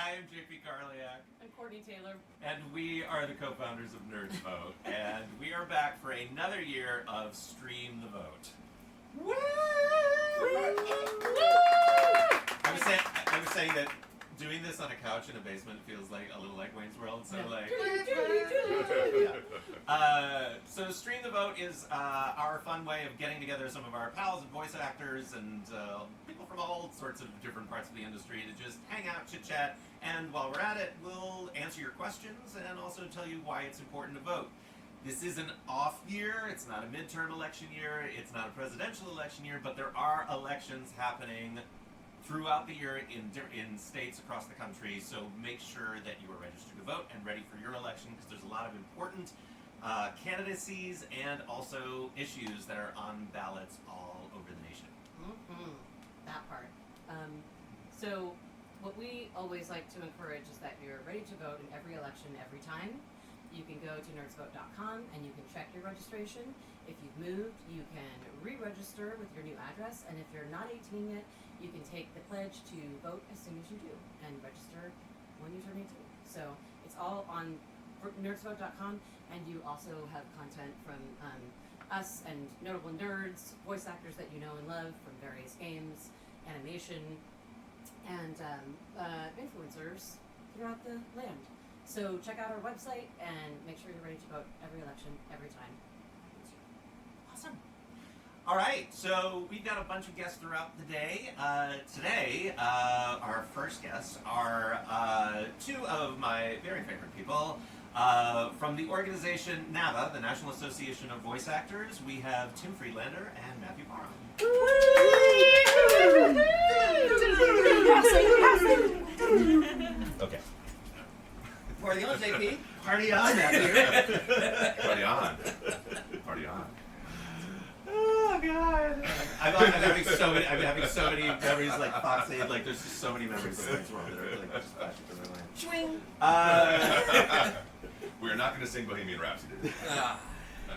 I'm JP Karliak. I'm Courtenay Taylor. And we are the co-founders of NerdsVote. And we are back for another year of Stream the Vote. Woo! I was saying that doing this on a couch in a basement feels like a little like Wayne's World. So so Stream the Vote is our fun way of getting together some of our pals and voice actors and people from all sorts of different parts of the industry to just hang out, chit-chat, and while we're at it, we'll answer your questions and also tell you why it's important to vote. This is an off year, it's not a midterm election year, it's not a presidential election year, but there are elections happening throughout the year in states across the country, so make sure that you are registered to vote and ready for your election, because there's a lot of important candidacies and also issues that are on ballots all over the nation. That part. So what we always like to encourage is that you're ready to vote in every election every time. You can go to NerdsVote.com and you can check your registration. If you've moved, you can re-register with your new address, and if you're not 18 yet, you can take the pledge to vote as soon as you do and register when you turn 18. So it's all on NerdsVote.com, and you also have content from us and notable nerds, voice actors that you know and love from various games, animation, and influencers throughout the land. So check out our website and make sure you're ready to vote every election, every time. Awesome. All right, so we've got a bunch of guests throughout the day. Today, our first guests are two of my very favorite people. From the organization NAVA, the National Association of Voice Actors, we have Tim Friedlander and Matthew Parham. Okay. Party on, JP. Party on, Matthew. Party on. Party on. Oh God! I'm having so many memories, like Foxy. Like there's just so many memories of Wayne's World that are like just flashing through my mind. We're not going to sing Bohemian Rhapsody today.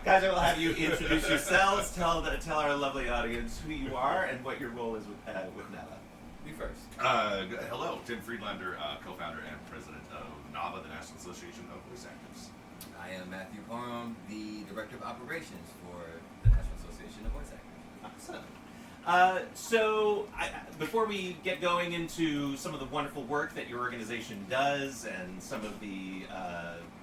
Guys, I will have you introduce yourselves. Tell our lovely audience who you are and what your role is with NAVA. Me first. Hello, Tim Friedlander, co-founder and president of NAVA, the National Association of Voice Actors. I am Matthew Parham, the director of operations for the National Association of Voice Actors. Awesome. Before we get going into some of the wonderful work that your organization does and some of the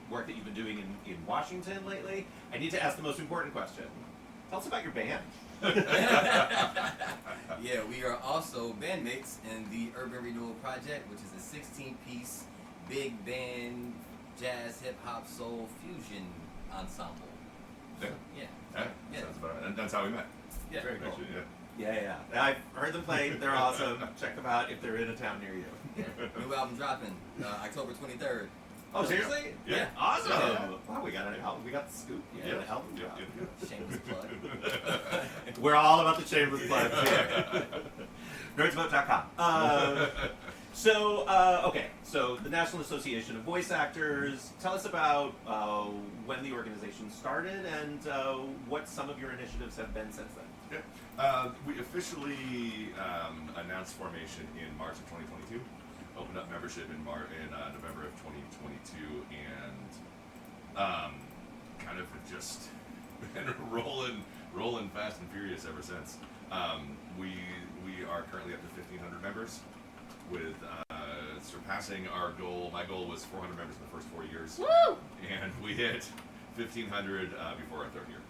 work that you've been doing in Washington lately, I need to ask the most important question. Tell us about your band. Yeah, we are also bandmates in the Urban Renewal Project, which is a 16-piece big band jazz, hip-hop, soul fusion ensemble. Yeah. Yeah. Sounds about right. And that's how we met. Yeah. Very cool. Actually, Yeah. I've heard them play. They're awesome. Check them out if they're in a town near you. Yeah. New album dropping October 23rd. Oh, seriously? Yeah. Awesome. Yeah. Wow, we got an album. We got the scoop. We got an album drop. Shameless plug. We're all about the shameless plugs here. NerdsVote.com. So the National Association of Voice Actors. Tell us about when the organization started and what some of your initiatives have been since then. Yeah. We officially announced formation in March of 2022. Opened up membership in November of 2022, and kind of just been rolling fast and furious ever since. We are currently up to 1,500 members, with surpassing our goal. My goal was 400 members in the first 4 years. Woo! And we hit 1,500 before our third year.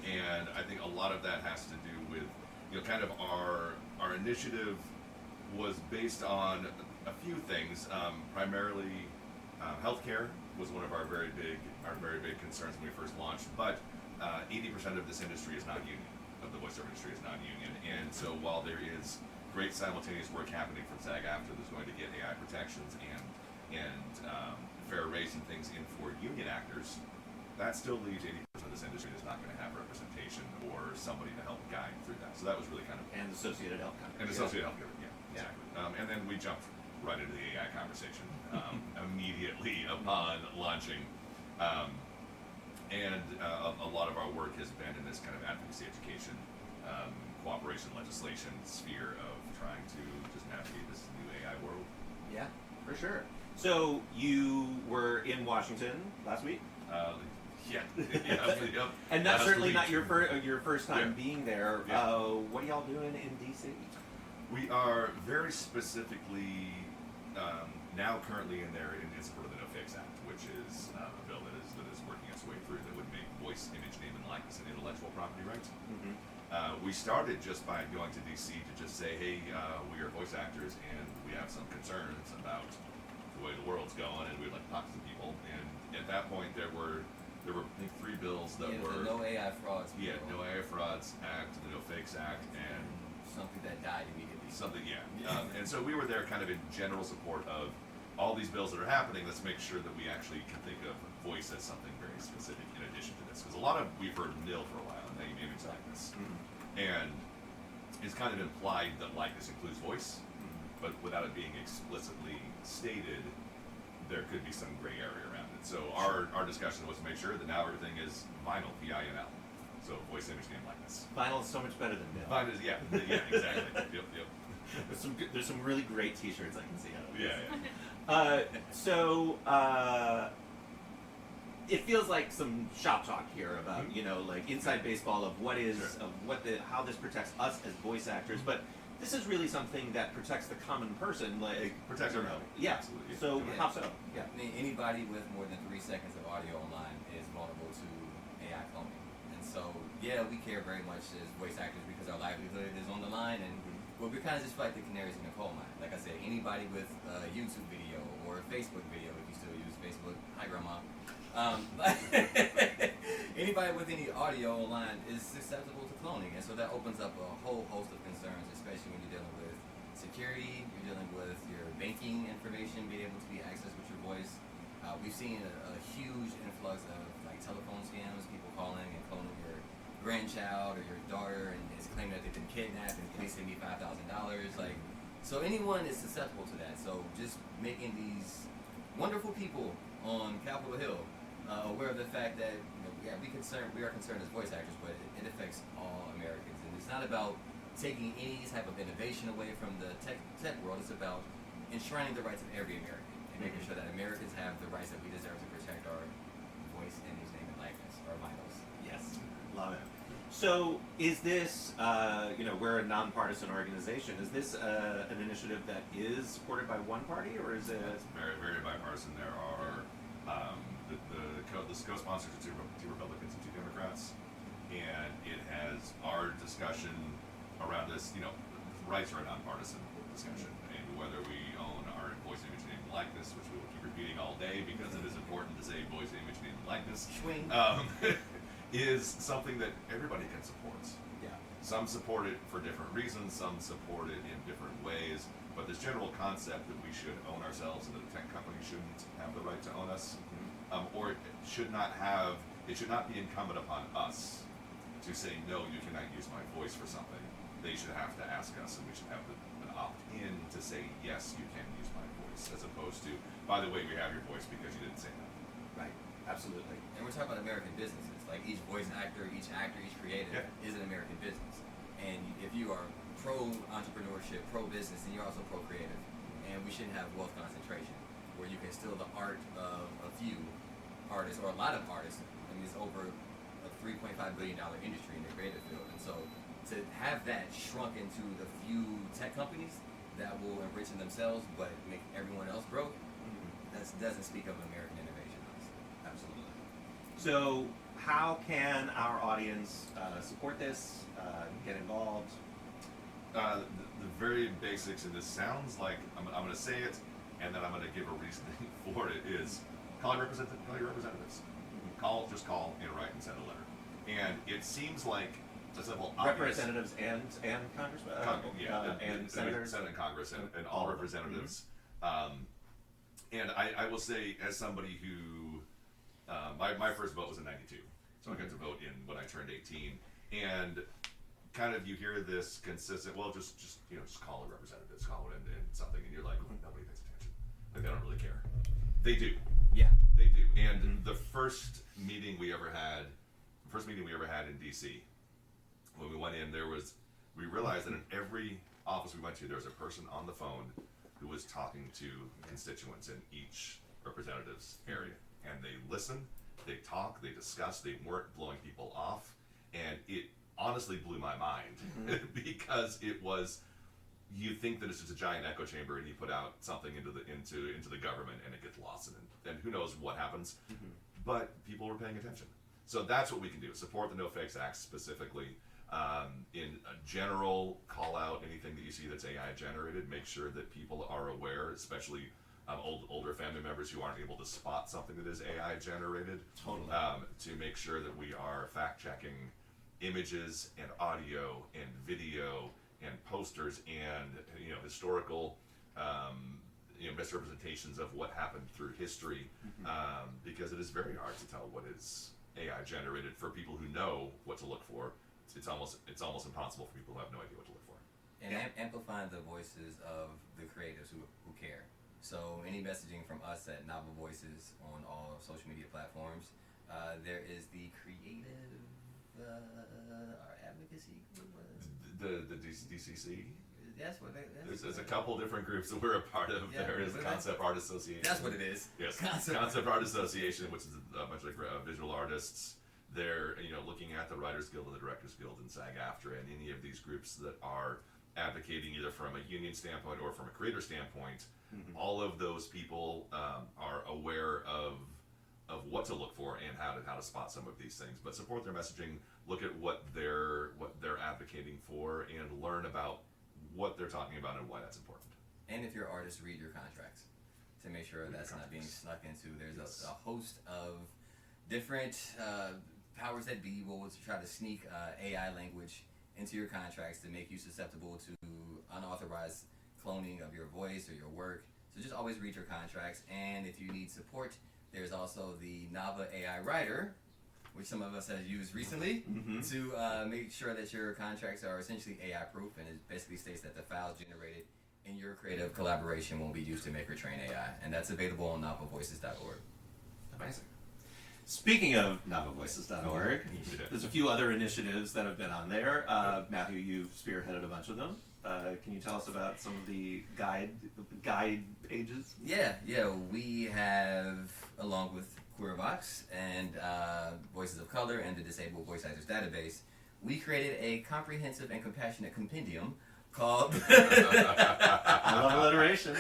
And I think a lot of that has to do with, kind of our initiative was based on a few things. Primarily, healthcare was one of our very big concerns when we first launched. But 80% of this industry is non-union. Of the voiceover industry is non-union, and so while there is great simultaneous work happening from SAG-AFTRA that's going to get AI protections and fair race and things in for union actors, that still leaves 80% of this industry that's not going to have representation or somebody to help guide through that. So that was really kind of And associated health companies. and associated healthcare, yeah, exactly. And then we jumped right into the AI conversation immediately upon launching. And a lot of our work has been in this kind of advocacy, education, cooperation, legislation sphere of trying to just navigate this new AI world. Yeah, For sure. So you were in Washington last week, Yeah. Yep. and that's Last certainly week. not your first time being there. Yeah. What are y'all doing in DC? We are very specifically now currently in there in support of the No Fakes Act, which is a bill that is working its way through that would make voice, image, name, and likeness an intellectual property right. We started just by going to DC to just say, hey, we are voice actors and we have some concerns about the way the world's going, and we'd like to talk to some people. And at that point, there were I think 3 bills that were the No AI Frauds. yeah, No AI Frauds Act, the No Fakes Act, and Something that died immediately. something, yeah. And so we were there kind of in general support of all these bills that are happening. Let's make sure that we actually can think of voice as something very specific in addition to this. Because a lot of, we've heard nil for a while, name, image, likeness. And it's kind of implied that likeness includes voice, but without it being explicitly stated, there could be some gray area around it. So our discussion was to make sure that now everything is vinyl, V-I-N-L. So voice, image, name, likeness. Vinyl is so much better than nil. Vinyl is, yeah, exactly. Yep. There's some really great T-shirts I can see out of this. Yeah. It feels like some shop talk here about like inside baseball of what is how this protects us as voice actors, but this is really something that protects the common person, like Protects everybody. Yeah. Absolutely. So Yeah. how so? Yeah. I mean, anybody with more than 3 seconds of audio online is vulnerable to AI cloning. And so, yeah, we care very much as voice actors because our livelihood is on the line, and we're kind of just like the canaries in the coal mine. Like I said, anybody with a YouTube video or a Facebook video, if you still use Facebook, hi grandma. Anybody with any audio online is susceptible to cloning, and so that opens up a whole host of concerns, especially when you're dealing with security, you're dealing with your banking information being able to be accessed with your voice. We've seen a huge influx of like telephone scams, people calling and cloning your grandchild or your daughter, and it's claiming that they've been kidnapped and please send me $5,000. Like, so anyone is susceptible to that. So just making these wonderful people on Capitol Hill aware of the fact that we are concerned as voice actors, but it affects all Americans, and it's not about taking any type of innovation away from the tech world. It's about enshrining the rights of every American and making sure that Americans have the rights that we deserve to protect our voice, image, name, and likeness, our vitals. Yes. Love it. So is this we're a nonpartisan organization. Is this an initiative that is supported by one party, or is it? It's very, very bipartisan. There are the co-sponsors are two Republicans and 2 Democrats, and it has our discussion around this. Rights are a nonpartisan discussion, and whether we own our voice, image, name, and likeness, which we will keep repeating all day because it is important to say voice, image, name, and likeness, is something that everybody can support. Yeah. Some support it for different reasons, some support it in different ways, but this general concept that we should own ourselves and that a tech company shouldn't have the right to own us, or it should not be incumbent upon us to say, no, you cannot use my voice for something. They should have to ask us, and we should have an opt-in to say, yes, you can use my voice, as opposed to, by the way, we have your voice because you didn't say that. Right. Absolutely. And we're talking about American businesses. Like each voice actor, each creative is an American business. And if you are pro-entrepreneurship, pro-business, then you're also pro-creative. And we shouldn't have wealth concentration, where you can steal the art of a few artists, or a lot of artists. I mean, it's over a $3.5 billion industry in the creative field. And so to have that shrunk into the few tech companies that will enrich themselves but make everyone else broke, that doesn't speak of American innovation, honestly. Absolutely. So how can our audience support this, get involved? The very basics, and this sounds like I'm going to say it, and then I'm going to give a reasoning for it. Is call your representatives. Just call and write and send a letter. And it seems like a simple obvious, Representatives and congressmen, and senators, Senate and Congress, and all representatives. And I will say, as somebody who my first vote was in '92, so I got to vote in when I turned 18, and kind of you hear this consistent, well, just call a representative, call it and something, and you're like, oh, nobody pays attention, like they don't really care. They do. Yeah. They do. And the first meeting we ever had in DC, when we went in, we realized that in every office we went to, there was a person on the phone who is talking to constituents in each representative's area. And they listen, they talk, they discuss, they weren't blowing people off. And it honestly blew my mind because it was, you think that it's just a giant echo chamber and you put out something into the government and it gets lost in it. And who knows what happens. But people were paying attention. So that's what we can do. Support the No Fakes Act specifically. In a general, call out anything that you see that's AI generated. Make sure that people are aware, especially older family members who aren't able to spot something that is AI generated. Totally. To make sure that we are fact checking images and audio and video and posters and historical misrepresentations of what happened through history, because it is very hard to tell what is AI generated for people who know what to look for. It's almost impossible for people who have no idea what to look for. And amplifying the voices of the creatives who care. So any messaging from us at NAVA Voices on all social media platforms. There is the creative our advocacy group. The DCC. That's what There's a couple different groups that we're a part of. Yeah, There is Concept Art Association. That's what it is. Yes, Concept Art Association, which is a bunch of visual artists. They're looking at the Writers Guild and the Directors Guild and SAG-AFTRA and any of these groups that are advocating either from a union standpoint or from a creator standpoint. All of those people are aware of what to look for and how to spot some of these things. But support their messaging. Look at what they're advocating for and learn about what they're talking about and why that's important. And if you're artists, read your contracts to make sure that's not being snuck into. There's a host of different powers that be will try to sneak AI language into your contracts to make you susceptible to unauthorized cloning of your voice or your work. So just always read your contracts. And if you need support, there's also the NAVA AI Writer, which some of us have used recently, to make sure that your contracts are essentially AI proof, and it basically states that the files generated in your creative collaboration won't be used to make or train AI, and that's available on NavaVoices.org. Amazing. Speaking of NavaVoices.org, there's a few other initiatives that have been on there. Matthew, you've spearheaded a bunch of them. Can you tell us about some of the guide pages? Yeah, we have, along with QueerVox and Voices of Color and the Disabled Voice Actors Database, we created a comprehensive and compassionate compendium called I love alliteration.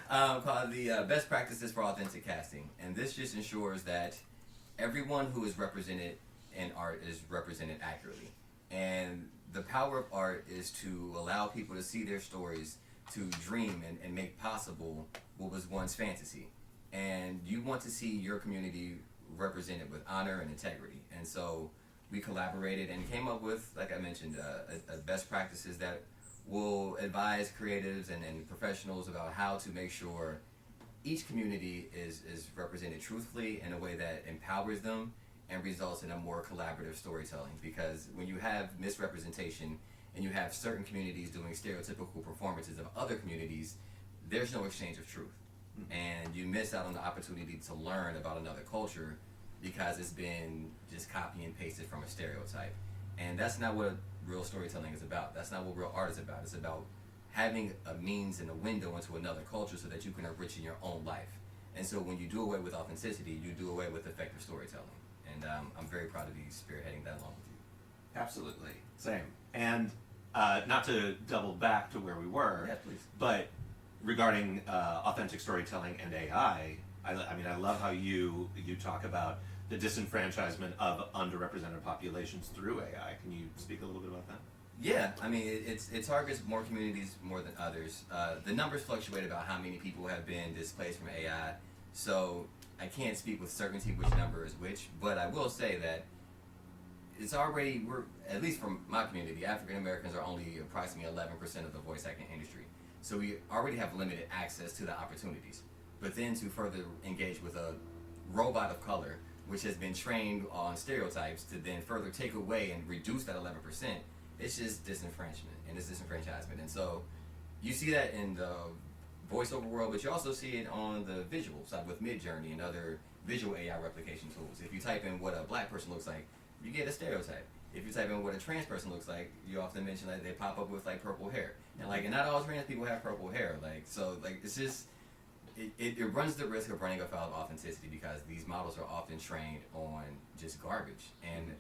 Called the Best Practices for Authentic Casting. And this just ensures that everyone who is represented in art is represented accurately. And the power of art is to allow people to see their stories, to dream and make possible what was once fantasy. And you want to see your community represented with honor and integrity. And so we collaborated and came up with, like I mentioned, best practices that will advise creatives and professionals about how to make sure each community is represented truthfully in a way that empowers them and results in a more collaborative storytelling. Because when you have misrepresentation and you have certain communities doing stereotypical performances of other communities, there's no exchange of truth. And you miss out on the opportunity to learn about another culture because it's been just copy and pasted from a stereotype. And that's not what real storytelling is about. That's not what real art is about. It's about having a means and a window into another culture so that you can enrich in your own life. And so when you do away with authenticity, you do away with effective storytelling. And I'm very proud to be spearheading that along with you. Absolutely. Same. And not to double back to where we were, Yeah, please. but regarding authentic storytelling and AI, I love how you talk about the disenfranchisement of underrepresented populations through AI. Can you speak a little bit about that? Yeah, I mean, it targets more communities more than others. The numbers fluctuate about how many people have been displaced from AI, so I can't speak with certainty which number is which, but I will say that it's already, at least from my community, African Americans are only approximately 11% of the voice acting industry. So we already have limited access to the opportunities. But then to further engage with a robot of color, which has been trained on stereotypes, to then further take away and reduce that 11%, it's just disenfranchisement and it's disenfranchisement. And so you see that in the voiceover world, but you also see it on the visual side with Midjourney and other visual AI replication tools. If you type in what a black person looks like, you get a stereotype. if you type in what a trans person looks like, you often mention that they pop up with like purple hair, and not all trans people have purple hair. It's just it runs the risk of running afoul of authenticity because these models are often trained on just garbage, and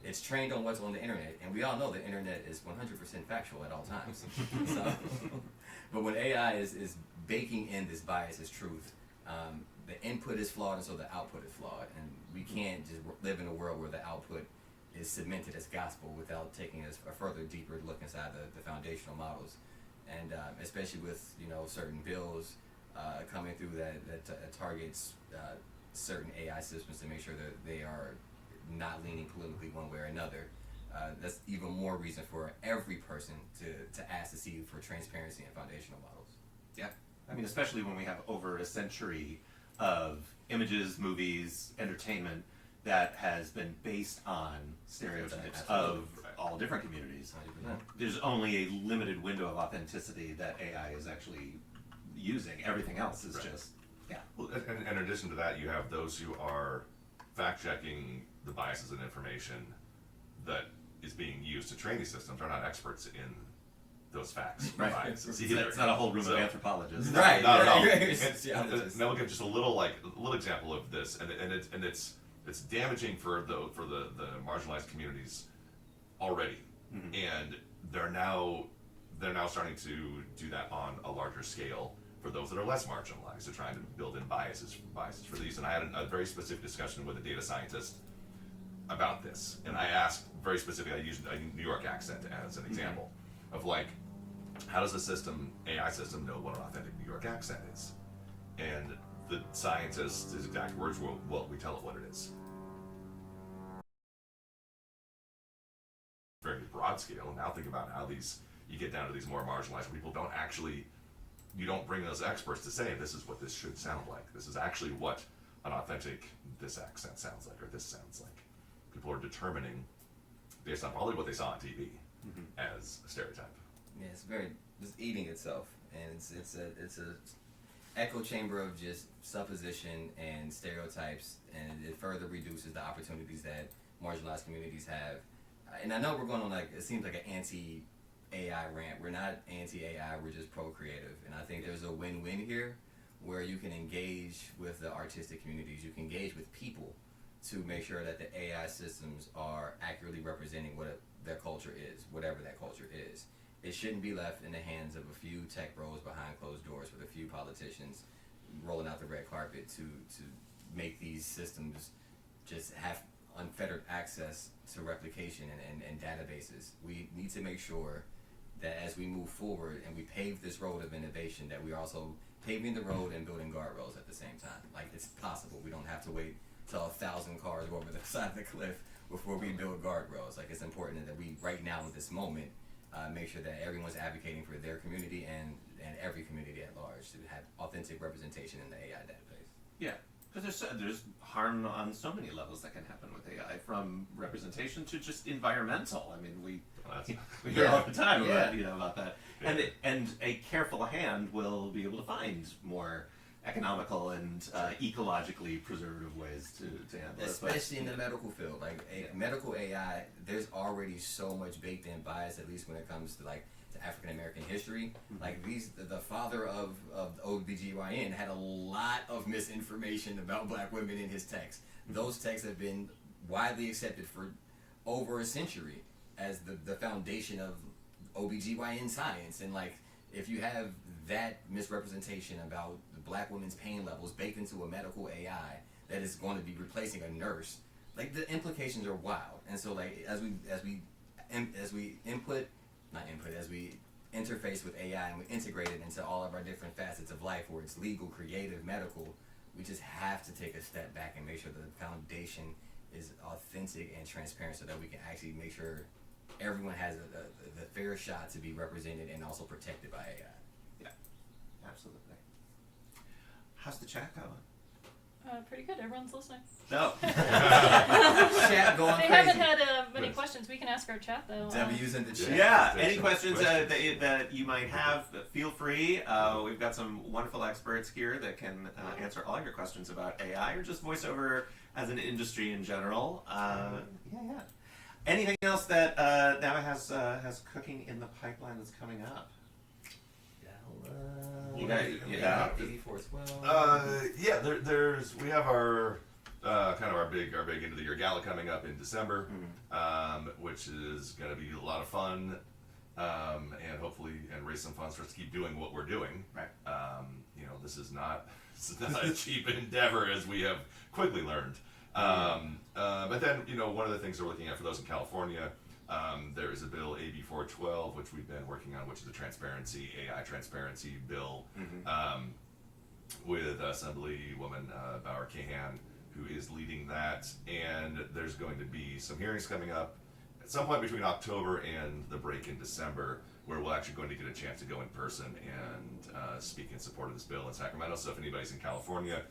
it's trained on what's on the internet, and we all know the internet is 100% factual at all times. But when AI is baking in this bias as truth, the input is flawed, and so the output is flawed, and we can't just live in a world where the output is cemented as gospel without taking a further deeper look inside the foundational models, and especially with certain bills coming through that targets certain AI systems to make sure that they are not leaning politically one way or another. That's even more reason for every person to ask to see for transparency and foundational models. Yeah, I mean, especially when we have over a century of images, movies, entertainment that has been based on stereotypes of all different communities. 100%. There's only a limited window of authenticity that AI is actually using. Everything else is just, yeah. Well, and in addition to that, you have those who are fact-checking the biases and information that is being used to train these systems. Are not experts in those facts and biases either. It's not a whole room of anthropologists. Right. Not at all. And now we'll give just a little example of this, and it's damaging for the marginalized communities already, and they're now starting to do that on a larger scale for those that are less marginalized. They're trying to build in biases for these, and I had a very specific discussion with a data scientist about this, and I asked very specifically. I used a New York accent as an example of how does a AI system know what an authentic New York accent is? And the scientist, his exact words were, well, we tell it what it is. Very broad scale. Now think about how you get down to these more marginalized people you don't bring those experts to say, this is what this should sound like. This is actually what an authentic, this accent sounds like, or this sounds like. People are determining based on probably what they saw on TV as a stereotype. Yeah, it's eating itself, and it's a echo chamber of just supposition and stereotypes, and it further reduces the opportunities that marginalized communities have. And I know we're going on it seems like an anti-AI rant. We're not anti-AI, we're just pro-creative, and I think there's a win-win here where you can engage with the artistic communities, you can engage with people to make sure that the AI systems are accurately representing what their culture is, whatever that culture is. It shouldn't be left in the hands of a few tech bros behind closed doors with a few politicians rolling out the red carpet to make these systems just have unfettered access to replication and databases. We need to make sure that as we move forward and we pave this road of innovation, that we are also paving the road and building guardrails at the same time. It's possible. We don't have to wait till 1,000 cars go over the side of the cliff before we build guardrails. It's important that we, right now in this moment, make sure that everyone's advocating for their community and every community at large to have authentic representation in the AI database. Yeah, because there's harm on so many levels that can happen with AI, from representation to just environmental. I mean, we hear all the time about that, and a careful hand will be able to find more economical and ecologically preservative ways to handle it. Especially in the medical field. Medical AI, there's already so much baked in bias, at least when it comes to African American history. The father of OBGYN had a lot of misinformation about black women in his texts. Those texts have been widely accepted for over a century as the foundation of OBGYN science. And if you have that misrepresentation about the black woman's pain levels baked into a medical AI that is going to be replacing a nurse, the implications are wild. And so as we interface with AI and we integrate it into all of our different facets of life, where it's legal, creative, medical, we just have to take a step back and make sure that the foundation is authentic and transparent, so that we can actually make sure everyone has the fair shot to be represented and also protected by AI. Yeah, absolutely. How's the chat going? Pretty good. Everyone's listening. No. Chat going They crazy. haven't had many questions. We can ask our chat though. W's in the chat. Yeah, There's any some questions questions. that you might have, feel free. We've got some wonderful experts here that can answer all your questions about AI or just voiceover as an industry in general. Yeah. Anything else that NAVA has cooking in the pipeline that's coming up? You guys, yeah. 8412. Yeah, we have our kind of our big end of the year gala coming up in December, which is going to be a lot of fun, and hopefully raise some funds for us to keep doing what we're doing. Right. This is not a cheap endeavor, as we have quickly learned. But then one of the things we're looking at for those in California. There is a bill, AB 412, which we've been working on, which is a AI transparency bill, with Assemblywoman Bauer Kahan, who is leading that. And there's going to be some hearings coming up at some point between October and the break in December, where we're actually going to get a chance to go in person and speak in support of this bill in Sacramento. So if anybody's in California,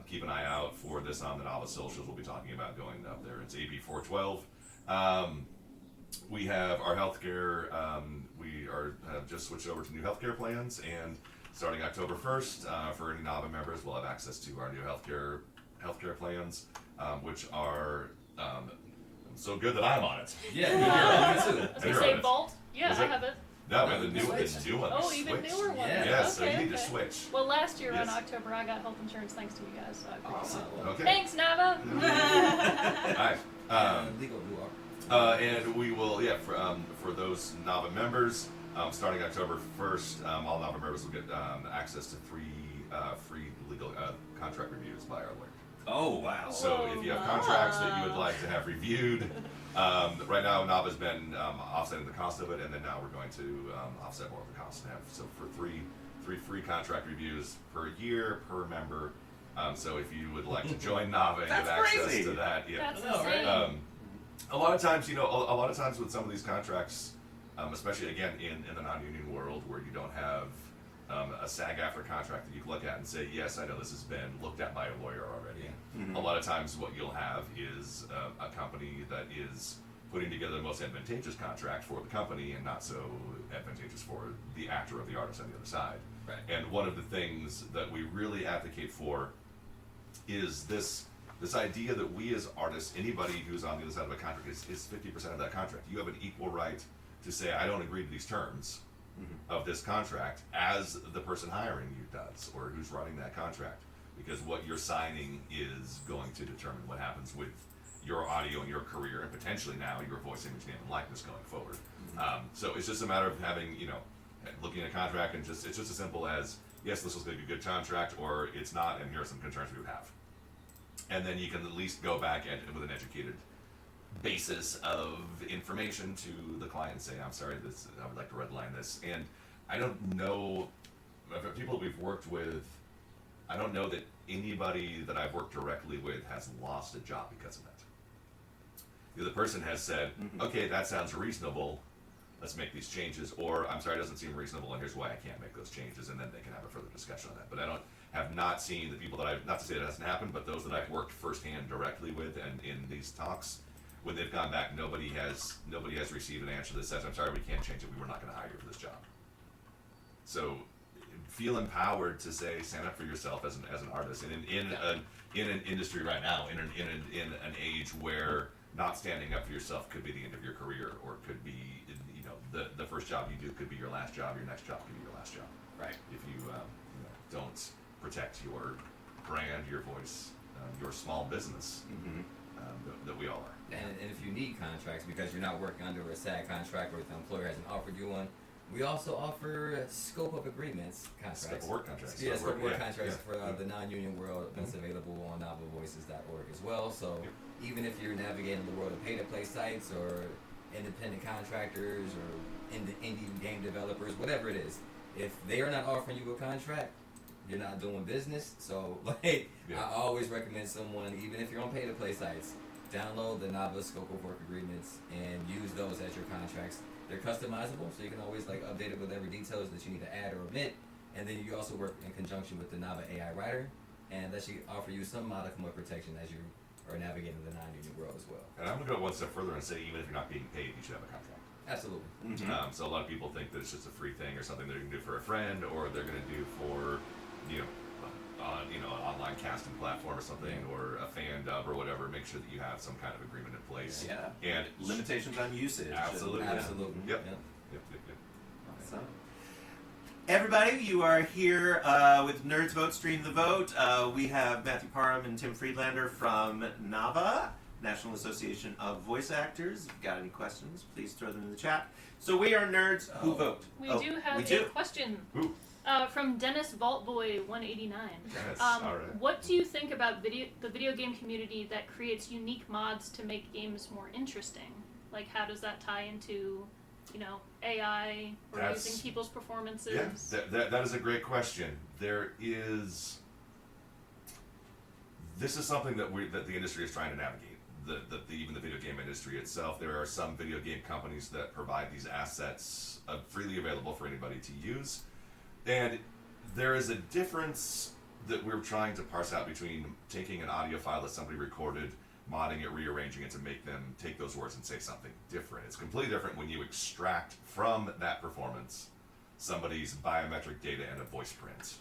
keep an eye out for this on the NAVA socials. We'll be talking about going up there. It's AB 412. We have our healthcare. We have just switched over to new healthcare plans, and starting October 1st, for any NAVA members, we'll have access to our new healthcare plans, which are so good that I'm on it. Yeah, me too. Does it say Vault? Yeah, Is I it? have it. No, the new one. Oh, even newer one. Yeah. Yeah, Okay, so you need to okay. switch. Well, last year Yes. in October, I got health insurance thanks to you guys, so I appreciate Awesome. it. Okay. Thanks, NAVA. All right. Legal blue art. And we will, for those NAVA members, starting October 1st, all NAVA members will get access to free legal contract reviews by our lawyer. Oh, wow. So if you have contracts that you would like to have reviewed, right now NAVA's been offsetting the cost of it, and then now we're going to offset more of the cost. For three free contract reviews per year per member. So if you would like to join NAVA and get access crazy. to that, That's I know, right? insane. a lot of times, a lot of times with some of these contracts, especially again in the non-union world where you don't have a SAG-AFTRA contract that you can look at and say, yes, I know this has been looked at by a lawyer already. Mhm. A lot of times what you'll have is a company that is putting together the most advantageous contract for the company and not so advantageous for the actor or the artist on the other side. Right. And one of the things that we really advocate for is this idea that we as artists, anybody who's on the other side of a contract is 50% of that contract. You have an equal right to say, I don't agree to these terms of this contract as the person hiring you does, or who's running that contract, because what you're signing is going to determine what happens with your audio and your career, and potentially now your voice, image, name, and likeness going forward. So it's just a matter of having, looking at a contract and it's just as simple as, yes, this was going to be a good contract, or it's not, and here are some concerns we would have. And then you can at least go back with an educated basis of information to the client and say, I'm sorry, I would like to redline this. And I don't know, people that we've worked with, I don't know that anybody that I've worked directly with has lost a job because of that. The other person has said, okay, that sounds reasonable, let's make these changes, or I'm sorry, it doesn't seem reasonable, and here's why I can't make those changes, and then they can have a further discussion on that. But I have not seen the people that I've, not to say that hasn't happened, but those that I've worked firsthand directly with and in these talks, when they've gone back, nobody has received an answer that says, I'm sorry, we can't change it, we were not going to hire you for this job. So feel empowered to say, stand up for yourself as an artist, and in an industry right now, in an age where not standing up for yourself could be the end of your career, or could be, the first job you do could be your last job, your next job could be your last job. Right. If you don't protect your brand, your voice, your small business, that we all are. And if you need contracts because you're not working under a SAG contract, or if the employer hasn't offered you one, we also offer scope of agreements contracts. Scope of work contracts. Yeah, scope of work yeah, contracts yeah. for the non-union world. That's available on NavaVoices.org as well. So even if you're navigating the world of pay-to-play sites, or independent contractors, or indie game developers, whatever it is, if they are not offering you a contract, you're not doing business. So I always recommend someone, even if you're on pay-to-play sites, download the NAVA scope of work agreements and use those as your contracts. They're customizable, so you can always update it with every details that you need to add or omit. And then you also work in conjunction with the NAVA AI writer, and that should offer you some modicum of protection as you are navigating the non-union world as well. And I'm going to go one step further and say, even if you're not being paid, you should have a contract. Absolutely. So a lot of people think that it's just a free thing or something they're going to do for a friend, or they're going to do for, a on an online casting platform or something, or a fan dub or whatever, make sure that you have some kind of agreement in place. Yeah. And Limitations on usage. Absolutely. and- Absolutely. Yep. Yep. Yep. So, everybody, you are here with NerdsVote Stream the Vote. We have Matthew Parham and Tim Friedlander from NAVA, National Association of Voice Actors. If you've got any questions, please throw them in the chat. So we are nerds who vote. We do have a question Ooh. from Dennis Vaultboy 189. Yes, all right. What do you think about the video game community that creates unique mods to make games more interesting? Like, how does that tie into, AI or That's- using people's performances? Yeah, that is a great question. This is something that the industry is trying to navigate. Even the video game industry itself, there are some video game companies that provide these assets freely available for anybody to use, and there is a difference that we're trying to parse out between taking an audio file that somebody recorded, modding it, rearranging it to make them take those words and say something different. It's completely different when you extract from that performance somebody's biometric data and a voice print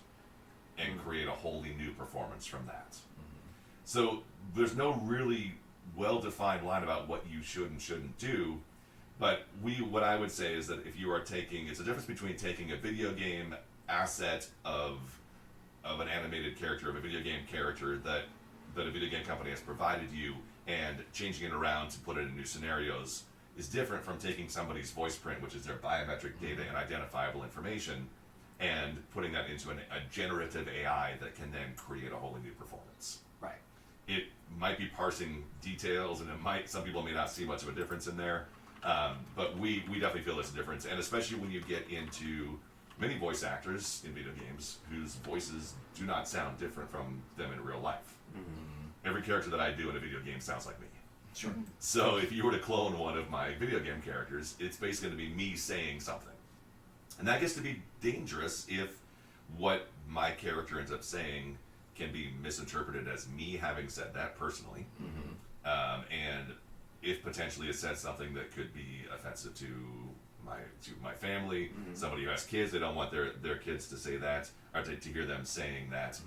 and create a wholly new performance from that. So there's no really well-defined line about what you should and shouldn't do, but what I would say is that if you are it's a difference between taking a video game asset of an animated character, of a video game character that a video game company has provided you, and changing it around to put it in new scenarios is different from taking somebody's voice print, which is their biometric data and identifiable information, and putting that into a generative AI that can then create a wholly new performance. Right. It might be parsing details, and some people may not see much of a difference in there, but we definitely feel there's a difference, and especially when you get into many voice actors in video games whose voices do not sound different from them in real life. Every character that I do in a video game sounds like me. Sure. So if you were to clone one of my video game characters, it's basically going to be me saying something. And that gets to be dangerous if what my character ends up saying can be misinterpreted as me having said that personally. And if potentially it says something that could be offensive to my family, somebody who has kids, they don't want their kids to say that, or to hear them saying that.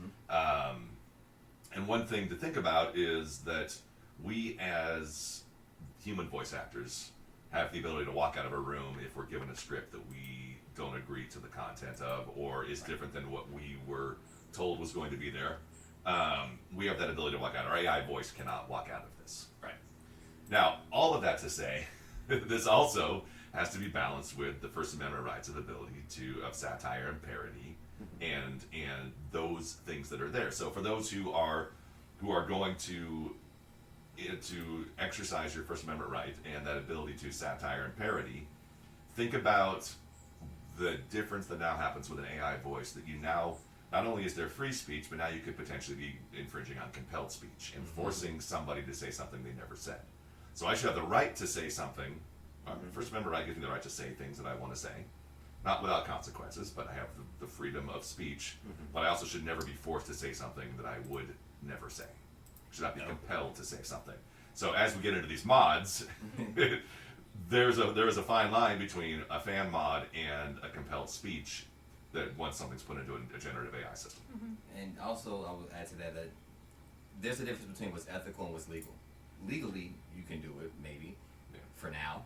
And one thing to think about is that we as human voice actors have the ability to walk out of a room if we're given a script that we don't agree to the content of, or is different than what we were told was going to be there. We have that ability to walk out. Our AI voice cannot walk out of this. Right. Now, all of that to say, this also has to be balanced with the First Amendment rights of ability of satire and parody, and those things that are there. So for those who are going to exercise your First Amendment right and that ability to satire and parody, think about the difference that now happens with an AI voice, that you now, not only is there free speech, but now you could potentially be infringing on compelled speech and forcing somebody to say something they never said. So I should have the right to say something. First Amendment right gives me the right to say things that I want to say, not without consequences, but I have the freedom of speech. But I also should never be forced to say something that I would never say. Should not be compelled to say something. So as we get into these mods, there is a fine line between a fan mod and a compelled speech that once something's put into a generative AI system. And also, I would add to that there's a difference between what's ethical and what's legal. Legally, you can do it, maybe, for now.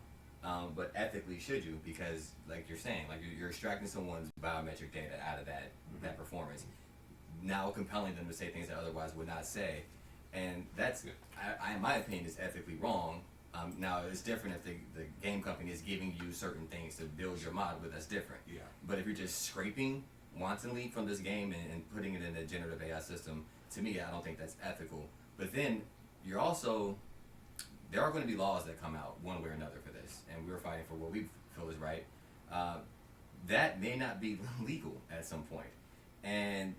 But ethically, should you? Because, like you're saying, like you're extracting someone's biometric data out of that performance, now compelling them to say things that otherwise would not say. And that's, in my opinion, is ethically wrong. Now, it's different if the game company is giving you certain things to build your mod, but that's different. Yeah. But if you're just scraping wantonly from this game and putting it in a generative AI system, to me, I don't think that's ethical. But then, there are going to be laws that come out one way or another for this, and we're fighting for what we feel is right. That may not be legal at some point. And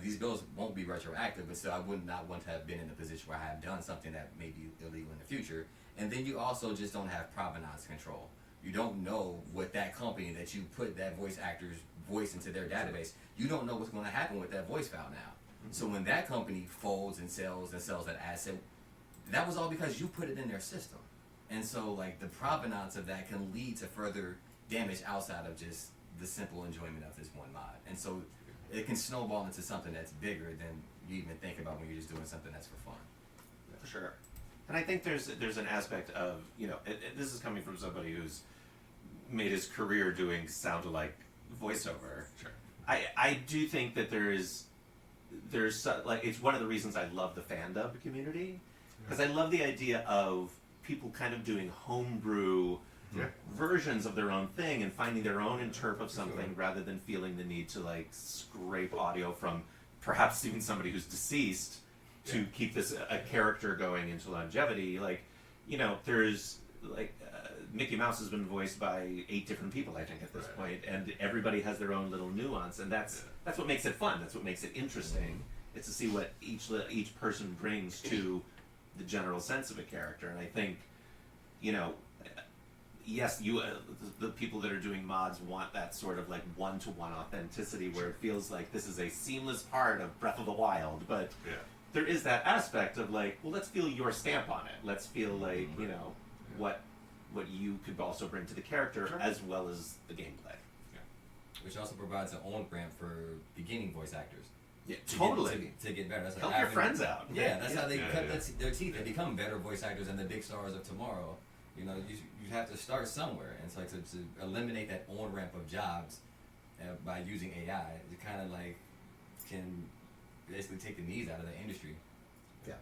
these bills won't be retroactive, but still I would not want to have been in a position where I have done something that may be illegal in the future. And then you also just don't have provenance control. You don't know what that company that you put that voice actor's voice into their database, you don't know what's going to happen with that voice file now. So when that company folds and sells that asset, that was all because you put it in their system. And so like the provenance of that can lead to further damage outside of just the simple enjoyment of this one mod. And so it can snowball into something that's bigger than you even think about when you're just doing something that's for fun. For sure. And I think there's an aspect of, this is coming from somebody who's made his career doing sound-alike voiceover. Sure. I do think that there's it's one of the reasons I love the fan dub community, because I love the idea of people kind of doing homebrew versions of their own thing and finding their own interp of something rather than feeling the need to like scrape audio from perhaps even somebody who's deceased to keep this a character going into longevity. Like, there's like Mickey Mouse has been voiced by 8 different people, I think, at this point, and everybody has their own little nuance, and that's what makes it fun. That's what makes it interesting. It's to see what each person brings to the general sense of a character, and I think, yes, the people that are doing mods want that sort of like one-to-one authenticity where it feels like this is a seamless part of Breath of the Wild, but there is that aspect of like, well, let's feel your stamp on it. Let's feel like, what you could also bring to the character as well as the gameplay. Which also provides an on-ramp for beginning voice actors. Yeah, totally. To get better. That's Help your friends out. Yeah, that's how they cut their teeth. They become better voice actors and the big stars of tomorrow. You have to start somewhere, and it's like to eliminate that on-ramp of jobs by using AI. It kind of like can basically take the knees out of the industry. Yeah,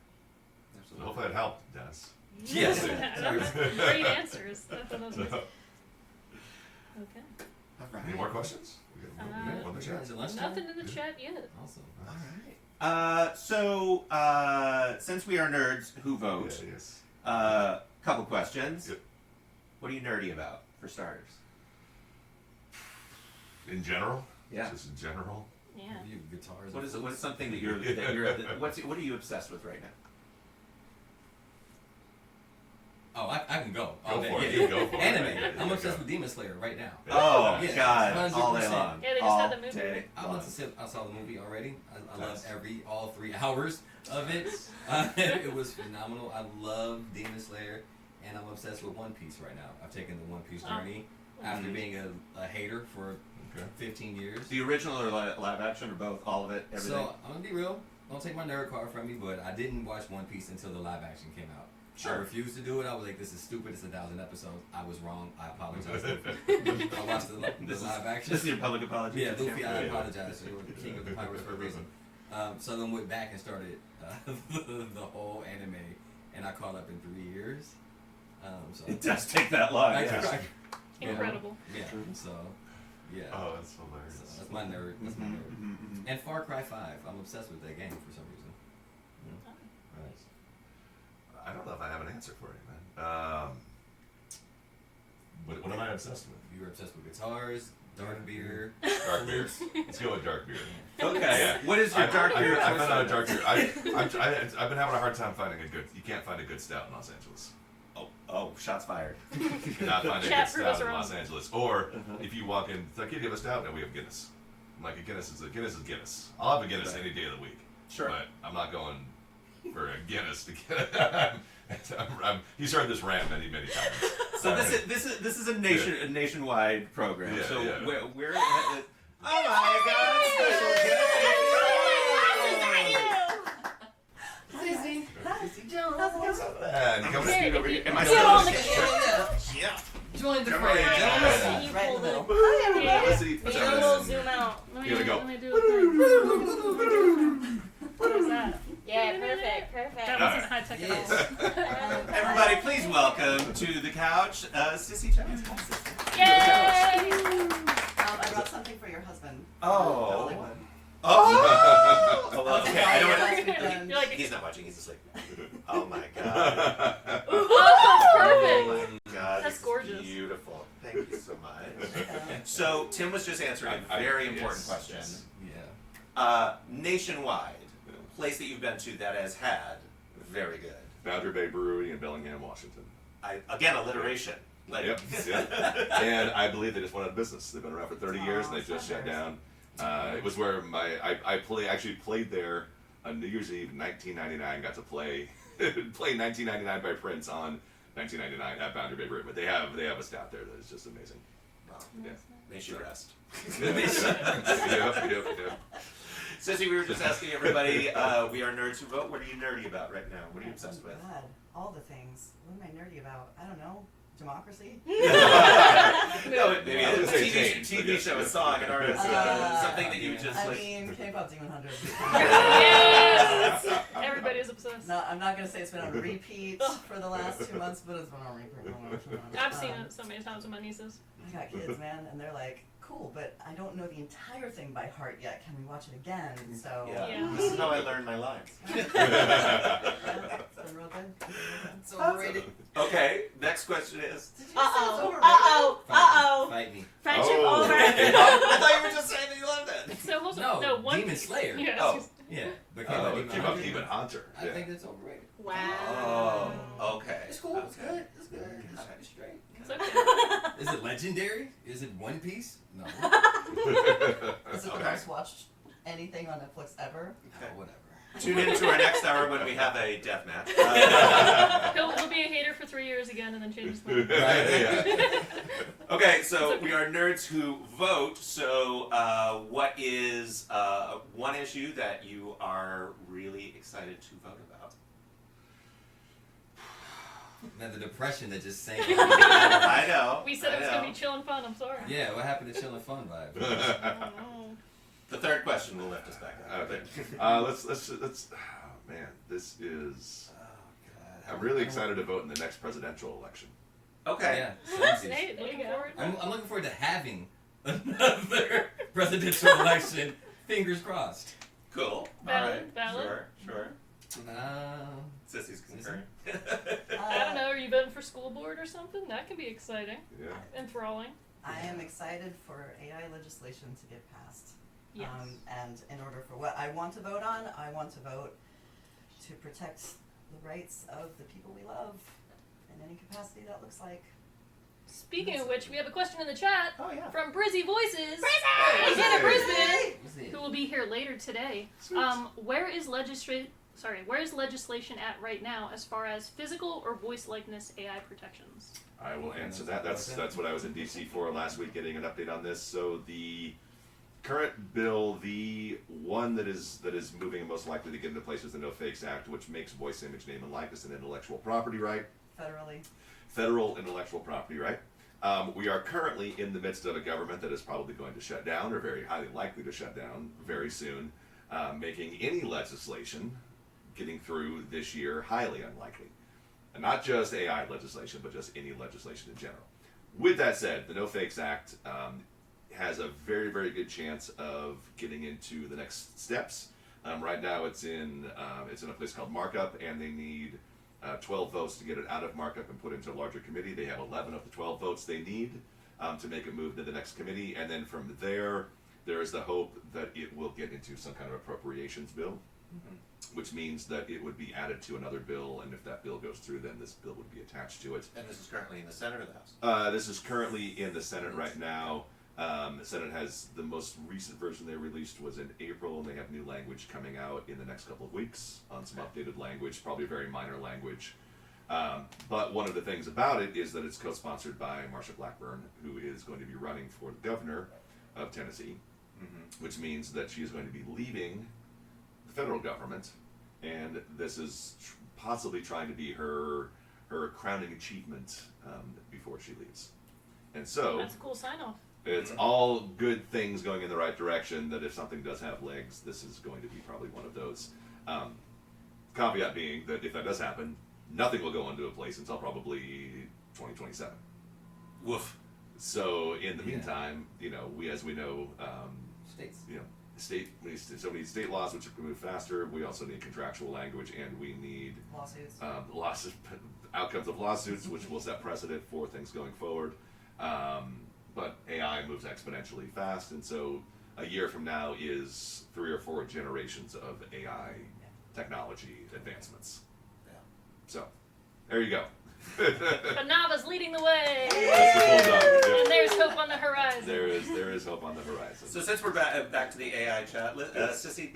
absolutely. Hopefully that helped, Dennis. Yes. Great answers. That's what I was okay. All right. Any more questions? We got one in the chat. Is it lunchtime? Nothing in the chat yet. Awesome. All right. So since we are nerds who vote, Yes. Couple questions. Yep. What are you nerdy about, for starters? In general? Yeah. Just in general? Yeah. You guitars. What is something that you're what are you obsessed with right now? Oh, I can go. Go for it. Yeah. Go for it. Anime. I'm obsessed with Demon Slayer right now. Oh Yeah, God, all day 100%. long. Yeah, they just all had the movie. day I long. went to see. I saw the movie already. I Nice. loved all 3 hours of it. It was phenomenal. I love Demon Slayer, and I'm obsessed with One Piece right now. I've taken the One Piece journey after being a hater for 15 years. The original or live action or both? All of it? Everything? So I'm gonna be real. Don't take my nerd card from me, but I didn't watch One Piece until the live action came out. Sure. I refused to do it. I was like, this is stupid. It's 1,000 episodes. I was wrong. I apologize. I watched the live action. This is your public apology. Yeah, Luffy, I Yeah. apologize. You were the king of the pirates for a reason. So then went back and started the whole anime, and I caught up in 3 years. So It does take that long. I- Yeah. Incredible. Yeah. So yeah. Oh, that's hilarious. So that's my nerd. That's my nerd. And Far Cry 5. I'm obsessed with that game for some reason. Nice. I don't know if I have an answer for you, man. What am I obsessed with? You were obsessed with guitars, dark beer. Dark beer. Let's go with dark beer. Okay. Yeah. What is your dark beer? I found out a dark beer. I've been having a hard time finding a good. You can't find a good stout in Los Angeles. Oh, shots fired. You cannot find a Chat good proves stout in wrong. Los Angeles. Or if you walk in, it's like, "Here, do you have a stout?" No, we have Guinness. I'm like, Guinness is Guinness. I'll have a Guinness any day of the week. Sure. But I'm not going for a Guinness to get. He's heard this rant many times. So this is a nationwide program. Yeah, so yeah. we're oh my God! Cissy. Cissy Jones. And you come to speak over here. Am I Yeah. supposed to? Yeah. Join the Come fray, on. gentlemen. You Right in pulled the it. middle. Yeah. Let's see. Make What's a up, little guys? zoom out. Here we go. Let me do a thing. What was that? Yeah, perfect. That wasn't high tech at all. Everybody, please welcome to the couch, Cissy Jones. Yay! I brought something for your husband. Oh. Hollywood. Oh. Okay, I don't want Done. You're like, He's not watching. He's asleep. Oh my God. oh, Oh perfect. my God. That's this is gorgeous. Beautiful. Thank you so much. So Tim was just answering a very important question. Yes. Yeah. Nationwide, place that you've been to that has had very good. Boundary Bay Brewery in Bellingham, Washington. Again, alliteration. Like, Yep. And I believe they just went out of business. They've been around for 30 years and they just shut down. It was where I actually played there on New Year's Eve 1999. Got to play 1999 by Prince on 1999 at Boundary Bay Brewery. But they have a stout there that is just amazing. Well, Yeah. may she rest. Yep. Cissy, we were just asking everybody, we are Nerds Who Vote. What are you nerdy about right now? What are you obsessed with? God, all the things. What am I nerdy about? I don't know. Democracy? No, maybe I a would say TV, change, TV but yes, show, a yes. song, an artist, something that you just I like. mean, K-pop Demon Hunter. Yes! Everybody's obsessed. No, I'm not gonna say it's been on repeat for the last 2 months, but it's been on repeat for the last 2 months. I've seen it so many times with my nieces. I got kids, man, and they're like, cool, but I don't know the entire thing by heart yet. Can we watch it again? So Yeah. Yeah. This is how I learned my lines. yeah, it's been real good. It's overrated. Okay, next question is. Did you say it's overrated? Fight me. Friendship Oh. over. I thought you were just saying that you loved it. So hold No, on. No, one. Demon Slayer. Yeah. Oh. Yeah, but Keep up, Demon Hunter. I think that's overrated. Wow. Oh, okay. It's cool. It's Okay. good. It's good. It's Okay. straight. It's okay. Is it legendary? Is it One Piece? No. Is it the Okay. most watched anything on Netflix ever? Okay. Whatever. Tune in to our next hour when we have a death match. He'll be a hater for 3 years again and then change his mind. Yeah. Okay, so we are Nerds Who Vote. So, what is one issue that you are really excited to vote about? Man, the depression that just sank. I know. We said I it was going to know. be chill and fun. I'm sorry. Yeah, what happened to chill and fun vibe? I don't know. The third question will lift us back up. Okay. Let's. Oh man, this is. I'm really excited to vote in the next presidential election. Okay. Yeah. samesies. Hey, looking forward. I'm looking forward to having another presidential election. Fingers crossed. Cool. Valid, All right. valid. Sure. Uh, Sissy's concurring. I don't know. Are you voting for school board or something? That can be exciting. Yeah. Enthralling. I am excited for AI legislation to get passed. Yes. And in order for what I want to vote on, I want to vote to protect the rights of the people we love in any capacity that looks like. Speaking of which, we have a question in the chat Oh yeah. from Brizzy Voices. Hey, He's in hey. Brisbane, what's it? who will be here later today. Where is legislation at right now as far as physical or voice likeness AI protections? I will answer that. That's what I was in DC for last week, getting an update on this. So the current bill, the one that is moving and most likely to get into place is the No Fakes Act, which makes voice, image, name, and likeness an intellectual property right. Federally. Federal intellectual property right. We are currently in the midst of a government that is probably going to shut down, or very highly likely to shut down very soon, making any legislation getting through this year highly unlikely. And not just AI legislation, but just any legislation in general. With that said, the No Fakes Act has a very, very good chance of getting into the next steps. Right now, it's in a place called Markup, and they need 12 votes to get it out of Markup and put into a larger committee. They have 11 of the 12 votes they need to make it move to the next committee, and then from there is the hope that it will get into some kind of appropriations bill, which means that it would be added to another bill, and if that bill goes through, then this bill would be attached to it. And this is currently in the Senate or the House? This is currently in the Senate right now. The Senate has the most recent version they released was in April, and they have new language coming out in the next couple of weeks on some updated language, probably very minor language. But one of the things about it is that it's co-sponsored by Marsha Blackburn, who is going to be running for the governor of Tennessee, which means that she is going to be leaving the federal government, and this is possibly trying to be her crowning achievement before she leaves. And so That's a cool sign off. it's all good things going in the right direction, that if something does have legs, this is going to be probably one of those. Caveat being that if that does happen, nothing will go into place until probably 2027. Woof. So in the Yeah. meantime, as we know, States. we need so many state laws which can move faster. We also need contractual language, and we need Lawsuits. outcomes of lawsuits, which will set precedent for things going forward. But AI moves exponentially fast, and so a year from now is 3 or 4 generations of AI technology advancements. Yeah. So, there you go. But NAVA's leading the way. That's the full job. And Yep. there's hope on the horizon. There is hope on the horizon. So since we're back to the AI chat, Cissy,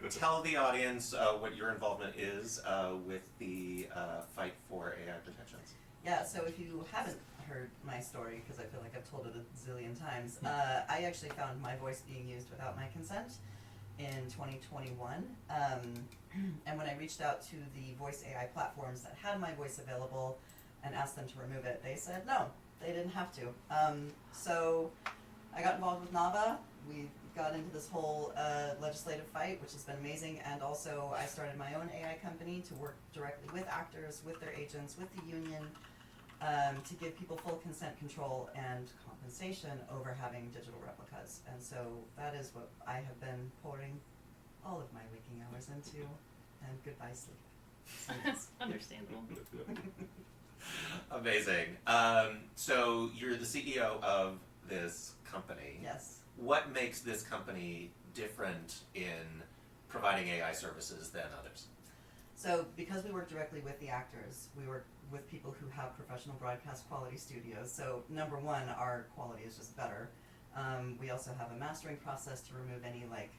tell the audience what your involvement is with the fight for AI protections. Yeah, so if you haven't heard my story, because I feel like I've told it a zillion times, I actually found my voice being used without my consent in 2021. And when I reached out to the voice AI platforms that had my voice available and asked them to remove it, they said no, they didn't have to. So I got involved with NAVA. We got into this whole legislative fight, which has been amazing, and also I started my own AI company to work directly with actors, with their agents, with the union, to give people full consent control and compensation over having digital replicas. And so that is what I have been pouring all of my waking hours into, and goodbye sleep. Understandable. Amazing. So you're the CEO of this company. Yes. What makes this company different in providing AI services than others? So because we work directly with the actors, we work with people who have professional broadcast quality studios. So number one, our quality is just better. We also have a mastering process to remove any like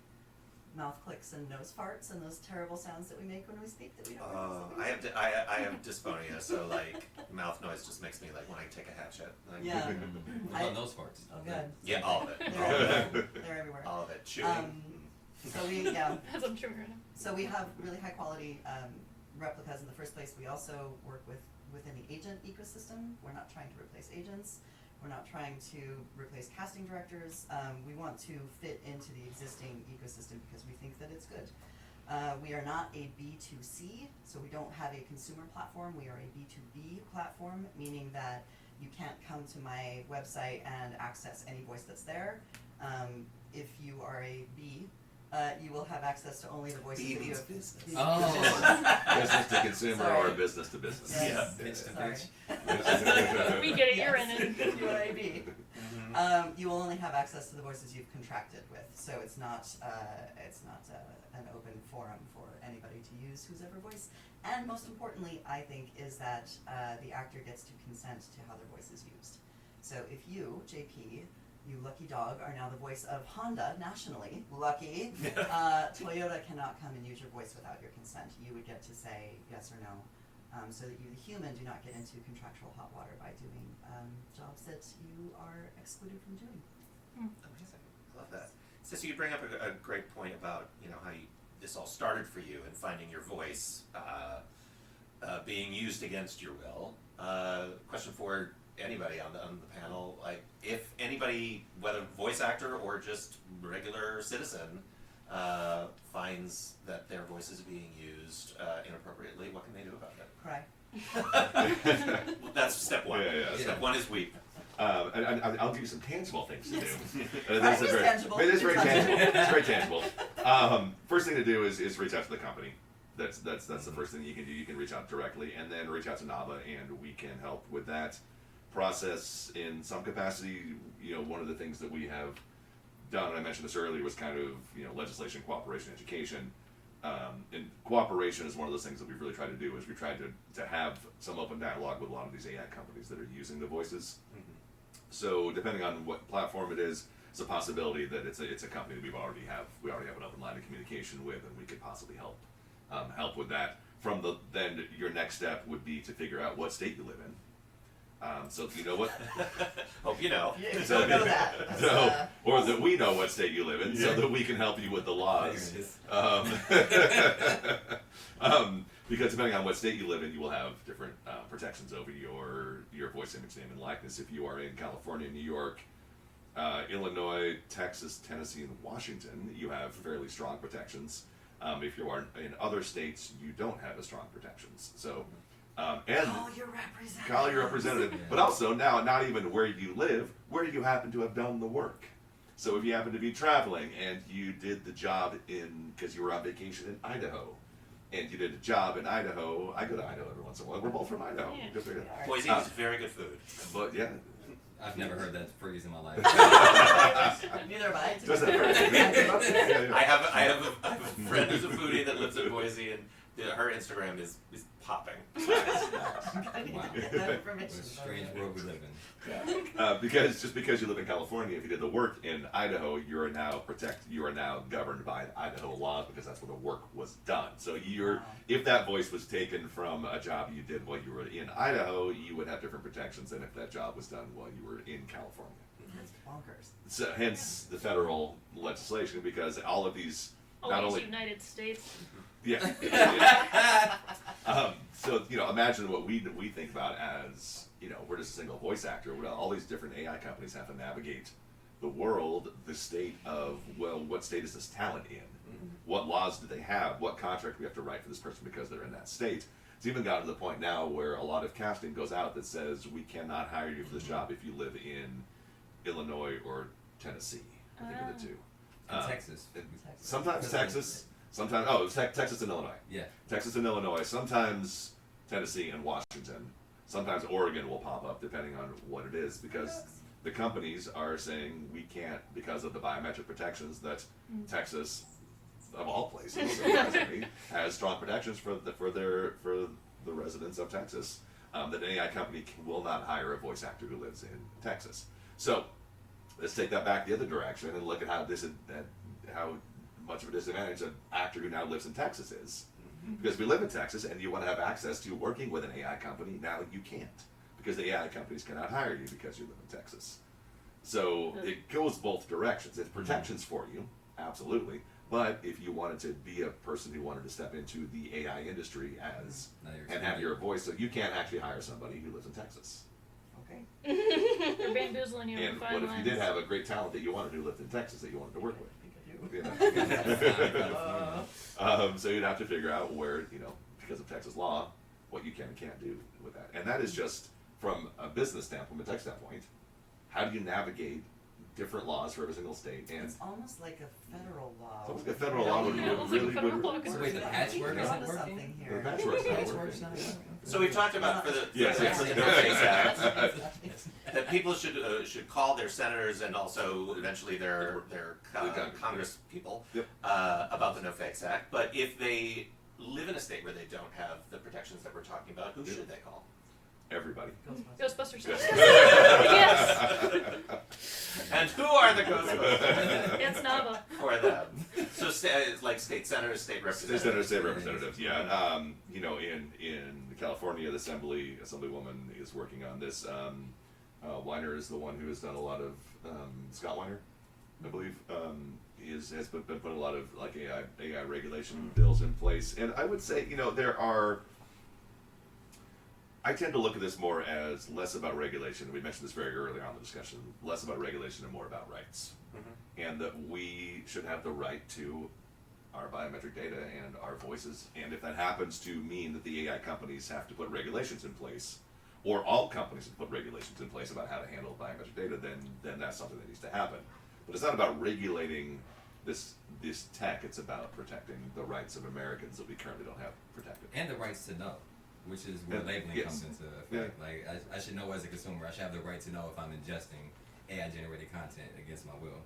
mouth clicks and nose farts and those terrible sounds that we make when we speak that we don't recognize that we make. I have dysphonia, so like mouth noise just makes me like when I take a hatchet. Like, Yeah. What about those parts? Oh good. Yeah, all of it. They're All of it. everywhere. They're everywhere. All of it. Chewing. So we As I'm chewing right now. So we have really high quality replicas in the first place. We also work within the agent ecosystem. We're not trying to replace agents. We're not trying to replace casting directors. We want to fit into the existing ecosystem because we think that it's good. We are not a B2C, so we don't have a consumer platform. We are a B2B platform, meaning that you can't come to my website and access any voice that's there. If you are a B, you will have access to only the voices that you have. business. Oh. Business to consumer Sorry. or business to business. Yes. Yeah. Pitch to Sorry. pitch. We get it, you're Yes. in it. If you are a B. Mhm. You will only have access to the voices you've contracted with, so it's not an open forum for anybody to use whose ever voice. And most importantly, I think, is that the actor gets to consent to how their voice is used. So if you, JP, you lucky dog, are now the voice of Honda nationally, lucky, Toyota cannot come and use your voice without your consent. You would get to say yes or no, so that you, the human, do not get into contractual hot water by doing jobs that you are excluded from doing. Amazing. Love that. Cissy, you bring up a great point about how this all started for you and finding your voice being used against your will. Question for anybody on the panel, like if anybody, whether voice actor or just regular citizen, finds that their voice is being used inappropriately, what can they do about it? Cry. Well, that's step one. Yeah. Step one is weep. And I'll give you some tangible things to do. Right, it's tangible. It is very It's tangible. tangible. It's very tangible. First thing to do is reach out to the company. That's the first thing you can do. You can reach out directly, and then reach out to NAVA, and we can help with that process in some capacity. One of the things that we have done, and I mentioned this earlier, was kind of legislation, cooperation, education. And cooperation is one of those things that we've really tried to do. Is we tried to have some open dialogue with a lot of these AI companies that are using the voices. Mm-hmm. So depending on what platform it is, it's a possibility that it's a company that we already have an open line of communication with, and we could possibly help with that. Then your next step would be to figure out what state you live in. So if you know what, Hope you know. Yeah, So- don't know that. That's, or that we know what state you live in, so that we can help you with the laws. Because depending on what state you live in, you will have different protections over your voice, image, name, and likeness. If you are in California, New York, Illinois, Texas, Tennessee, and Washington, you have fairly strong protections. If you are in other states, you don't have as strong protections. So, and call your representative. But also now, not even where you live, where you happen to have done the work. So if you happen to be traveling and you did the job because you were on vacation in Idaho, and you did a job in Idaho, I go to Idaho every once in a while. We're both from Idaho. Yeah. Good for you. Boise is very good food. But yeah, I've never heard that phrase in my life. Neither have I. does that hurt? Yeah. I have a friend who's a foodie that lives in Boise, and her Instagram is popping. I need to get that What information. a strange world we live in. Because just because you live in California, if you did the work in Idaho, you are now governed by Idaho laws because that's where the work was done. So if that voice was taken from a job you did while you were in Idaho, you would have different protections than if that job was done while you were in California. That's bonkers. So hence the federal legislation, because all of these not Always only United States. yeah. So imagine what we think about as we're just a single voice actor. Well, all these different AI companies have to navigate the world, the state of what state is this talent in? Mm-hmm. What laws do they have? What contract do we have to write for this person because they're in that state? It's even gotten to the point now where a lot of casting goes out that says we cannot hire you for this job if you live in Illinois or Tennessee. I think are the two. Texas. Sometimes Texas. Sometimes Texas and Illinois. Yeah. Texas and Illinois. Sometimes Tennessee and Washington. Sometimes Oregon will pop up depending on what it is, because the companies are saying we can't because of the biometric protections that Texas, of all places, surprisingly, has strong protections for the residents of Texas. That an AI company will not hire a voice actor who lives in Texas. So let's take that back the other direction and look at how much of a disadvantage an actor who now lives in Texas is. Because if you live in Texas and you want to have access to working with an AI company, now you can't. Because the AI companies cannot hire you because you live in Texas. So it goes both directions. It's protections for you, absolutely. But if you wanted to be a person who wanted to step into the AI industry and have your voice, so you can't actually hire somebody who lives in Texas. Okay. They're bamboozling you in And fine what if you lines. did have a great talent that you wanted who lived in Texas that you wanted to work with? So you'd have to figure out where, because of Texas law, what you can and can't do with that. And that is just from a business standpoint, a tech standpoint. How do you navigate different laws for every single state? And It's almost like a federal law. it's almost like a federal law would Yeah, it's like a really federal law. So wait, the patchwork We're isn't onto working? something the here. patchwork's not Patchwork's working. not working. So we've talked about for the Yes, for the No Fakes Act, Yes. that people should call their senators and also eventually their Congress people Yep. about the No Fakes Act. But if they live in a state where they don't have the protections that we're talking about, who should they call? Everybody. Ghostbusters. Yes. Yes. And who are the Ghostbusters It's NAVA. for them? So like state senators, state representatives. State representatives, yeah. In California, the assemblywoman is working on this. Weiner is the one who has done a lot of Scott Weiner, I believe, has been putting a lot of like AI regulation bills in place. And I would say, I tend to look at this more as less about regulation. We mentioned this very early on in the discussion. Less about regulation and more about rights, and that we should have the right to our biometric data and our voices. And if that happens to mean that the AI companies have to put regulations in place, or all companies have to put regulations in place about how to handle biometric data, then that's something that needs to happen. But it's not about regulating this tech. It's about protecting the rights of Americans that we currently don't have protected. And the rights to know, which is where labeling Yes. comes into effect. Like, I should know as a consumer, I should have the right to know if I'm ingesting AI-generated content against my will.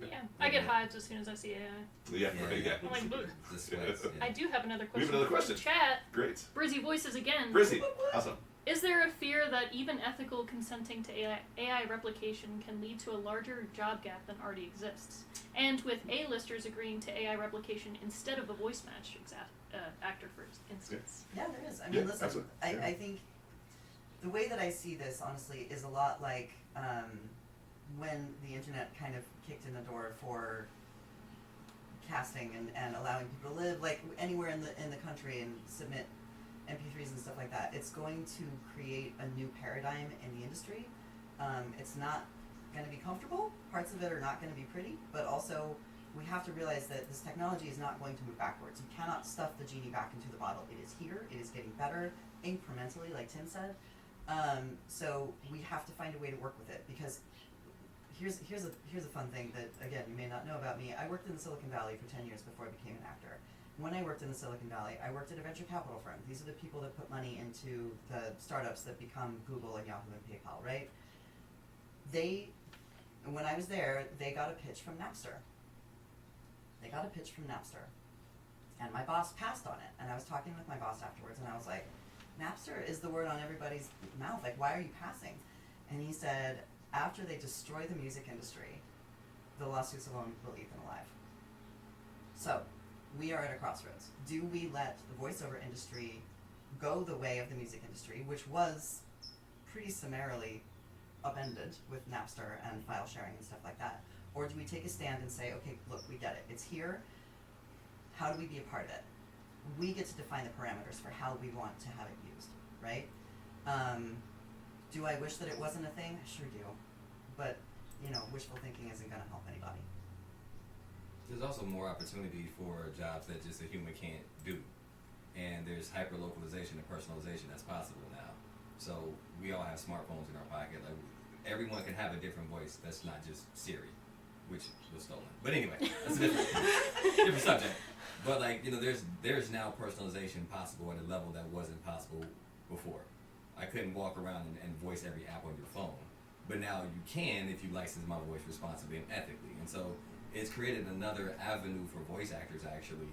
Yeah, I get hives as soon as I see AI. Yeah, yeah. I'm like, "Ugh." The sweats. I do have another question. We have another from question. the Chat. Great. Brizzy voices again. Brizzy, awesome. Is there a fear that even ethical consenting to AI replication can lead to a larger job gap than already exists? And with A-listers agreeing to AI replication instead of a voice match actor, for instance. Yeah, there is. I Yeah, mean, listen, absolutely. Yeah. I think the way that I see this, honestly, is a lot like when the internet kind of kicked in the door for casting and allowing people to live like anywhere in the country and submit MP3s and stuff like that. It's going to create a new paradigm in the industry. It's not going to be comfortable. Parts of it are not going to be pretty, but also we have to realize that this technology is not going to move backwards. You cannot stuff the genie back into the bottle. It is here. It is getting better incrementally, like Tim said. So we have to find a way to work with it, because here's a fun thing that, again, you may not know about me. I worked in the Silicon Valley for 10 years before I became an actor. When I worked in the Silicon Valley, I worked at a venture capital firm. These are the people that put money into the startups that become Google and Yahoo and PayPal, right? When I was there, they got a pitch from Napster. And my boss passed on it, and I was talking with my boss afterwards, and I was like, Napster is the word on everybody's mouth, like, why are you passing? And he said, after they destroy the music industry, the lawsuits alone will eat them alive. So, we are at a crossroads. Do we let the voiceover industry go the way of the music industry, which was pretty summarily upended with Napster and file sharing and stuff like that? Or do we take a stand and say, okay, look, we get it. It's here. How do we be a part of it? We get to define the parameters for how we want to have it used, right? Do I wish that it wasn't a thing? I sure do. But, wishful thinking isn't going to help anybody. There's also more opportunity for jobs that just a human can't do. And there's hyper-localization and personalization that's possible now. So we all have smartphones in our pocket. Like, everyone can have a different voice that's not just Siri, which was stolen. But anyway, that's a different subject. But there's now personalization possible at a level that wasn't possible before. I couldn't walk around and voice every app on your phone. But now you can if you license my voice responsibly and ethically. And so it's created another avenue for voice actors actually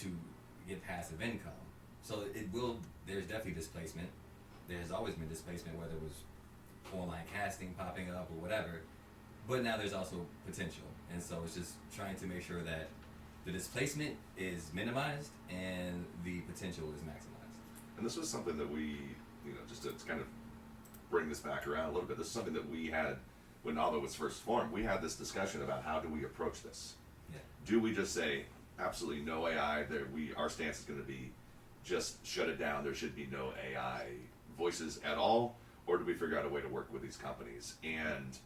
to get passive income. So there's definitely displacement. There's always been displacement, whether it was online casting popping up or whatever. But now there's also potential. And so it's just trying to make sure that the displacement is minimized and the potential is maximized. And this was something that we, just to kind of bring this back around a little bit, this is something that we had when NAVA was first formed. We had this discussion about how do we approach this. Yeah. Do we just say, absolutely no AI, our stance is going to be just shut it down, there should be no AI voices at all, or do we figure out a way to work with these companies? And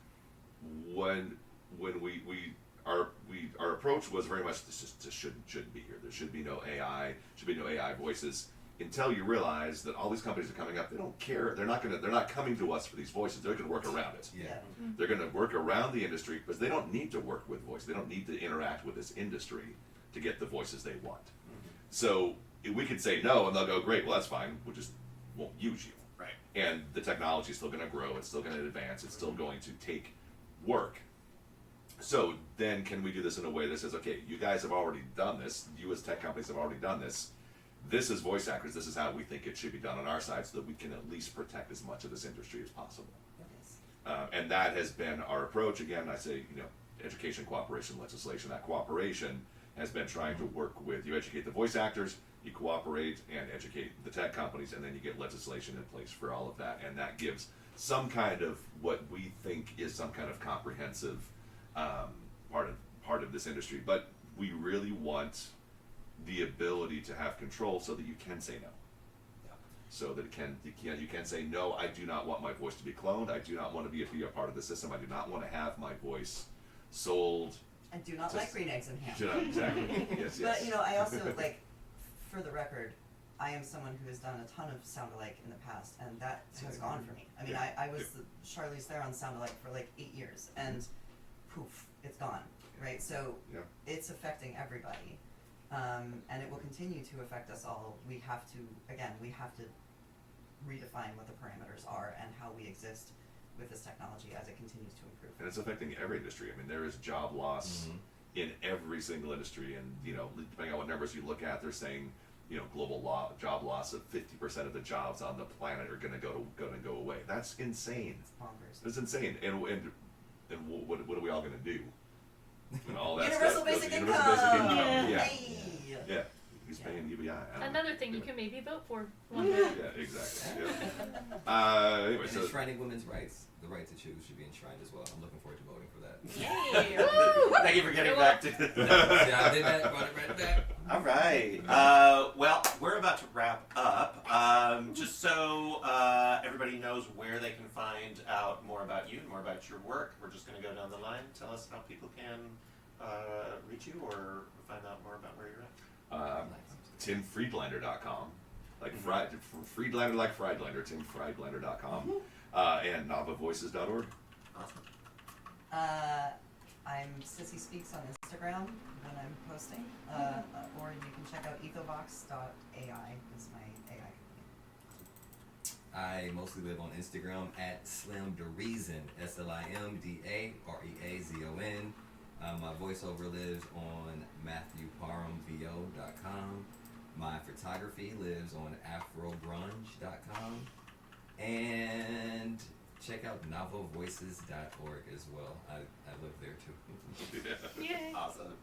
when our approach was very much this shouldn't be here. There should be no AI voices until you realize that all these companies are coming up. They don't care. They're not coming to us for these voices. They're going to work around it. Yeah. They're going to work around the industry because they don't need to work with voice. They don't need to interact with this industry to get the voices they want. So we could say no, and they'll go, great, well that's fine. We just won't use you. Right. And the technology is still going to grow. It's still going to advance. It's still going to take work. So then can we do this in a way that says, okay, you guys have already done this. You as tech companies have already done this. This is voice actors. This is how we think it should be done on our side so that we can at least protect as much of this industry as possible. And that has been our approach. Again, I say, education, cooperation, legislation. That cooperation has been trying to work with, you educate the voice actors, you cooperate and educate the tech companies, and then you get legislation in place for all of that. And that gives some kind of what we think is some kind of comprehensive part of this industry. But we really want the ability to have control so that you can say no. So that you can say, no, I do not want my voice to be cloned. I do not want to be a part of the system. I do not want to have my voice sold. I do not like green eggs and ham. Exactly. Yes. But I also for the record, I am someone who has done a ton of sound-alike in the past, and that has gone for me. I mean, I was Charlize Theron sound-alike for 8 years, and poof, it's gone, right? So it's affecting everybody, and it will continue to affect us all. We have to redefine what the parameters are and how we exist with this technology as it continues to improve. And it's affecting every industry. I mean, there is job loss in every single industry, and depending on what numbers you look at, they're saying global job loss of 50% of the jobs on the planet are going to go away. That's insane. It's bonkers. It's insane. And what are we all going to do? And all that Universal stuff basic goes- income. Universal basic income. Hey. Yeah. Who's paying you? Yeah. I don't know. Another thing you can maybe vote for one day. Yeah, exactly. Yeah. Anyway, And so enshrining women's rights. The right to choose should be enshrined as well. I'm looking forward to voting for that. Yay! Thank you for getting back to Yeah, I did that. Brought it right back. All right. Well, we're about to wrap up. Just so everybody knows where they can find out more about you and more about your work, we're just going to go down the line. Tell us how people can reach you or find out more about where you're at. TimFriedlander.com, like Friedlander, like Friedlander, TimFriedlander.com, and NavaVoices.org. Awesome. I'm Cissy Speaks on Instagram when I'm posting, or you can check out ethovox.ai is my AI company. I mostly live on Instagram at SlimDareason, SlimDareazon. My voiceover lives on MatthewParhamVO.com. My photography lives on AfroGrunge.com. And check out NavaVoices.org as well. I live there too. Yay. Awesome.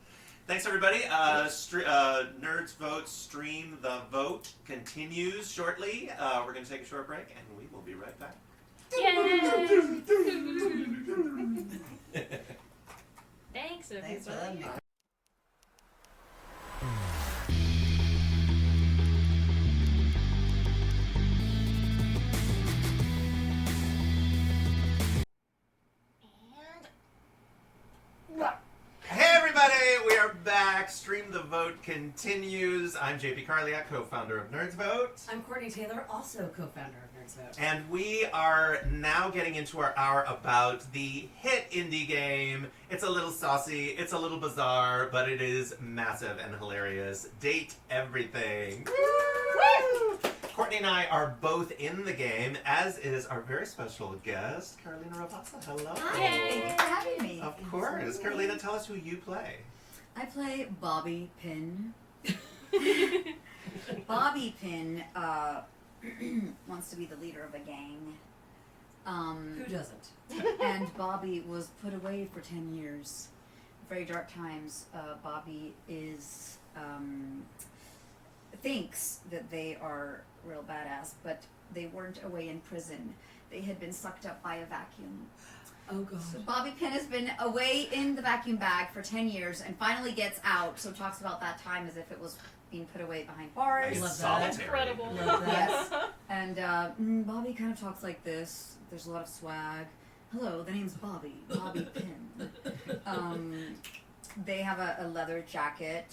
Thanks, everybody. Nerds Vote Stream the Vote continues shortly. We're going to take a short break, and we will be right back. Yay! Thanks, everybody. Thanks for letting me. Hey, everybody! We are back. Stream the Vote continues. I'm JP Karliak, co-founder of NerdsVote. I'm Courtenay Taylor, also co-founder of NerdsVote. And we are now getting into our hour about the hit indie game. It's a little saucy, it's a little bizarre, but it is massive and hilarious. Date Everything. Woo! Courtney and I are both in the game, as is our very special guest, Carolina Ravassa. Hello. Hi, thank you for having me. Of course. Carolina, tell us who you play. I play Bobby Pin. Bobby Pin wants to be the leader of a gang. Who doesn't? And Bobby was put away for 10 years. Very dark times. Bobby is thinks that they are real badass, but they weren't away in prison. They had been sucked up by a vacuum. Oh, God. So Bobby Pin has been away in the vacuum bag for 10 years and finally gets out. So talks about that time as if it was being put away behind bars. Love that. Solitary. Incredible. Love that. Yes. And Bobby kind of talks like this. There's a lot of swag. Hello, the name's Bobby. Bobby Pin. They have a leather jacket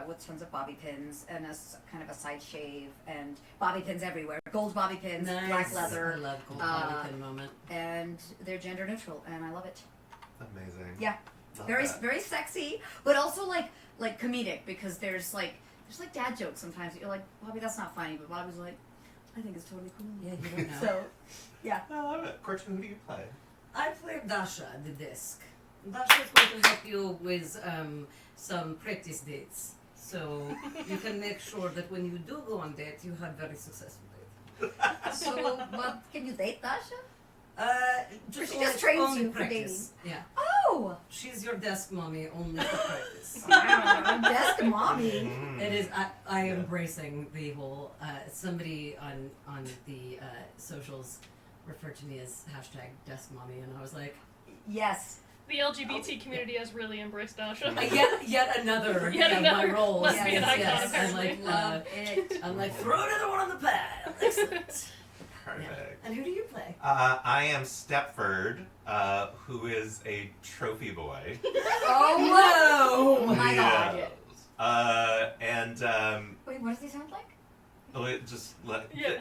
with tons of bobby pins and kind of a side shave and bobby pins everywhere. Gold bobby pins, Nice. black leather. I love gold bobby pin moment. And they're gender neutral, and I love it. Amazing. Yeah. Love Very that. very sexy, but also like comedic, because there's like dad jokes sometimes that you're like, Bobby, that's not funny, but Bobby's like, I think it's totally cool. Yeah, you don't know. So, yeah. I love it. Courtney, who do you play? I play Dasha, the disc. Dasha is going to help you with some practice dates. So you can make sure that when you do go on date, you have very successful date. So, but can you date Dasha? Just, She just trains only you for practice. Yeah. Oh! She's your desk mommy only for practice. Wow, desk mommy. Mm. It is. I am embracing the whole. Somebody on the socials referred to me as #desk mommy, and I was like, Yes. The LGBT community has really embraced Dasha. yet another Yet of another my roles. lesbian icon, yes. I'm apparently. like, Love it. I'm like, throw another one on the pad. Excellent. Perfect. Yeah. And who do you play? I am Stepford, who is a trophy boy. Oh, whoa! Oh my god. Wait, what does he sound like? Just let. Yeah.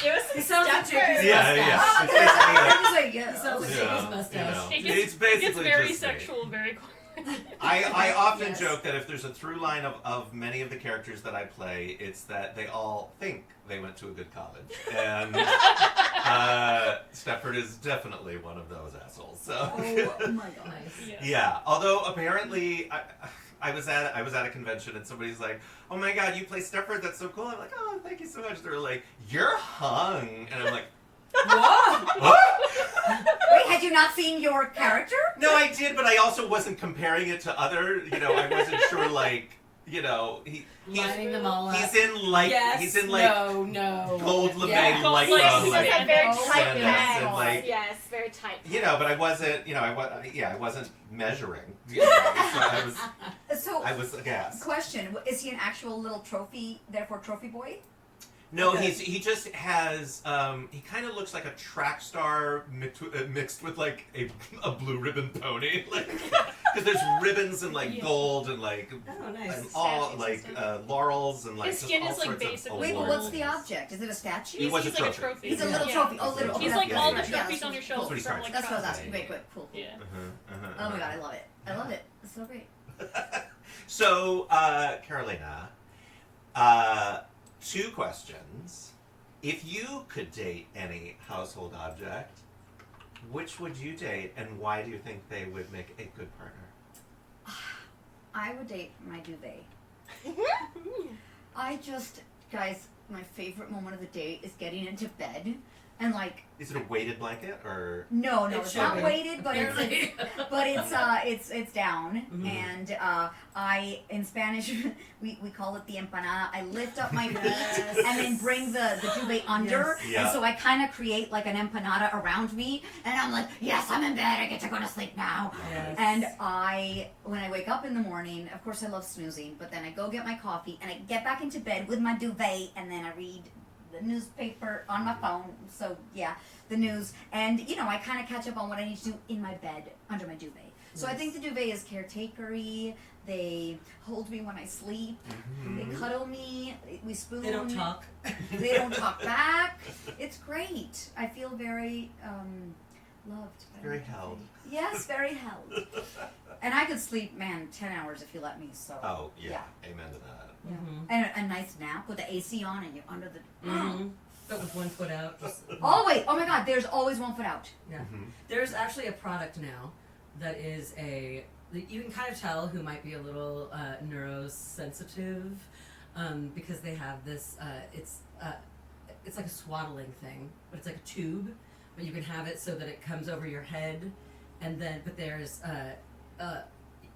It was, he sounds like JP's Yeah, mustache. yeah. Oh, It's okay. basically I like- was like, He yes. sounds like Yeah, JP's mustache. It it's basically gets very just sexual very quickly. I often Yes. joke that if there's a through line of many of the characters that I play, it's that they all think they went to a good college. And Stepford is definitely one of those assholes. So Oh my god. Nice. Yeah. yeah. Although apparently I was at a convention and somebody's like, "Oh my god, you play Stepford, that's so cool." I'm like, "Oh, thank you so much." They're like, "You're hung." And I'm like, What? "What?" Wait, had you not seen your character? No, I did, but I also wasn't comparing it to other, I wasn't sure, like, Lining them all up. he's in like, yes, he's in like no. gold lame Yeah. Gold like, lame. like, He does have very Oh, tight and pants. like, Yes, very tight. but I wasn't, I wasn't measuring. So I was aghast. Question: is he an actual little trophy, therefore trophy boy? No, Okay. he just has, he kind of looks like a track star mixed with like a blue ribbon pony, like, because there's ribbons and like Yeah. gold and like, Oh, nice. and all Statues like and stuff. laurels and like His just skin all is, like, sorts of basically Wait, but awards. what's the object? Is it a statue? He was a He's like a trophy. trophy. He's a little Yeah. trophy. Oh, little. He's okay, like that's all good. the Yeah, trophies on your shelf what he's from trying like That's what I was Costco. asking. Great, good, cool. Yeah. Oh my god, I love it. I love it. It's so great. So, Carolina, 2 questions. If you could date any household object, which would you date, and why do you think they would make a good partner? I would date my duvet. Guys, my favorite moment of the day is getting into bed and like. Is it a weighted blanket or? No, It it's should not be. weighted, but Apparently. it's down, Mhm. and I in Spanish we call it the empanada. I lift up my feet Yes. and then bring the duvet under, Yes. Yeah. and so I kind of create like an empanada around me, and I'm like, yes, I'm in bed. I get to go to sleep now. Yes. And when I wake up in the morning, of course I love snoozing, but then I go get my coffee and I get back into bed with my duvet, and then I read the newspaper on my phone. So yeah, the news, and I kind of catch up on what I need to do in my bed under my duvet. So I think the duvet is caretakery. They hold me when I sleep. They cuddle me. We spoon. They don't talk. They don't talk back. It's great. I feel very loved. by Very my held. duvet. Yes, very held. And I could sleep, 10 hours if you let me. So. Oh, yeah. Amen to that. Yeah. Mhm. And a nice nap with the AC on and you're under the. Mhm. But with one foot out. Just, Always. Oh my God. There's always one foot out. Yeah. Mhm. There's actually a product now that is you can kind of tell who might be a little neurosensitive because they have this. It's like a swaddling thing, but it's like a tube, but you can have it so that it comes over your head, and then but there's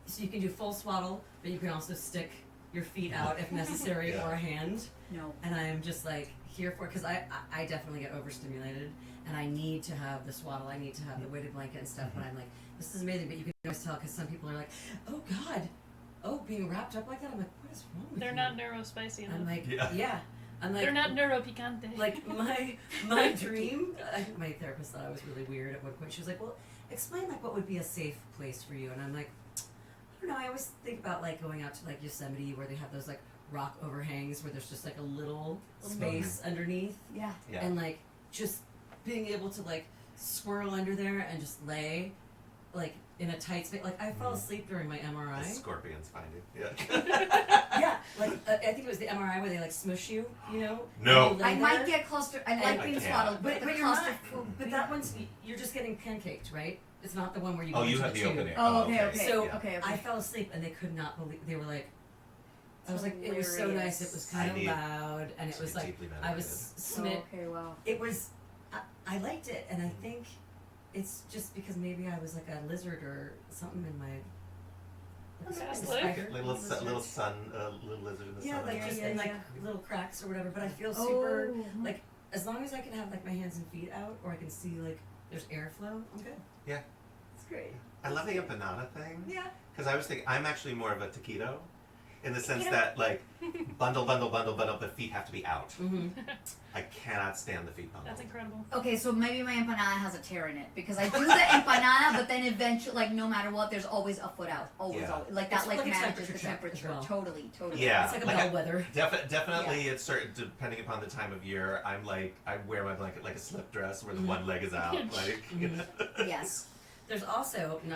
so you can do full swaddle, but you can also stick your feet out if necessary Yeah. or a hand. No. And I am just like here for because I definitely get overstimulated and I need to have the swaddle, I need to have the weighted blanket and stuff. But I'm like, this is amazing. But you can always tell because some people are like, oh God, being wrapped up like that. I'm like, what is wrong with They're you? not neurospicy enough. I'm like, Yeah. yeah. I'm like, They're not neuropicante. like my dream. My therapist thought I was really weird at one point. She was like, well, explain like what would be a safe place for you. And I'm like, I don't know. I always think about like going out to like Yosemite where they have those like rock overhangs where there's just like a little space underneath, Yeah. Yeah. and like just being able to like swirl under there and just lay like in a tight space. Like I fell asleep during my The MRI. scorpions find you. Yeah. Yeah, like I think it was the MRI where they like smush you, you know. No. and you lay I might there. get cluster. I like I being can't. swaddled, But, the but you're not. claustrophobic- But that one's you're just getting pancaked, right? It's not the one where you. Oh, go you into have the tube. open air. Oh, okay. So okay. I fell asleep and they could not believe. They were like, I was like, it was so Hilarious. nice. It was kind I of need loud, and it to was be like deeply I was medicated. smit. Okay. Wow. It was. I liked it, and I think it's just because maybe I was like a lizard or something in my. Past a life? spider? Little Lizard. little sun, little lizard in the Yeah, sun. like Yeah, just yeah, in like yeah. little cracks or whatever. But I feel super Oh. like as long as I can have like my hands and feet out, or I can see like there's airflow, I'm good. It's great. I love the empanada thing. Yeah. Because I was thinking, I'm actually more of a taquito, in the sense Taquito. that like bundle, the feet have to be out. Mm-hmm. I cannot stand the feet bundle. That's incredible. Okay, so maybe my empanada has a tear in it because I do the empanada, but then eventually, like no matter what, there's always a foot out. Always, Yeah. always. Like It's that, like like a manages the temperature check as temperature. well. Totally. Yeah. It's like a Like bellwether. Definitely, it's certain depending upon the time of year. I'm like, I wear my blanket like a slip dress where the one leg is out. Like, you know. Yes. There's also I'm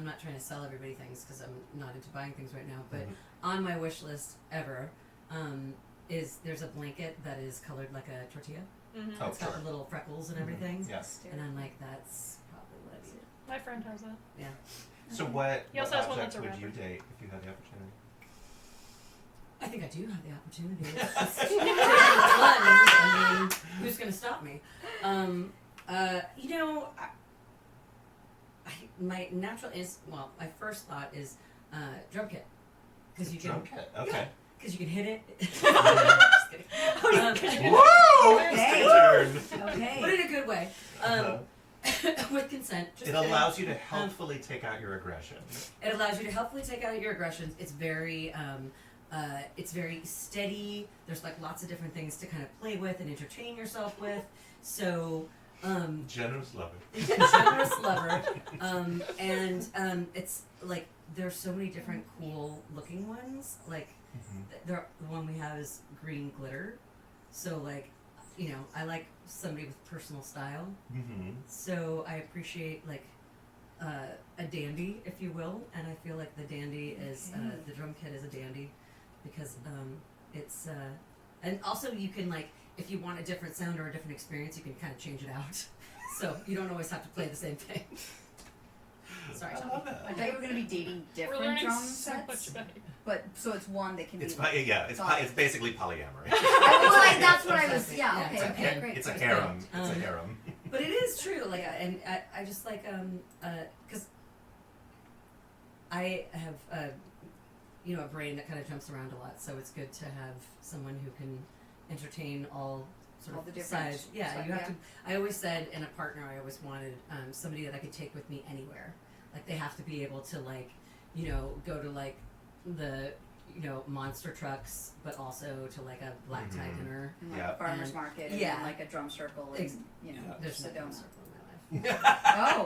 not trying to sell everybody things because I'm not into buying things right now, but Mhm. on my wish list ever there's a blanket that is colored like a tortilla. Mm-hmm. Oh, It's got sure. the little freckles and Mhm. everything. Yes. And I'm like, that's probably what I need. My friend has that. Yeah. So what He also what has one object that's a would you wrapper. date if you had the opportunity? I think I do have the opportunity. It's just taking the plunge. I mean, who's going to stop me? You know, my natural is my first thought is drum kit because you can Drum kit. Okay. because you can hit it. Just kidding. Woo! Okay. Turn. but Okay. in a good way. With consent. Just It kidding. allows you to helpfully take out your aggression. It allows you to helpfully take out your aggressions. It's very steady. There's like lots of different things to kind of play with and entertain yourself with. So, Generous lover. generous lover. It's like there's so many different cool looking ones. Like the one we have is green glitter. So like, you know, I like somebody with personal style. Mm-hmm. So I appreciate like a dandy, if you will, and I feel like the dandy is the drum kit is a dandy because it's and also you can like if you want a different sound or a different experience, you can kind of change it out. So you don't always have to play the same thing. Sorry, I Sean. love that. I thought you were gonna be dating We're different learning drum so much sets, about it. but so it's one that can It's be. it's basically polyamory. That's what I was. Yeah. Yeah, Okay. Okay. Great. It's a It's harem. great. It's a harem. But it is true, like, and I just like, because I have, you know, a brain that kind of jumps around a lot, so it's good to have someone who can entertain all sort All of the different sides. Yeah, sides, you have yeah. to. I always said in a partner, I always wanted somebody that I could take with me anywhere. Like they have to be able to like, you know, go to like the, you know, monster trucks, but also to like a black tie Mhm. dinner. And like Yeah. a farmer's And- market, and yeah. then like a drum circle, and Ex- you know, There's no Sedona. drum circle in my life.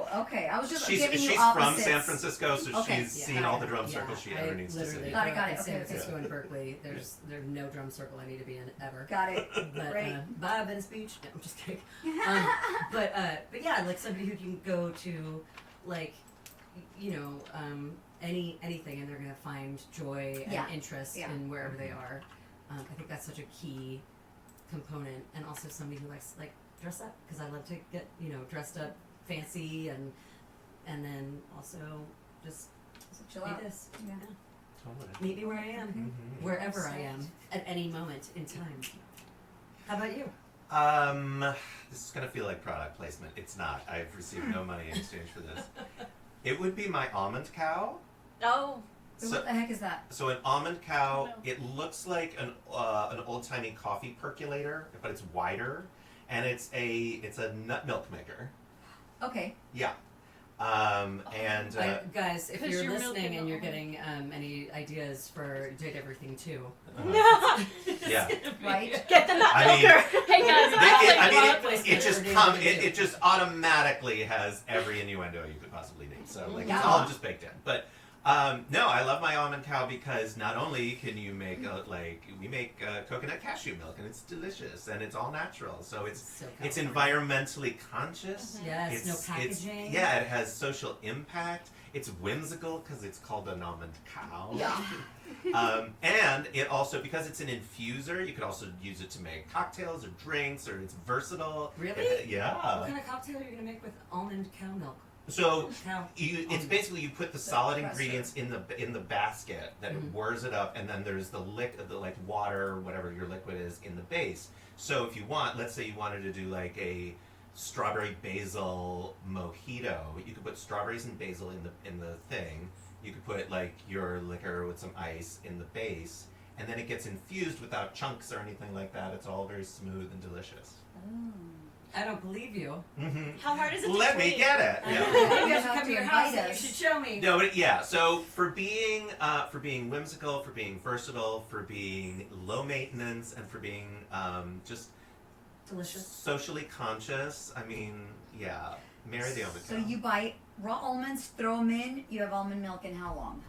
Oh, okay. I was just She's giving you from opposites. San Francisco, so Okay. she's Yeah. seen all the drum circles she I ever needs to literally see. Got it, grew got up it. in San Okay, okay. Francisco and Berkeley. There's no drum circle I need to be in ever. Got it. But Great. bye Venice Beach. No, I'm just kidding. But yeah, like somebody who can go to like you know anything and they're gonna find joy and Yeah. interest Yeah. in wherever they are. I think that's such a key component, and also somebody who likes like dress up because I love to get dressed up fancy and then also just So chill be out. this. Yeah. Totally. Meet me where I am, Mhm. wherever I am at any moment in time. How about you? This is gonna feel like product placement. It's not. I've received no money in exchange for this. It would be my almond cow. Oh, So So, what the heck is that? so an almond cow, No. it looks like an old-timey coffee percolator, but it's wider, and it's a nut milk maker. Okay. Yeah. And Guys, if 'Cause you're you're listening milking and you're the getting any ideas for Did Everything Too, yeah. Right. get the nut I mean, milker. Hey guys, it just comes. It just automatically has every innuendo you could possibly need. So like Yeah. it's all just baked in. But no, I love my almond cow because not only can you make we make coconut cashew milk and it's delicious and it's all natural. So it's so it's California. environmentally conscious. Yes, no packaging. Yeah, it has social impact. It's whimsical because it's called an almond cow. Yeah. And it also, because it's an infuser, you could also use it to make cocktails or drinks, or it's versatile. Really? Yeah. What kind of cocktail are you gonna make with almond cow milk? So Cow. it's basically you put the solid presser. ingredients in the basket, then it Mhm. whirs it up, and then there's the like water or whatever your liquid is in the base. So if you want, let's say you wanted to do like a strawberry basil mojito, you could put strawberries and basil in the thing. You could put like your liquor with some ice in the base, and then it gets infused without chunks or anything like that. It's all very smooth and delicious. Oh. I don't believe you. Mm-hmm. How hard is it to Let me clean? get it. I Yeah. know. Maybe I You should have come to to your invite house and you us. should show me. No, but yeah. So for being whimsical, for being versatile, for being low maintenance, and for being just Delicious. socially conscious. I mean, yeah. Marry the almond So cow. you buy raw almonds, throw them in. You have almond milk in how long?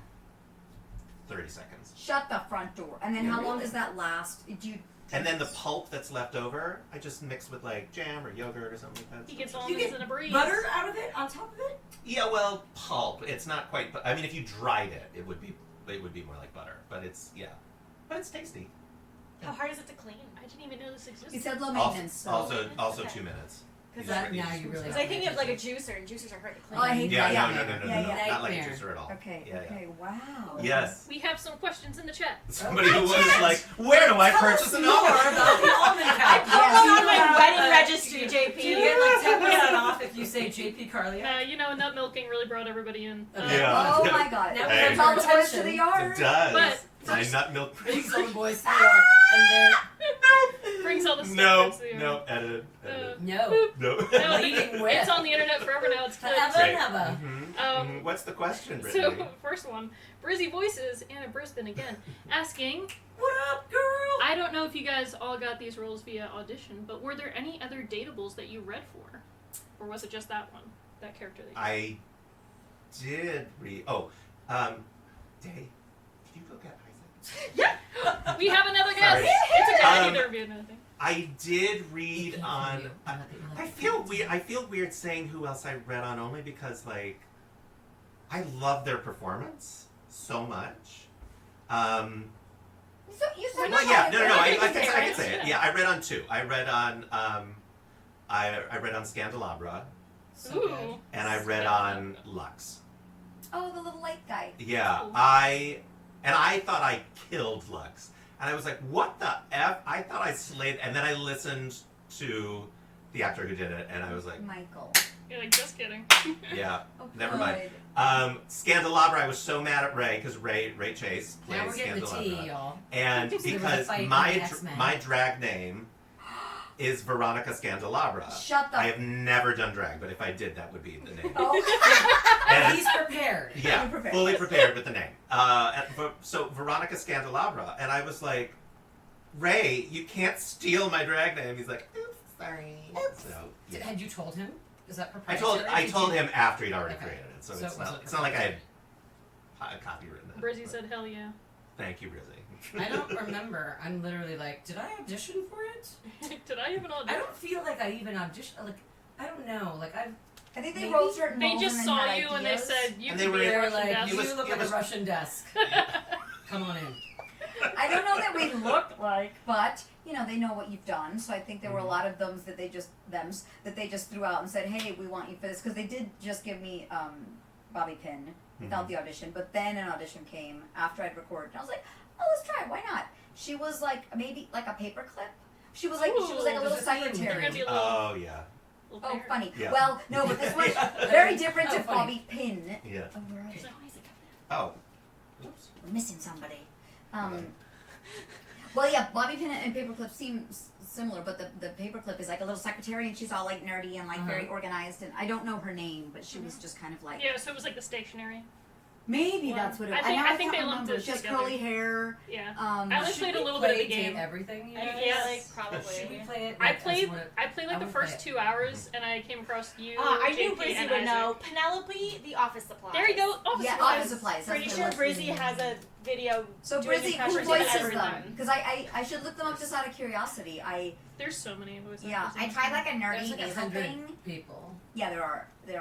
30 seconds. Shut the front door. And then how long does that last? Do you? And then the pulp that's left over, I just mix with like jam or yogurt or something like that. He gets You almonds get in a breeze. butter out of it on top of it? Yeah, well, pulp. It's not quite. I mean, if you dried it, it would be more like butter. But it's but it's tasty. How hard is it to clean? I didn't even know this existed. He said low Also, maintenance. So. also Okay. 2 minutes. Because That now you really I think of like a juicer, and juicers are hard to clean. Oh, I hate Yeah, that. no, Yeah. not like a Nightmare. juicer at all. Okay. Yeah, yeah. Okay. Wow. Yes. We have some questions in the chat. Somebody who was like, where do I purchase an more almond? about the almond cow? I put one on my Yeah. wedding registry, JP. Do you get like 10% off if you say JP Karliak? Nut milking really brought everybody in. Yeah. Oh my God. Now we That's have all your the boys to attention. the It yard. does. But- My nut milk. Brings all the boys to the yard, and they're Brings all the stuff. No, that's the- no, edit. no. No. No, Leading with. it's on the internet forever now. It's clips. Forever. Never. Mhm. What's the question, Brittany? So, first one, Brizzy Voices, Anna Brisbin again, asking, What up, girl? I don't know if you guys all got these roles via audition, but were there any other datables that you read for? Or was it just that one? That character that you I did read. Day, did you go get Isaac? We have another guest! Sorry. It's okay, I Um, need to review another thing. I did read Thank on. you. I feel weird. I feel weird saying who else I read on only because like, I love their performance so much. So you said Well, yeah, no. I You can can say say it. it. Yeah, I read on 2. I read on I read on Scandalabra, So good. Ooh. and I read on Lux. Oh, the little light guy. Yeah, Cool. I thought I killed Lux. And I was like, what the F? I thought I slayed, and then I listened to the actor who did it, and I was like, Michael. You're like, just kidding. yeah, Oh, never mind. good. Scandalabra, I was so mad at Ray, because Ray Chase plays Now we're getting the Scandalabra. tea, y'all. And There was a because fight in my the X-Men. my drag name is Veronica Scandalabra. Shut the I have never done drag, but if I did, that would be the name. Oh. And- He's prepared. yeah, Fully prepared. fully prepared with the name. So Veronica Scandalabra, and I was like, Ray, you can't steal my drag name. He's like, oops, sorry. So yeah. Had you told him? Is that I proprietary? told him after he'd already Okay. created it, so, So it's it not wasn't it's not like I had a copy written. out. Brizzy said, hell yeah. Thank you, Brizzy. I don't remember. I'm literally like, did I audition for it? Did I even I audition? don't feel like I even auditioned. Like, I don't know. Like, I think they Maybe. wrote certain They roles just and then saw had you and they ideas. said, you And can they be were- a they were Russian like, desk. you was- look it like was- a Russian desk. Come on in. I don't know that we look like, but you know they know what you've done. So I think there were a lot of thems that they just threw out and said, "Hey, we want you for this," because they did just give me Bobby Pin without the audition. But then an audition came after I'd recorded, and I was like, "Oh, let's try it. Why not?" She was like maybe like a paperclip. She was like a Ooh, little there's a theme. You're secretary. gonna be a little, Oh yeah, little Oh, parent. funny. Yeah. Well, no, but this was very different Oh, to funny. Bobby Pin. yeah. Oh, where are they? Oh, oops. We're missing somebody. Well, yeah, Bobby Pin and Paperclip seem similar, but the Paperclip is like a little secretary, and she's all like nerdy and like very organized. And I don't know her name, but she was just kind of like Yeah, so it was like the stationery. maybe Well, that's what it I was. think- now I think can't they lumped remember. it She has together. curly hair. Yeah. Um, I only Should played a we little play bit of the Date game. Everything. You I guys? feel like probably. Should we play it? I like, as played one of- I played like I the would first play it. 2 hours and I came across you. I knew JP, Brizzy and would Isaac. know. Penelope, the office supplies. There you go. Office yeah, supplies. office supplies. that's Pretty what it sure was. Brizzy has a video. So doing Brizzy, who impressions of voices everyone. them? Because I should look them up just out of curiosity. There's so many voice Yeah, actors I in tried this like a There's nerdy like nasal 100 thing. people. Yeah, there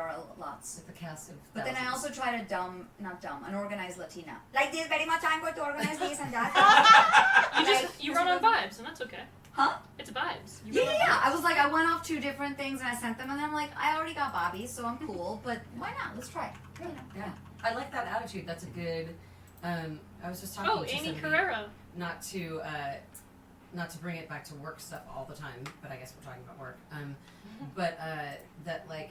are lots. With the cast of. But then I thousands. also tried an organized Latina. Like this, very much I'm going to organize this and that. thing. Like, You run on vibes, and that's okay. Huh? It's vibes. You Yeah, run on yeah. vibes. I was like, I went off 2 different things and I sent them, and then I'm like, I already got Bobby, so I'm cool. But why not? Let's try it. You know. Yeah, I like that attitude. That's a good. I was just talking Oh, to Amy somebody, Carrera. not to bring it back to work stuff all the time, but I guess we're talking about work. But that like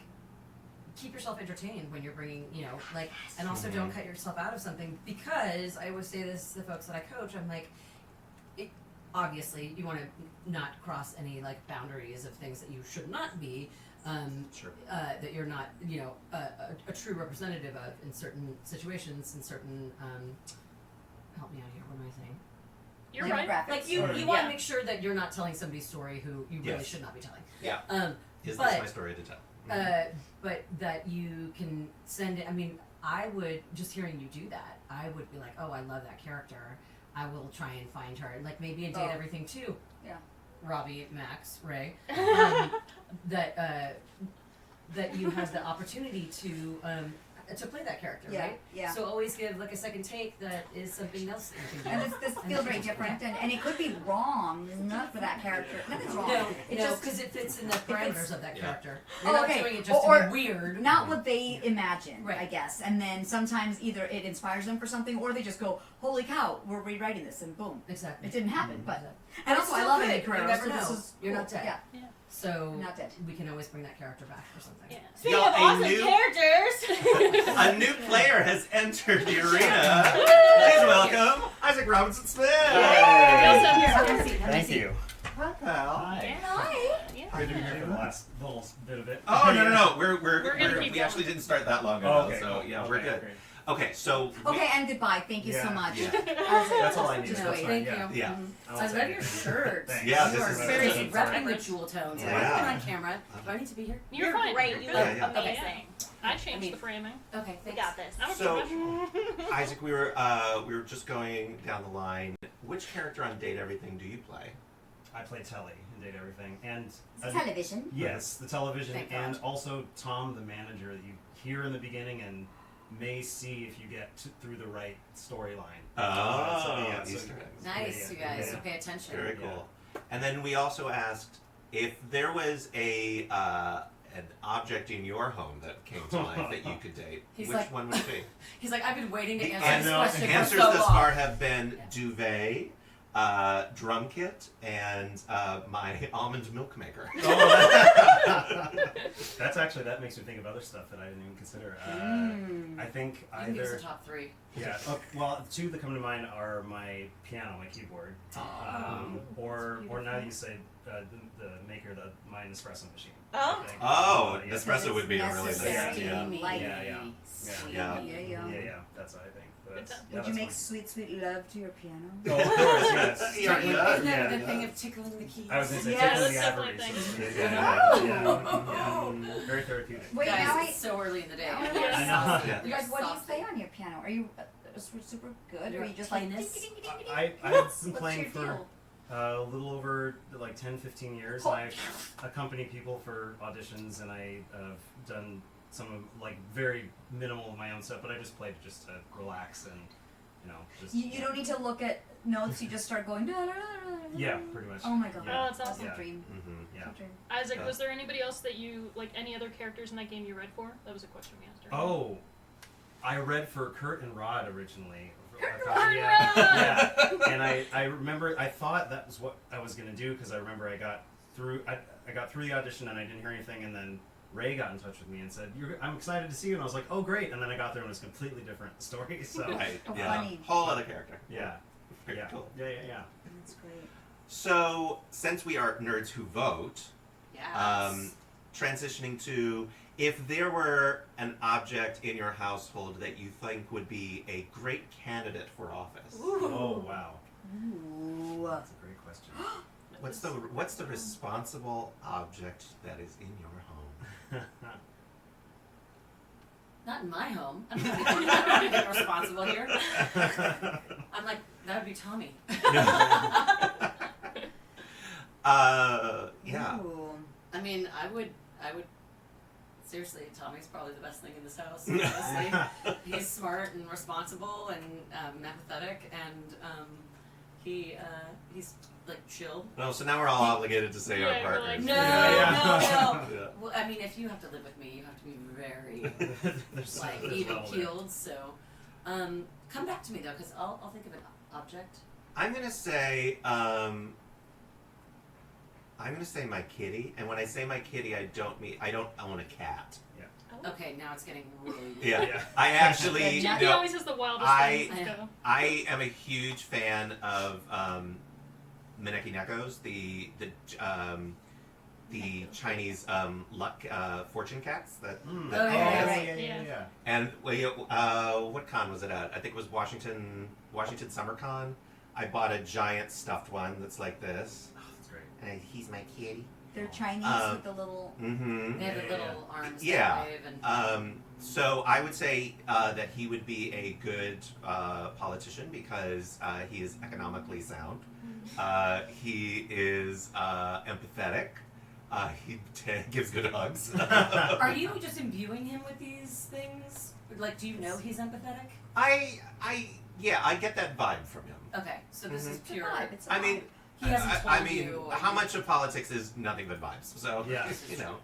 keep yourself entertained when you're bringing, like, and also don't cut yourself out of something, because I always say this to the folks that I coach. I'm like, obviously you want to not cross any like boundaries of things that you should not be. Sure. That you're not, a true representative of in certain situations, in certain, help me out here, what am I saying? You're right. Demographics. Like you want to Yeah. make sure that you're not telling somebody's story who you really Yes. should not be telling. Yeah. Is But- this my story to tell? But that you can send it, I mean, I would, just hearing you do that, I would be like, oh, I love that character. I will try and find her. Like maybe in Date Oh. Everything too. Yeah. Robbie, Max, Ray. That you have the opportunity to play that character, Yeah, right? yeah. So always give like a second take that is something else that you can And do. this feels very different, and it could be wrong, not for that character. Nothing's wrong. It No, just because it fits in the parameters of that Yeah. character. Oh, You're not okay. doing it just Or- to be weird. not what they imagine, Right. I guess. And then sometimes either it inspires them for something, or they just go, "Holy cow, we're rewriting this," and boom, Exactly. it didn't happen. But Exactly. and also, I Still love good. Amy You Carrera, never so know. this is You're cool. not dead. Yeah, So not dead. we can always bring that character back for something. Yeah. Speaking Y'all, of a awesome new- characters. A new player has entered the arena. Please welcome Isaac Robinson Smith. Thank you. Hi, pal. Hi. Hi. Yeah. Good to be here for the last little bit of it. Oh no! We're gonna keep We actually going. didn't start that long ago, Oh, okay, so cool. yeah, Okay, we're good. great. Okay, so Okay, and goodbye. Thank you so Yeah. much. Yeah. That's all I need. Just That's wait. fine. Thank Yeah. you. yeah. I'll I take love it. your shirt. Thanks. Yeah, You this are is very amazing. repping the jewel tones. Yeah. I like it on camera. Do I need to be here? You're fine. great. You're You good. look Yeah, yeah. amazing. I changed I mean- the framing. Okay, We thanks. got this. I'm a So- professional. Isaac, we were just going down the line. Which character on Date Everything do you play? I play Telly in Date Everything, and Television. yes, the television, Thank and God. also Tom, the manager that you hear in the beginning and may see if you get through the right storyline. Oh, so- Easter eggs. Nice, you Yeah, guys. yeah. So pay attention. Very Yeah. cool. And then we also asked if there was a an object in your home that came to life that you could date, He's which like- one would it be? He's like, I've been waiting to The answer this question for answers so thus long. far have been Yeah. duvet, drum kit, and my almond milk maker. That makes me think of other stuff that I didn't even consider. I think You can give us either. the top 3. Yeah. Well, two that come to mind are my piano, my keyboard, or now you say the maker, my Nespresso machine. Oh. I think. Oh, Yeah. Nespresso would be a really Necessary. nice. Yeah. Like- Yeah. Yeah. Yeah, that's what I think. But that's, Good yeah, Would you that's make one. sweet, sweet love to your piano? Oh, of course, yes. Yeah, Certainly. yeah. Isn't that Yeah. a good thing of tickling the keys? I was going to say, Yes. tickling the That's definitely a ivories. thing. Yeah. Very therapeutic. Wait, Guys, now it's so early in the day. now I You're know. exhausted. Yeah. You You're guys, what do you exhausted. play on your piano? Are you super good, or You're are you just like? pianist? I've been What's playing your for deal? a little over like 10, 15 years. Oh. I accompany people for auditions, and I've done some of like very minimal of my own stuff, but I just played just to relax and just. You don't need to look at notes. You just start going. Da, da, da, da, da. Yeah, pretty much. Oh my god. Yeah. Oh, that's awesome. a dream. Mm-hmm. Yeah. A dream. Isaac, Yeah. was there anybody else that you like? Any other characters in that game you read for? That was a question we asked earlier. Oh, I read for Kurt and Rod originally. Rod! Yeah. And I remember I thought that was what I was gonna do because I remember I got through the audition and I didn't hear anything, and then Ray got in touch with me and said, I'm excited to see you, and I was like, oh great, and then I got there and it was a completely different story. So Right. Oh, Yeah. funny. Whole other character. yeah, Very yeah, cool. yeah. That's great. So, since we are nerds who vote, Yes. transitioning to if there were an object in your household that you think would be a great candidate for office, Oh wow, Ooh. that's a great question. what's the responsible object that is in your home? Not in my home. I'm not going to get responsible here. I'm like, that would be Tommy. Yeah. Ooh. I mean, I would. Seriously, Tommy's probably the best thing in this house. Honestly, he's smart and responsible and empathetic, and he's like chill. No, so now we're all obligated to say Yeah, our we're partners. like, No, Yeah. no. Yeah. Well, I mean, if you have to live with me, you have to be very There's like there's even level there. keeled. So, come back to me though, because I'll think of an object. I'm gonna say my kitty, and when I say my kitty, I don't own a cat. Okay, now it's getting really. Yeah, Yeah. I actually. Yeah, Jackie no, always has the wildest I- things to go. I am a huge fan of Maneki Nekos, the Chinese luck fortune cats that. Mm. that Oh, yeah, right. yeah. And what con was it at? I think it was Washington Summer Con. I bought a giant stuffed one that's like this, Oh, that's great. and he's my kitty. They're Chinese with the little. Mm-hmm. They have the Yeah, little arms Yeah. that wave and. So I would say that he would be a good politician because he is economically sound. He is empathetic. He gives good hugs. Are you just imbuing him with these things? Like, do you know he's empathetic? I get that vibe from him. Okay, so this is It's a pure. vibe. It's a I mean, vibe. He hasn't told I mean, you. how much of politics is nothing but vibes? So, Yeah. you know,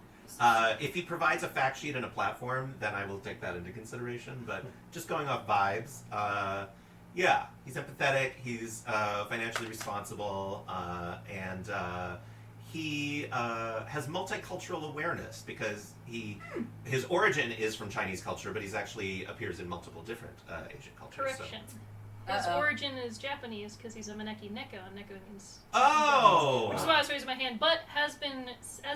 if he provides a fact sheet and a platform, then I will take that into consideration. But just going off vibes, yeah, he's empathetic, he's financially responsible, and he has multicultural awareness because his origin is from Chinese culture, but he's actually appears in multiple different Asian cultures. So. Correction. His Uh-oh. origin is Japanese because he's a Maneki Neko, and Neko means. Oh! Which is why I was raising my hand, but has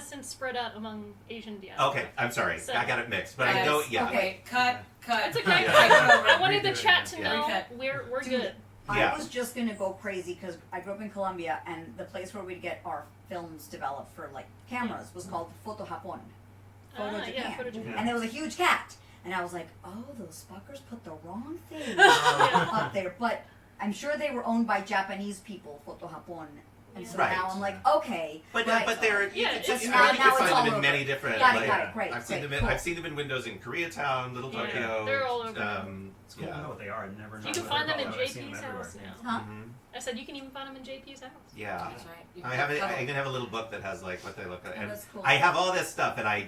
since spread out among Asian diaspora. Okay, I'm sorry, So- I got it mixed, but I Guys, know, yeah. Okay, cut. It's okay. Yeah. I wanted the Redo it chat to again. know Yeah. we're Dude, good. Yeah. I was just gonna go crazy because I grew up in Colombia, and the place where we'd get our films developed for like cameras was called Photo Japón, Photo Japan, Yeah, Photo Japan. and there was a huge cat, and I was like, oh, those fuckers put the wrong thing Yeah. up there, but I'm sure they were owned by Japanese people, Photo Japón, and so Right. now I'm like, okay, But right. but they're Yeah, I it's think just now- you now can it's find all them in over. many different. Got it, like, got it, great, I've seen great, them. cool. I've seen them in windows in Koreatown, Little Yeah, Tokyo. they're all over. It's cool to know what they are. I never know. You can what find they're them in called. I've seen JP's them everywhere. house now. Huh? Mhm. I said you can even find them in JP's house. Yeah. That's right. You I can have. cuddle. I even have a little book that has like what they look like. Oh, And that's cool. I have all this stuff, and I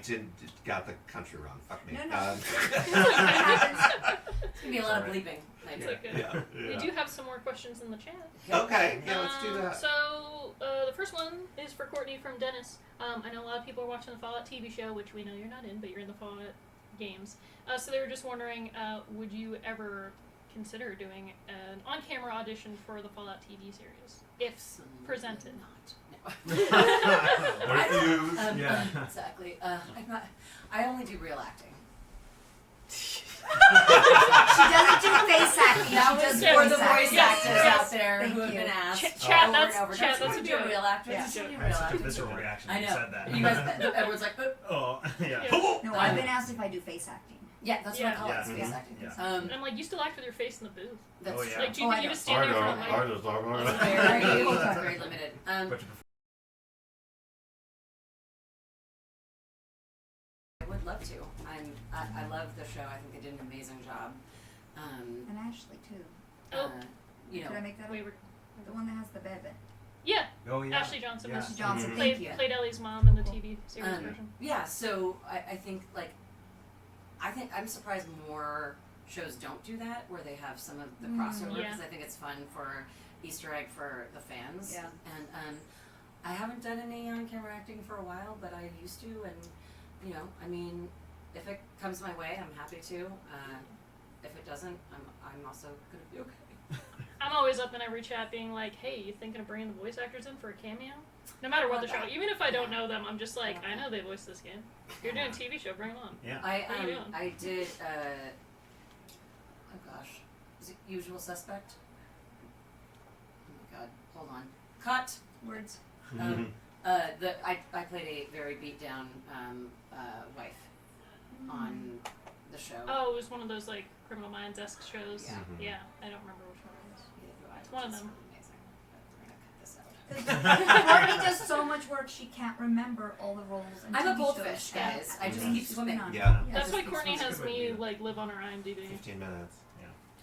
got the country wrong. Fuck me. No, no. It's gonna be a lot of Sorry. bleeping. It's later. okay. Yeah. We do have some more questions in the chat. Okay. Yeah. Let's do that. So the first one is for Courtney from Dennis. I know a lot of people are watching the Fallout TV show, which we know you're not in, but you're in the Fallout games. So they were just wondering, would you ever consider doing an on-camera audition for the Fallout TV series, if presented? Refuse. Yeah. Exactly. I'm not. I only do real acting. She doesn't do face acting. That She was does for the voice voice acting. actors out there Thank who have you. been asked. Chat, over that's- and over. chat, Don't that's you a do joke. real actor. Yeah. Just do I real had such a actor. visceral reaction I when you know. said that. You guys, everyone's like, Oh, yeah. Yeah. No, I've been asked if I do face acting. yeah, that's what I call Yeah. it. It's face Mhm. acting. Yeah. And I'm like, you still act with your face in the booth. That's Oh, yeah. Like, do you Oh, think I you know. just stand there in front of the mic? just talk It's very, very limited. But you I would love to. I love the show. I think they did an amazing job. And Ashley too. Oh. You know, Did I make that up? Wait, The one that has the baby. yeah, Oh yeah. Ashley Johnson Yeah. was Ashley Johnson, Mhm. thank you. played Ellie's mom in the TV series Um, version. yeah. So I think like, I think I'm surprised more shows don't do that, where they have some of the crossover, Yeah. because I think it's fun for Easter egg for the fans. Yeah. And I haven't done any on-camera acting for a while, but I used to, and you know, I mean, if it comes my way, I'm happy to. If it doesn't, I'm also gonna be okay. I'm always up in every chat being like, hey, you thinking of bringing the voice actors in for a cameo? No matter what the show, even if I don't know them, I'm just like, I know they voiced this game. If you're doing a TV show, bring them on. Yeah. What are you doing? I did. Oh gosh, is it Usual Suspect? Oh my god, hold on. Cut. Words. I played a very beat down wife on the show. Oh, it was one of those like Criminal Minds-esque shows. Yeah. Mhm. Yeah, I don't remember which one it was. It's one of them. Amazing. But we're gonna cut this out. Courtney does so much work, she can't remember all the roles. And I'm a TV goldfish, shows. guys. I just And keep she's swimming. been on. Yeah. That's why just Courtney keep has swimming. me like live on her IMDb. 15 minutes.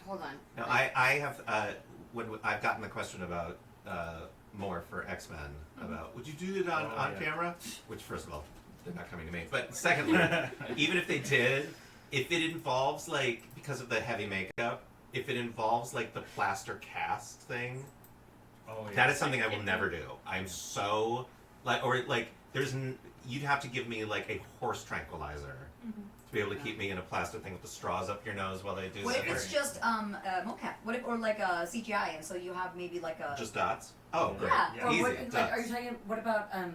Hold on. No, I have when I've gotten the question about more for X-Men about would you do it on Oh, yeah. camera? Which first of all, they're not coming to me. But secondly, even if they did, if it involves like because of the heavy makeup, if it involves like the plaster cast thing, Oh yeah. that is something I will never do. I'm so like you'd have to give me like a horse tranquilizer to be able to keep me in a plastic thing with the straws up your nose while they do What that. if it's just mocap? What if, or like a CGI, and so you have maybe like a Just dots? Oh, great. Yeah. Yeah. Or Easy. what, like, dots. are you talking? What about oh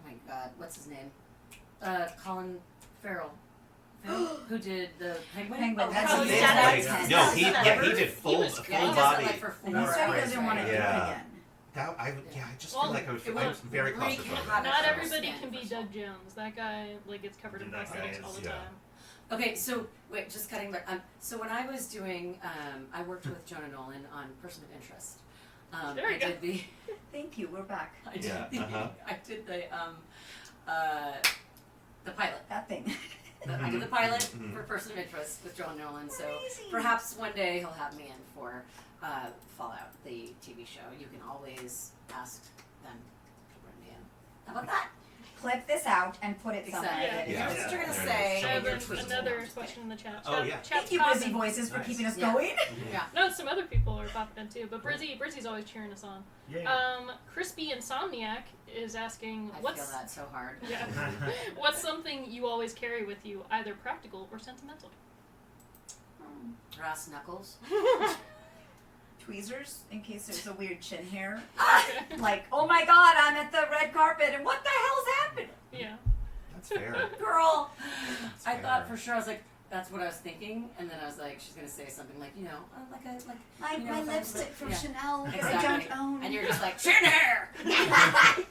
my god, what's his name? Colin Farrell, who did the Penguin. Penguin, Oh, that's hell his yeah, dad. that's No, his he dad. he did full was full great. Yeah, he does body. it like for 4 He said he hours. doesn't want to do it Yeah. again. That I just Well, feel like I would. it I'm was very really claustrophobic. hot. Not Yeah. everybody Yeah. can be Doug Jones. That guy like gets covered in That guy prosthetics is- all the yeah. time. Okay, so wait, just cutting back. So when I was doing, I worked with Jonah Nolan on Person of Interest. There I you go. did the. Thank you. We're back. I did Yeah, the. uh-huh. I did the pilot. That thing. I did the pilot Mhm. for Person of Interest with Jonah Nolan. So Amazing. perhaps one day he'll have me in for Fallout, the TV show. You can always ask them to bring me in. How about that? Clip this out and put it somewhere. Exactly. Yeah. That's what you're gonna Yeah. say. I have Some Twist it another around. question in the chat. Oh, yeah. Thank you, Brizzy Voices, for Nice. keeping us Yeah. going. Yeah. No, some other people are popping in too, but Brizzy's always cheering us on. Yeah. Crispy Insomniac is asking, I what's feel that so hard. yeah, what's something you always carry with you, either practical or sentimental? Brass knuckles. Tweezers, in case there's a weird chin hair. Like, oh my god, I'm at the red carpet, and what the hell's happening? Yeah. That's fair. Girl! That's I thought fair. for sure, I was like, that's what I was thinking, and then I was like, she's gonna say something like, you know, Like You know, my if I was lipstick like- from yeah. Chanel that Exactly. I don't own. and you're just like, chin hair!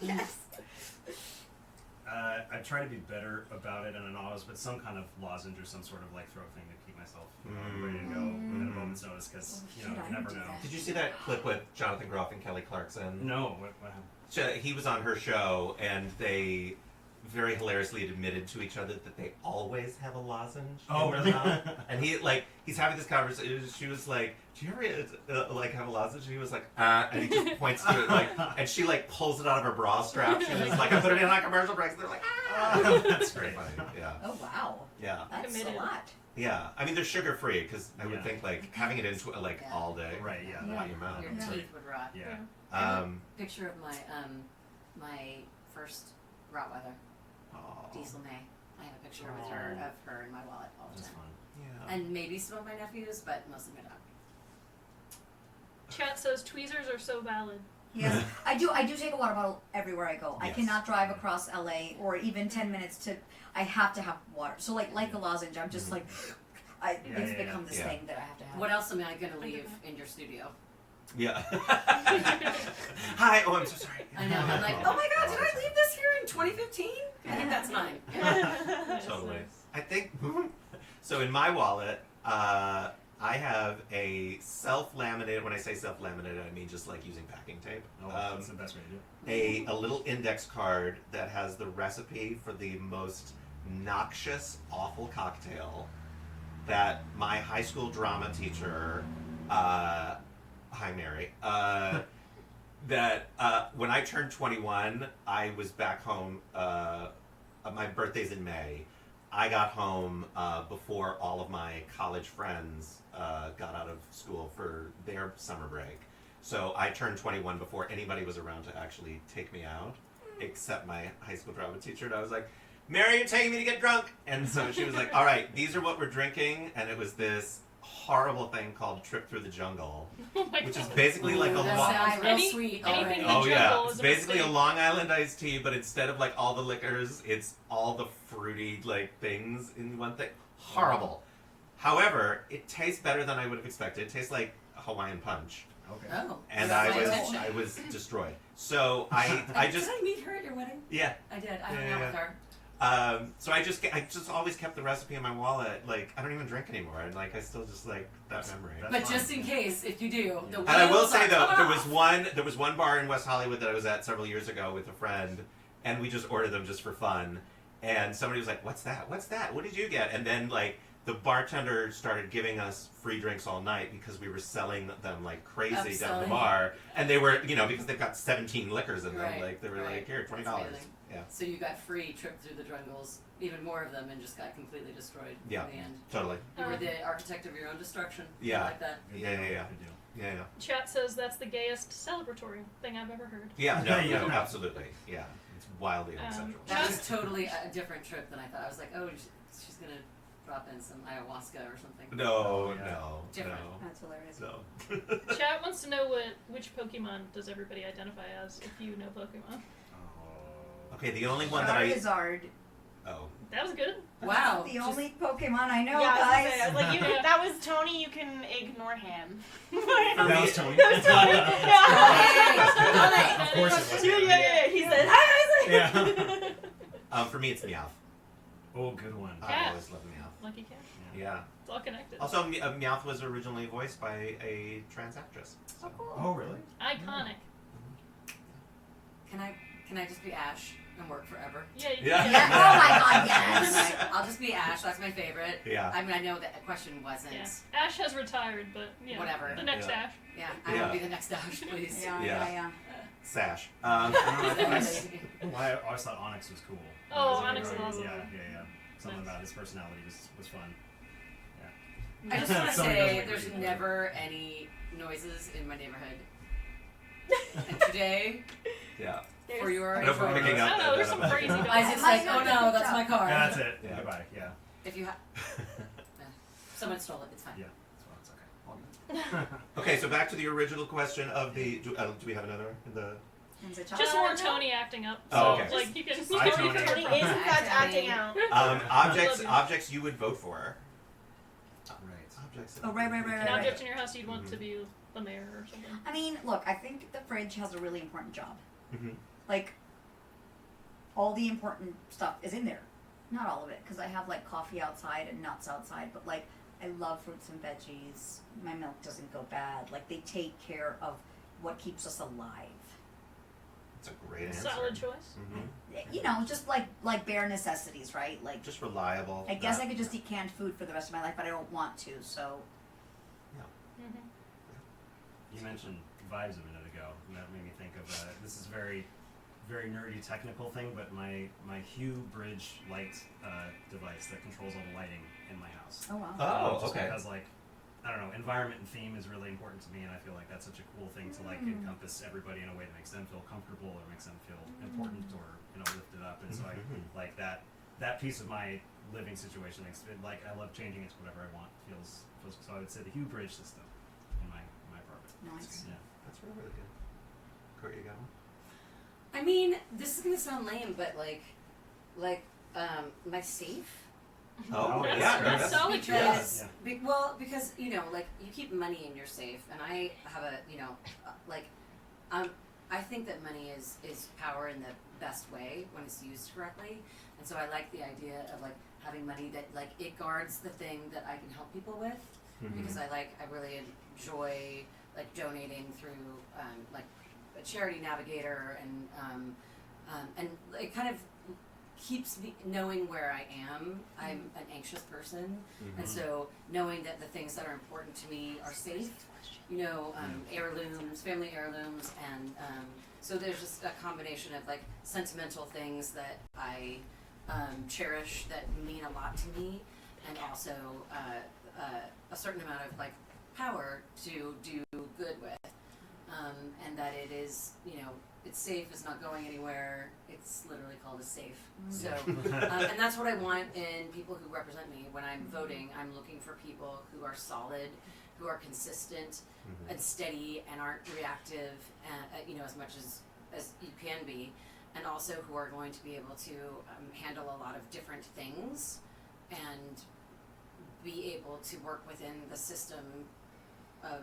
Yes. I try to be better about it, and I know I was, but some kind of lozenge or some sort of like throat thing to keep myself ready to go at a moment's notice, because Oh, you know shit, I you never didn't do know. that. Did you see that clip with Jonathan Groff and Kelly Clarkson? No, what happened? He was on her show, and they very hilariously admitted to each other that they always have a lozenge. Oh, in really? their mouth. And he's having this conversation. She was like, "Do you ever like have a lozenge?" And he was like, and he just points to it and she like pulls it out of her bra strap. She was like, "I put it in on commercial breaks." And they're like, "Ah!" That's great. Funny. Yeah, Oh wow, yeah, that's Committed. a lot. yeah. I mean, they're sugar free because I would Yeah. think like having it into like Yeah. all day, Right, yeah. Yeah. out your mouth. Your Yeah. teeth would rot. Yeah. Picture of my my first Rottweiler, Aw. Diesel May. I have a picture with her Aw. of her in my wallet all the That's time. fun. Yeah. And maybe some of my nephews, but mostly my dog. Chat says tweezers are so valid. Yes, I do take a water bottle everywhere I go. I Yes. cannot drive across LA or even 10 minutes to. I have to have water. So like the lozenge, I'm just like, it's Yeah. become this Yeah. thing that I have to have. What else am I going to leave in your studio? Yeah. Hi. Oh, I'm so sorry. I know. I'm like, oh my god, did I leave this here in 2015? I think that's mine. Totally. I think so. In my wallet, I have a self-laminated. When I say self-laminated, I mean just like using packing tape. Oh, that's the best way to do it. A little index card that has the recipe for the most noxious, awful cocktail that my high school drama teacher, hi Mary, that when I turned 21, I was back home. My birthday's in May. I got home before all of my college friends got out of school for their summer break. So I turned 21 before anybody was around to actually take me out, except my high school drama teacher. And I was like, "Mary, you're taking me to get drunk." And so she was like, "All right, these are what we're drinking." And it was this horrible thing called Trip Through the Jungle, Oh my which is God. basically like a That long... sounds real Any- sweet. anything already. in Oh the yeah, jungle it's is a basically a mistake. Long Island iced tea, but instead of like all the liquors, it's all the fruity like things in one thing. Horrible. However, it tastes better than I would have expected. It tastes like Hawaiian punch, Okay. Oh. and You got my I attention. was destroyed. So I just Did I meet her at your wedding? yeah. I did. I hung Yeah, out yeah. with her. So I just always kept the recipe in my wallet. Like I don't even drink anymore, and like I still just like that memory. That's But fine. just in case, if you do, the And I will wheels say are though, coming there was one bar in West Hollywood that I was at several years ago with a friend, and we just ordered them just for fun. And somebody was like, "What's that? What's that? What did you get?" And then like the bartender started giving us free drinks all night because we were selling them like crazy down the Upselling. bar, and they were because they've got 17 liquors in them. Right, Like they were right. like, "Here, $20." That's amazing. Yeah, So you got free Trip Through the Jungles, even more of them, and just got completely destroyed Yeah. in the end. totally. You were the architect of your own destruction. Yeah. I like that. Good Yeah, deal, yeah, yeah. Good deal. Yeah, yeah. Chat says that's the gayest celebratory thing I've ever heard. Yeah, no, Yeah. no, absolutely. Yeah, it's wildly unacceptable. That was totally a different trip than I thought. I was like, oh, she's gonna drop in some ayahuasca or something. No, Yeah. no, Different. That's hilarious. no. Chat wants to know which Pokemon does everybody identify as if you know Pokemon. Oh. Okay, the only one that I Charizard. oh That was good. Wow. The just- only Pokemon I know, yeah, I was gonna guys. say, I was like, you, that was Tony. You can ignore him. That was Tony. That was Tony. Yeah. Of course it was. Yeah. He said, hi. Yeah. For me it's Meowth. Oh, good one. I Cat. always love Meowth. Lucky Cat. Yeah. It's all connected. Also, Meowth was originally voiced by a trans actress. So. Oh, really? Iconic. Can I just be Ash and work forever? Yeah. Yeah. Yeah. Oh my god, yes. Like, I'll just be Ash. That's my favorite. Yeah. I mean, I know that the question wasn't. Yeah. Ash has retired, but yeah. Whatever. The next Yeah. Ash. Yeah, I Yeah. want to be the next Ash, please. Yeah. Sash. I don't know. I always thought Onyx was cool. Oh, When I was Onyx younger. is awesome. Yeah. Something Nice. about his personality was fun. I just want to Something say doesn't there's agree. never any noises in my neighborhood. And today, Yeah. for your I don't know if we're enjoyment, picking up I don't know, there's some that- crazy dogs. I was just like, oh no, that's my car. Yeah, that's it. Yeah. Goodbye. Yeah. If you have, someone stole it. It's fine. Yeah. That's well, it's okay. Okay, so back to the original question of the. Do we have another in the? Just more Tony acting up. So, Oh, okay. like, you can. Hi, Tony. Tony is in fact acting out. Objects. Love you. Objects you would vote for. Right. Objects. Oh, right. An object in your house you'd want to be the mayor or something. I mean, look, I think the fridge has a really important job. Mhm. Like, all the important stuff is in there. Not all of it, because I have, like, coffee outside and nuts outside, but, like, I love fruits and veggies. My milk doesn't go bad. Like, they take care of what keeps us alive. That's a great answer. Solid choice. Mhm. you know, just like bare necessities, right? Like, Just reliable. I guess not- I could just eat canned food for the rest of my life, but I don't want to. So, You mentioned vibes a minute ago, and that made me think of this is very, very nerdy technical thing, but my Hue Bridge light device that controls all the lighting in my house. oh wow. Oh, Just okay. because I don't know, environment and theme is really important to me, and I feel like that's such a cool thing to encompass everybody in a way that makes them feel comfortable or makes them feel important or lifted up. And so I like that piece of my living situation. Like I love changing it to whatever I want. Feels so. I would say the Hue Bridge system in my apartment. Nice. Yeah. That's really good. Court, you got one? I mean, this is gonna sound lame, but my safe. Oh, that's- yeah. that's that's- solid Because, Yeah. because you keep money in your safe, and I have a I think that money is power in the best way when it's used correctly, and so I like the idea of having money that it guards the thing that I can help people with, because I really enjoy donating through a charity navigator, and it kind of keeps me knowing where I am. I'm an anxious person, and so knowing that the things that are important to me are safe, heirlooms, family heirlooms, and so there's just a combination of sentimental things that I cherish that mean a lot to me, and also a certain amount of power to do good with, and that it is, it's safe, it's not going anywhere, it's literally called a safe. So, and that's what I want in people who represent me. When I'm voting, I'm looking for people who are solid, who are consistent and steady, and aren't reactive, as much as you can be, and also who are going to be able to handle a lot of different things and be able to work within the system of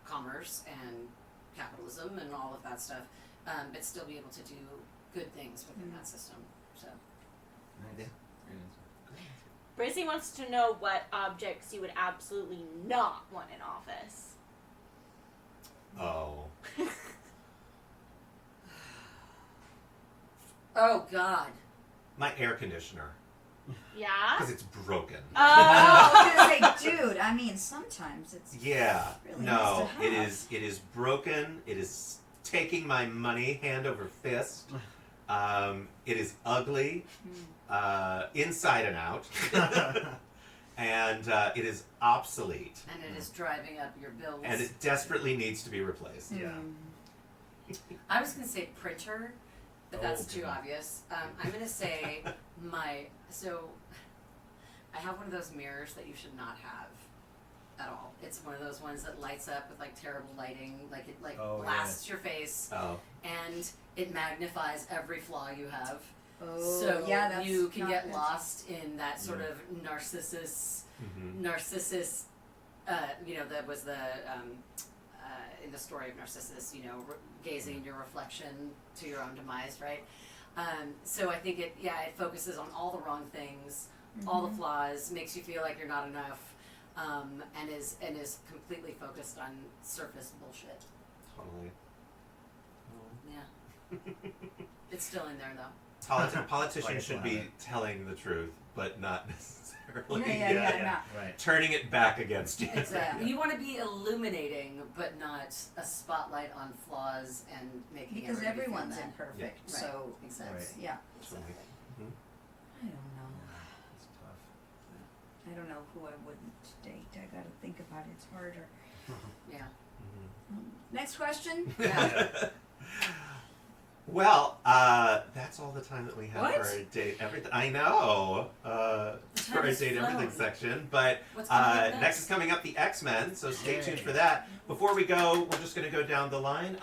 commerce and capitalism and all of that stuff, but still be able to do good things within that system. So, Yeah. Brizzy wants to know what objects you would absolutely not want in office. Oh. oh God, My air conditioner. Yeah? Because it's broken. I was gonna say, dude. I mean, sometimes it's Yeah. really No, nice to it have. is broken. It is taking my money hand over fist. It is ugly, inside and out, and it is obsolete, and it is driving up your bills. and it desperately needs to be replaced. Yeah. I was gonna say printer, but that's too Okay. obvious. I'm gonna say so I have one of those mirrors that you should not have at all. It's one of those ones that lights up with terrible lighting, it Oh, blasts your face, Oh, and it magnifies every flaw you have. Oh, So yeah, that's you can not get good. lost in that sort of narcissus, that was the in the story of Narcissus, gazing in your reflection to your own demise, right? So I think it focuses on all the wrong things, all the flaws, makes you feel like you're not enough, and is completely focused on surface bullshit. totally. Yeah, it's still in there though. Politicians Like should a be flag. telling the truth, but not necessarily Yeah. Right. turning it back against you. Exactly. You want to be illuminating, but not a spotlight on flaws and making Because everybody feel everyone's bad. imperfect, Right. so Exactly. Right. yeah. Exactly. I don't know. It's tough. I don't know who I wouldn't date. I gotta think about it. It's harder. Yeah. Next question. Yeah. Well, that's all the time that we have What? for our date everything. I know, for time our has date everything flown. section. But What's coming up next is coming up the X-Men, so stay tuned for that. Before we go, we're just going to go down the line.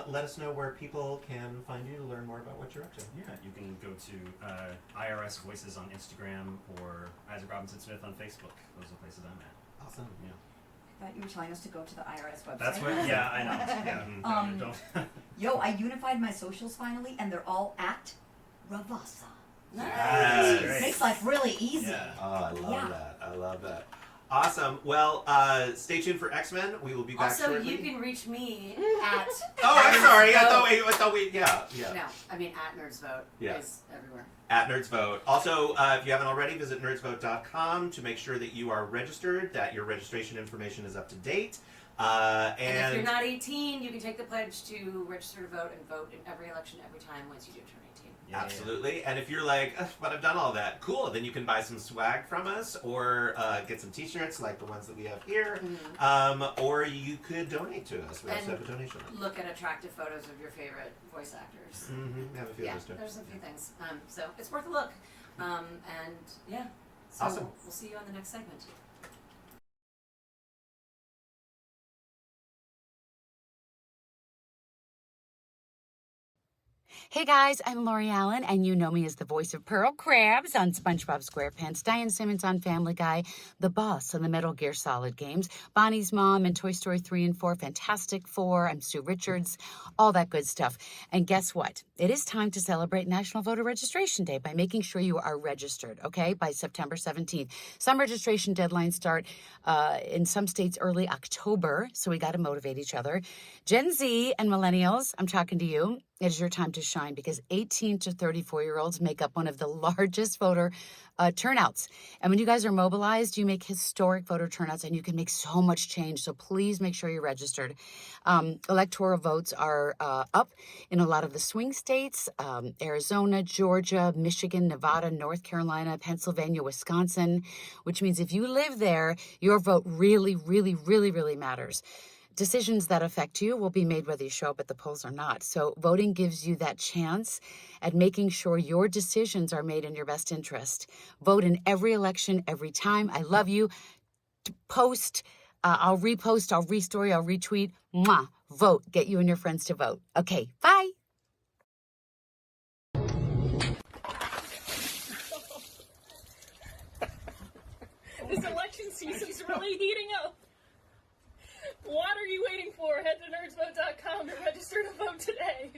Let us know where people can find you to learn more about what you're up to. Yeah, you can go to IRS Voices on Instagram or Isaac Robinson Smith on Facebook. Those are the places I'm at. Awesome. Yeah. I thought you were telling us to go to the IRS website. That's what, yeah, I know. Yeah. Don't. Yo, I unified my socials finally, and they're all at Ravassa. Nice. That's great. Makes life really easy. Yeah. Oh, I love Yeah. that. I love that. Awesome. Well, stay tuned for X-Men. We will be back Also, shortly. you can reach me at. Oh, I'm sorry. I thought we. Yeah. No, I mean at NerdsVote. Yeah. Is everywhere. At NerdsVote. Also, if you haven't already, visit nerdsvote.com to make sure that you are registered, that your registration information is up to date. And if you're not 18, you can take the pledge to register to vote and vote in every election every time once you do turn 18. Yeah, absolutely. And if you're like, but I've done all that, cool, then you can buy some swag from us or get some t-shirts like the ones that we have here. Or you could donate to us. We also have a donation line. Look at attractive photos of your favorite voice actors. We have a few of those too. There's a few things. So it's worth a look. And yeah. So Awesome. We'll see you on the next segment. Hey guys, I'm Lori Allen, and you know me as the voice of Pearl Krabs on SpongeBob SquarePants, Dayeanne Simmons on Family Guy, the boss on the Metal Gear Solid games, Bonnie's mom in Toy Story 3 and 4, Fantastic Four, I'm Sue Richards, all that good stuff. And guess what? It is time to celebrate National Voter Registration Day by making sure you are registered, okay, by September 17th. Some registration deadlines start in some states early October, so we got to motivate each other. Gen Z and millennials, I'm talking to you. It is your time to shine because 18 to 34-year-olds make up one of the largest voter turnouts. And when you guys are mobilized, you make historic voter turnouts and you can make so much change. So please make sure you're registered. Electoral votes are up in a lot of the swing states, Arizona, Georgia, Michigan, Nevada, North Carolina, Pennsylvania, Wisconsin, which means if you live there, your vote really, really, really, really matters. Decisions that affect you will be made whether you show up at the polls or not. So voting gives you that chance at making sure your decisions are made in your best interest. Vote in every election, every time. I love you. Post. I'll repost. I'll restory. I'll retweet. Mwah. Vote. Get you and your friends to vote. Okay. Bye. This election season's really heating up. What are you waiting for? Head to NerdsVote.com to register to vote today.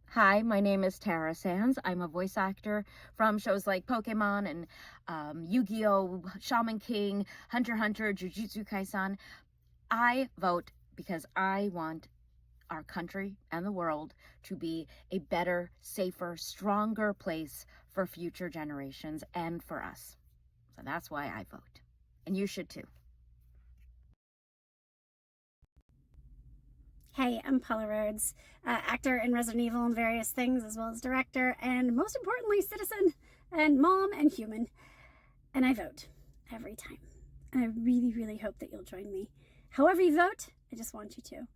Hi, my name is Tara Sands. I'm a voice actor from shows like Pokemon and Yu-Gi-Oh!, Shaman King, Hunter x Hunter, Jujutsu Kaisen. I vote because I want our country and the world to be a better, safer, stronger place for future generations and for us. So that's why I vote. And you should too. Hey, I'm Paula Rhodes, actor in Resident Evil and various things, as well as director, and most importantly, citizen, and mom, and human. And I vote every time. And I really, really hope that you'll join me. However you vote, I just want you to.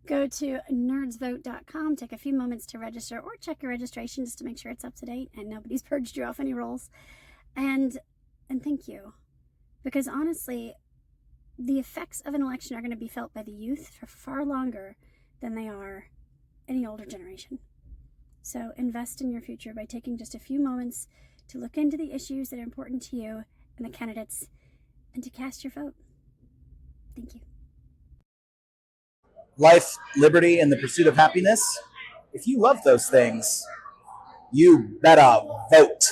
Go to nerdsvote.com, take a few moments to register, or check your registration just to make sure it's up to date and nobody's purged you off any rolls. And thank you. Because honestly, the effects of an election are going to be felt by the youth for far longer than they are any older generation. So invest in your future by taking just a few moments to look into the issues that are important to you and the candidates and to cast your vote. Thank you. Life, liberty, and the pursuit of happiness. If you love those things, you better vote.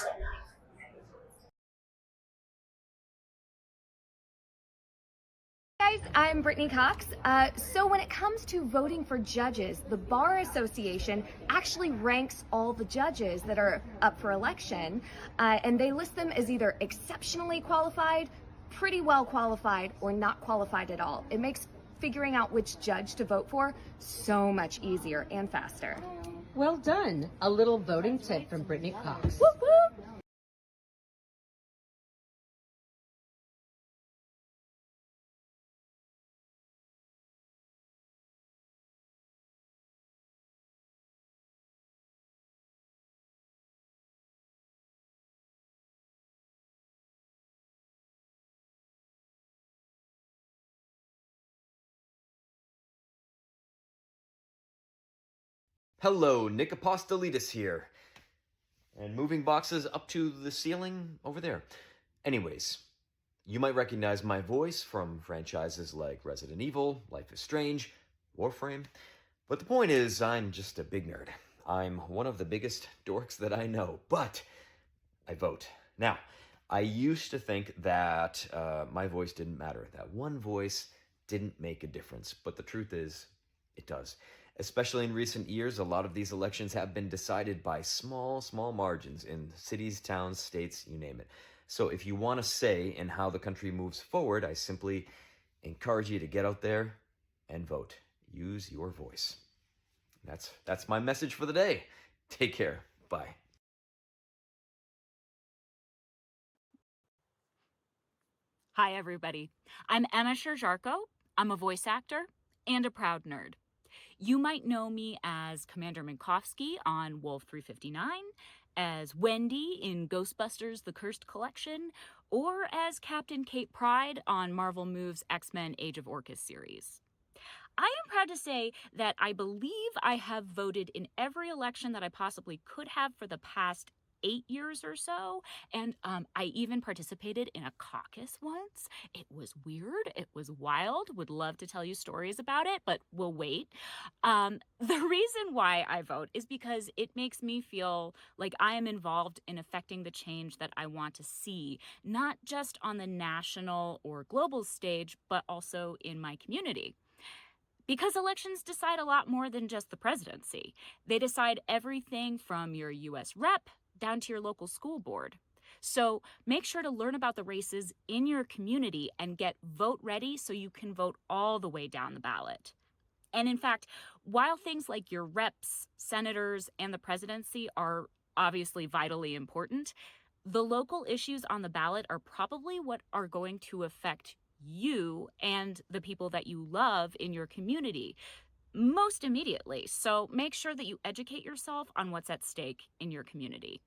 Guys, I'm Brittany Cox. So when it comes to voting for judges, the Bar Association actually ranks all the judges that are up for election, and they list them as either exceptionally qualified, pretty well qualified, or not qualified at all. It makes figuring out which judge to vote for so much easier and faster. Well done. A little voting tip from Brittany Cox. Whoop whoop. Hello, Nick Apostolidis here. And moving boxes up to the ceiling over there. Anyways, you might recognize my voice from franchises like Resident Evil, Life is Strange, Warframe. But the point is, I'm just a big nerd. I'm one of the biggest dorks that I know. But I vote. Now, I used to think that my voice didn't matter, that one voice didn't make a difference. But the truth is, it does. Especially in recent years, a lot of these elections have been decided by small margins in cities, towns, states, you name it. So if you want a say in how the country moves forward, I simply encourage you to get out there and vote. Use your voice. That's my message for the day. Take care. Bye. Hi, everybody. I'm Emma Sherjarko. I'm a voice actor and a proud nerd. You might know me as Commander Minkowski on Wolf 359, as Wendy in Ghostbusters The Cursed Collection, or as Captain Kate Pride on Marvel Move's X-Men Age of Orcus series. I am proud to say that I believe I have voted in every election that I possibly could have for the past 8 years or so, and I even participated in a caucus once. It was weird, it was wild, would love to tell you stories about it, but we'll wait. The reason why I vote is because it makes me feel like I am involved in affecting the change that I want to see, not just on the national or global stage, but also in my community. Because elections decide a lot more than just the presidency. They decide everything from your U.S. rep down to your local school board. So make sure to learn about the races in your community and get vote ready so you can vote all the way down the ballot. And in fact, while things like your reps, senators, and the presidency are obviously vitally important, the local issues on the ballot are probably what are going to affect you and the people that you love in your community most immediately. So make sure that you educate yourself on what's at stake in your community.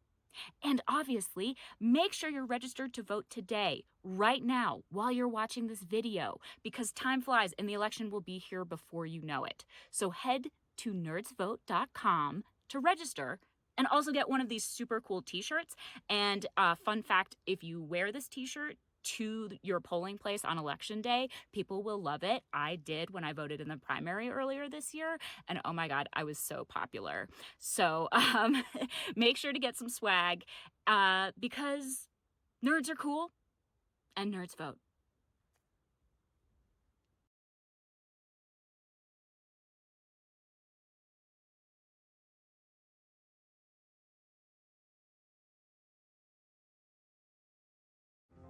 And obviously, make sure you're registered to vote today, right now, while you're watching this video, because time flies and the election will be here before you know it. So head to NerdsVote.com to register and also get one of these super cool t-shirts. And fun fact, if you wear this t-shirt to your polling place on election day, people will love it. I did when I voted in the primary earlier this year, and oh my god, I was so popular. So make sure to get some swag because nerds are cool and nerds vote.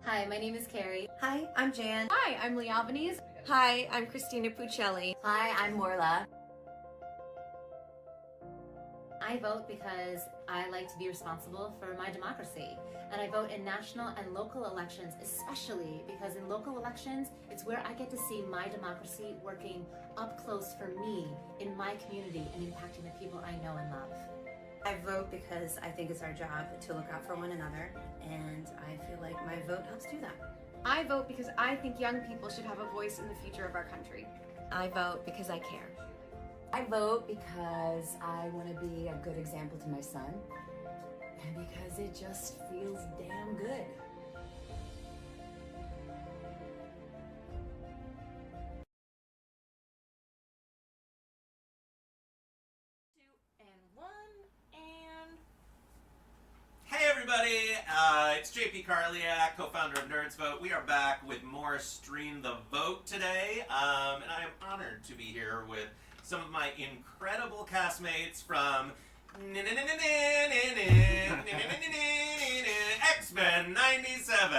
Hi, my name is Carrie. Hi, I'm Jan. Hi, I'm Lee Albanese. Hi, I'm Christina Puccelli. Hi, I'm Morla. I vote because I like to be responsible for my democracy. And I vote in national and local elections, especially because in local elections, it's where I get to see my democracy working up close for me in my community and impacting the people I know and love. I vote because I think it's our job to look out for one another, and I feel like my vote helps do that. I vote because I think young people should have a voice in the future of our country. I vote because I care. I vote because I want to be a good example to my son, and because it just feels damn good. Hey everybody, it's JP Karliak, co-founder of NerdsVote. We are back with more Stream the Vote today, and I am honored to be here with some of my incredible castmates from X-Men 97.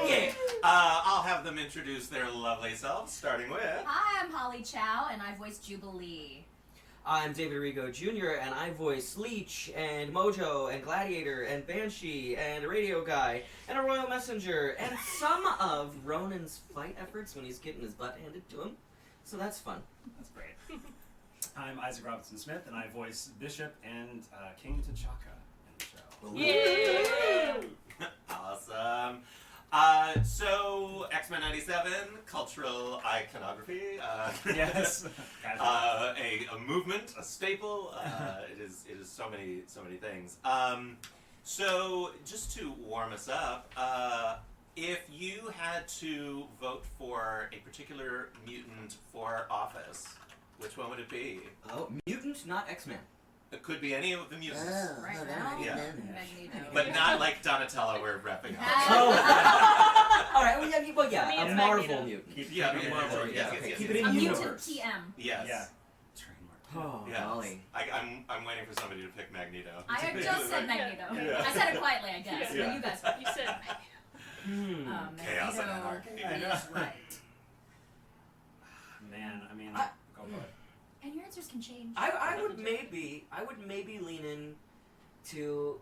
Yeah. I'll have them introduce their lovely selves, starting with... Hi, I'm Holly Chou, and I voice Jubilee. I'm David Arrigo Jr., and I voice Leech, and Mojo, and Gladiator, and Banshee, and a radio guy, and a royal messenger, and some of Ronan's fight efforts when he's getting his butt handed to him. So that's fun. That's great. I'm Isaac Robinson Smith, and I voice Bishop and King T'Chaka in the show. Yeah! Awesome. So, X-Men 97, cultural iconography. Yes. A movement, a staple. It is so many things. So, just to warm us up, if you had to vote for a particular mutant for office, which one would it be? Oh, mutant, not X-Men. It could be any of the mutants. Right now, Yeah. Magneto. But not like Donatello, we're repping up. All right. Well, yeah, Me a and Marvel Magneto. mutant. Yeah, a Marvel. Yes, Okay, yes, keep yes, it in A universe. mutant TM. Yes. Yeah. Oh, Yes. golly. I'm waiting for somebody to pick Magneto. I had just said Magneto. Yeah. I said it quietly, I guess. Yeah. But you guys, you said Magneto. Chaos and Magneto anarchy. is right. Man, I mean, go for it. And your answers can change. I would maybe lean in to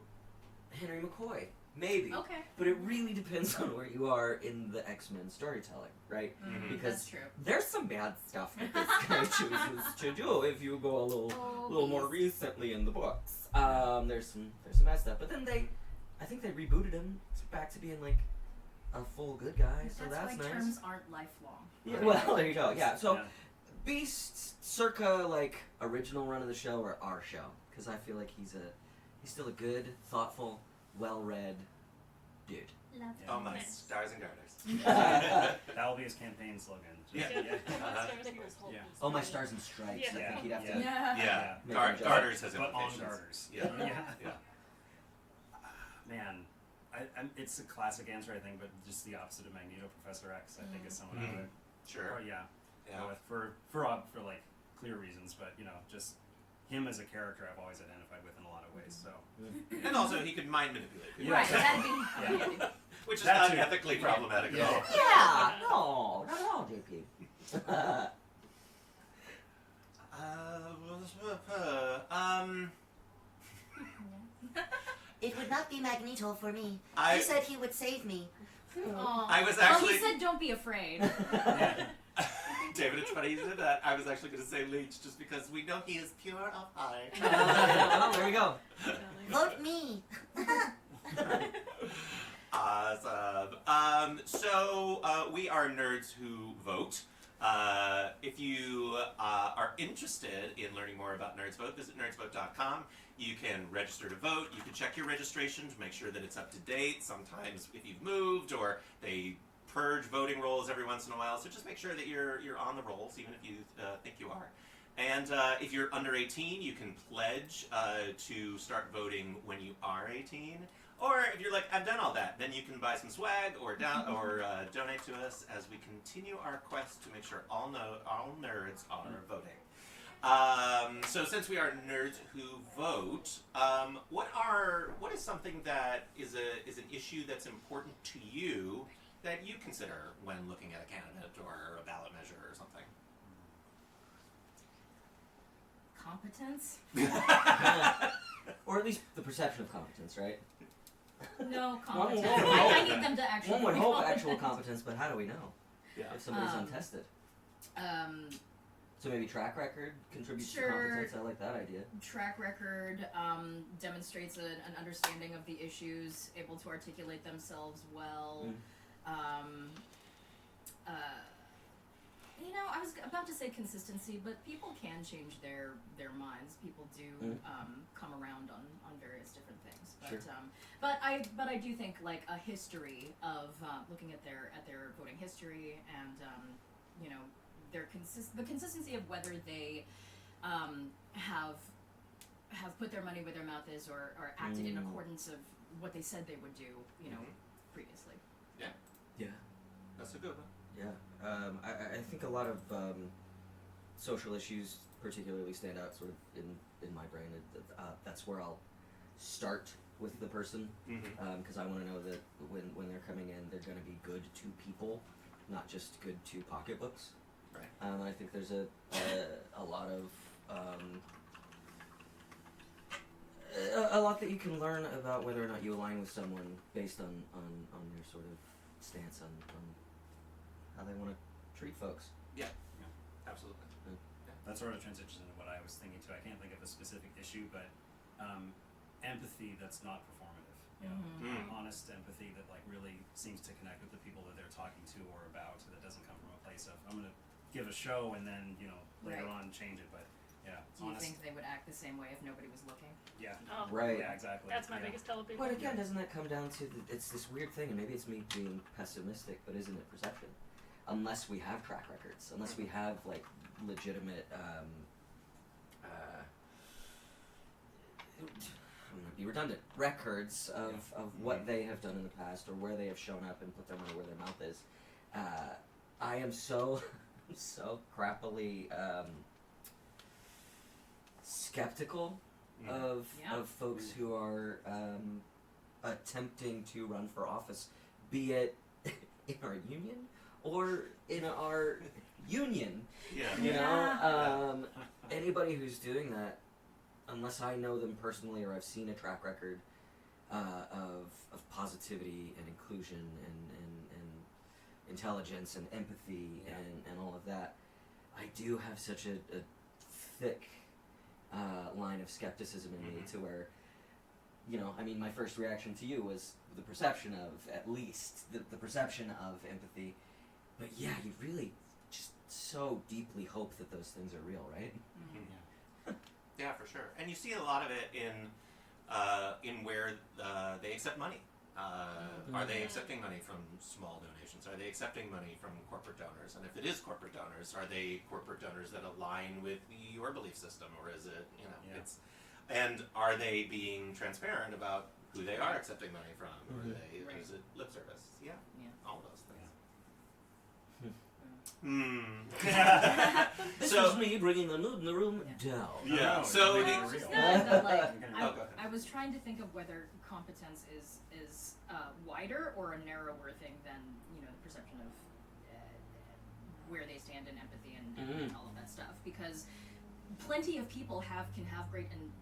Henry McCoy. Maybe. Okay. But it really depends on where you are in the X-Men storytelling, right? Mhm. Because That's true. there's some bad stuff that this guy chooses to do if you go a little more recently in the books. There's some bad stuff. But then I think they rebooted him back to being like a full good guy, so that's why nice. terms aren't lifelong. Yeah, well, there you go. Yeah, so Beast, circa like original run of the show or our show, because I feel like he's still a good, thoughtful, well-read dude. Love Oh my stars and garters. That will be his campaign slogan. Yeah. Yeah. Oh, my stars and stripes. Yeah. I think he'd have to. Yeah. make Gar- a joke. garters has But on implications. garters. Yeah. Yeah. Man, it's a classic answer, I think, but just the opposite of Magneto, Professor X, I think is someone I would. Sure. Yeah. Yeah. Go with for like clear reasons, but just him as a character, I've always identified with in a lot of ways. So. And also, he could mind manipulate people. Right, that'd be- Yeah. Which is That not too. ethically problematic at all. Yeah, no, not at all, JP. It would not be Magneto for me. I- He said he would save me. Aw. I was Well, actually- he said don't be afraid. David, it's funny you said that. I was actually going to say Leech just because we know he is pure of heart. Well, there we go. Vote me. Awesome. So we are Nerds Who Vote. If you are interested in learning more about NerdsVote, visit nerdsvote.com. You can register to vote. You can check your registration to make sure that it's up to date. Sometimes if you've moved or they purge voting rolls every once in a while, so just make sure that you're on the rolls, even if you think you are. And if you're under 18, you can pledge to start voting when you are 18. Or if you're like, I've done all that, then you can buy some swag or donate to us as we continue our quest to make sure all nerds are voting. So since we are Nerds Who Vote, what is something that is an issue that's important to you that you consider when looking at a candidate or a ballot measure or something? Competence? Or at least the perception of competence, right? No One would competence. hope- I need them to actually One would be hope competent. actual competence, but how do we know? Yeah. If somebody's untested. So maybe track record contributes to competence. I like that idea. Track record demonstrates an understanding of the issues, able to articulate themselves well. I was about to say consistency, but people can change their minds. People do come around on various different things. But Sure. but I do think like a history of looking at their voting history and the consistency of whether they have put their money where their mouth is or acted in accordance of what they said they would do, previously. Yeah. Yeah. That's a good one. Yeah. I think a lot of social issues particularly stand out sort of in my brain. That's where I'll start with the person because I want to know that when they're coming in, they're going to be good to people, not just good to pocketbooks. Right. I think there's a lot of a lot that you can learn about whether or not you align with someone based on your sort of stance on how they want to treat folks. Yeah. Absolutely. That sort of transitions into what I was thinking too. I can't think of a specific issue, but empathy that's not performative. Honest empathy that like really seems to connect with the people that they're talking to or about. That doesn't come from a place of I'm going to give a show and then later Right. on change it. But yeah, Do you honest. think they would act the same way if nobody was looking? Yeah. Oh, Right. Yeah, exactly. That's my Yeah. biggest television. But again, doesn't that come down to it's this weird thing, and maybe it's me being pessimistic, but isn't it perception? Unless we have track records, unless we have like legitimate I'm going to be redundant, records of what they have done in the past or where they have shown up and put their money where their mouth is. I am so crappily skeptical of folks who are attempting to run for office, be it in our union or in our union. You know, anybody who's doing that, unless I know them personally or I've seen a track record of positivity and inclusion and intelligence and empathy and all of that, I do have such a thick line of skepticism in me to where, you know, I mean, my first reaction to you was the perception of, at least, the perception of empathy. But yeah, you really just so deeply hope that those things are real, right? Yeah, for sure. And you see a lot of it in where they accept money. Are they accepting money from small donations? Are they accepting money from corporate donors? And if it is corporate donors, are they corporate donors that align with your belief system, or is it, you know, it's, and are they being transparent about who they are accepting money from, or is it lip service? All of those things. This was me bringing the mood in the room down. Yeah. So Oh, I was trying to think of whether competence is wider or a narrower thing than, you know, the perception of where they stand in empathy and all of that stuff, because plenty of people can have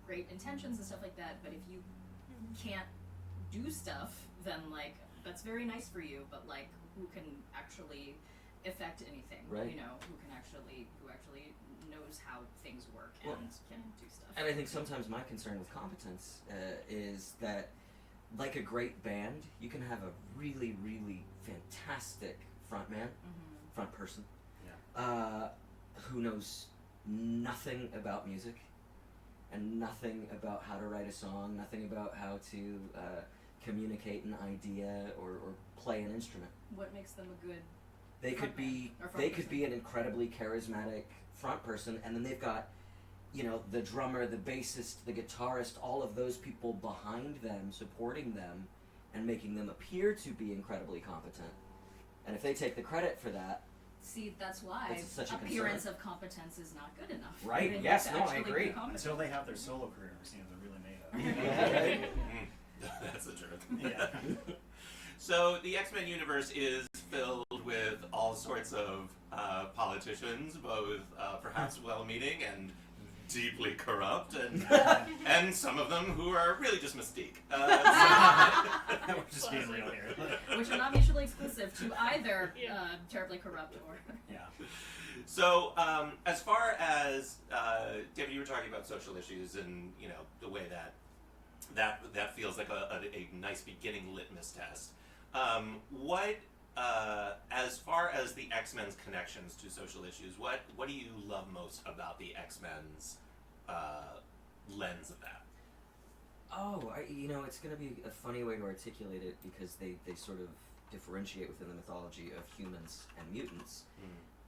great intentions and stuff like that, but if you can't do stuff, then like that's very nice for you, but like who can actually affect anything, you know, who actually knows how things work and can do stuff. And I think sometimes my concern with competence is that, like a great band, you can have a really, really fantastic frontman, front person, who knows nothing about music and nothing about how to write a song, nothing about how to communicate an idea or play an instrument. What makes them a good? They could be an incredibly charismatic front person, and then they've got, you know, the drummer, the bassist, the guitarist, all of those people behind them, supporting them, and making them appear to be incredibly competent. And if they take the credit for that, see, that's why it's such a appearance concern. of competence is not good enough. Right? They Yes. have to No, I actually agree. be competent. Until they have their solo careers, you know, they're really made up. That's the truth. Yeah. So the X-Men universe is filled with all sorts of politicians, both perhaps well-meaning and deeply corrupt, and some of them who are really just Mystique. We're just being real here. Which are not mutually exclusive to either terribly corrupt or. So, as far as David, you were talking about social issues and, you know, the way that feels like a nice beginning litmus test. What, as far as the X-Men's connections to social issues, what do you love most about the X-Men's lens of that? Oh, you know, it's going to be a funny way to articulate it because they sort of differentiate within the mythology of humans and mutants.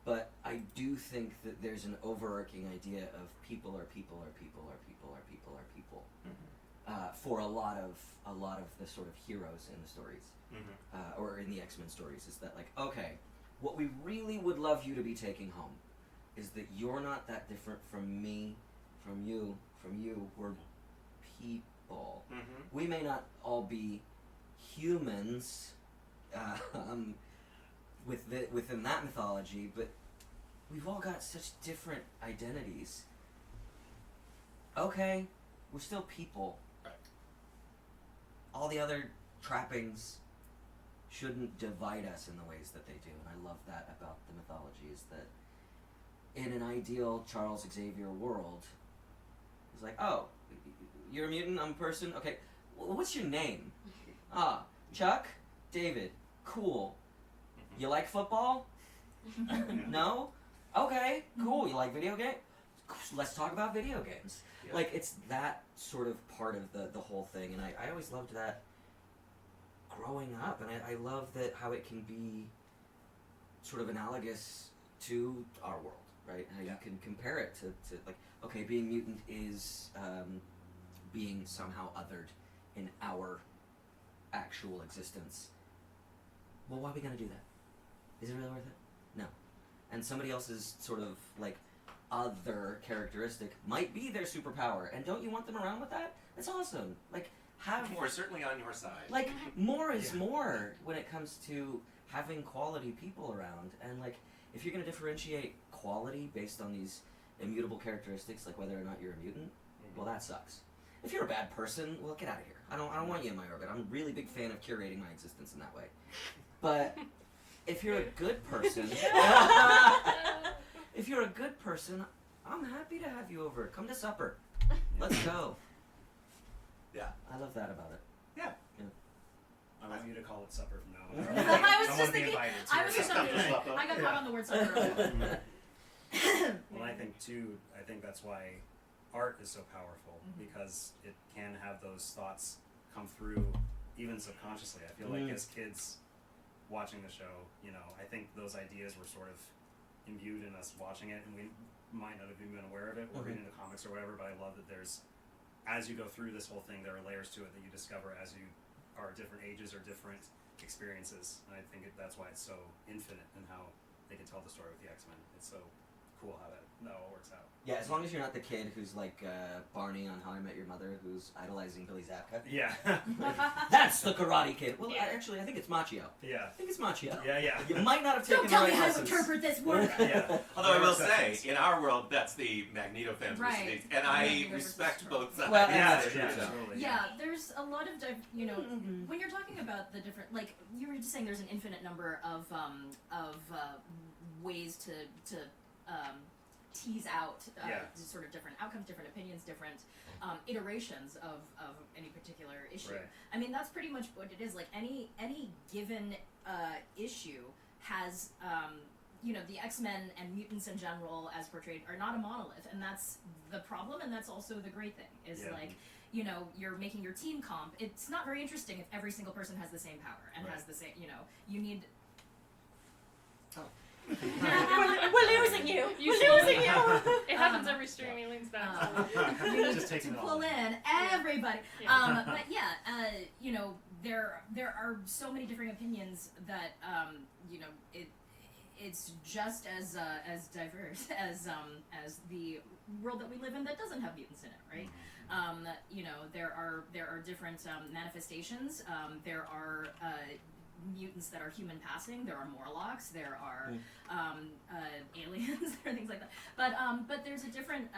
But I do think that there's an overarching idea of people are people are people are people are people are people. For a lot of the sort of heroes in the stories, or in the X-Men stories, is that like, okay, what we really would love you to be taking home is that you're not that different from me, from you. We're people. We may not all be humans within that mythology, but we've all got such different identities. Okay, we're still people. All the other trappings shouldn't divide us in the ways that they do, and I love that about the mythology, is that in an ideal Charles Xavier world, it's like, oh, you're a mutant, I'm a person, okay, what's your name? Chuck? David. Cool. You like football? No? Okay, cool. You like video games? Let's talk about video games. Yeah. Like, it's that sort of part of the whole thing, and I always loved that growing up, and I love that how it can be sort of analogous to our world, right? How you can compare it to like, okay, being mutant is being somehow othered in our actual existence. Well, why are we gonna do that? Is it really worth it? No. And somebody else's sort of like other characteristic might be their superpower, and don't you want them around with that? That's awesome. Like, have We're certainly on your side. like more is more when it comes to having quality people around. And like, if you're gonna differentiate quality based on these immutable characteristics, like whether or not you're a mutant, well, that sucks. If you're a bad person, well, get out of here. I don't want you in my orbit. I'm a really big fan of curating my existence in that way. But if you're a good person, if you're a good person, I'm happy to have you over. Come to supper. Let's go. Yeah. I love that about it. Yeah. I want you to call it supper from now on. I was wanna just be thinking. invited to I your was just supper. thinking. I got caught on the word supper. Well, I think too. I think that's why art is so powerful, because it can have those thoughts come through, even subconsciously. I feel like as kids watching the show, you know, I think those ideas were sort of imbued in us watching it, and we might not have even been aware of it or reading the comics or whatever. But I love that there's, as you go through this whole thing, there are layers to it that you discover as you are different ages or different experiences. And I think that's why it's so infinite in how they can tell the story with the X-Men. It's so cool how that all works out. Yeah, as long as you're not the kid who's like Barney on How I Met Your Mother, who's idolizing Billy Zabka. Yeah. That's the Karate Kid. Well, actually, I think it's Machio. Yeah. I think it's Machio. Yeah. You might not have taken Don't tell the me right how to lessons. interpret this word. Yeah. Although I will say, in our world, that's the Magneto fans versus Right. these, and I respect both sides. Well, Yeah, that's true. totally. Yeah, there's a lot of when you're talking about the different, like you were just saying, there's an infinite number of ways to tease out just sort of different outcomes, different opinions, different iterations of any particular issue. Right. I mean, that's pretty much what it is. Like any given issue has the X-Men and mutants in general, as portrayed, are not a monolith, and that's the problem, and that's also the great thing. Is you're making your team comp. It's not very interesting if every single person has the same power and has the same. You need. We're losing you. We're losing you. It happens every stream. He leans back. You need to pull in everybody. But there are so many different opinions that it's just as diverse as the world that we live in that doesn't have mutants in it, right? There are different manifestations. There are mutants that are human passing. There are Morlocks. There are aliens. There are things like that. But there's a different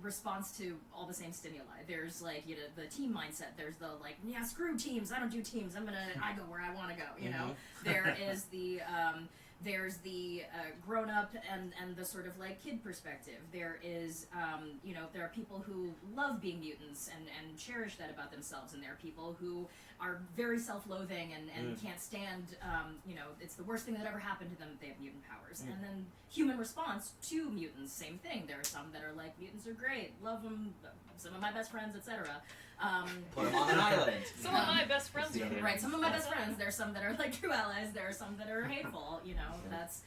response to all the same stimuli. There's the team mindset. There's the screw teams. I don't do teams. I go where I want to go. There is the there's the grown up and the sort of kid perspective. There is there are people who love being mutants and cherish that about themselves, and there are people who are very self-loathing and can't stand it's the worst thing that ever happened to them that they have mutant powers. And then human response to mutants, same thing. There are some that are like, mutants are great, love them, some of my best friends, etc. Put them on an island. Some of my best friends are here. Right, some of my best friends. There are some that are true allies. There are some that are hateful. That's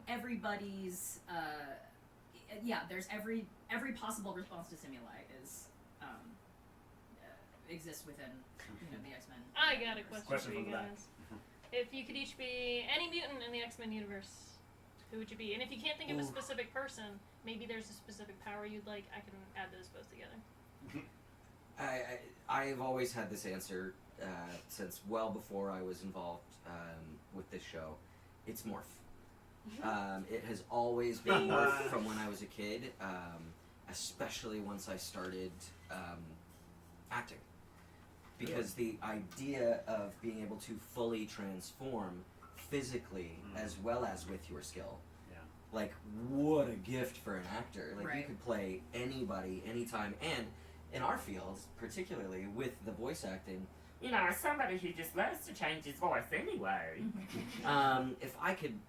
everybody's. There's every possible response to stimuli is exists within the X-Men. I got a question for from you the back. guys. If you could each be any mutant in the X-Men universe, who would you be? And if you can't think of a specific person, maybe there's a specific power you'd like. I can add those both together. I've always had this answer since well before I was involved with this show. It's Morph. It has always been Morph from when I was a kid, especially once I started acting. Because the idea of being able to fully transform physically as well as with your skill, what a gift for an actor. You could play anybody, anytime, and in our field, particularly with the voice acting, somebody who just loves to change his voice anyway. If I could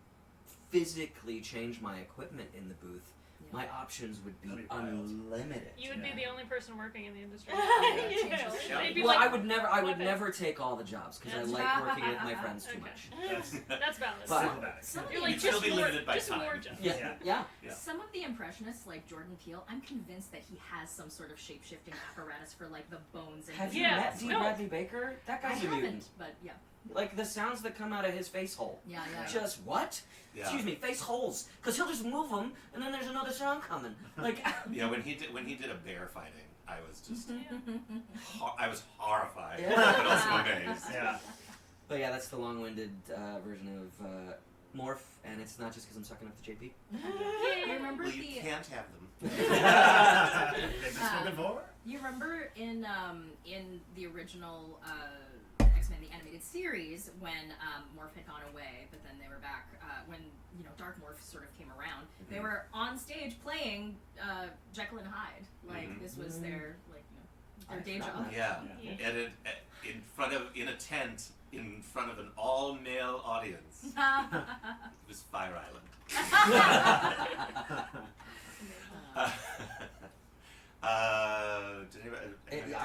physically change my equipment in the booth, my options would be That'd be wild. unlimited. You would be the only person working in the industry. Yeah. They'd be Well, like, I would "What never take all the jobs because I That's like right. working with my friends too much. That's valid. But- You're like, You'd still just be more, limited by just time. more jobs. Yeah. Some of the impressionists, like Jordan Peele, I'm convinced that he has some sort of shape-shifting apparatus for like the bones and Have his you met D. No. Bradley Baker? That guy's I a mutant. haven't, but yeah. Like the sounds that come out of his face hole. Yeah. Just what? Yeah. Excuse me, face holes. Because he'll just move them, and then there's another sound coming. Like. Yeah, when he did a bear fighting, I was just I was horrified, Yeah. but also amazed. Yeah. But yeah, that's the long-winded version of Morph, and it's not just because I'm sucking up to JP. You remember Well, the? you can't have them. They've been spoken for? You remember in the original X-Men the animated series when Morph had gone away, but then they were back when Dark Morph sort of came around. They were on stage playing Jekyll and Hyde. Like this was their their day job. Yeah, and in a tent in front of an all-male audience. It was Fire Island. I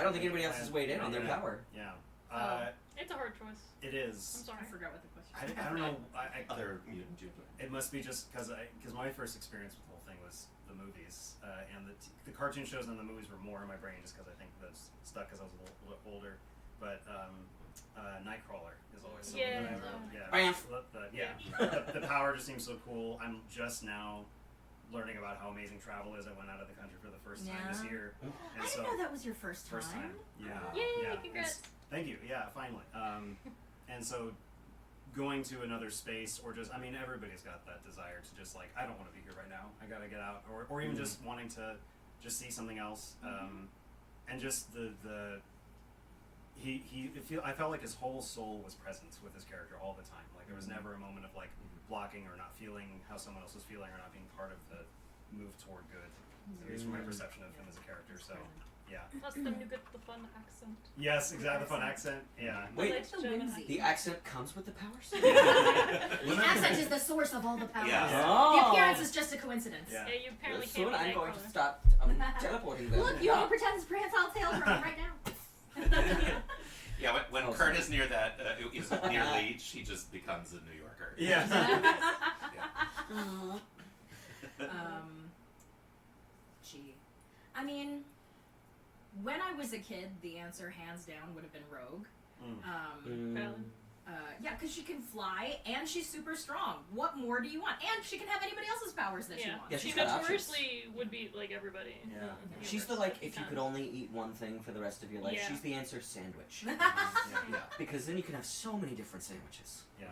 don't think anybody else has weighed in on their power. Yeah. It's a hard choice. It is. I'm sorry. I forgot what the question. I don't know. Other mutant Jupiter. It must be just because my first experience with the whole thing was the movies, and the cartoon shows and the movies were more in my brain just because I think that's stuck because I was a little older. But Nightcrawler is always something that I wrote. The power just seems so cool. I'm just now learning about how amazing travel is. I went out of the country for the first time this year. And I didn't know that was your first time. Yeah. Yay, yeah. congrats. Thank you. Yeah, finally. And so going to another space or just, everybody's got that desire to just like, I don't want to be here right now. I got to get out. Or even just wanting to just see something else. And just I felt like his whole soul was present with his character all the time. Like there was never a moment of like blocking or not feeling how someone else was feeling or not being part of the move toward good. At least from my perception of him as a character. So yeah. Plus, then you get the fun accent. Yes, exactly. The fun accent. Yeah. Wait, the accent comes with the powers? The accent is the source of all the powers. Yeah. The appearance is just a coincidence. Yeah, you apparently Soon can't be I'm going to Nightcrawler. stop teleporting them. Look, you can pretend it's prehensile tail running right now. Yeah, when Kurt is near that, is near Leech, he just becomes a New Yorker. Yeah. Gee. When I was a kid, the answer hands down would have been Rogue. Yeah, because she can fly and she's super strong. What more do you want? And she can have anybody else's powers that she wants. Yeah, She she's got options. notoriously would be like everybody. Yeah. She's the if you could only eat one thing for the rest of your life, Yeah. she's the answer sandwich. Yeah. Because then you can have so many different sandwiches. Yeah.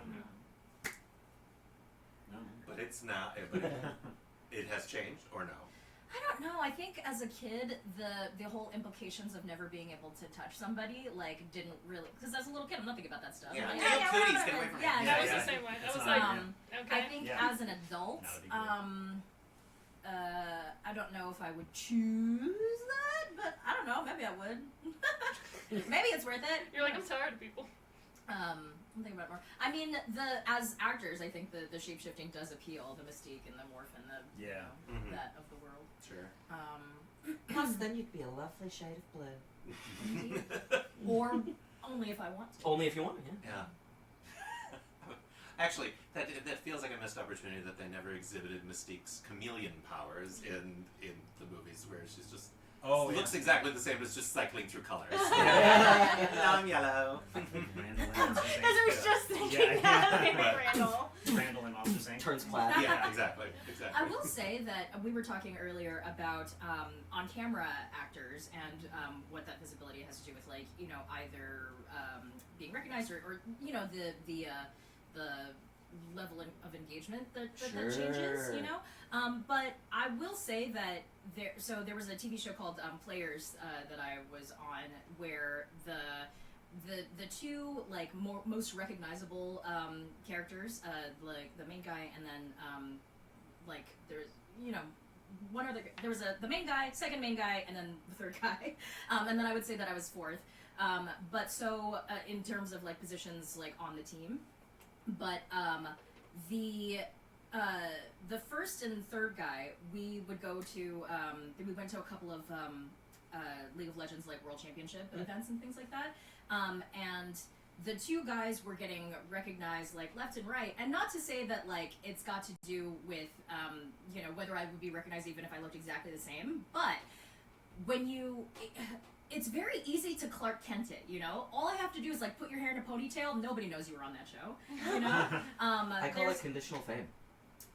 But it's not. But it has changed, or no? I don't know. I think as a kid, the whole implications of never being able to touch somebody didn't really, because as a little kid, I'm not thinking about that stuff. Yeah. I'm Yeah, like, cooties, whatever. get away from me. Yeah, That was the same way. I was like, okay. I think as an adult, I don't know if I would choose that, but I don't know. Maybe I would. Maybe it's worth it. You're like, I'm tired of people. I'm thinking about it more. As actors, I think the shape-shifting does appeal, the mystique and the morph and the that of the world. Sure. Plus, then you'd be a lovely shade of blue. Or only if I want to. Only if you want, Yeah. Actually, that feels like a missed opportunity that they never exhibited Mystique's chameleon powers in the movies, where she's just looks exactly the same, as just cycling through colors. Now I'm yellow. Because I was just thinking that. Randall. Randall and Officer Saint. Turns plaid. Yeah, exactly. I will say that we were talking earlier about on-camera actors and what that visibility has to do with, either being recognized or the level of engagement that changes, but I will say that there was a TV show called Players that I was on, where the two most recognizable characters, the main guy and then there's one other, there was the main guy, second main guy, and then the third guy, and then I would say that I was fourth, but in terms of positions on the team. But the The first and third guy, we would go to. We went to a couple of League of Legends like World Championship events and things like that, and the two guys were getting recognized like left and right. And not to say that like it's got to do with whether I would be recognized even if I looked exactly the same, but when you. It's very easy to Clark Kent it, All I have to do is like put your hair in a ponytail. Nobody knows you were on that show, I call it conditional fame.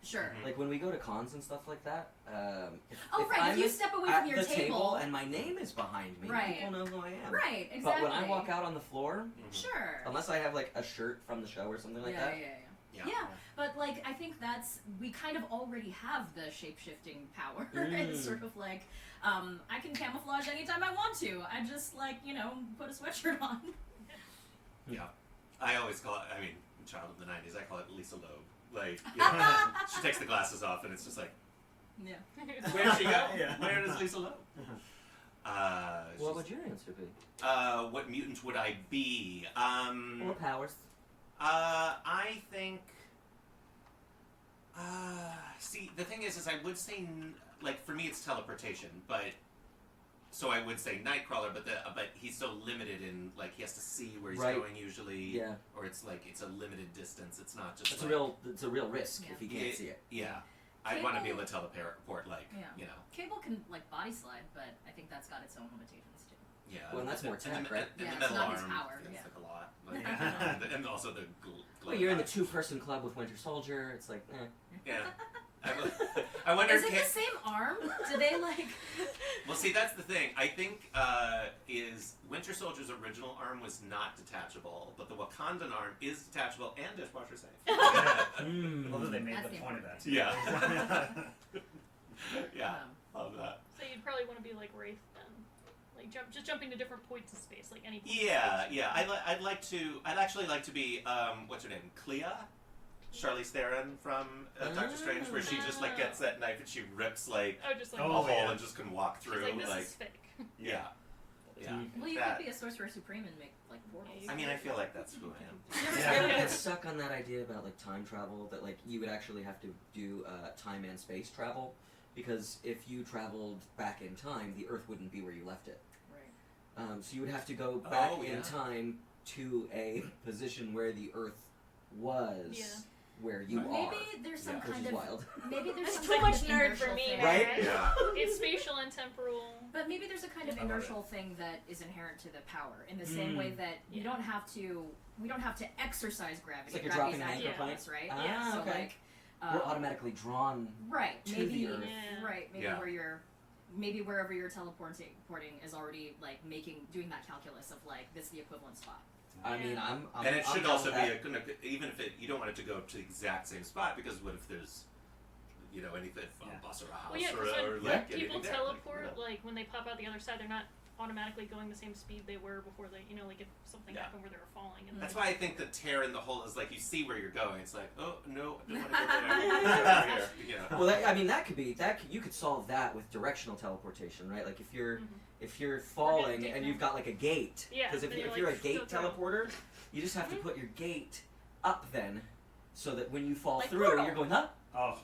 Sure. Like when we go to cons and stuff like that. If you step away from your at the table and my name is behind me, Right. people know who I am. Right, But when I exactly. walk out on the floor, Sure. unless I have like a shirt from the show or something like that. Yeah, but like I think we kind of already have the shape-shifting power. It's sort of like I can camouflage anytime I want to. I just put a sweatshirt on. Yeah. I always call it, child of the 90s, I call it Lisa Loeb. Like, she takes the glasses off and it's just like, yeah. Where'd she go? Yeah. Where is Lisa Loeb? What would your answer be? What mutant would I be? Or powers? I think. See, the thing is I would say, like, for me it's teleportation, but. So I would say Nightcrawler, but he's so limited in, like, he has to see where he's going usually. Yeah. Or it's like, it's a limited distance, it's not just It's like, a real risk if you can't see it. Yeah. I'd want to be able to teleport, like, Cable can like body slide, but I think that's got its own limitations too. Yeah. Well, and that's more tech, right? And Yeah, the it's metal not his arm power, feels yeah. like a lot. Like, and also the Well, you're in the two-person club with Winter Soldier. It's like, Yeah. I wonder Is it the same arm? Do they like? Well, see, that's the thing. I think is Winter Soldier's original arm was not detachable, but the Wakandan arm is detachable and dishwasher safe. Although they made That's the the point of that. Yeah. Yeah. Love that. So you'd probably want to be like Wraith then, like jumping to different points of space, like any. Point Yeah, of space. yeah. I'd actually like to be what's her name, Clea. Charlize Theron from Doctor Strange, where she just like gets that knife and she rips like a hole and just can walk through. She's like, this is fake. Yeah. Yeah. Well, you That- could be a Sorcerer Supreme and make like portals. I mean, I feel like that's who I am. You ever get stuck on that idea about like time travel, that like you would actually have to do time and space travel, because if you traveled back in time, the Earth wouldn't be where you left it. Right. So you would have to go back Oh, yeah. in time to a position where the Earth was. Yeah. Where you are. Maybe there's some which kind is of wild. maybe there's It's some too kind much of nerd inertial for me, thing. Right? Yeah. It's spatial and temporal. But maybe there's a kind of I love inertial thing that is inherent to the power, in the same way that we don't have to exercise gravity. It's like you're Gravity's dropping an anchor at point. us, right? Ah, So okay. like, We're automatically drawn right. to Maybe the Earth. right. Maybe Yeah. where you're. Maybe wherever you're teleporting is already like doing that calculus of like this is the equivalent spot. I mean, I'm And it I'm should down also with be that. even if you don't want it to go to the exact same spot, because what if there's, anything, a bus or a house Well, yeah, or, because or when like people anything there, teleport, like when they pop out the other side, they're not automatically going the same speed they were before they, like if something Yeah. happened where they were falling. And That's why I think the tear in the hole is like you see where you're going. It's like, oh no, I don't want to go there. Well, that could be you could solve that with directional teleportation, right? Like if you're falling and you've got like a gate, Yeah, because if then you're, you're a like, gate still through. teleporter, you just have to put your gate up then, so that when you fall Like through, Portal. you're going up, Oh.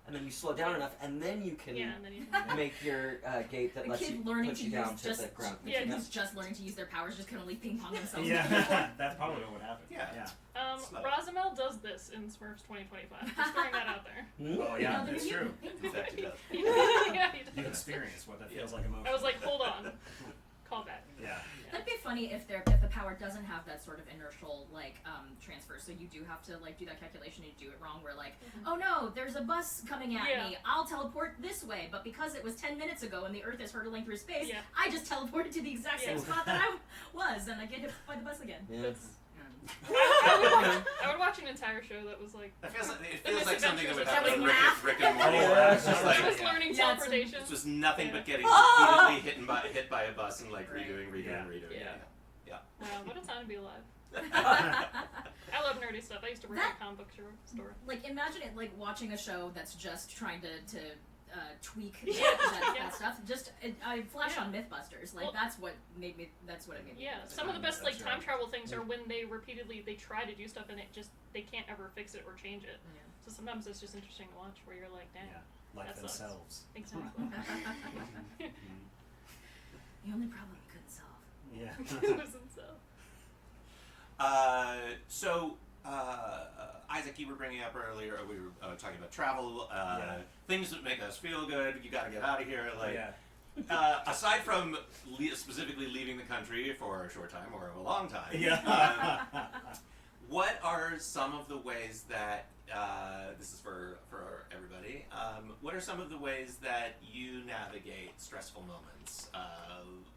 and then you slow down enough, and then you can Yeah, and then you make your gate that A lets kid you learning put to you down use to just the ground. a kid who's just learning to use their powers just kind of like ping pong themselves. Yeah, that's probably what would happen. Yeah. Yeah. Rosamel does this in Smurfs 2025. Just throwing that out there. Oh yeah, it's true. In fact, it does. Yeah, he You does. experience what that feels like emotionally. I was like, hold on. Call back. Yeah. That'd be funny if the power doesn't have that sort of inertial transfer. So you do have to like do that calculation and you do it wrong. Where like, oh no, there's a bus coming at Yeah. me. I'll teleport this way, but because it was 10 minutes ago and the Earth is hurtling through space, Yeah. I just teleported to the exact same Yeah. spot that I was, and I get hit by the bus again. Yeah. I would watch an entire show that was like. It feels The like something that would misadventures of happen in math. Rick and Morty. Yeah. Where it's just like Just learning teleportation. it's just nothing Yeah. but getting repeatedly hit by a bus and like redoing. Yeah. Yeah. Wow, what a time to be alive. I love nerdy stuff. I used to work at a comic book store. Like imagine it like watching a show that's just trying to tweak that stuff. Just I flash on MythBusters. Like that's what it made me. Yeah, some of the best like time travel things are when they try to do stuff and they can't ever fix it or change it. Yeah. So sometimes it's just interesting to watch where you're like, damn, like that sucks. themselves. Exactly. The only problem you couldn't solve. Yeah. It wasn't so. Isaac, you were bringing up earlier, we were talking about travel, things that make us feel good, you gotta get out of here, aside from specifically leaving the country for a short time or a long time, what are some of the ways that, this is for everybody, what are some of the ways that you navigate stressful moments,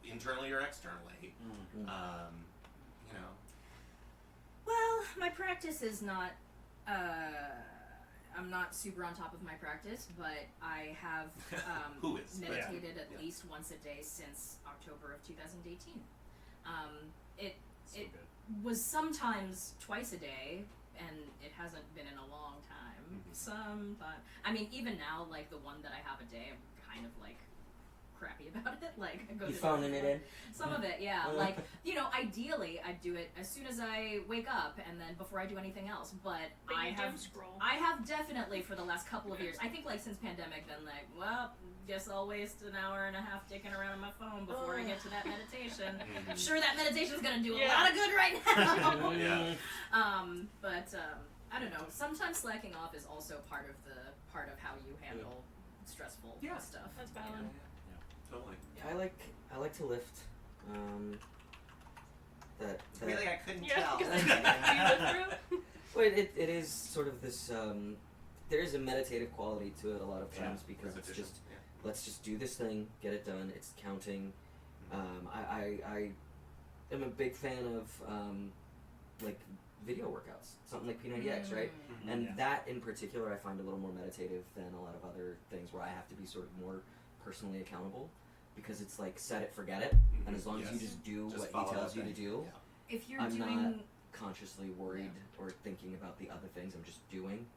internally or externally? You know? Well, my practice is not, I'm not super on top of my practice, but I have meditated at least once a day since October of 2018. It was sometimes twice a day, and it hasn't been in a long time. I mean, even now, like the one that I have a day, I'm kind of like crappy about it. Like I go You to phoning it in? Some of it, yeah. Like, you know, ideally I'd do it as soon as I wake up and then before I do anything else. But I have definitely for the last couple of years, I think like since pandemic, been like, well, guess I'll waste an hour and a half dicking around on my phone before I get to that meditation. I'm sure that meditation's gonna do a lot of good right now. I don't know. Sometimes slacking off is also part of how you handle stressful stuff. That's valid. Totally. I like to lift. That really, I couldn't tell. Well, it is sort of this. There is a meditative quality to it a lot of times because it's just let's just do this thing, get it done. It's counting. I am a big fan of like video workouts, something like P90X, right? And that in particular, I find a little more meditative than a lot of other things where I have to be sort of more personally accountable. Because it's like set it, forget it, and as long as you just do what he tells you to do, if you're I'm doing, not consciously worried or thinking about the other things. I'm just doing.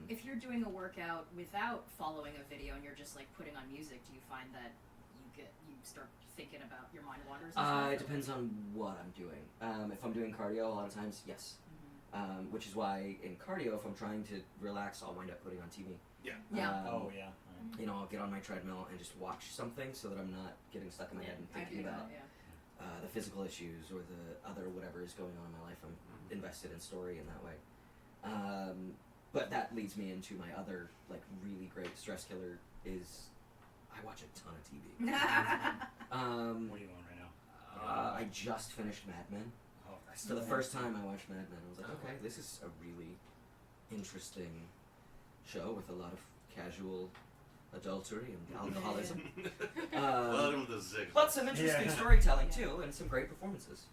If you're doing a workout without following a video and you're just like putting on music, do you find that you start thinking about your mind wanders? It depends on what I'm doing. If I'm doing cardio, a lot of times, yes. Which is why in cardio, if I'm trying to relax, I'll wind up putting on TV. You know, I'll get on my treadmill and just watch something so that I'm not getting stuck in my head and thinking about the physical issues or the other whatever is going on in my life. I'm invested in story in that way. But that leads me into my other like really great stress killer is I watch a ton of TV. What are you on right now? I just finished Mad Men. So the first time I watched Mad Men, I was like, okay, this is a really interesting show with a lot of casual adultery and alcoholism. But some interesting storytelling too, and some great performances.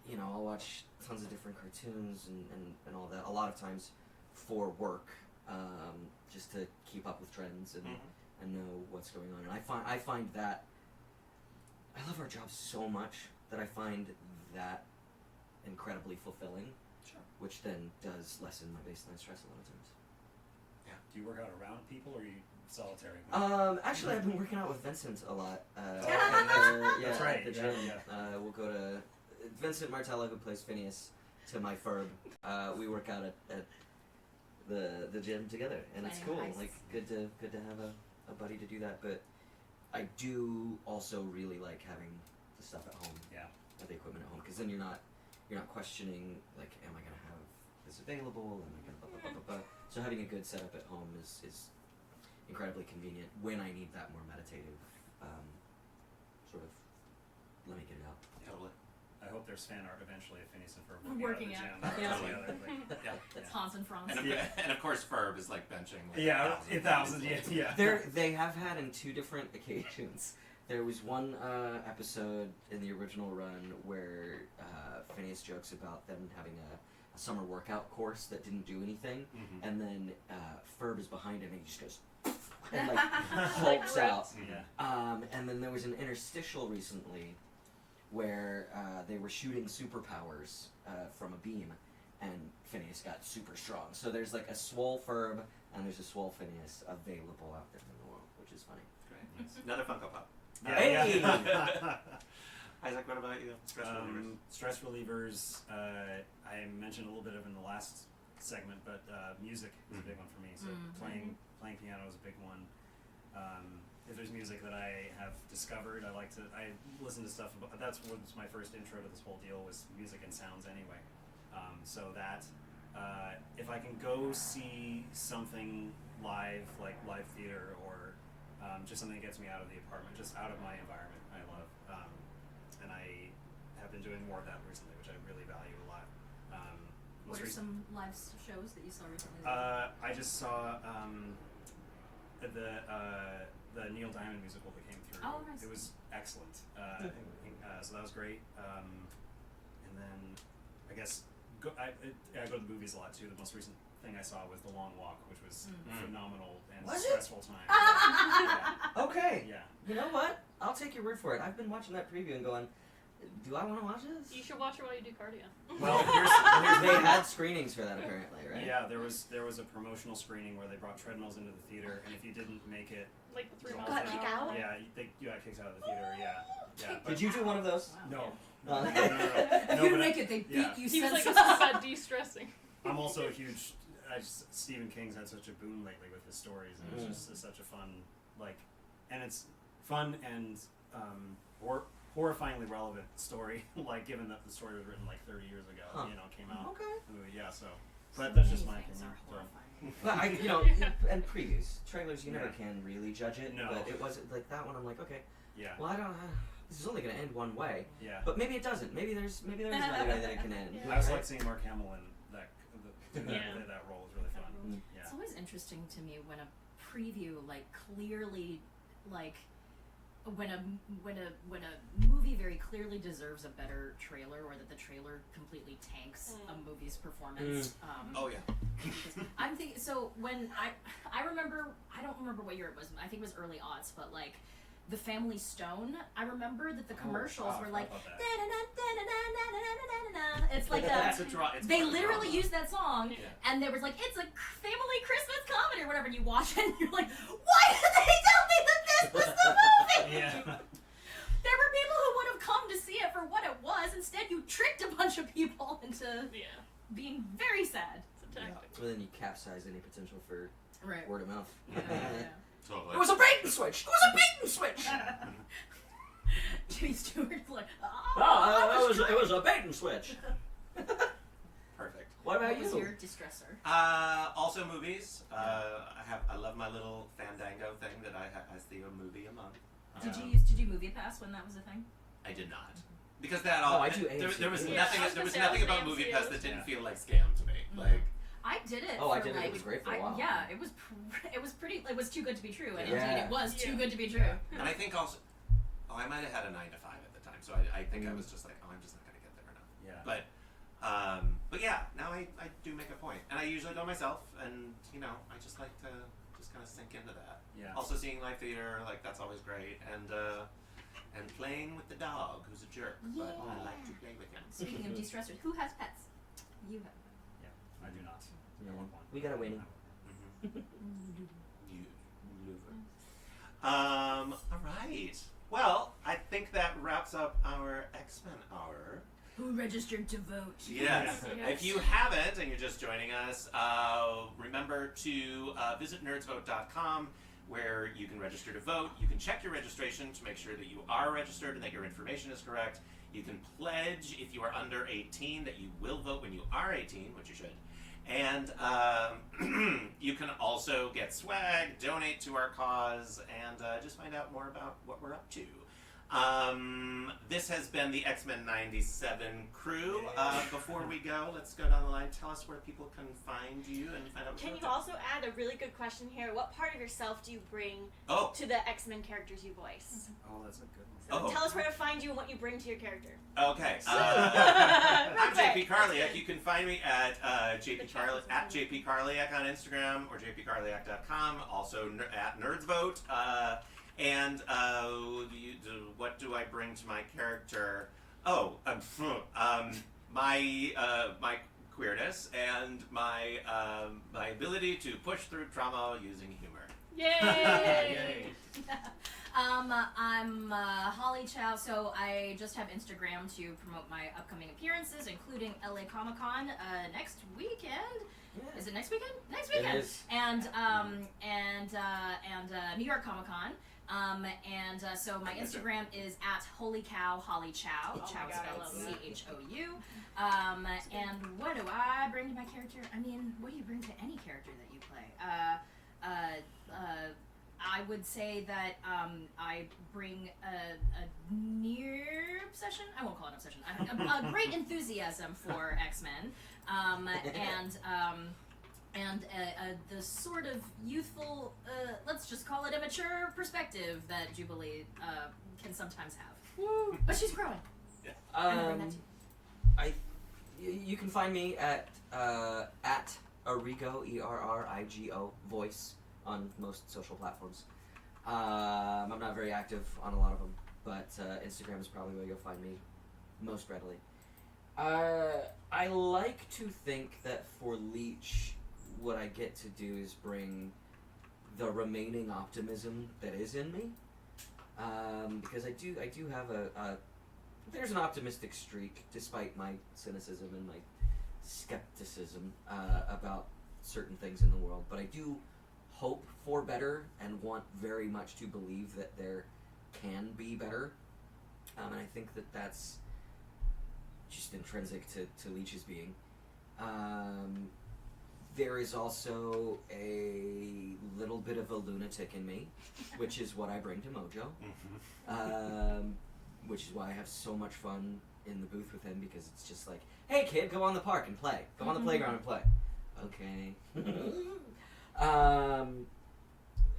You know, I'll watch tons of different cartoons and all that. A lot of times for work, just to keep up with trends and know what's going on. And I find that I love our job so much that I find that incredibly fulfilling. Which then does lessen my baseline stress a lot of times. Do you work out around people or are you solitary? Actually, I've been working out with Vincent a lot. That's right. At the gym. We'll go to Vincent Martella, who plays Phineas, to my Ferb. We work out at the gym together, and it's cool. Nice. Like good to have a buddy to do that. But I do also really like having the stuff at home. Or the equipment at home, because then you're not questioning like, am I gonna have this available? Am I gonna blah blah blah blah blah. So having a good setup at home is incredibly convenient when I need that more meditative sort of let me get it out. Totally. I hope there's fan art eventually of Phineas and Ferb working out. It's Hans and Franz. And of course, Ferb is like benching. Like thousands. They have had in two different occasions. There was one episode in the original run where Phineas jokes about them having a summer workout course that didn't do anything, and then Ferb is behind him and he just goes and like hulks out. And then there was an interstitial recently where they were shooting superpowers from a beam, and Phineas got super strong. So there's like a swole Ferb, and there's a Swole Phineas available out there in the world, which is funny. Great. Another Funko Pop. Hey! Isaac, what about you? Stress relievers. Stress relievers. I mentioned a little bit of in the last segment, but music is a big one for me. So playing piano is a big one. If there's music that I have discovered, I listen to stuff about. That's what was my first intro to this whole deal was music and sounds anyway. So that if I can go see something live, like live theater or just something that gets me out of the apartment, just out of my environment, I love. And I have been doing more of that recently, which I really value a lot. What are some live shows that you saw recently? I just saw the Neil Diamond musical that came through. Oh, nice. It was excellent. So that was great. And then I guess I go to the movies a lot too. The most recent thing I saw was The Long Walk, which was phenomenal and stressful time. Yeah. Okay. Yeah. You know what? I'll take your word for it. I've been watching that preview and going, do I want to watch this? You should watch it while you do cardio. Well, they had screenings for that apparently, right? Yeah, there was a promotional screening where they brought treadmills into the theater, and if you didn't make it, like the 3 miles got an kicked hour? out. Yeah, you got kicked out of the theater. Yeah. Did you do one of those? No. No. If you didn't make it, they beat you. He was like, senseless. this is about de-stressing. I'm also a huge. Stephen King's had such a boom lately with his stories, and it's just such a fun, and it's fun and horrifyingly relevant story. Given that the story was written 30 years ago, came out. Okay. The movie, yeah. So, but that's just my opinion. Well, and previews, trailers, you never can really judge it. No. But it wasn't that one. I'm like, okay. Yeah. Well, I don't. This is only going to end one way. Yeah. But maybe it doesn't. Maybe there's another way that it can end. I was seeing Mark Hamill in that role was really fun. Yeah. It's always interesting to me when a preview clearly when a movie very clearly deserves a better trailer, or that the trailer completely tanks a movie's performance. Oh yeah. I'm thinking. So when I remember, I don't remember what year it was. I think it was early aughts, but The Family Stone. I remember that the commercials were like. It's like they literally used that song, and there was it's a family Christmas comedy or whatever. And you watch it, and you're like, why did they tell me that this was the movie? Yeah. There were people who would have come to see it for what it was. Instead, you tricked a bunch of people into being very sad. So then you capsize any potential for word of mouth. Totally. It was a bait and switch. It was a bait and switch. Jimmy Stewart's like, it was a bait and switch. Perfect. What about you? What was your distressor? Also movies. I love my little Fandango thing that I see a movie a month. Did you used to do Movie Pass when that was a thing? I did not. Because that all I do there was AMC. nothing about Movie Pass that didn't feel like scam to me. I did it. Oh, I did it. It was great for a while. Yeah, it was pretty. It was too good to be true, and Yeah. indeed it was too good to be true. And I think also, I might have had a 9 to 5 at the time, so I think I was just like, I'm just not gonna get there enough. Yeah. But yeah, now I do make a point, and I usually go myself, and I just like to just kind of sink into that. Yeah. Also seeing live theater, that's always great, and playing with the dog, who's a jerk, but I like to play with him. Speaking of de-stressors, who has pets? You have. I do not. Yeah. We got a Winnie. All right. Well, I think that wraps up our X-Men hour. Who registered to vote? Yes. If you haven't and you're just joining us, remember to visit NerdsVote.com, where you can register to vote. You can check your registration to make sure that you are registered and that your information is correct. You can pledge, if you are under 18, that you will vote when you are 18, which you should. And you can also get swag, donate to our cause, and just find out more about what we're up to. This has been the X-Men 97 crew. Before we go, let's go down the line. Tell us where people can find you and find out what Can you're you up also add a really good question here? What part of yourself do you bring to the X-Men characters you voice? Oh, that's a good one. So tell us where to find you and what you bring to your character. Okay. I'm JP Karliak. You can find me at JP Karliak on Instagram or jpkarliak.com. Also at NerdsVote. And what do I bring to my character? Oh, my queerness and my my ability to push through trauma using humor. Yay! I'm Holly Chou, so I just have Instagram to promote my upcoming appearances, including LA Comic Con next weekend. Yeah. Is it next weekend? Next weekend. It is. And New York Comic Con. So my Instagram is at Holy Cow Holly Chou. Chow is spelled CHOU. And what do I bring to my character? I mean, what do you bring to any character that you play? I would say that I bring a near obsession. I won't call it obsession. A great enthusiasm for X-Men, and the sort of youthful, let's just call it a mature perspective that Jubilee can sometimes have. Woo! But she's growing. You can find me at Arrigo, ERRIGO voice on most social platforms. I'm not very active on a lot of them, but Instagram is probably where you'll find me most readily. I like to think that for Leech, what I get to do is bring the remaining optimism that is in me, because I do have there's an optimistic streak despite my cynicism and my skepticism about certain things in the world, but I do hope for better and want very much to believe that there can be better, and I think that that's just intrinsic to Leech's being. There is also a little bit of a lunatic in me, which is what I bring to Mojo, which is why I have so much fun in the booth with him, because it's just like, hey kid, go on the park and play. Go on the playground and play. Okay.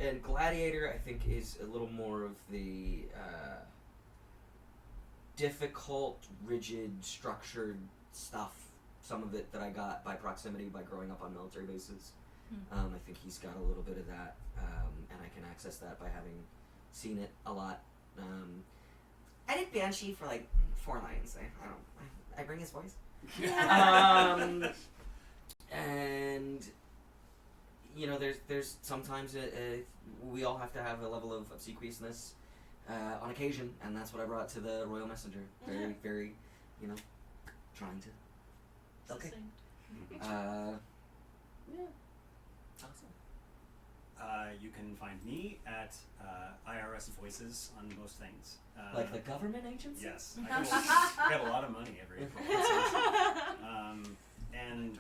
And Gladiator, I think, is a little more of the difficult, rigid, structured stuff. Some of it that I got by proximity, by growing up on military bases. I think he's got a little bit of that, and I can access that by having seen it a lot. I did Banshee for like 4 lines. I bring his voice. And you know, there's sometimes we all have to have a level of obsequiousness on occasion, and that's what I brought to the Royal Messenger. Very, very, you know, trying to. Okay. Yeah. Awesome. You can find me at IRS Voices on most things. Like the government agency? Yes. I get a lot of money every and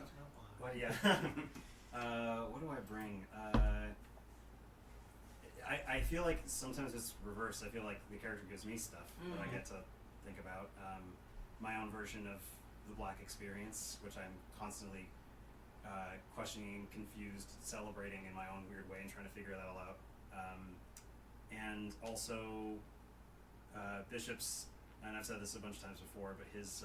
well, yeah. What do I bring? I feel like sometimes it's reversed. I feel like the character gives me stuff that I get to think about. My own version of the Black experience, which I'm constantly questioning, confused, celebrating in my own weird way and trying to figure that all out. And also Bishop's, and I've said this a bunch of times before, but his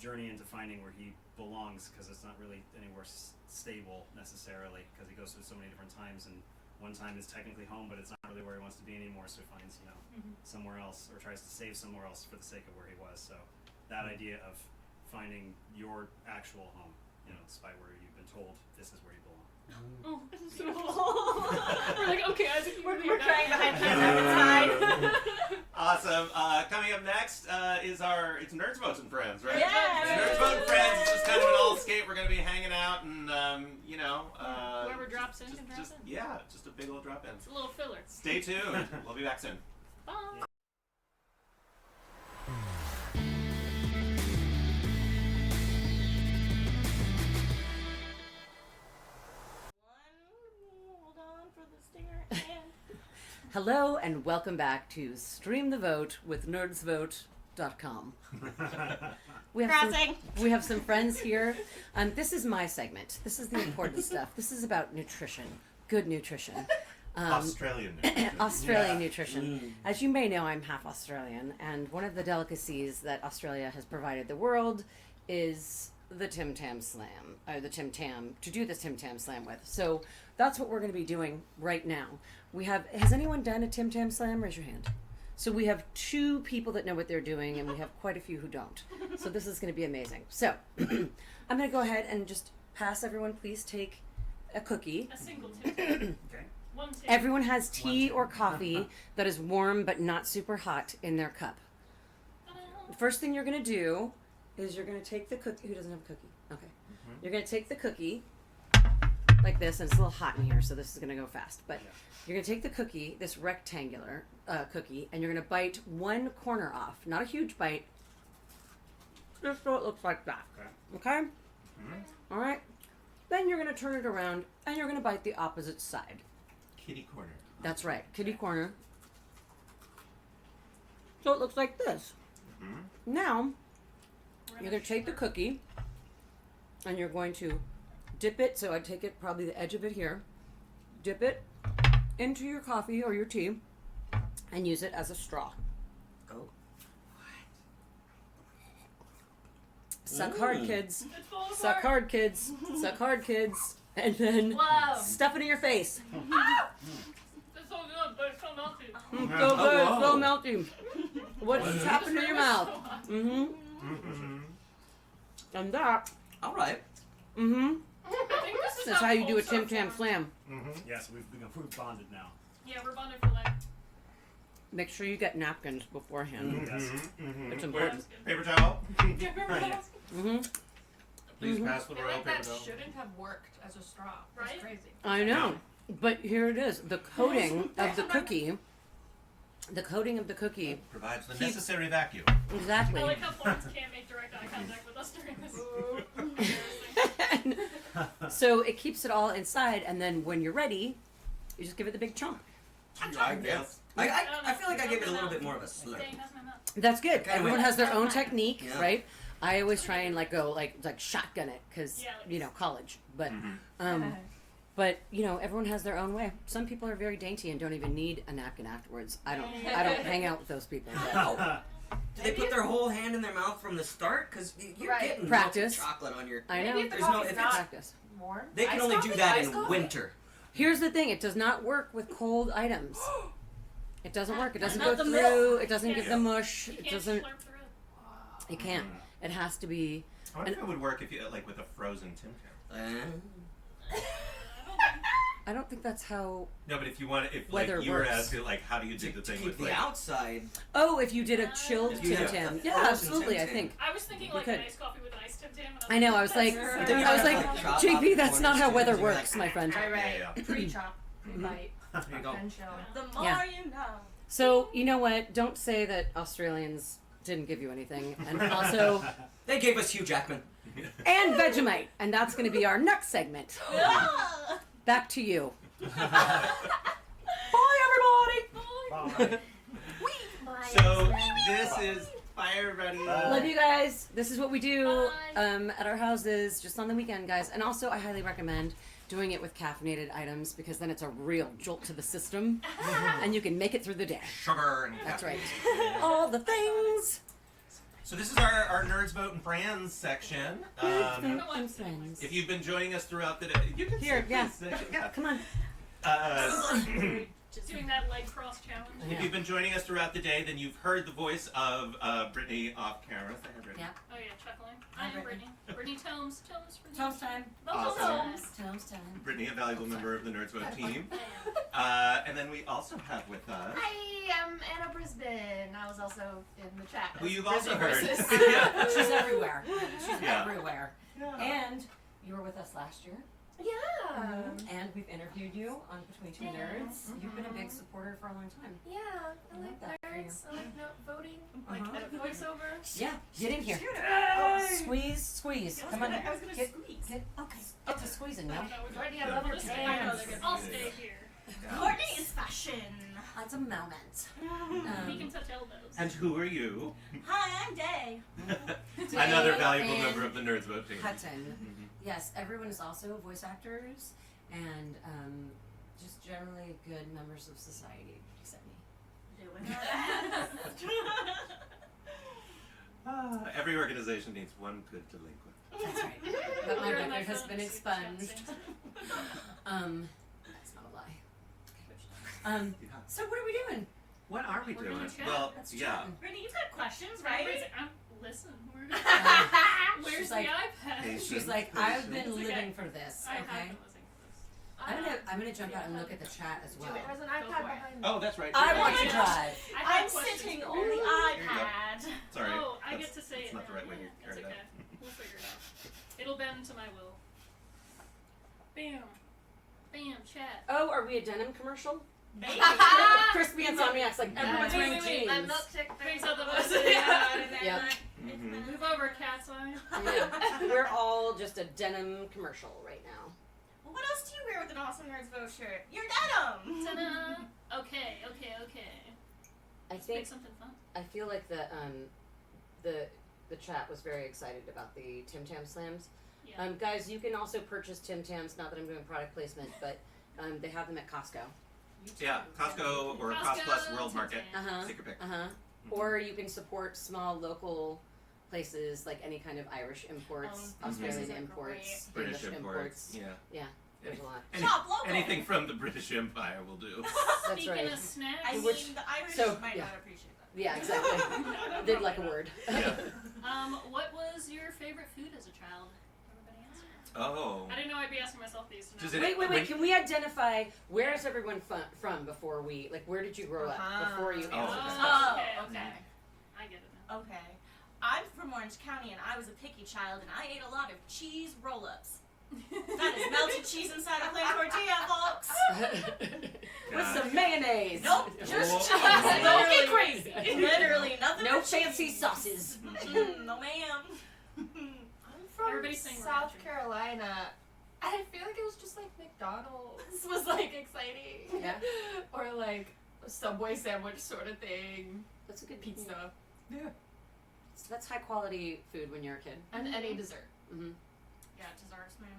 journey into finding where he belongs, because it's not really anywhere stable necessarily, because he goes through so many different times, and one time is technically home, but it's not really where he wants to be anymore, so he finds, you know, somewhere else, or tries to save somewhere else for the sake of where he was. So that idea of finding your actual home, you know, despite where you've been told this is where you belong. Oh, this is so We're like, okay, I think we're crying behind him. Awesome. Coming up next is it's NerdsVote and Friends, right? Yeah. NerdsVote and Friends. It's just kind of an all skate. We're gonna be hanging out, and you know, whoever drops in can drop in. Yeah, just a big old drop in. It's a little filler. Stay tuned. We'll be back soon. Bye. Hello and welcome back to Stream the Vote with NerdsVote.com. We have some friends here. This is my segment. This is the important stuff. This is about nutrition, good nutrition. Australian nutrition. Australian nutrition. As you may know, I'm half Australian, and one of the delicacies that Australia has provided the world is the Tim Tam Slam, or the Tim Tam, to do this Tim Tam Slam with. So that's what we're going to be doing right now. Has anyone done a Tim Tam Slam? Raise your hand. So we have 2 people that know what they're doing, and we have quite a few who don't. So this is going to be amazing. So I'm going to go ahead and just pass everyone. Please take a cookie. A single tip. Okay. One tip. Everyone has tea or coffee that is warm but not super hot in their cup. The first thing you're going to do is you're going to take the cookie. Who doesn't have a cookie? Okay. You're going to take the cookie like this, and it's a little hot in here, so this is going to go fast. But you're going to take the cookie, this rectangular cookie, and you're going to bite one corner off. Not a huge bite. Just so it looks like that. Okay? All right. Then you're going to turn it around, and you're going to bite the opposite side. Kitty corner. That's right. Kitty corner. So it looks like this. Now, you're going to take the cookie, and you're going to dip it. So I take it, probably the edge of it here. Dip it into your coffee or your tea, and use it as a straw. Oh. Suck hard, kids. Suck hard, kids. Suck hard, kids. And then stuff it in your face. It's so good, but it's so melty. So good, it's so melty. What's happened to your mouth? And that. All right. I think this is That's how you do a Tim Tam Slam. Yes, we've bonded now. Yeah, we're bonded for life. Make sure you get napkins beforehand. It's important. Paper towel. Yeah, paper towels. Please pass the I royal think paper that towel. shouldn't have worked as a straw. That's Right? crazy. I know. But here it is. The coating of the cookie. The coating of the cookie Provides the necessary vacuum. Exactly. I like how Florence can't make direct eye contact with us during this. So it keeps it all inside, and then when you're ready, you just give it the big chomp. I guess. I feel like I gave it a little bit more of a slurp. That's good. Okay, Everyone wait. has their own technique, Yeah. right? I always try and go like shotgun it because college, but but everyone has their own way. Some people are very dainty and don't even need a napkin afterwards. I don't hang out with those people. Wow. Do they put their whole hand in their mouth from the start? Because you're getting Practice. melted chocolate on your. I know. There's no. If it's, Practice. Warm. they can only do that in winter. Here's the thing: it does not work with cold items. It doesn't work. It doesn't Not go the through. milk. It doesn't get the mush. It doesn't. Slurp through it. It can't. It has to be. I wonder if it would work if you with a frozen Tim Tam. I don't think that's how. No, but if you want, if Weather you were works. asking how do you do the thing Keep with the outside. Oh, if you did a chilled If you Tim have Tam, a yeah, frozen absolutely. Tim I Tam. think. I was thinking You like could. an iced coffee with an iced Tim Tam. And I know. I was like, JP, that's not how weather works, my friend. Right. Yeah. Pre-chop, pre-bite, There you go. then chill. The more Yeah. you know. So you know what? Don't say that Australians didn't give you anything, and also They gave us Hugh Jackman. and Vegemite, and that's going to be our next segment. Back to you. Bye, everybody. So this is Fire Ready. Love you guys. This is what we do at our houses, just on the weekend, guys. And also, I highly recommend doing it with caffeinated items because then it's a real jolt to the system, and you can make it through the day. Sugar and That's right. caffeine. All the things. So this is our Nerds Vote and Friends section. And friends. If you've been joining us throughout the day, you can Here, sit yeah. this, yeah. Come on. Just doing that leg cross challenge. If you've been joining us throughout the day, then you've heard the voice of Brittany off camera. Say hi, Brittany. Oh yeah, chuckling. I am Brittany. Brittany Tomes. Tomes for Tomes time. Awesome. Tomes time. Brittany, a valuable member of the Nerds Vote team. And then we also have with us, Hi, I'm Anna Brisbin. I was also in the chat. who as you've also Brisbane heard. Voices. Yeah. She's everywhere. She's Yeah. everywhere. And you were with us last year. Yeah. And we've interviewed you on Between Two Nerds. You've been a big supporter for a long time. Yeah, I like that for nerds. I like voting. I Uh-huh. like voiceover. Yeah, get in here. Squeeze. Come on. I was gonna Get, squeeze. get to squeezing now. Brittany, I love your pants. I'll stay here. Courtney is fashion. That's a moment. He can touch elbows. And who are you? Hi, I'm Day. Another valuable and member of the Nerds Vote team. Hutton. Yes, everyone is also voice actors and just generally good members of society, except me. Every organization needs one good delinquent. That's right. But my You're in record has phone been to speak chat expunged. things. That's not a lie. So what are we doing? What are we We're doing? gonna chat. Well, That's yeah. true. Brittany, you've got questions, right? Listen, we're She's where's like, the iPad? Patience, she's like, I've been It's okay. living for this. I have Okay. been listening to this. I'm gonna jump out and look at the chat as well. There's an Go iPad for it. behind me. Oh, that's right. I Yeah. want to drive. I have I'm questions sitting for on you. the Here you go. iPad. Sorry. Oh, I That's- get to say that's it. not the now. right way to Yeah, carry it's that. okay. We'll figure it out. It'll bend to my will. Bam. Bam. Chat. Oh, are we a denim commercial? Maybe. Crispy Insomniac's like, everyone's wearing jeans. I'm milkshake. Brings out the most. Yep. Move over, cat's eye. Yeah. We're all just a denim commercial right now. What else do you wear with an awesome NerdsVote shirt? Your denim! Ta-da! Okay. I Let's think make something fun. I feel like the chat was very excited about the Tim Tam Slams. Yeah. Guys, you can also purchase Tim Tams. Not that I'm doing product placement, but they have them at Costco. Yeah, Costco or Costco, Cost Plus World Market. Uh-huh. Take your pick. Or you can support small local places like any kind of Irish imports, Australian places are imports, British English imports. Yeah. Yeah, there's a lot. Shop local. Anything from the British Empire will do. That's Speaking right. of snacks, I mean, Which- the Irish so, might yeah. not appreciate that. Yeah, exactly. They'd like a word. Yeah. what was your favorite food as a child? Everybody answer. Oh. I didn't know I'd be asking myself these. Does tonight. it- Wait. Can we identify where is everyone from before we where did you grow up before you answer this question? Oh, okay. I get it now. Okay. I'm from Orange County and I was a picky child and I ate a lot of cheese roll-ups. That is melted cheese inside a plain tortilla, folks. With some mayonnaise. Nope, just Whoa. cheese. Don't get Literally- crazy. Literally, nothing No but fancy cheese. sauces. No, ma'am. I'm from Everybody's saying we're South matching. Carolina. I feel like it was just like McDonald's was like exciting. Yeah. Or like a Subway sandwich sort of thing. That's a good Pizza. Yeah. That's high quality food when you're a kid. And any dessert. Mm-hmm. Yeah, desserts, man.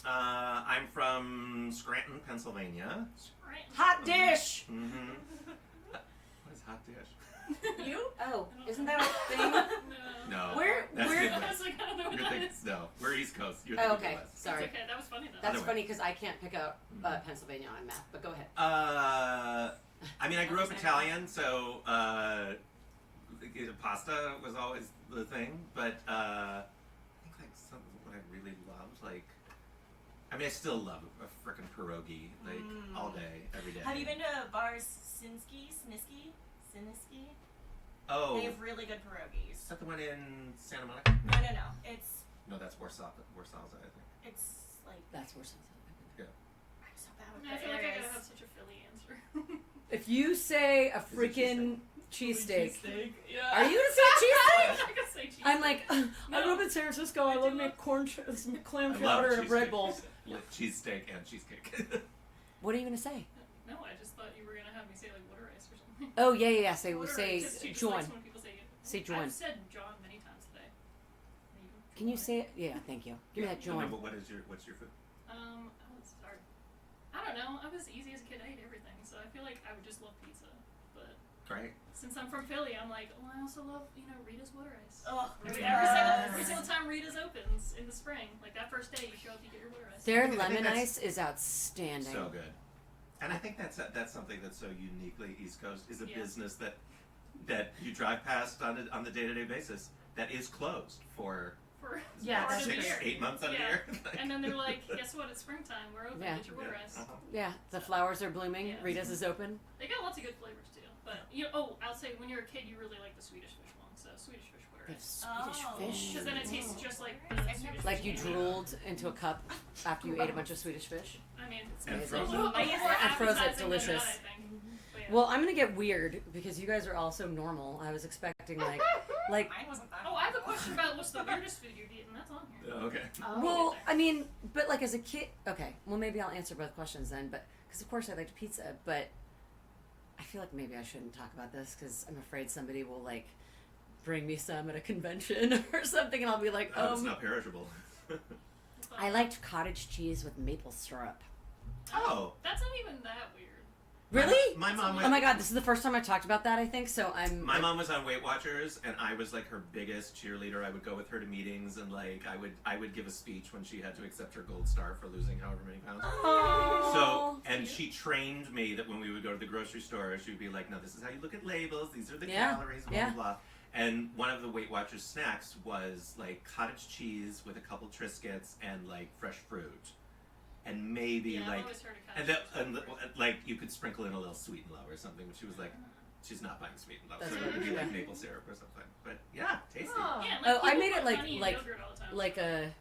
I'm from Scranton, Pennsylvania. Hot dish. Mm-hmm. What is hot dish? You? Oh, isn't that a thing? No. Where? That's Where? Midwest. I was like, I don't know what You're that thinking, is. no, we're East Coast. You're Oh, thinking okay. Midwest. Sorry. It's okay. That was funny though. That's Other funny way. because I can't pick out Pennsylvania on a map. But go ahead. I mean, I grew up Italian, so pasta was always the thing. But I think like something what I really loved, like, I mean, I still love a frickin' pierogi, like all day, every day. Have you been to bars Sinsky? Oh, They have really good pierogies. is that the one in Santa Monica? No. It's That's Warsaw's, I think. it's like That's where something. Yeah. I'm so bad with I the feel like I areas. gotta have such a Philly answer. If you say a freaking cheesesteak, Yeah. are you gonna say cheesesteak? I could say cheese. I'm like, I No. grew up in San Francisco. I love make clam I love chowder and a bread cheesesteak. bowl. Cheesesteak and cheesecake. What are you gonna say? No, I just thought you were gonna have me say like water ice or something. Oh yeah. Say Water say ice. Just- she just John. likes when people say it. Say John. I've said John many times today. Can you say it? Yeah, thank you. Give me that No, John. but what's your food? It's hard. I don't know. I was easy as a kid. I ate everything, so I feel like I would just love pizza. But Right. since I'm from Philly, I'm like, oh, I also love Rita's water ice. Oh, Every single time Rita's opens in the spring, like that first day, you show up, you get your water ice. Their I think lemon that's ice is outstanding. So good. And I think that's something that's so uniquely East Coast is a business that you drive past on the day-to-day basis that is closed for Yeah, part of the 6, year. 8 months out of the Yeah. year. And then they're like, guess what? It's springtime. We're open. Yeah. Get your water ice. Yeah, the flowers are blooming. Yeah. Rita's is open. They got lots of good flavors too. But I'll say when you're a kid, you really like the Swedish fish one. So Swedish fish water They have ice. Swedish fish. Because then it tastes just like the Swedish Like fish you can. drooled into a cup after you ate a bunch of Swedish fish. I mean, it's And it's frozen. a little bit more And frozen, appetizing than delicious. that, I think. But yeah. Well, I'm gonna get weird because you guys are all so normal. I was expecting like Mine wasn't that. Oh, I have a question about what's the weirdest food you've eaten. That's on here. Okay. Well, I mean, but like as a kid, okay. Well, maybe I'll answer both questions then. But because of course I liked pizza, but I feel like maybe I shouldn't talk about this because I'm afraid somebody will like bring me some at a convention or something, and I'll be like, It's not perishable. I liked cottage cheese with maple syrup. Oh. That's not even that weird. Really? My mom was. Oh my god, this is the first time I've talked about that, I think, so I'm... My mom was on Weight Watchers, and I was like her biggest cheerleader. I would go with her to meetings, and like I would give a speech when she had to accept her gold star for losing however many pounds. So, and she trained me that when we would go to the grocery store, she would be like, "No, this is how you look at labels. These are the calories, blah blah blah." And one of the Weight Watchers snacks was like cottage cheese with a couple Triscuits and like fresh fruit. And maybe I've like, always heard of and like you could sprinkle in a little sweet and low or something. But she was like, she's not buying sweet and low, so it would be like maple syrup or something. But yeah, tasty. Yeah, I made it honey and yogurt all the time. like a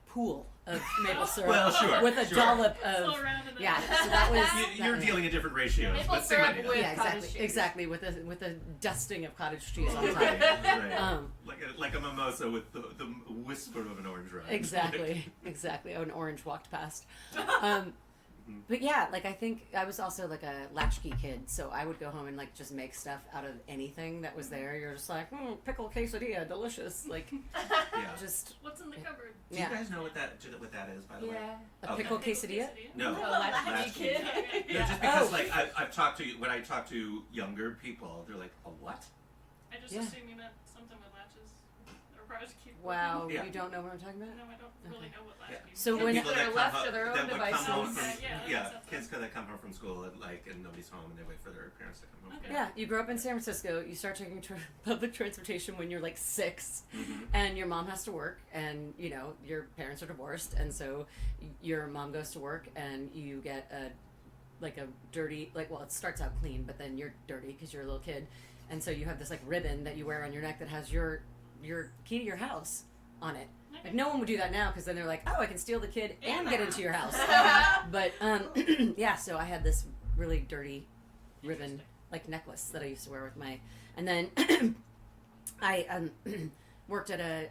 pool of maple syrup. Well, sure, with a sure. dollop Slow of around and then- yeah. So that was You're dealing in different ratios, Maple but same syrup idea. with yeah, cottage exactly, cheese. exactly with a dusting of cottage cheese on top. Right. Like a mimosa with the whisper of an orange rind. Exactly. Oh, an orange walked past. But yeah, like I think I was also like a latchkey kid, so I would go home and like just make stuff out of anything that was there. You're just like, pickle quesadilla, delicious. Like, just what's in the cupboard? Do you guys know what that is, by the way? a pickle quesadilla. No, latchkey kid. No, just because like I've talked to when I talk to younger people, they're like, "A what?" I just assume you meant something with latches. Or probably just keep Wow, Yeah. you don't know what I'm talking about? No, I don't really know what latch means. So when People They're that left come to their own that would come home devices. from, kids that come home from school and nobody's home and they wait for their parents to come home. Yeah, you grow up in San Francisco, you start taking public transportation when you're like 6, and your mom has to work, and you know, your parents are divorced, and so your mom goes to work, and you get a dirty, well, it starts out clean, but then you're dirty because you're a little kid, and so you have this like ribbon that you wear on your neck that has your key to your house on it. Like no one would do that now because then they're like, oh, I can steal the kid and get into your house. But yeah, so I had this really dirty ribbon like necklace that I used to wear with my, and then I worked at a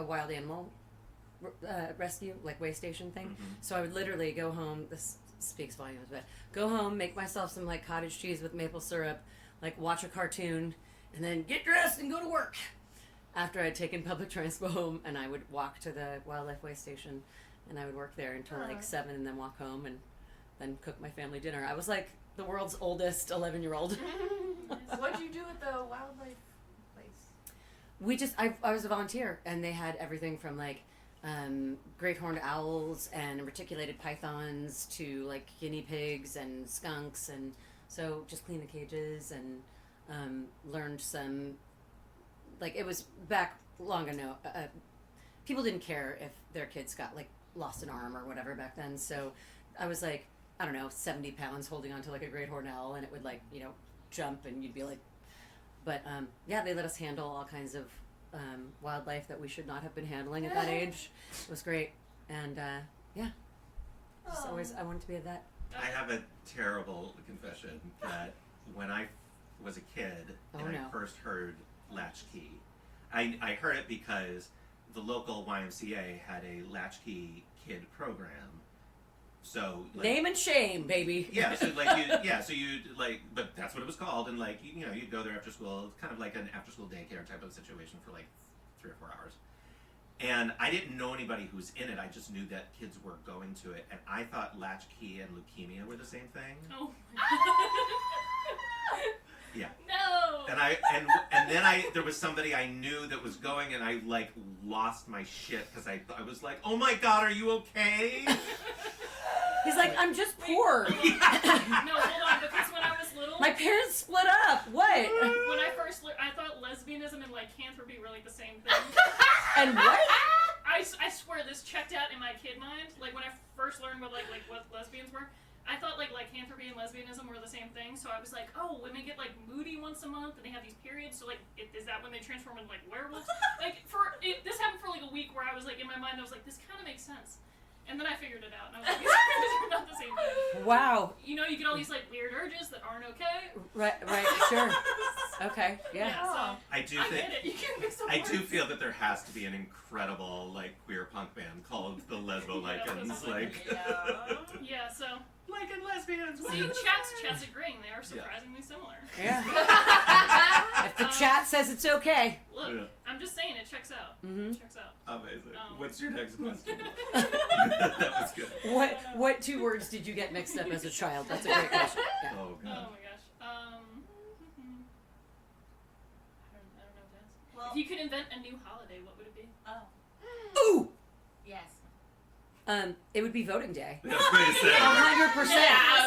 wild animal rescue like way station thing. So I would literally go home. This speaks volumes, but go home, make myself some like cottage cheese with maple syrup, like watch a cartoon, and then get dressed and go to work. After I'd taken public transport home, and I would walk to the wildlife way station, and I would work there until like 7, and then walk home, and then cook my family dinner. I was like the world's oldest 11-year-old. What'd you do at the wildlife place? I was a volunteer, and they had everything from like great horned owls and reticulated pythons to like guinea pigs and skunks, and so just clean the cages and learned some. Like it was back long ago. People didn't care if their kids got like lost an arm or whatever back then. So I was like, I don't know, 70 pounds holding onto like a great horned owl, and it would like, you know, jump, and you'd be like, but yeah, they let us handle all kinds of wildlife that we should not have been handling at that age. It was great, and yeah, just always I wanted to be a vet. I have a terrible confession that when I was a kid and I first heard latchkey, I heard it because the local YMCA had a latchkey kid program. So like, name and shame, baby. Yeah, so like you like, but that's what it was called, and like you know you'd go there after school, kind of like an after school daycare type of situation for like 3 or 4 hours. And I didn't know anybody who was in it. I just knew that kids were going to it, and I thought latchkey and leukemia were the same thing. Oh. Yeah. No. And then there was somebody I knew that was going, and I like lost my shit because I was like, oh my god, are you okay? He's like, I'm just poor. No, hold on, because when I was little, my parents split up. What? When I first I thought lesbianism and lycanthropy were like the same thing. And what? I swear this checked out in my kid mind. Like when I first learned what what lesbians were, I thought like lycanthropy and lesbianism were the same thing. So I was like, oh, women get like moody once a month and they have these periods. So like, is that when they transform into like werewolves? Like this happened for like a week where I was like in my mind I was like, this kind of makes sense. And then I figured it out, and I was like, these are not the same thing. Wow. You know, you get all these like weird urges that aren't okay. Right, sure. Okay, yeah. So I do feel that there has to be an incredible like queer punk band called the Lesbo-Lycans. Yeah, so. Like and lesbians. See, chat's agreeing. They are surprisingly similar. Yeah. If the chat says it's okay. Look, I'm I'm just saying it checks out. Mhm. It checks out. Amazing. What's your next question? That was good. What 2 words did you get mixed up as a child? That's a great question. Yeah. Oh Oh my god. gosh. I don't know what to ask. Well, If you could invent a new holiday, what would it be? Ooh! Yes. It would be voting day. That's what you said. 100%.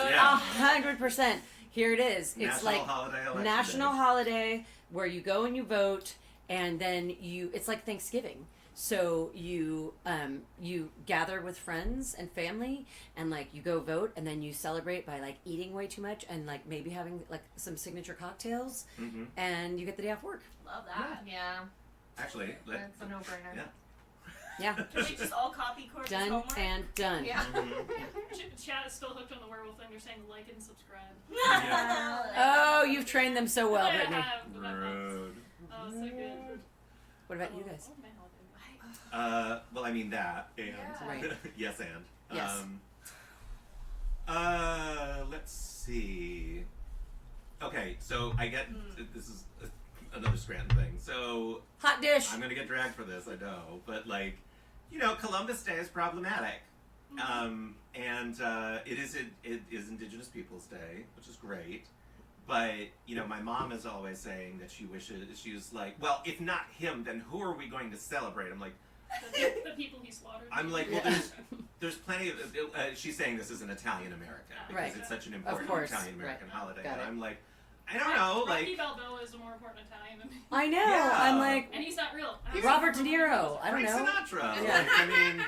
Yeah. 100%. Here it is. It's National like holiday, election national day. holiday where you go and you vote, and then it's like Thanksgiving. So you gather with friends and family, and like you go vote, and then you celebrate by like eating way too much and like maybe having like some signature cocktails, Mm-hmm. and you get the day off work. Love that. Yeah. Actually, That's a no-brainer. Yeah. Yeah. Can we just all copy Courtney's Done homework? and done. Yeah. Chat is still hooked on the werewolf thing. They're saying like and subscribe. Oh, you've trained them so well, I Brittany. have. Rude. Oh, so good. What about you guys? What would my holiday be? Well, I mean that, and Yeah. Right. yes, and Yes. Let's see. Okay, so I get this is another Scranton thing. So Hot dish. I'm gonna get dragged for this, I know, but like, Columbus Day is problematic, and it is Indigenous Peoples Day, which is great. But my mom is always saying that she was like, well, if not him, then who are we going to celebrate? I'm like, The people he slaughtered. I'm like, well, there's plenty of. She's saying this is an Italian American because Right. it's such an Of important course. Italian American Right. holiday, Got and it. I'm like, I don't know, Rocky like. Balboa is a more important Italian than me. I know. Yeah. I'm like And he's not real. Robert De Niro. I don't Frank know. Sinatra. Yeah. Like, I mean,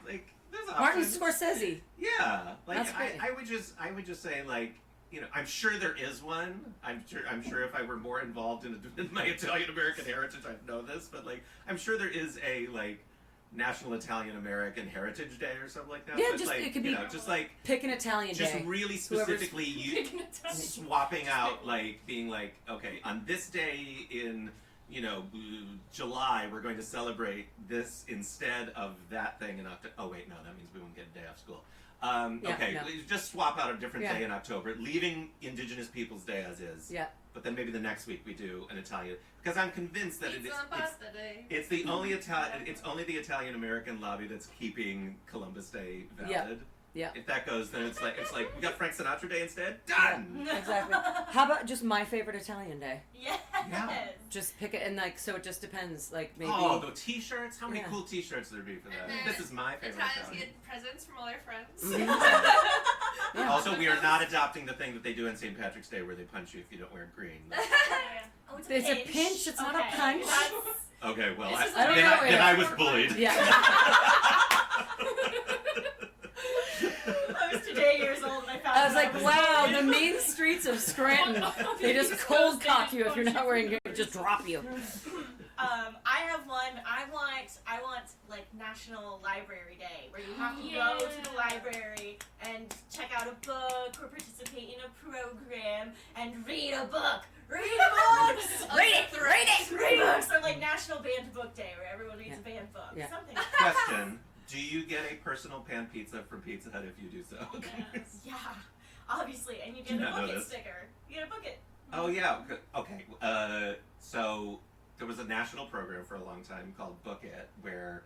like there's Martin options. Scorsese. Yeah, like That's great. I would just say like. I'm sure there is one. I'm sure if I were more involved in my Italian American heritage, I'd know this. But like, I'm sure there is a like National Italian American Heritage Day or something like that. Yeah, but just like, it could be just like pick an Italian just day. really Whoever's- specifically you swapping out like being like, okay, on this day in July we're going to celebrate this instead of that thing in October. Oh wait, no, that means we won't get a day off school. Yeah, Okay, no. just swap out a different Yeah. day in October, leaving Indigenous Peoples Day as is. Yeah. But then maybe the next week we do an Italian, because I'm convinced that Pizza and pasta day. it's the only It's only the Italian American lobby that's keeping Columbus Day valid. Yeah. If that goes, then it's like we got Frank Sinatra Day instead. Done. Exactly. How about just my favorite Italian day? Yes. Yeah. Just pick it, and like so it just depends. Like maybe. Oh, the T-shirts! How many Yeah. cool T-shirts there be for that? And then This is my favorite. Italians Italian. get presents from all their friends. Yeah. Also, we are not adopting the thing that they do on St. Patrick's Day where they punch you if you don't wear green. Oh, it's It's a pinch. It's not a Okay. punch. Okay, well, This is I don't then, know then it. I was bullied. Yeah. I was today years old and I found I was like, out wow, bullied. the mean streets of Scranton. They just cold cock you if you're not wearing it. Just drop you. I have one. I want like National Library Day, where you have to go to the library and check out a book or participate in a program and read a book. Read a book. Read books. Or like National Banned Book Day, where everyone reads a banned book. Yeah. Something. Question: do you get a personal pan pizza from Pizza Hut if you do so? Yeah, obviously, and you Did get a not know book it this. sticker. You get a book it. Oh yeah. Okay. So there was a national program for a long time called Book It, where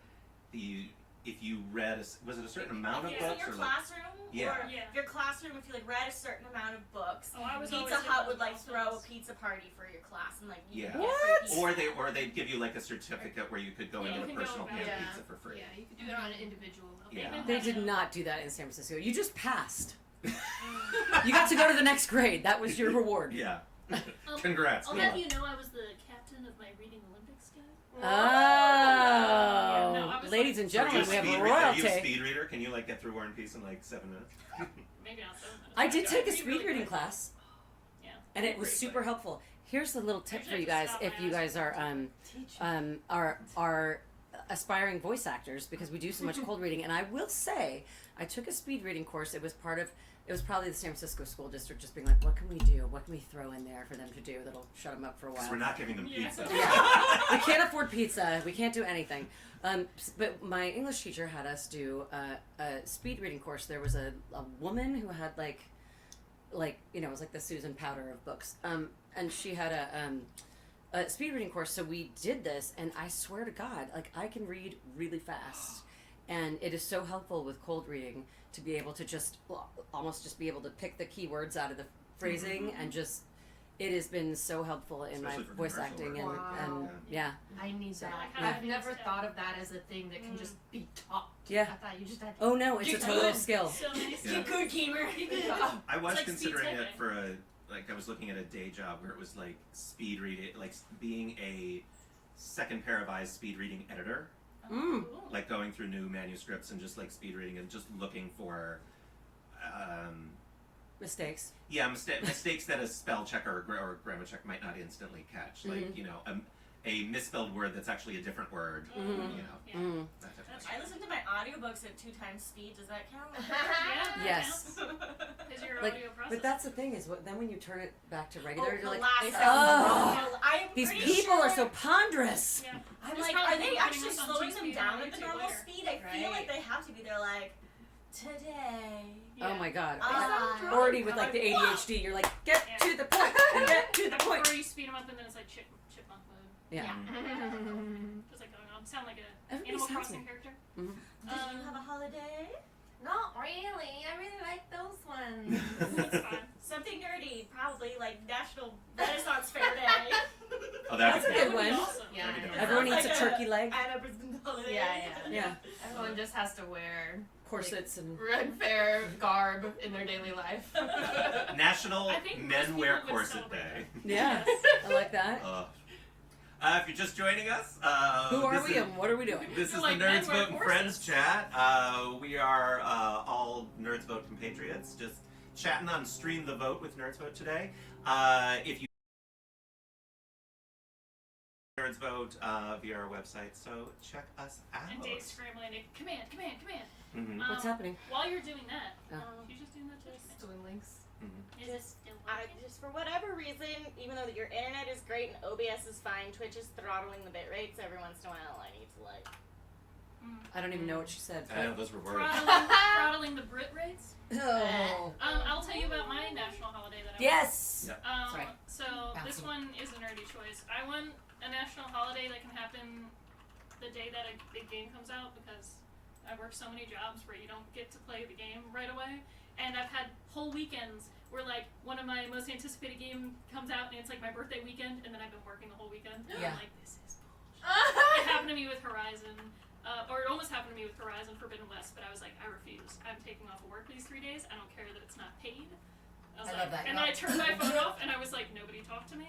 if you read was it a certain amount of If books it's in your or like, classroom, Yeah. or if your classroom, if you like read a certain amount of books, Oh, I was Pizza always Hut in would those like throw a households. pizza party for your class and like you yeah, could get free pizza. or they'd give you like a certificate where you could go Yeah, into you a can go personal pan back. pizza for free. Yeah, you could do it on an individual level. Yeah. They did not do that in San Francisco. You just passed. You got to go to the next grade. That was your reward. Yeah. I'll- Congrats. I'll Yeah. have you know I was the captain of my reading Olympics guy. Oh, no, I was ladies and So are you gentlemen, we have speed a reader? Are you a royalty. speed reader? Can you like get through War and Peace in like 7 minutes? Maybe not 7 minutes. I did but take a read speed really reading quick. class, Yeah. and it was super helpful. Here's a little tip for you guys if you guys are aspiring voice actors, because we do so much cold reading. And I will say, I took a speed reading course. It was probably the San Francisco school district just being like, what can we do? What can we throw in there for them to do that'll shut them up for a while? Because we're not giving them pizza. Yeah. We can't afford pizza. We can't do anything. But my English teacher had us do a speed reading course. There was a woman who had it was like the Susan Powder of books. And she had speed reading course, so we did this, and I swear to God, like, I can read really fast, and it is so helpful with cold reading to be able to just almost just be able to pick the keywords out of the phrasing and just. It has been so helpful in Especially my for voice commercial acting work. and yeah. I need that. Yeah. I've never thought of that as a thing that can just be taught. Yeah. I thought you just had to. Oh no, it's a total skill. So nice. Yeah. Get good, gamer. I was It's like considering speed it typing. for I was looking at a day job where it was like speed reading, like being a second pair of eyes speed reading editor. Like going through new manuscripts and just like speed reading and just looking for mistakes. Yeah, mistakes that a spell checker or grammar check might not instantly catch. Like, you know, a misspelled word that's actually a different word. You know, that type of thing. I listen to my audiobooks at 2x speed. Does that count? Yes. Is your Like, audio process? but that's the thing is, then when you turn it back to regular, you're like, they sound oh, wrong. I'm these pretty people are sure- so ponderous. Yeah. I'm It's like, probably are they putting actually us on slowing 2 them speed down on at the YouTube normal later. speed? I feel like they have to be. They're like, today. Oh my God. Ah. Already with like the ADHD, you're like, get to the point, get to the point. Or you speed them up and then it's like chipmunk mode. Yeah. Just like going on. Sound like a Everybody Animal sounds Crossing like- character. Did you have a holiday? Not really. I really like those ones. That's fine. Something nerdy, probably like National Renaissance Fair Day. Oh, That's a good would be one. awesome. Yeah. That'd be dope. Everyone Sounds eats like a turkey leg. And a Brisbin holiday. Yeah. Yeah. Everyone just has to wear Corsets and red fair garb in their daily life. National I think most Men people Wear would Corset celebrate Day. yeah, I like that. If you're just joining us, Who are this we is- and what are we doing? This is You're like the Men Nerds Wear Vote and Friends chat. We are all Nerds Vote compatriots, just chatting on Stream the Vote with Nerds Vote today. If you Nerds Vote via our website, so check us out. And Dave's scrambling to command. Mhm. What's happening? While you're doing that, Oh. you're just doing that to Just doing links. Is it still Just for whatever reason, even though your internet is great and OBS is fine, Twitch is throttling the bit rates every once in a while. I need to like. I don't even know what she said. I know those were words. throttling the Brit rates? Oh. I'll tell you about my national holiday that I Yes. want. Sorry. So this Bouncy. one is a nerdy choice. I want a national holiday that can happen the day that a big game comes out because I work so many jobs where you don't get to play the game right away. And I've had whole weekends where like one of my most anticipated game comes out and it's like my birthday weekend and then I've been working the whole weekend. And Yeah. I'm like, this is bullshit. It happened to me with Horizon. Or it almost happened to me with Horizon Forbidden West, but I was like, I refuse. I'm taking off of work these 3 days. I don't care that it's not paid. I was I like, love that. and then I turned my phone off and I was like, nobody talk to me.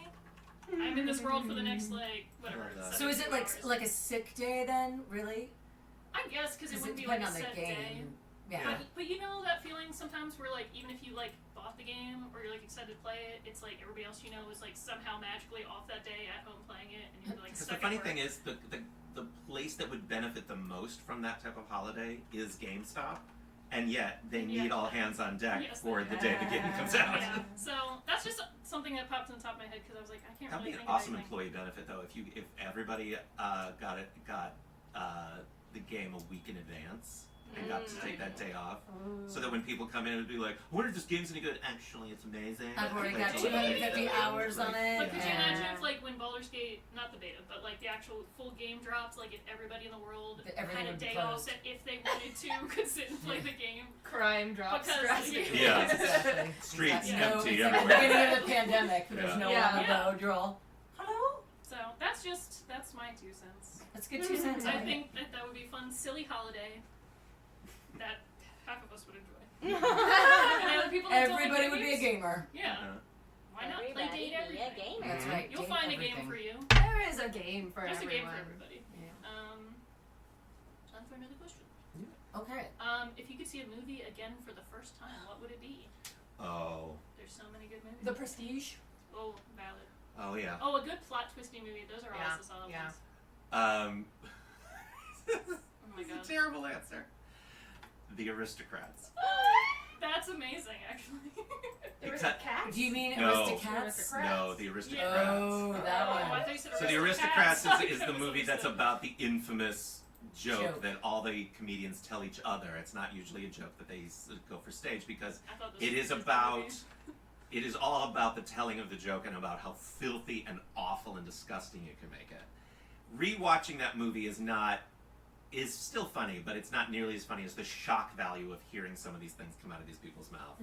I'm in this world for the next like whatever. So is it 72 hours. like a sick day then? Really? I guess because it Does it wouldn't be like depend a on the set game? day. Yeah. But you know that feeling sometimes where like even if you like bought the game or you're like excited to play it, it's like everybody else you know is like somehow magically off that day at home playing it, and you're like Because stuck the funny at work. thing is, the place that would benefit the most from that type of holiday is GameStop, and yet they need all hands on deck Yes, for they the day the game comes out. Yeah. So that's just something that popped in the top of my head because I was like, I can't That'd really be an think awesome of anything. employee benefit though if everybody got the game a week in advance and got to take that day off, so that when people come in and be like, I wonder if this game's any good. Actually, it's amazing. I've already Like, got like, 250 hours on it. Like, could you and- imagine if, like, when Baldur's Gate, not the beta, but, like, the actual full game dropped, like, if everybody in the world everything had a would be day closed. off that if they wanted to could sit and play the game? Crime drops Because drastically. Yeah. Exactly. Streets No, empty it's like the everywhere. beginning of the pandemic. There's no Yeah. one on the Yeah. road. You're all, hello? So, that's my 2 cents. That's good 2 cents. I think that would be a fun, silly holiday that half of us would enjoy. And other people that don't like Everybody would be a games, gamer. Yeah. Why not play Everybody date be a everything? gamer. That's right. You'll date find a everything. game for you. There is a game for There's everyone. a game for everybody. Yeah. Time for another question. Okay. If you could see a movie again for the first time, what would it be? Oh. There's so many good movies. The Prestige. Oh, valid. Oh yeah. Oh, a good plot twisty movie. Those are always the solid yeah. ones. Oh my God. a terrible answer. The Aristocrats. That's amazing, actually. Except- Do you mean No. Aristocats? No, the Aristocrats. Oh, that Oh, one. I thought you said So the Aristocats. Aristocrats is the movie that's about the infamous joke Joke. that all the comedians tell each other. It's not usually a joke that they go for stage because I thought this it was is just a about movie. It is all about the telling of the joke and about how filthy and awful and disgusting you can make it. Rewatching that movie is still funny, but it's not nearly as funny as the shock value of hearing some of these things come out of these people's mouths.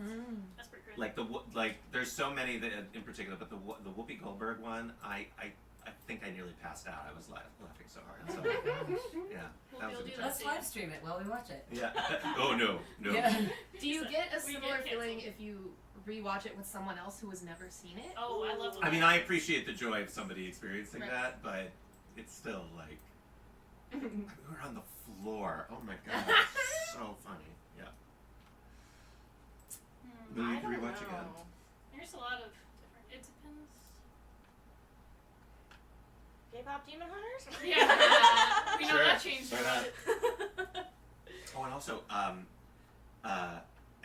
That's pretty good. Like there's so many that in particular, but the Whoopi Goldberg one, I think I nearly passed out. I was laughing so hard. So, yeah, that was intense. Let's live stream it while we watch it. Yeah. Oh no. Yeah. Do you get a We similar get feeling canceled. if you rewatch it with someone else who has never seen it? Oh, I love. I mean, I appreciate the joy of somebody experiencing Right. that, but it's still like we were on the floor. Oh my god, so funny. Yeah. Movie I to don't rewatch know. again. There's a lot of different. It depends. K-pop Demon Hunters? Yeah. We know Sure. that changed. Why a not? lot. Oh, and also,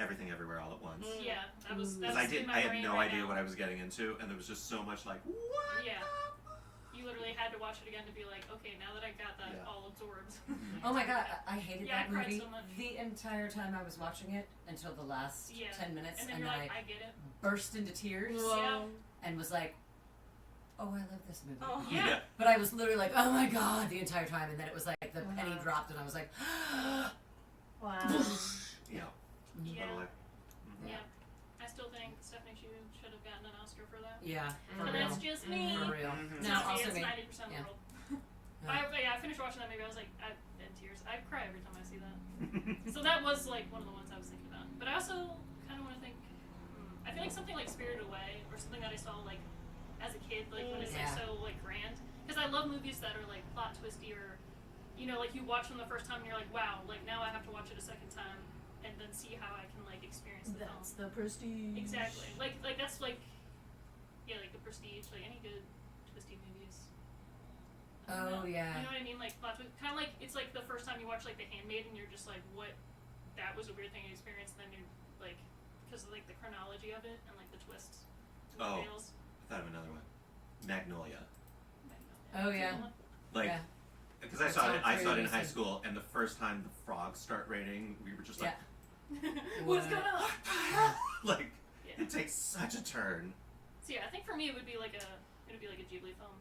Everything Everywhere All at Once. Yeah, that was. Because I had no idea what I was getting into, and there was just so much like, what? Yeah. You literally had to watch it again to be like, okay, now that I got that all absorbed. Oh my god, I hated Yeah, that I cried movie so much. the entire time I was watching it until the last 10 minutes, And then and you're then like, I I get it. burst into tears Yeah. and was like, oh, I love this movie. Oh, yeah. Yeah. But I was literally like, oh my god, the entire time, and then it was like the penny dropped, and I was like, Wow. Yeah. Yeah. Totally. Yeah. I still think Stephanie Chou should have gotten an Oscar for that. Yeah, for And real. that's just me. For real. It's No, not me, also it's me. 90% Yeah. world. Yeah. I finished watching that movie. I was like, I'm in tears. I cry every time I see that. So that was like one of the ones I was thinking about. But I also kind of want to think. I feel like something like Spirited Away, or something that I saw like as a kid, like when it's like Yeah. so like grand. Because I love movies that are like plot twisty, or like you watch them the first time and you're like, wow, like now I have to watch it a second time and then see how I can like experience the film. That's the prestige. Exactly. Like that's like like the Prestige, like any good twisty movies. Oh, yeah. You know what I mean? Like plot twist, kind of like it's like the first time you watch like The Handmaid and you're just like, what? That was a weird thing to experience. And then you're like, because of like the chronology of it and like the twists. And the Oh, reveals. I thought of another one. Magnolia. Oh, yeah. Like, Yeah. because I That's saw all it. I saw it in crazy. high school, and the first time the frogs start raining, we were just like, What's going on? like, it takes such a turn. So yeah, I think for me it would be like a Ghibli film,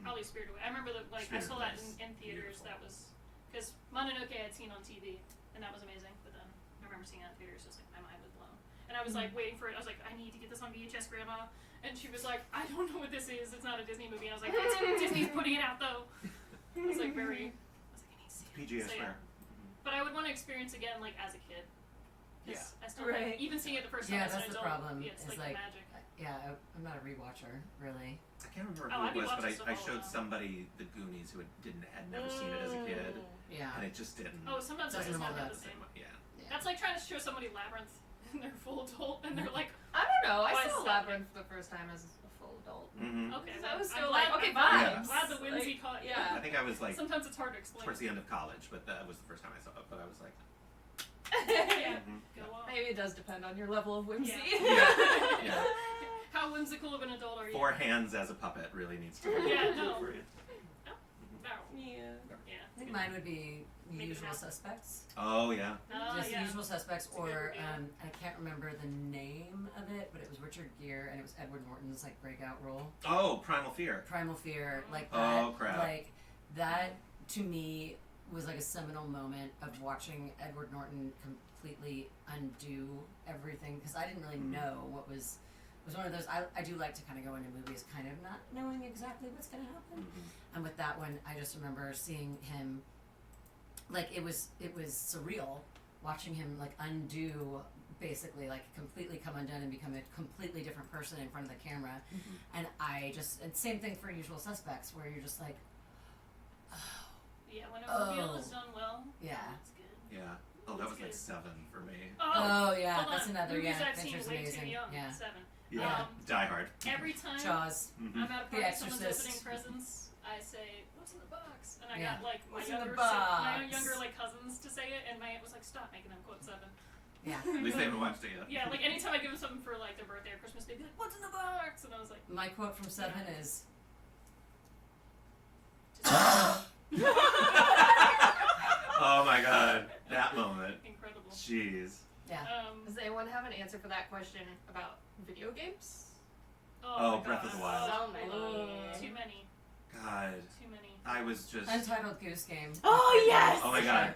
probably Spirited Away. I remember that like I Spirited saw that Away's in theaters. That was because Mononoke I had seen on TV, and that was amazing. But then I remember seeing it in theaters, just like my mind was blown. And I was like waiting for it. I was like, I need to get this on VHS, Grandma. And she was like, I don't know what this is. It's not a Disney movie. And I was like, Disney's putting it out though. It was like very. I was like, I need to see it. PG, I So, swear. But I would want to experience again like as a kid. 'Cause Yeah. I still Right. think, even seeing it the first time Yeah, as an that's the adult, problem. yeah, it's is like, magic. I'm not a rewatcher, really. I can't remember Oh, I'd who be it was, but watching stuff I all the showed time. somebody The Goonies who had never seen it as a kid. Yeah. And it just didn't. Oh, sometimes Doesn't it's not hold up. the same. Yeah. That's like trying to show somebody Labyrinth and they're full adult and they're like, I don't know. I why is saw that Labyrinth the first time as a full adult. Mhm. Okay, So I was I'm still glad- like, okay, I'm glad- vibes. I'm glad the whimsy Like, caught you. yeah. I think I was like Sometimes it's hard to explain. towards the end of college, but that was the first time I saw it. But I was like, Yeah. mhm. Go on. Maybe it does depend on your level of whimsy. Yeah. Yeah. How whimsical of an adult are you? 4 hands as a puppet really needs to Yeah, no. for you. No. Yeah. Yeah. I think mine would be Make it Usual happen. Suspects. Oh yeah. Just yeah. Usual Suspects, It's a good or movie. I can't remember the name of it, but it was Richard Gere, and it was Edward Norton's like breakout role. Oh, Primal Fear. Primal Fear, like Oh, that. crap. Like that to me was like a seminal moment of watching Edward Norton completely undo everything, because I didn't really know what was. It was one of those. I do like to kind of go into movies kind of not knowing exactly what's going to happen. And with that one, I just remember seeing him. Like it was surreal watching him like undo, basically like completely come undone and become a completely different person in front of the camera. And and same thing for Usual Suspects, where you're just like, Yeah, when a reveal is Oh. done well. Yeah. That's good. Yeah. Oh, that That's was like good. 7 for me. Oh, yeah, hold that's on. another, Movies yeah, I've seen Fincher's way amazing. too young. Yeah. 7. Yeah. Die Hard. Every time Jaws. Mhm. I'm at a The party, someone's Exorcist. opening presents, I say, "What's in the box?" And I Yeah. got like my What's in the younger, box? my younger like cousins to say it, and my aunt was like, "Stop making them quote 7." Yeah. At least they haven't watched it yet. Yeah, like anytime I give them something for like their birthday or Christmas, they'd be like, "What's in the box?" And I was like, My quote from 7 is, Oh my god. That moment. Incredible. Jeez. yeah. Does anyone have an answer for that question about video games. Oh, Breath of the Wild. So many. Too many. God. Too many. I was just. Untitled Goose Game. Oh yes. Oh my God.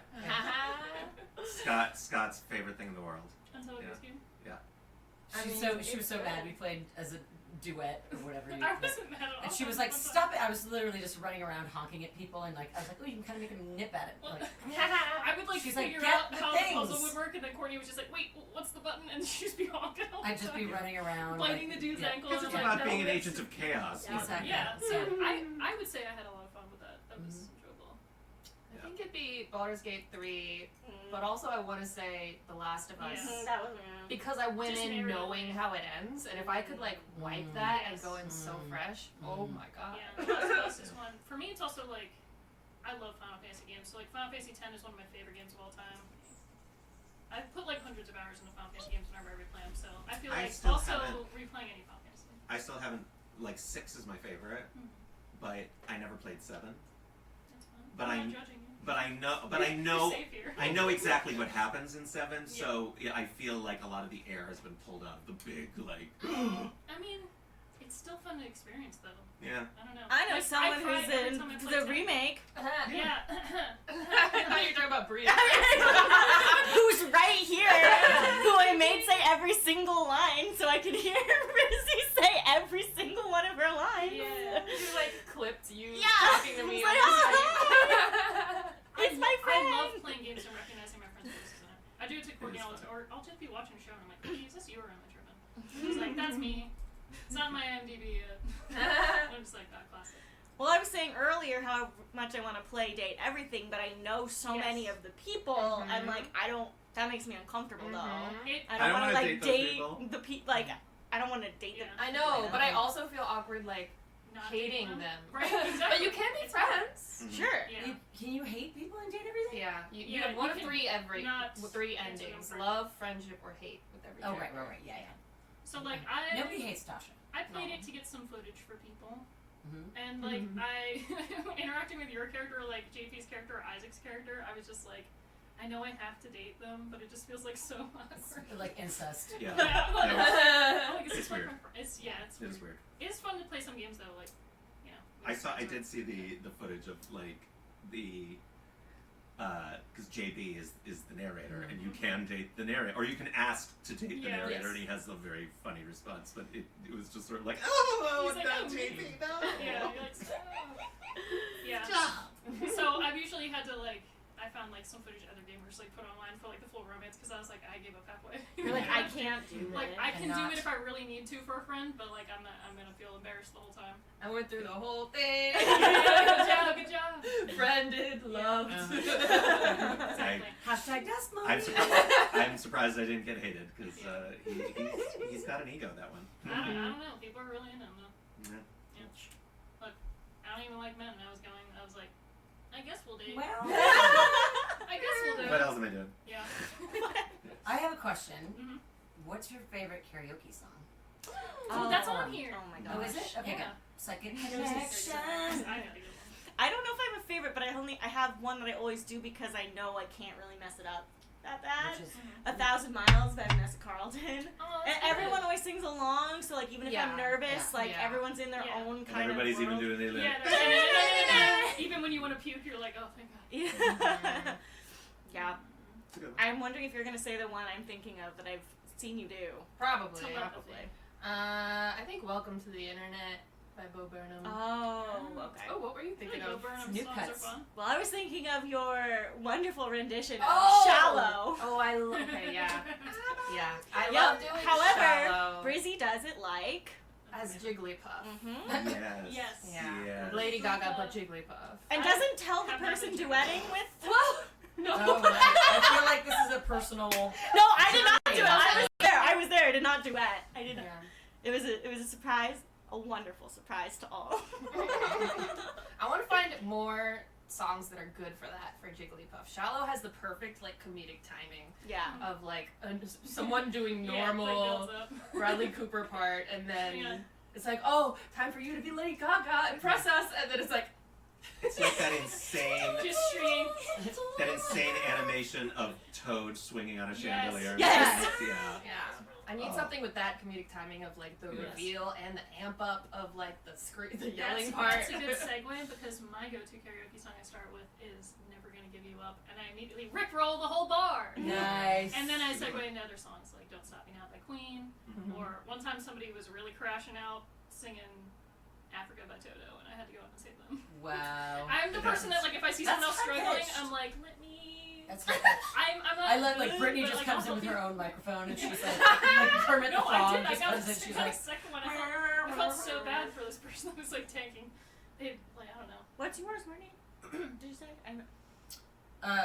Scott's favorite thing in the world. Untitled Goose Game. Yeah. She was so mad. We played as a duet or whatever. I wasn't mad at all. And she was like, "Stop it!" I was literally just running around honking at people, and like I was like, "Oh, you can kind of make them nip at it." Like, I would like She's like, figure "Get out the how things." the puzzle would work, and then Courtney was just like, "Wait, what's the button?" And she'd just be honking. all the I'd just be time. running around, biting like, the dude's yeah. ankle. Because and it's I'm about like, being no, an it's- agent of chaos. Exactly. Yeah, so Yeah. I would say I had a lot of fun with that. That was enjoyable. I think it'd be Baldur's Gate 3, but also I want to say The Last of Us. Yeah. That was Because I went Just in narrative. knowing how it ends, and if I could like wipe that and go in so fresh, oh my god. Yeah, The Last of Us is one. For me, it's also like I love Final Fantasy games. So like Final Fantasy X is one of my favorite games of all time. I've put like hundreds of hours into Final Fantasy games whenever I replay them. So I feel I like still also haven't- replaying any Final Fantasy. I still haven't. Like 6 is my favorite, but I never played 7. That's fine. But I'm I. not judging you. But I know. But I You're know. safe here. I know exactly what happens in 7. So yeah, I feel like a lot of the air has been pulled out of the big like. I mean, it's still fun to experience though. Yeah. I don't know. I know Like, someone I who's cried every in time I the played remake. Yeah. I thought you were talking about Brie. Who's right here, who I made say every single line so I could hear Rizzy say every single one of her lines. Yeah. She like clipped you Yeah. talking to me. It's like, on the street. It's my friend. I love playing games and recognizing my friends' voices in it. I do it to Courtney all the time, or I'll just be watching a show and I'm like, hey, is this you or am I tripping? She's like, that's me. It's not my IMDb yet. I'm just like, that classic. Well, I was saying earlier how much I want to play date everything, but I know so many of the people, and like I don't. That makes me uncomfortable though. I don't want to like date the people. Like I don't want to date them. I know, but I also feel awkward like Not hating dating them. Right, But exactly. you can be friends. Sure. Yeah. Can you hate people and date everything? Yeah, you Yeah, have one you of can three not three answer them endings: first. love, friendship, or hate with every Oh, character. right, yeah. So like I Nobody hates Tasha. I played it to get some footage for people. Mm-hmm. And like I interacting with your character, or like JP's character or Isaac's character, I was just like, I know I have to date them, but it just feels like so awkward. Like incest. Yeah. Like, It's like weird. It's It is weird. It's fun to play some games though, like you know. I did see the footage of like the because JB is the narrator, and you can date the narrator, or you can ask to date the Yeah. narrator, Yes. and he has a very funny response. But it was just sort of like, oh, He's like, not oh, JB, me. no. Yeah, you're like, stop. Yeah. Stop. So I've usually had to like, I found like some footage of other gamers like put online for like the full romance because I was like, I gave up halfway. You're like, I can't do Like this. I can do Cannot. it if I really need to for a friend, but like I'm gonna feel embarrassed the whole time. I went through the whole thing. Yeah, good job. Friended, loved. Exactly. Hashtag dust mode. I'm surprised I didn't get hated because he's got an ego, that one. I don't know. People are really into him though. Yeah. Yeah. Look, I don't even like men. I was like, I guess we'll date. Well. I guess we'll do it. What else am I doing? Yeah. I have a question. Mhm. What's your favorite karaoke song? Oh, that's on here. Oh my gosh. Oh, is it? Okay, Yeah. good. Second I connection. had to get one. I don't know if I have a favorite, but I have one that I always do because I know I can't really mess it up that bad. Which is 1,000 Miles by Vanessa Carlton. Oh, And that's everyone good. always sings along, so like even if Yeah, I'm nervous, yeah, like yeah. everyone's in their Yeah. own And kind everybody's of even world. doing the Yeah. Even when you want to puke, you're like, oh, thank God. Yeah. Yeah. It's a good one. I'm wondering if you're gonna say the one I'm thinking of that I've seen you do. Probably. Probably. I think Welcome to the Internet by Bo Burnham. Oh, okay. Oh, what were you thinking Go of? Burnham New songs cuts. are fun. Well, I was thinking of your wonderful rendition of Oh! Shallow. Oh, I love. Okay, yeah, yeah. I Yep. love doing However, Shallow Brizzy does it like. as Jigglypuff. Mm-hmm. Yes. Yes. Yeah, Yes. Lady Gaga, but Jigglypuff. And doesn't tell the person duetting with. No. Oh, I feel like this is a personal. No, I did not do it. I was there. I did not duet. I didn't. Yeah. It was a surprise, a wonderful surprise to all. I want to find more songs that are good for that for Jigglypuff. Shallow has the perfect like comedic timing Yeah. of like someone doing Yeah, like normal builds up. Bradley Cooper part, and then Yeah. it's like, oh, time for you to be Lady Gaga, impress us, and then it's like. It's like that insane, Just stream. that insane animation of Toad swinging on a chandelier. Yes. Yeah. Yeah. I need something with that comedic timing of like the reveal and the amp up of like the yelling part. That's a good segue because my go-to karaoke song I start with is "Never Gonna Give You Up," and I immediately rickroll the whole bar. Nice. And then I segue into other songs like "Don't Stop Me Now" by Queen, or one time somebody was really crashing out singing "Africa" by Toto, and I had to go up and save them. Wow. I'm the person that like if I see someone else struggling, high-pitched. I'm like, let me. That's like I'm not I love like good, Brittany but, just like, comes I'll in with help her you. own microphone and she's like Kermit the No, I Frog did. I just got comes in. She's a like, second one. I felt so bad for this person that was like tanking. They like I don't know. What's yours, Marnie? Did you say?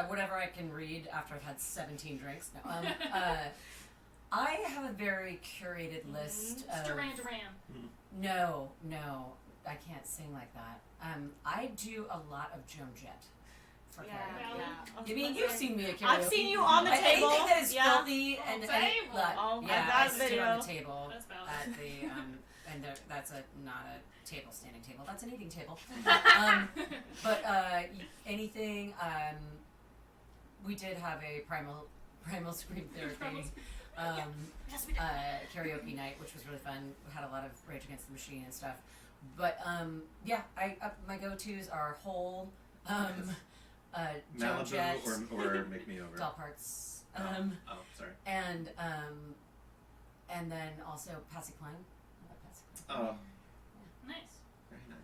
whatever I can read after I've had 17 drinks. No, I have a very curated list of. Duran Duran. No, I can't sing like that. I do a lot of Joan Jett. For karaoke. I mean, you've seen me at karaoke. I've seen you on the table. Anything that is filthy and Oh, yeah, I've I got sit video. on the table That's valid. at the and that's not a table, standing table. That's an eating table. But anything. We did have a primal scream therapy karaoke night, which was really fun. We had a lot of Rage Against the Machine and stuff. But yeah, my go-tos are Hole, Joan Malibu Jett, or Make Me Over. Doll Parts. Sorry. And then also Patsy Cline. I love Patsy Cline. Oh. Nice. Very nice.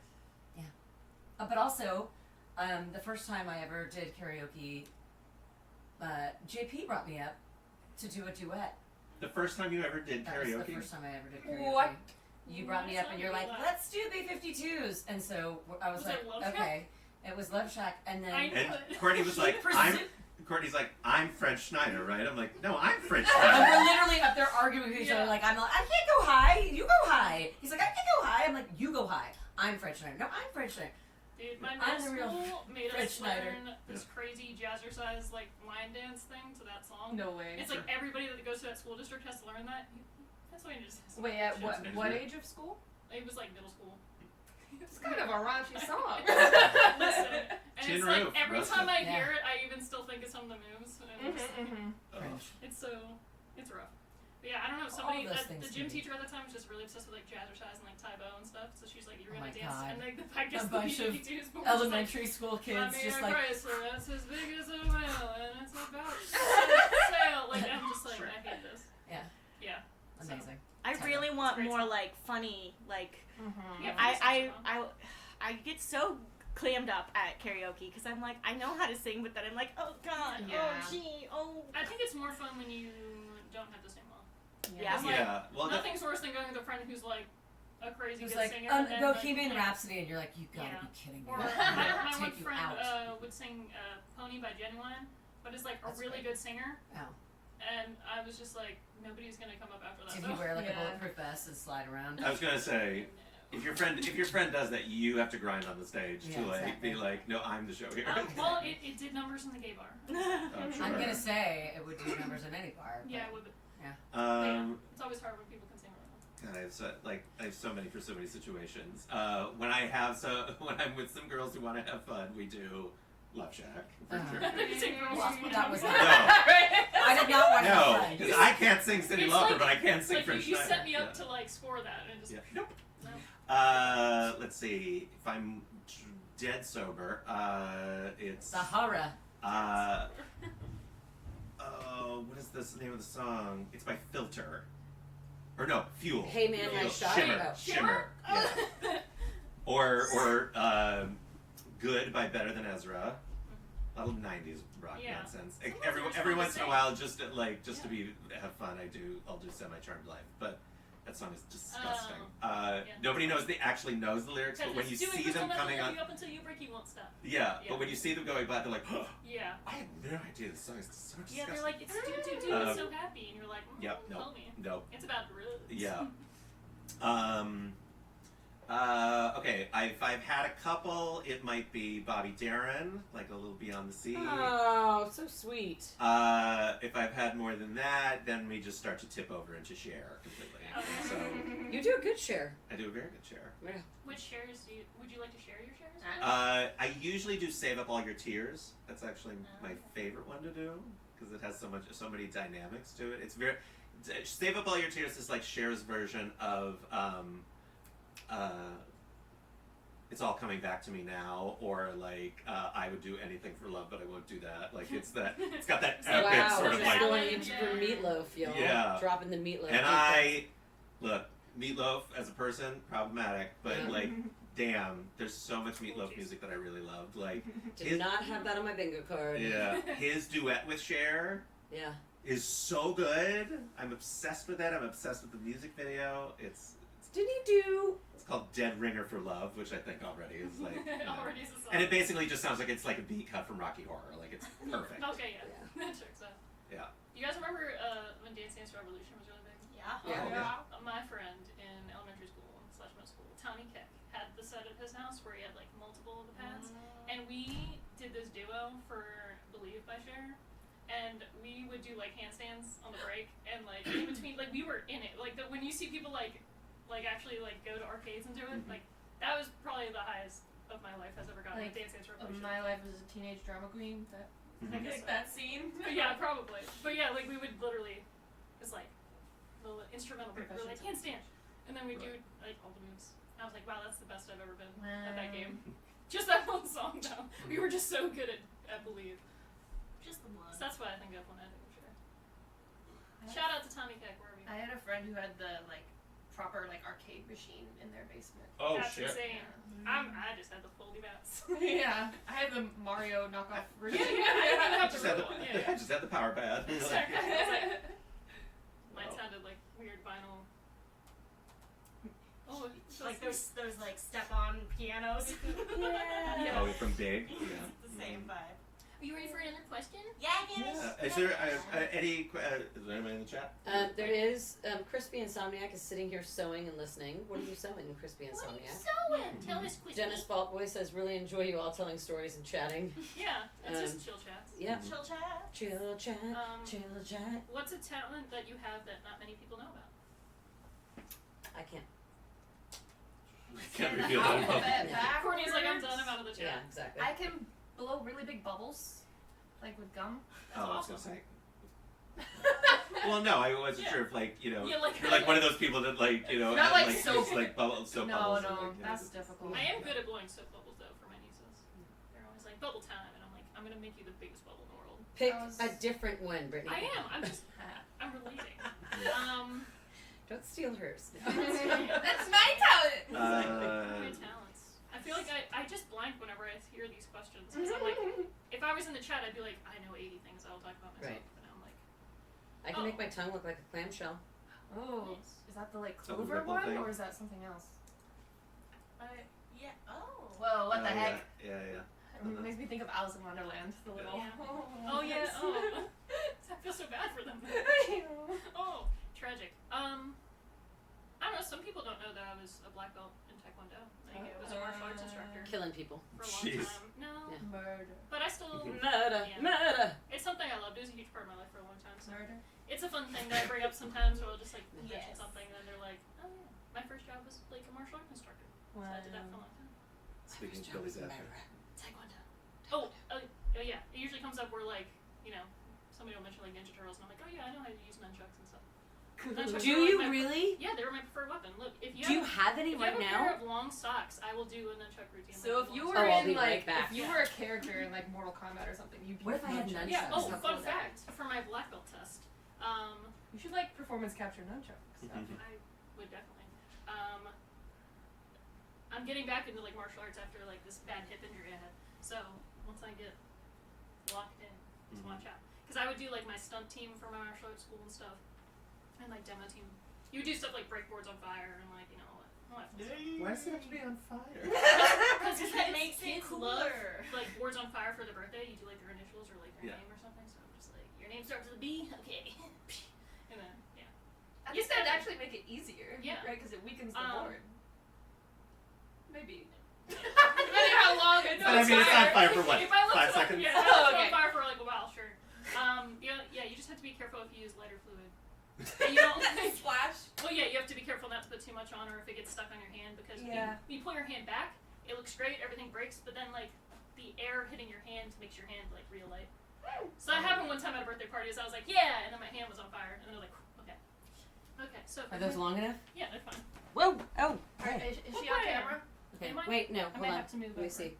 Yeah. But also, the first time I ever did karaoke, JP brought me up to do a duet. The first time you ever did That karaoke? was the first time I ever did karaoke. What? You brought me up and you're like, let's do B-52s. And so I was like, it Love Shack? okay. It was Love Shack. And then... And Courtney was like, Courtney's like, I'm French Schneider, right? I'm like, no, I'm French And Schneider. we're literally up there arguing with each other. Like, I'm like, I can't go high. You go high. He's like, I can't go high. I'm like, you go high. I'm French Schneider. No, I'm French Schneider. Dude, my I'm the middle real school made French us Schneider. learn this crazy jazzercise like line dance thing to that song. No way. It's like everybody that goes to that school district has to learn that. That's why you just. Wait, at what age of school? It was like middle school. It's kind of a raunchy song. Listen, and Tin it's like Roof, every Rustin. time I Yeah. hear it, I even still think of some of the moves. And it's so, it's rough. But yeah, I don't know. Somebody, those the things gym can be- teacher at the time was just really obsessed with like jazzercise and like Taebo and stuff. So she's like, "You're Oh gonna my dance," God. and like I guess A bunch of elementary school kids just like... Chrysler, that's as big as a whale, and it's about sail. Like I'm just like, I hate this. Yeah. Yeah. Amazing. I really want great more song. like funny, like Yeah, I get so clammed up at karaoke because I'm like, I know how to sing, but then I'm like, oh god, Yeah. oh gee, oh. I think it's more fun when you don't have to sing well. Yeah. It's like, Yeah, well, nothing's worse than going with a friend who's like a crazy It was good like, singer. and then, Bohemian like, Rhapsody, and you're like, you gotta Yeah. be kidding me. Or I'm my gonna one take you friend out. would sing Pony by Genuine, but is like a That's really great. good singer. Oh. And I was just like, nobody's gonna come up after that. Did he wear like a bulletproof vest and slide around? I was gonna say, if your friend does that, you have to grind on the stage Yeah, to like exactly. be like, no, I'm the show here. Well, it did numbers in the gay bar. I'm sure. I'm gonna say it would do numbers in any bar. But Yeah, it would. Yeah. But yeah, it's always hard when people can sing really well. God, I have so many for so many situations. When I'm with some girls who want to have fun, we do Love Shack for sure. That was No. I did not want to have No, fun. because I can't sing Cyndi It's Lauper, like- but I can sing like French you Schneider. set me up Yeah. to like score that and just Yeah. nope. Let's see. If I'm dead sober, it's Sahara. What is this name of the song? It's by Filter. Or no, Fuel. Hey Man, Fuel. Nice Shot? Shimmer. Oh. Shimmer. Yeah. or Good by Better Than Ezra. A lot of 90s rock Yeah. nonsense. Some of Every those are every fun to once in a sing. while, just to have fun, I'll do Semi-Charmed Life. But that song is disgusting. Nobody actually knows the lyrics, but when you see them coming on, you up until you break, you won't stop. yeah, but when you see them going by, they're like, oh, Yeah. I had no idea this song is so disgusting. Yeah, they're like, it's do, it's so happy, and you're like, Yep, tell nope, me. nope. It's about drugs. Yeah. Okay, if I've had a couple, it might be Bobby Darin, like a little Beyond the Sea. Oh, so sweet. If I've had more than that, then we just start to tip over into Cher completely. So You do a good share. I do a very good Cher. Yeah. Which shares would you like to share your shares? I usually do Save Up All Your Tears. That's actually my favorite one to do because it has so many dynamics to it. It's Save Up All Your Tears is like Cher's version of It's All Coming Back to Me Now, or like I Would Do Anything for Love, but I Won't Do That. Like it's got that epic Wow, sort of like going into for Meatloaf, y'all. Yeah. Dropping the Meatloaf. And look, Meatloaf as a person, problematic, but Yeah. like, damn, there's so much Meatloaf music that I really loved. Like, Did not have that on my bingo card. yeah, his duet with Cher Yeah. is so good. I'm obsessed with that. I'm obsessed with the music video. It's Didn't he do? It's called Dead Ringer for Love, which I think already is like, Already is a song. and it basically just sounds like it's like a B cut from Rocky Horror. Like it's perfect. Okay, yeah. That checks out. Yeah. You guys remember when Dance Dance Revolution was really big? Yeah. Yeah. My friend in elementary school / middle school, Tommy Keck, had the set at his house where he had like multiple of the pads, and we did this duo for Believe by Cher, and we would do like handstands on the break, and like in between, like we were in it. Like when you see people like actually like go to arcades and do it, like that was probably the highest of my life has ever gotten. Like, Dance Dance Revolution. my life as a teenage drama queen. That I guess like that scene. Yeah, probably. But yeah, like we would literally, it's like little instrumental break. We were like handstand, and then we do like all the moves. I was like, wow, that's the best I've ever been at that game. Just that one song though. We were just so good at Believe. Just the one. So that's why I think of when I do Cher. Shout out to Tommy Keck wherever you I had a friend who had the like proper like arcade machine in their basement. Oh, that's shit. insane. I just had the foldy bats. Yeah, I had the Mario knockoff version. I just had the power pad. Mine sounded like weird vinyl. Oh, like those like step-on pianos. Yeah. Oh, from Big. Yeah. It's the same vibe. Are you ready for another question? Yeah, give it. Is there any? Is there anybody in the chat? There is. Crispy Insomniac is sitting here sewing and listening. What are you sewing, Crispy Insomniac? Sewing. Tell us, Crispy. Dennis Faultboy says, really enjoy you all telling stories and chatting. Yeah, it's just chill chats. Yeah. Chill chat. Chill chat. Chill chat. What's a talent that you have that not many people know about? I can't. Can't reveal that. Courtney's like, I'm done. I'm out of the chat. Yeah, exactly. I can blow really big bubbles, like with gum. Oh, I was gonna say. Well, no, I wasn't sure if like you're Yeah, like- like one of those people that like Not have, like like soap. these, like soap No, bubbles. no, and, like, that's difficult. I am good at blowing soap bubbles though for my nieces. They're always like bubble time, and I'm like, I'm gonna make you the biggest bubble in the world. Pick a different one, Brittany. I am. I'm just. I'm relating. Don't steal hers. That's my talent. My talents. I feel like I just blank whenever I hear these questions. Because I'm like, if I was in the chat, I'd be like, I know 80 things I'll talk about myself. Right. And I'm like, I can make my tongue look like a clamshell. Oh, is that the like Oh, the clover ripple one, thing? or is that something else? Yeah. Oh. Whoa, what the heck? Yeah. It makes me think of Alice in Wonderland. The little. oh yeah. Oh. I feel so bad for them. Oh, tragic. I don't know. Some people don't know that I was a black belt in Taekwondo. Like, I was a martial arts instructor. Killing people. For a long time. No. Yeah. Murder. But I still. Murder. Yeah. Murder. It's something I loved. It was a huge part of my life for a long time. So Murder. it's a fun thing that I bring up sometimes, or I'll just like mention Yes. something, and then they're like, "Oh yeah, my first job was like a martial arts instructor." So I did that for a long time. Speaking of Billy's after. Taekwondo. Oh yeah. It usually comes up where like somebody will mention like Ninja Turtles, and I'm like, oh yeah, I know how to use nunchucks and stuff. Nunchucks Do are, like, you my really? Yeah, they were my preferred weapon. Look, if you Do you have any if you right have a now? pair of long socks, I will do a nunchuck routine. So like, if you long were socks. I'll be in like, right back. if you were a character in like Mortal Kombat or something, you'd be. What if I had nunchucks? Yeah. Oh, How fun cool is that? fact for my black belt test. You should like performance capture nunchuck stuff. I would definitely. I'm getting back into like martial arts after like this bad hip injury I had. So once I get locked in, just watch out. Because I would do like my stunt team for my martial arts school and stuff, and like demo team. You would do stuff like break boards on fire and like all that fun stuff. Why does it have to be on fire? Because that makes it kids love cooler. like boards on fire for their birthday. You do like their initials or like their Yeah. name or something. So I'm just like, your name starts with a B, okay, and then yeah. I think that'd actually make it easier. Yeah. Right, because it weakens the board. Maybe. Depending how long it's But I mean, it's on fire for what? If I look 5 up- seconds? Yeah, if I look on fire for like a while, sure. Yeah, you just have to be careful if you use lighter fluid. And you don't Splash. Well, yeah, you have to be careful not to put too much on, or if it gets stuck on your hand, because you pull your hand back, it looks great, everything breaks, but then like the air hitting your hand makes your hand like real light. So that happened one time at a birthday party. So I was like, yeah, and then my hand was on fire, and then I was like, okay. Okay, so Are those long enough? Yeah, they're fine. Whoa! Oh! Alright, Hey. is she on camera? Okay. Am I? Wait, no. I Hold might on. have to move Let me over. see.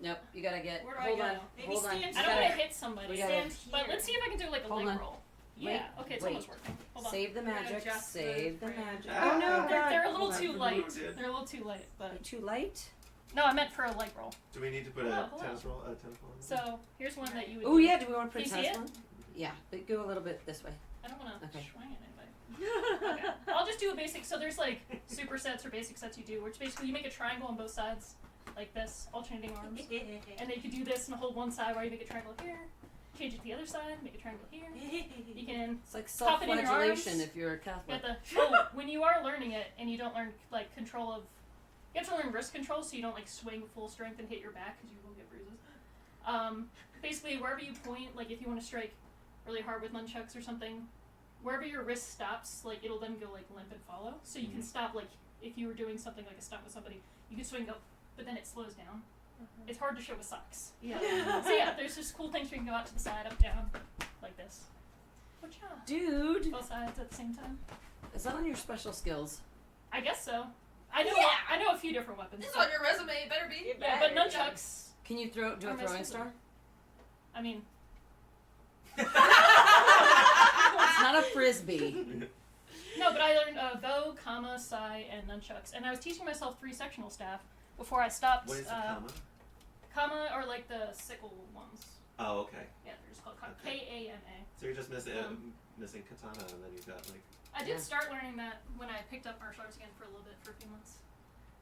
Nope. You gotta get. Where do I hold go? on. Maybe Hold on. stand I You don't gotta- want to hit somebody. we gotta- Stand But here. let's see if I can do like a Hold leg on. roll. Wait, Yeah. Okay, it's wait. almost working. Hold on. Save the magic. adjust Save the the frame. magic. Ah. Oh no! They're a God. little Hold too on. light. Dude. They're a little too light, but Too light. no, I meant for a leg roll. Do we need to put Hold a on, hold tennis roll? A tennis ball? So here's one that you would. Oh do. yeah. Do we want to put a Can you see tennis it? one? Yeah, but go a little bit this way. I don't want to Okay. swing at anybody. Okay. I'll just do a basic. So there's like supersets or basic sets you do, which basically you make a triangle on both sides, like this, alternating arms, and then you can do this and hold one side while you make a triangle here. Change it to the other side, make a triangle here. You can It's like pop it in your arms. self-flagellation if you're a Catholic. When you are learning it and you don't learn like control of, you have to learn wrist control so you don't like swing full strength and hit your back because you will get bruises. Basically, wherever you point, like if you want to strike really hard with nunchucks or something, wherever your wrist stops, like it'll then go like limp and follow. So you can stop like if you were doing something like a stunt with somebody, you can swing up, but then it slows down. It's hard to show with socks. Yeah. So yeah, there's just cool things where you can go out to the side, up, down, like this. Dude. Both sides at the same time. Is that on your special skills? I guess so. I know. Yeah. I know a few different weapons. This is on your resume. It better be. Yeah, but nunchucks. Can you do are a my throwing skills. star? I mean, It's not a frisbee. no, but I learned bow, comma, sai, and nunchucks, and I was teaching myself 3 sectional staff before I stopped. What is the comma? Kama are like the sickle ones. Oh, okay. Yeah, they're just called kama. Okay. K-A-M-A. So you're just missing katana, and then you've got like. I did start learning that when I picked up martial arts again for a little bit, for a few months.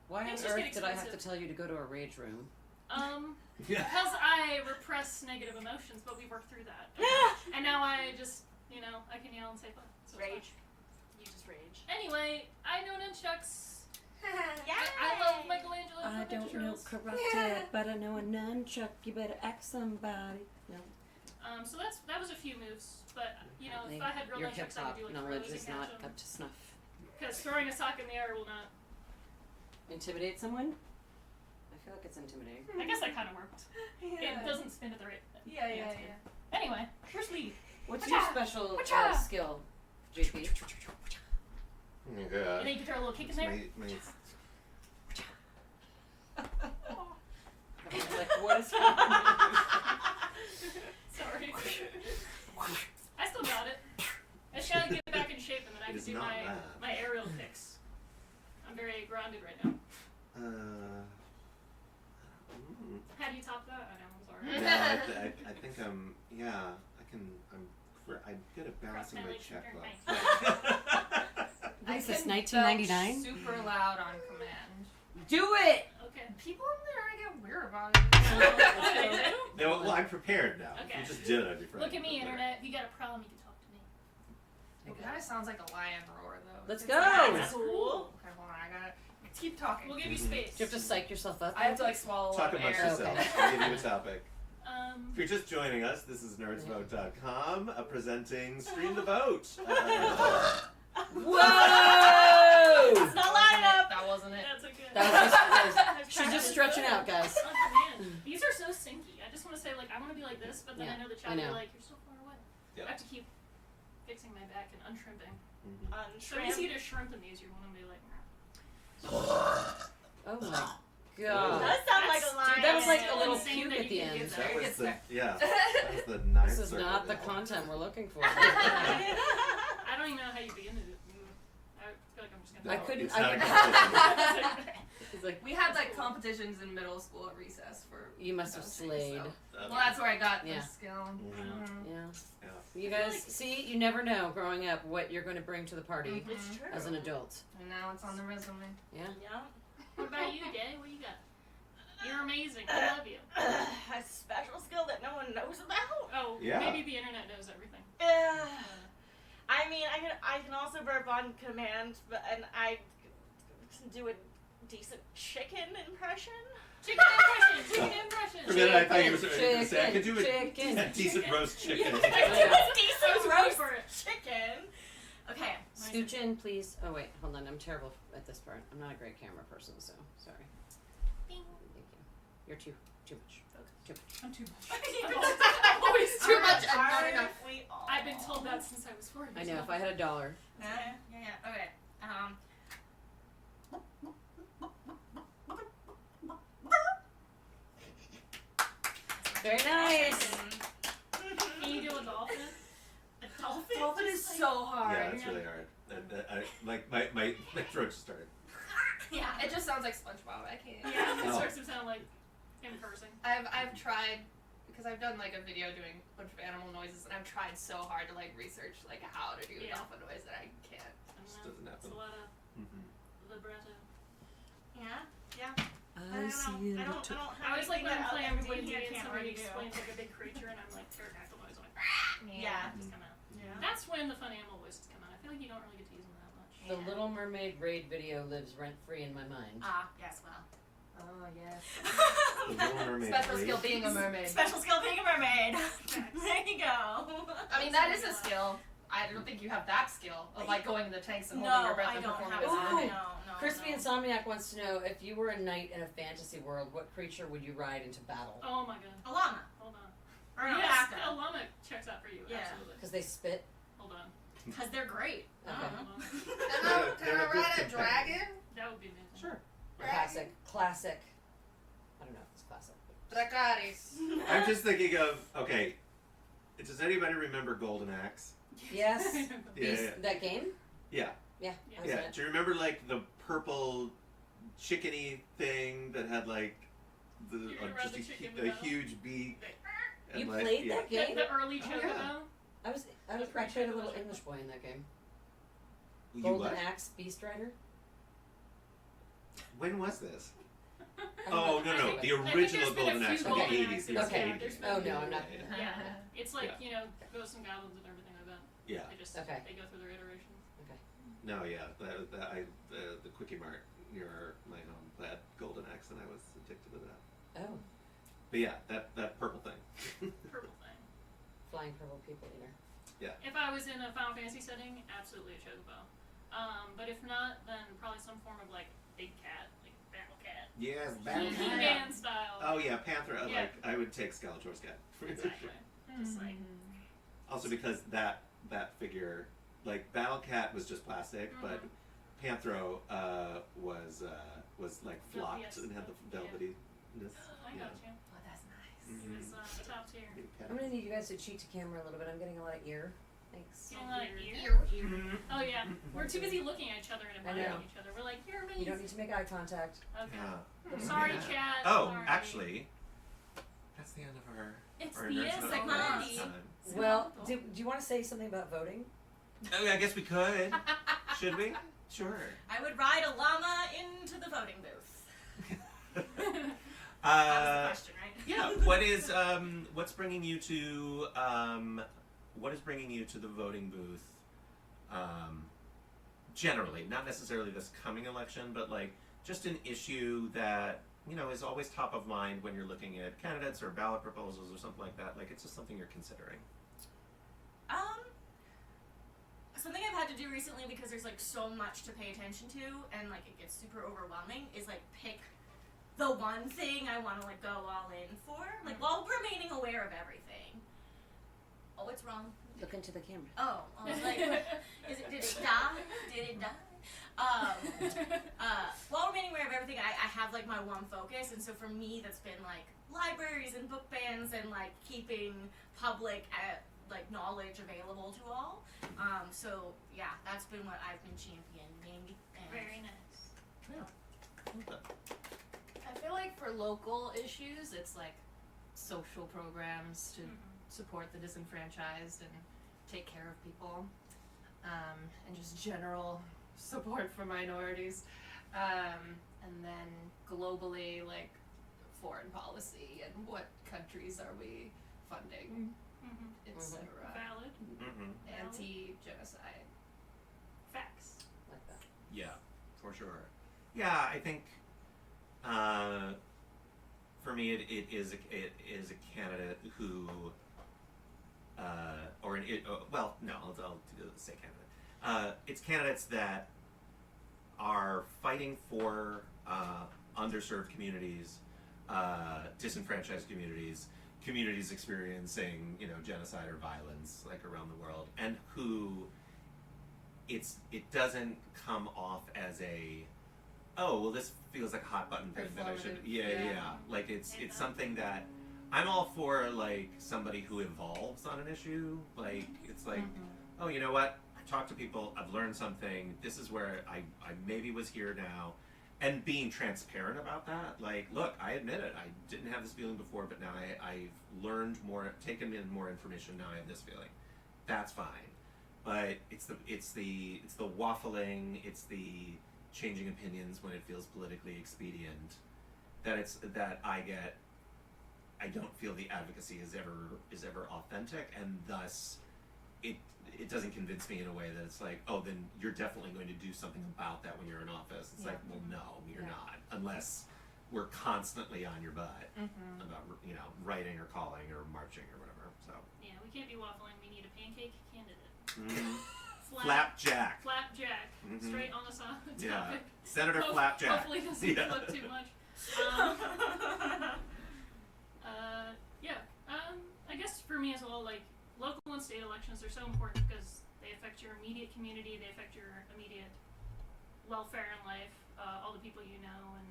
Why on Things just earth get did I have to expensive. tell you to go to a rage room? Because I repress negative emotions, but we worked through that. And now I just, I can yell and say fun. So rage. You just rage. Anyway, I know nunchucks. Yeah. I love Michelangelo. I from Ninja don't know Turtles. karate, but I know a nunchuck. You better ask somebody. No. So that was a few moves, but if I had real Your nunchucks, I hip-hop could do like knowledge throws is and not catch 'em. up to snuff. Because throwing a sock in the air will not. Intimidate someone? I feel like it's intimidating. I guess that kind of worked. It doesn't spin at the rate. Yeah. Anyway, here's Lee. What's your special skill, JP? Oh my god. And then you can throw a little kick in there. Like, what is happening? Sorry. I still got it. I just gotta get back in shape and then I It can is do not my bad. my aerial kicks. I'm very grounded right now. How do you top that? I know, I'm sorry. No, I think I'm. Yeah, I'm good at balancing my checkbook. What is this, can 1999? belch super loud on command. Do it! Okay. People in there get weird about it. No, well, I'm prepared now. Okay. If you just did it, I'd be prepared. Look at me, internet. If you got a problem, you can talk to me. It kind of sounds like a lion roar, though. Let's It's go! like- That's cool. Okay, hold on. I gotta keep talking. We'll give you space. Do you have to psych yourself up? I have to like swallow a lot Talk of amongst air. yourselves. We'll give you a topic. Um, If you're just joining us, this is NerdsVote.com presenting Stream the Vote. Whoa! It's not loud enough. That wasn't it. That's okay. That was she's just stretching out, guys. Oh, man. These are so sinky. I just want to say, like, I want to be like this, but then Yeah, I know the I chat will be know. like, you're so far away. Yep. I have to keep fixing my back and unshrimping. Mm-hmm. So easy to shrimp in these. You want to be like, Oh my god. It does sound like a lion. That was like a so little insane puke that at you the can end. get That there. was the that was the ninth This is circle not the down. content we're looking for. I don't even know how you begin to do it. I feel like I'm just gonna. I couldn't. It's not a I He's like, We had like competitions in middle school at recess for. you must have bouncing, slayed. so- Well, that's where I got Yeah. the skill. Yeah. Yeah. You guys, see, you never know growing up what you're going to bring to the party It's true. as an adult. And now it's on the resume. Yeah. Yeah. What about you, Day? What you got? You're amazing. I love you. A special skill that no one knows about. Oh, Yeah. maybe the internet knows everything. I mean, I can also burp on command, and I can do a decent chicken impression. Chicken impression. Chicken impression. For a minute, I thought you were going to say I could do chicken, a decent roast chicken. Decent roast for it. chicken. Okay. Scooch in, please. Oh, wait, hold on. I'm terrible at this part. I'm not a great camera person, so sorry. Bing. Thank you. You're too much. Too much. I'm too much. I'm always too much and not Aren't enough. we all? I've been told that since I was 4 years I know. old. If I had $1. Yeah. Okay. Very nice. Can you do a dolphin? A dolphin? Dolphin is so hard. Yeah, it's really hard. My throat just started. Yeah, it just sounds like SpongeBob. I can't. Yeah, it Oh. starts to sound like embarrassing. I've tried because I've done like a video doing a bunch of animal noises, and I've tried so hard to like research like how to do a dolphin noise that I can't. Just doesn't happen. It's a lot of vibrato. Yeah. I see I don't I always like when I'm playing everybody here and can't somebody already do. explains like a big creature and I'm like pterodactyl noise. I'm like, Yeah. just come out. Yeah. That's when the fun animal voices come out. I feel like you don't really get to use them that much. The Little Mermaid raid video lives rent free in my mind. Yes, well. Oh yes. The Little Mermaid. Special raid. skill being a mermaid. Special skill being a mermaid. There you go. I mean that is a skill. I don't think you have that skill of like going in the tanks and No, holding your breath I and don't performing have as a that. mermaid. No. Crispy Insomniac wants to know if you were a knight in a fantasy world, what creature would you ride into battle? Oh my god. A llama. Hold on. Or an Yes, alpaca. a llama checks out for you. Yeah. Absolutely. Because they spit. Hold on. Because they're great. Okay. Can I ride a dragon? That would be amazing. Sure. Classic. I don't know if it's classic. Dracarys. I'm just thinking of, okay, does anybody remember Golden Axe? Yes. Yeah. That game? Yeah. Yeah. I was Yeah. in it. Do you remember like the purple chickeny thing that had like You can ride just the a, chicken a without- huge beak? You and, like, played yeah. that game? The early Oh, Chocobo. yeah. I played a little English boy in that game. You Golden what? Axe Beast Rider. When was this? I Oh don't know. no, I think the there's original been a Golden few Axe from the Golden 80s. Axes. Yes, Okay. 80s. Oh no, I'm not. Yeah. It's like, Yeah. you know, Ghosts and Goblins and everything like that. Yeah. They just Okay. they go through their iterations. No, yeah, the Quickie Mart near my home had Golden Axe, and I was addicted to that. Oh, But yeah, that purple thing. Purple thing. flying purple people eater. Yeah. If I was in a Final Fantasy setting, absolutely a Chocobo. But if not, then probably some form of like big cat, like battle cat. Yes, He-Man style. Oh yeah, Panther. Yeah. Like I would take Skeletor's cat. Exactly. Just like Also because that figure, like Battle Cat was just plastic, but Panthro was like flocked Yes. and had the velvetyness. I got you. Oh, that's nice. He was top tier. I'm gonna need you guys to cheat to camera a little bit. I'm getting a lot of ear. Thanks. Getting a lot of Ear. Oh yeah. We're too busy looking at each other and I admiring know. each other. We're like, you're amazing. You don't need to make eye contact. Okay. Yeah. Sorry, Yeah. chat. Oh, Sorry. actually, that's the end of our. It's our the Nerds end Vote segment. time. Well, do you want to say something about voting? Oh, I guess we could. Should we? Sure. I would ride a llama into the voting booth. That was the question, right? Yeah. What's bringing you to what is bringing you to the voting booth? Generally, not necessarily this coming election, but like just an issue that is always top of mind when you're looking at candidates or ballot proposals or something like that. Like it's just something you're considering. Something I've had to do recently because there's like so much to pay attention to and like it gets super overwhelming is like pick the one thing I want to like go all in for, like while remaining aware of everything. Oh, it's wrong. Look into the camera. Oh, I was like, did it die? Did it die? While remaining aware of everything, I have like my one focus, and so for me that's been like libraries and book bans and like keeping public like knowledge available to all. So yeah, that's been what I've been championing. And Very nice. Yeah. I feel like for local issues, it's like social programs to support the disenfranchised and take care of people, and just general support for minorities. And then globally, like foreign policy and what countries are we funding, etc. Valid. Anti-genocide. Facts. Like that. Yeah, for sure. Yeah, I think for me it is a candidate who I'll say candidate. It's candidates that are fighting for underserved communities disenfranchised communities experiencing, genocide or violence like around the world, and who it doesn't come off as a, oh, well, this feels like a hot button thing that I should, like it's something that I'm all for, like somebody who evolves on an issue. Like it's like, oh, you know what? I talked to people. I've learned something. This is where I maybe was here now. And being transparent about that, like, look, I admit it. I didn't have this feeling before, but now I've learned more, taken in more information. Now I have this feeling. That's fine. But it's the waffling. It's the changing opinions when it feels politically expedient. That I get. I don't feel the advocacy is ever authentic, and thus it doesn't convince me in a way that it's like, oh, then you're definitely going to do something about that when you're in office. It's like, well, no, you're not, unless we're constantly on your butt about writing or calling or marching or whatever. So yeah, we can't be waffling. We need a pancake candidate. Flapjack. Straight on the topic. Yeah, Senator Flapjack. Hopefully doesn't flip too much. I guess for me as well, like, local and state elections are so important because they affect your immediate community, they affect your immediate welfare in life, all the people you know and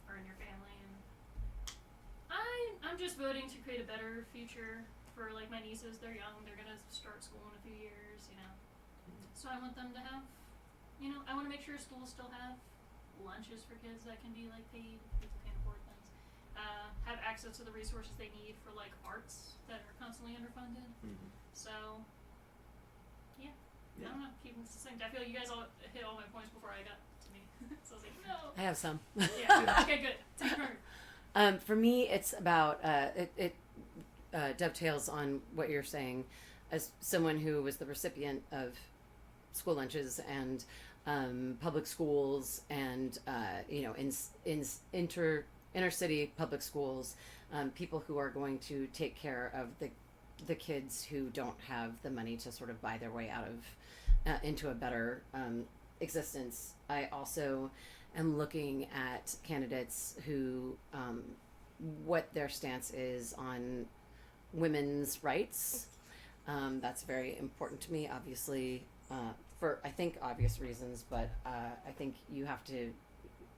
are in your family. And I'm just voting to create a better future for, like, my nieces. They're young, they're gonna start school in a few years, So I want them to have, I want to make sure schools still have lunches for kids that can be, like, paid. People can't afford things. Have access to the resources they need for, like, arts that are constantly underfunded. So, yeah. I don't know, keeping it succinct. I feel you guys all hit all my points before I got to me. So I was like, no. I have some. Yeah. Okay, good. Take turn. For me, it's about it dovetails on what you're saying. As someone who was the recipient of school lunches and public schools and in inner city public schools, people who are going to take care of the kids who don't have the money to sort of buy their way out of into a better existence. I also am looking at candidates who what their stance is on women's rights. That's very important to me, obviously, for I think obvious reasons, but I think you have to,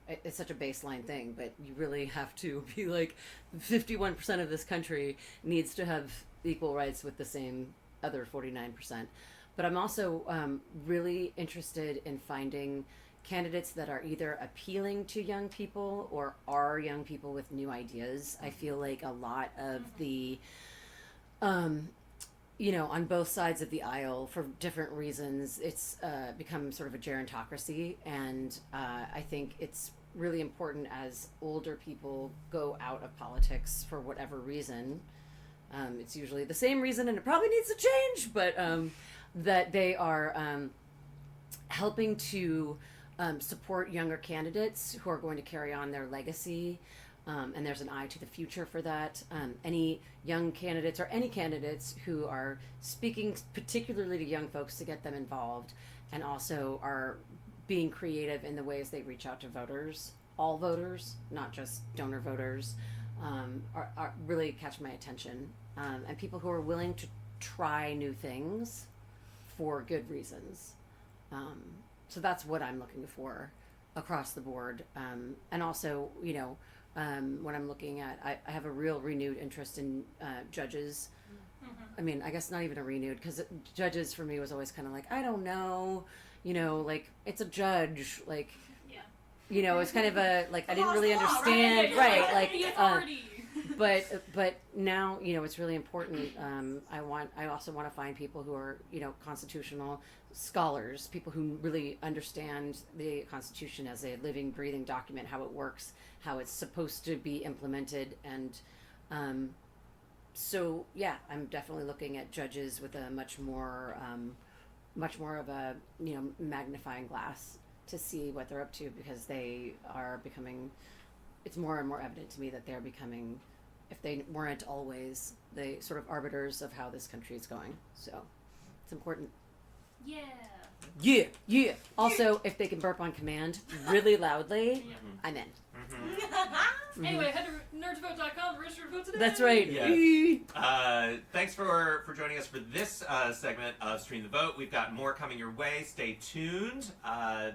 it's such a baseline thing, but you really have to be like 51% of this country needs to have equal rights with the same other 49%. But I'm also really interested in finding candidates that are either appealing to young people or are young people with new ideas. I feel like a lot of the on both sides of the aisle, for different reasons, it's become sort of a gerontocracy, and I think it's really important as older people go out of politics for whatever reason. It's usually the same reason, and it probably needs to change, but that they are helping to support younger candidates who are going to carry on their legacy. And there's an eye to the future for that. Any young candidates or any candidates who are speaking particularly to young folks to get them involved, and also are being creative in the ways they reach out to voters, all voters, not just donor voters, are really catch my attention. And people who are willing to try new things for good reasons. So that's what I'm looking for across the board. And also, when I'm looking at, I have a real renewed interest in judges. I mean, I guess not even a renewed, because judges for me was always kind of like, I don't know, like, it's a judge, like, it's kind of a, like, I didn't really understand, right, like, but now, it's really important. I also want to find people who are, constitutional scholars, people who really understand the Constitution as a living, breathing document, how it works, how it's supposed to be implemented, and so yeah, I'm definitely looking at judges with a much more of a magnifying glass to see what they're up to, because they are becoming. It's more and more evident to me that they're becoming, if they weren't always, the sort of arbiters of how this country is going. So it's important. Yeah. Also, if they can burp on command really loudly, I'm in. Anyway, head to NerdsVote.com to register to vote today. That's right. Yes. Thanks for joining us for this segment of Stream the Vote. We've got more coming your way. Stay tuned.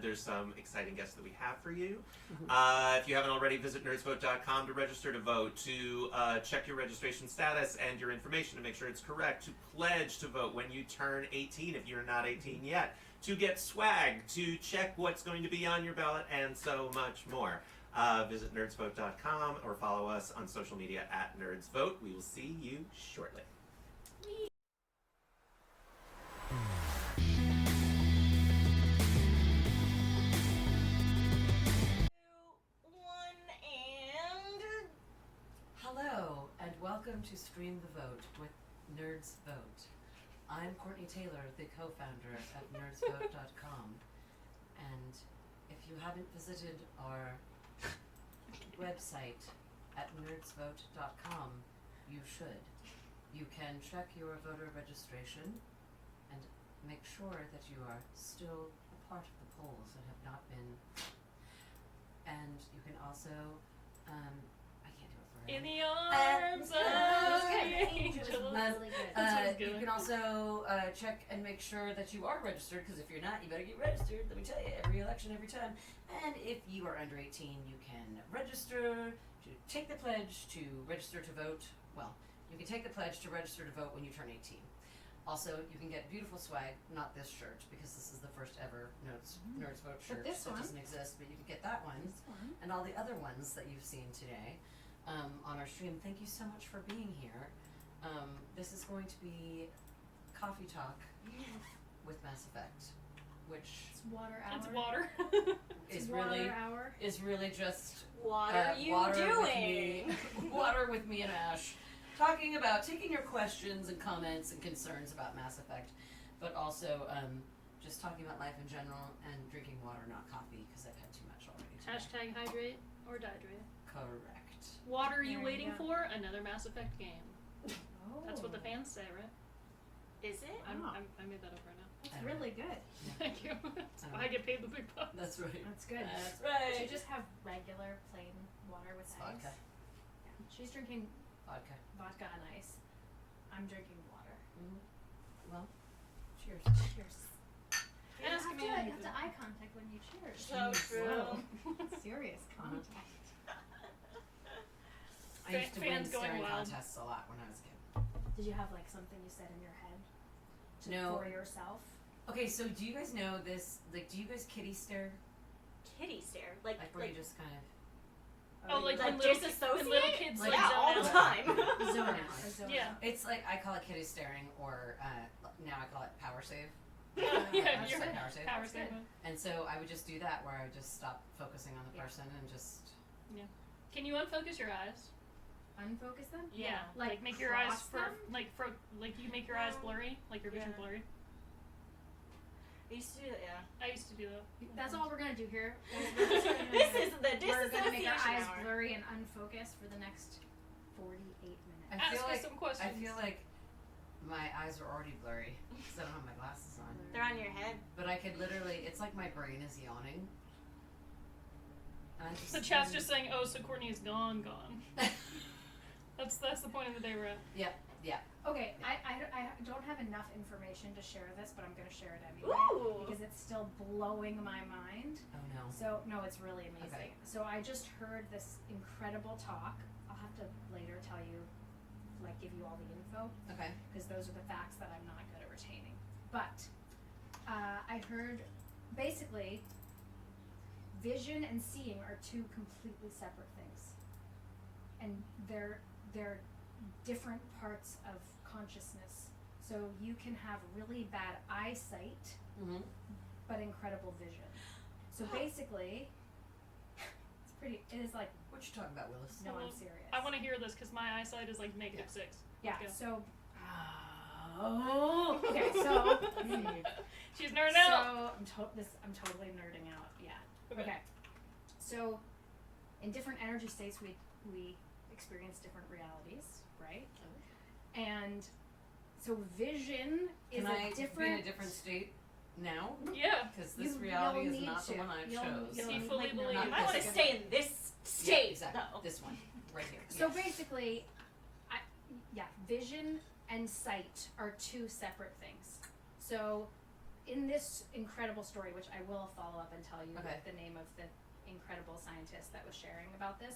There's some exciting guests that we have for you. If you haven't already, visit NerdsVote.com to register to vote, to check your registration status and your information to make sure it's correct, to pledge to vote when you turn 18 if you're not 18 yet, to get swag, to check what's going to be on your ballot, and so much more. Visit NerdsVote.com or follow us on social media at NerdsVote. We will see you shortly. Hello, and welcome to Stream the Vote with NerdsVote. I'm Courtenay Taylor, the co-founder of NerdsVote.com, and if you haven't visited our website at NerdsVote.com, you should. You can check your voter registration and make sure that you are still a part of the polls that have not been. And you can also, I can't do it for In the arms of the angels. You can also check and make sure that you are registered, because if you're not, you better get registered. Let me tell you, every election, every time. And if you are under 18, you can register to take the pledge to register to vote. Well, you can take the pledge to register to vote when you turn 18. Also, you can get beautiful swag, not this shirt, because this is the first ever Nerds Vote shirt this that one. doesn't exist, but you can get that one. And all the other ones that you've seen today on our stream. Thank you so much for being here. This is going to be Coffee Talk with Mass Effect, which It's water hour. It's water. is It's water really hour. is really just What are you water doing? With me, water with me and Ash, talking about taking your questions and comments and concerns about Mass Effect, but also just talking about life in general and drinking water, not coffee, because I've had too much already today. Hashtag hydrate or dihydrate. Correct. What are you There you waiting go. for? Another Mass Effect game. Oh. That's what the fans say, right? Is it? I made that up right now. That's really good. Thank you. That's why I get paid the big bucks. That's right. That's good. That's right. Should you just have regular plain water with ice? Vodka. Yeah. She's drinking Vodka. vodka and ice. I'm drinking water. Well, cheers. Cheers. You Ask have me to, anything. you have to eye contact when you cheers. So true. Serious contact. I used to win Fans going staring wild. contests a lot when I was a kid. Did you have like something you said in your head No. for yourself? Okay, so do you guys know this? Like, do you guys kitty stare? Kitty stare. Like Where you just kind of. Oh, like Like when little, disassociate? when little kids Like, like yeah, zone all the out. time. Zone out. Or zone Yeah. out. It's like I call it kitty staring, or now I call it power save. Yeah, Just you're like power save. power statement. And so I would just do that, where I would just stop focusing on the person and just. Yeah. Can you unfocus your eyes? Unfocus them? Yeah. Like make your eyes cross them? like you make your eyes blurry, like your vision Yeah. blurry. I used to do that, yeah. I used to do that. That's all we're gonna do here. This is the We're gonna make our disassociation eyes hour. blurry and unfocused for the next 48 minutes. I Ask feel us like some questions. I feel like my eyes are already blurry because I don't have my glasses on. They're on your head. But I could literally, it's like my brain is yawning. And I just, The chat's just saying, "Oh, so Courtney is gone." That's the point of the day we're at. Yep. Yeah. Okay, I don't have enough information to share this, but I'm gonna share it anyway Ooh. because it's still blowing my mind. Oh no. So no, it's really amazing. Okay. So I just heard this incredible talk. I'll have to later tell you, like, give you all the info. Okay. Because those are the facts that I'm not good at retaining. But I heard basically vision and seeing are two completely separate things, and they're different parts of consciousness. So you can have really bad eyesight, but incredible vision. So basically, it's pretty. It is like. What you talking about, Willis? No, I'm serious. I want to hear this because my eyesight is like -6. Yeah. Let's go. So. Oh. Okay. So. She's nerding out. So I'm totally nerding out. Yeah. Okay. So, in different energy states, we experience different realities, right? And so vision is Can a I different. be in a different state now? Yeah. Because this You'll reality is need not the to. one I You'll chose. He need, fully like, believes. You might want to stay in this state, exactly. though. This one, right here. So Yes. basically, vision and sight are two separate things. So, in this incredible story, which I will follow up and tell you Okay. the name of the incredible scientist that was sharing about this,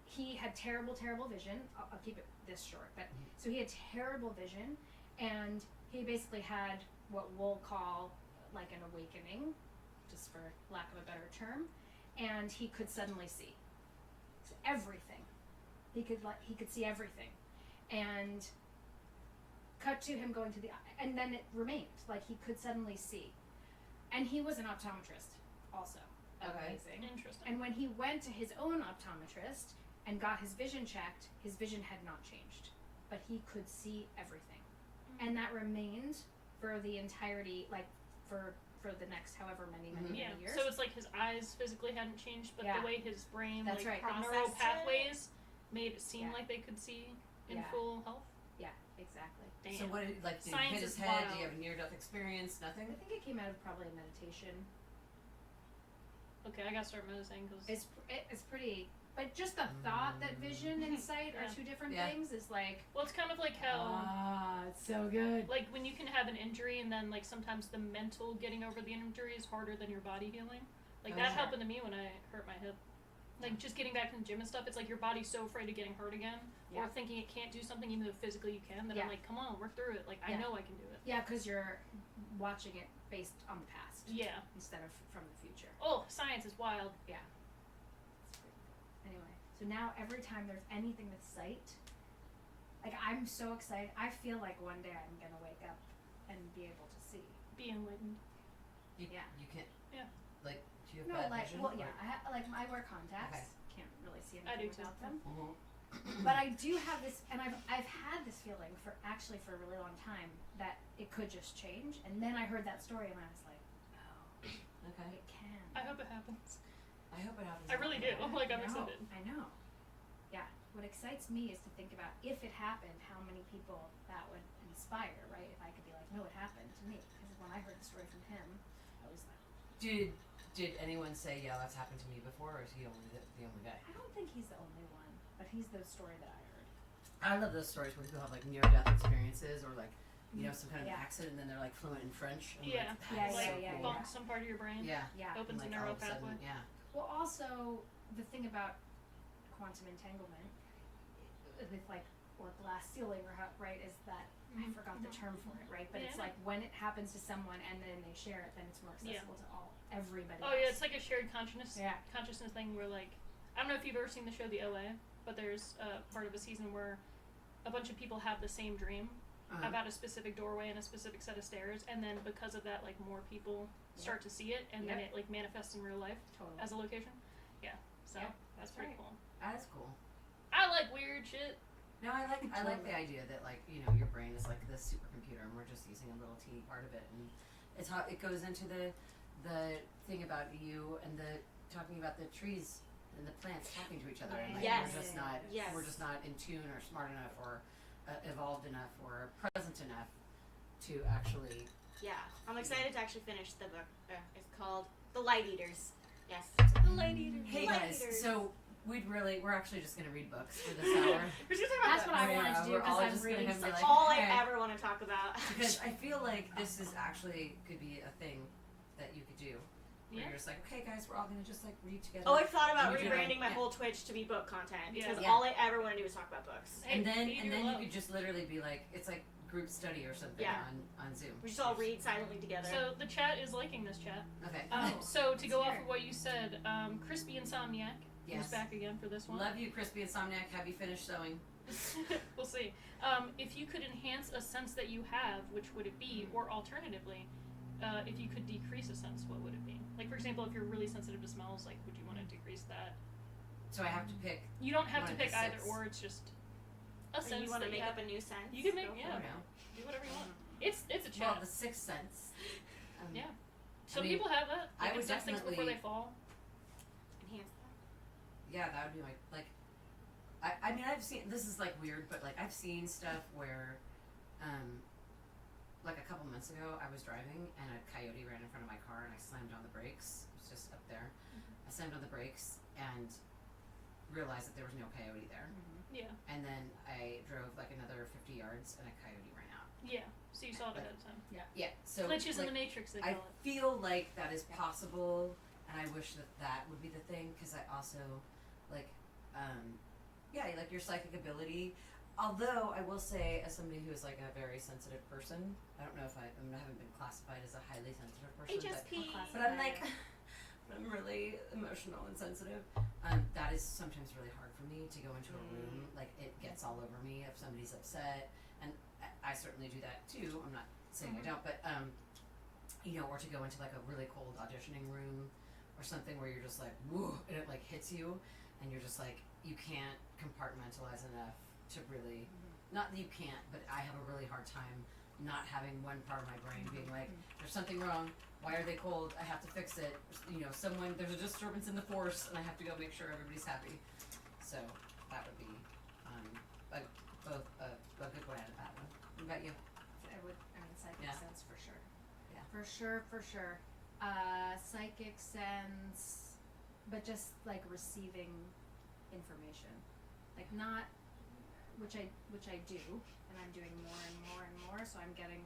he had terrible vision. I'll keep it this short, but so he had terrible vision, and he basically had what we'll call like an awakening, just for lack of a better term, and he could suddenly see everything. He could see everything, and cut to him going to the, and then it remained like he could suddenly see, and he was an optometrist also. Okay. Amazing. Interesting. And when he went to his own optometrist and got his vision checked, his vision had not changed, but he could see everything, and that remained for the entirety, like for the next however many years. So it's like his eyes physically hadn't changed, but Yeah. the way his brain, That's like right. the neural Processed it. pathways, made it seem Yeah. like they could see in Yeah. full health. Yeah, exactly. Damn. So what did, like, did he Science hit his is head? wild. Do you have a near-death experience? Nothing? I think it came out of probably a meditation. Okay, I gotta start meditating because It's pretty, but just the thought that vision and sight are two different Yeah. things is like, well, it's kind of like how it's so good. like when you can have an injury and then like sometimes the mental getting over the injury is harder than your body healing. Like Oh, that sure. happened to me when I hurt my hip. Like just getting back in the gym and stuff, it's like your body's so afraid of getting hurt again, or Yeah. thinking it can't do something even though physically you can. That I'm Yeah. like, come on, work through it. Like I Yeah. know I can do it. Yeah, because you're watching it based on the past. Yeah. Instead of from the future. Oh, science is wild. Yeah. It's pretty cool. Anyway, so now every time there's anything with sight, like I'm so excited. I feel like one day I'm gonna wake up and be able to see. Be enlightened. Yeah. You can't. Yeah. Like, do you have No, bad like, vision? well, or- yeah, I wear contacts. Okay. Can't really see I anything do too. without them. Mhm. But I do have this, and I've had this feeling for a really long time that it could just change. And then I heard that story, and I was like, oh, Okay. it can. I hope it happens. I hope it happens. I really do. Like I'm I know, excited. I know. Yeah. What excites me is to think about if it happened, how many people that would inspire, right? If I could be like, no, it happened to me. Because when I heard the story from him, I was like, Did anyone say, yeah, that's happened to me before, or is he only the only guy? I don't think he's the only one, but he's the story that I heard. I love those stories where people have like near-death experiences, or like, you know, some kind of Yeah. accident, and then they're like fluent in French. And Yeah. like, Yeah, that's like so yeah, cool. bonks some part of your brain. Yeah. Yeah. Opens And, a like, all neural of a sudden, pathway. Yeah. Well, also the thing about quantum entanglement with like or glass ceiling or how, right is that I forgot the term for it, right? But it's Yeah. like when it happens to someone and then they share it, then it's more Yeah. accessible to everybody. Oh else. yeah, it's like a shared consciousness Yeah. consciousness thing where like I don't know if you've ever seen the show The OA, but there's part of a season where a bunch of people have the same dream Uh-huh. about a specific doorway and a specific set of stairs, and then because of that, like more people start to see it, and then Yep. it like manifests in real life Totally. as a location. Yeah, so Yeah, that's that's pretty right. cool. That's cool. I like weird shit. No, I like Totally. the idea that like, you know, your brain is like this supercomputer, and we're just using a little teeny part of it, and it's how it goes into the thing about you and the talking about the trees and the plants talking to each other, and like Yes. we're just not in tune or smart enough or evolved enough or present enough to actually. Yeah, I'm excited to actually finish the book. It's called The Light Eaters. Yes. The Light Eaters. Hey The Light guys, Eaters. so we're actually just gonna read books for this hour. We're just talking about That's what I Yeah, wanted to do we're because all I'm just reading gonna be such. like, all okay. I ever want to talk about. Because I feel like this is actually could be a thing that you could do. Where Yeah. you're just like, okay guys, we're all gonna just like read together. Oh, I've thought about And you do, rebranding my yeah. whole Twitch to be book content Yeah. because Yeah. all I ever want to do is talk about books. Hey, And then feed and your then love. you could just literally be like, it's like group study or something Yeah. on Zoom. We just all read silently together. So the chat is liking this chat. Okay. So to go Let's off hear of it. what you said, Crispy Insomniac is Yes. back again for this one. Love you, Crispy Insomniac. Have you finished sewing? We'll see. If you could enhance a sense that you have, which would it be? Or alternatively, if you could decrease a sense, what would it be? Like, for example, if you're really sensitive to smells, like, would you want to decrease that? So I have to pick. You don't have one to of the pick either, six. or it's just a Or sense you want to that make you up have. a new sense? You can make, Go for yeah, it. do whatever you want. It's a Well, chat. the sixth sense. Yeah. Some mean, people have that. They I can would sense things before definitely- they fall. Enhance that. Yeah, that would be my like. I mean, I've seen this is like weird, but like I've seen stuff where, like a couple months ago, I was driving and a coyote ran in front of my car and I slammed on the brakes. It was just up there. I slammed on the brakes and realized that there was no coyote there. Yeah. And then I drove like another 50 yards and a coyote ran out. Yeah. So you saw it ahead of time. Yeah. Yeah. So Glitches in like, the Matrix, they I call it. feel like that is possible, and I wish that that would be the thing because I also like, yeah, like your psychic ability. Although I will say, as somebody who is like a very sensitive person, I don't know if I haven't been classified as a highly sensitive person. HSP. But I'm like, I'm really emotional and sensitive. That is sometimes really hard for me to go into a room. Like it gets all over me if somebody's upset, and I certainly do that too. I'm not saying I don't, but you know, or to go into like a really cold auditioning room or something where you're just like, whoa, and it like hits you, and you're just like, you can't compartmentalize enough to really, not that you can't, but I have a really hard time not having one part of my brain being like, there's something wrong, why are they cold, I have to fix it, you know, there's a disturbance in the force and I have to go make sure everybody's happy. So that would be both a good one and a bad one. What about you? I mean, psychic sense for sure. Yeah. For sure. Psychic sense, but just like receiving information, like not, which I do, and I'm doing more and more and more. So I'm getting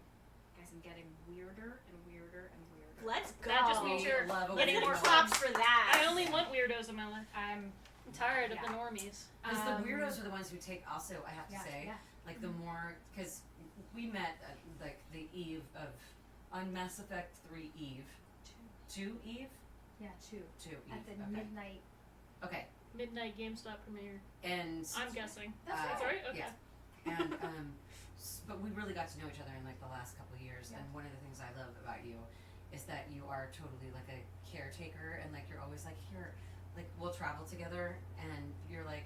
weirder and weirder and weirder. Let's go. That just means you're getting more props for that. I only want weirdos in my life. I'm tired of the normies. Because the weirdos are the ones who take, also, I have to say, yeah. like the more, because we met at like the eve of, on Mass Effect 3 Eve. 2 Eve? Yeah, 2 Eve. At the okay. midnight. Okay. Midnight GameStop premiere. And I'm guessing. That's right. Okay. Yeah. And but we really got to know each other in like the last couple of years. And one of the things I love about you is that you are totally like a caretaker, and like you're always like, here, like we'll travel together, and you're like,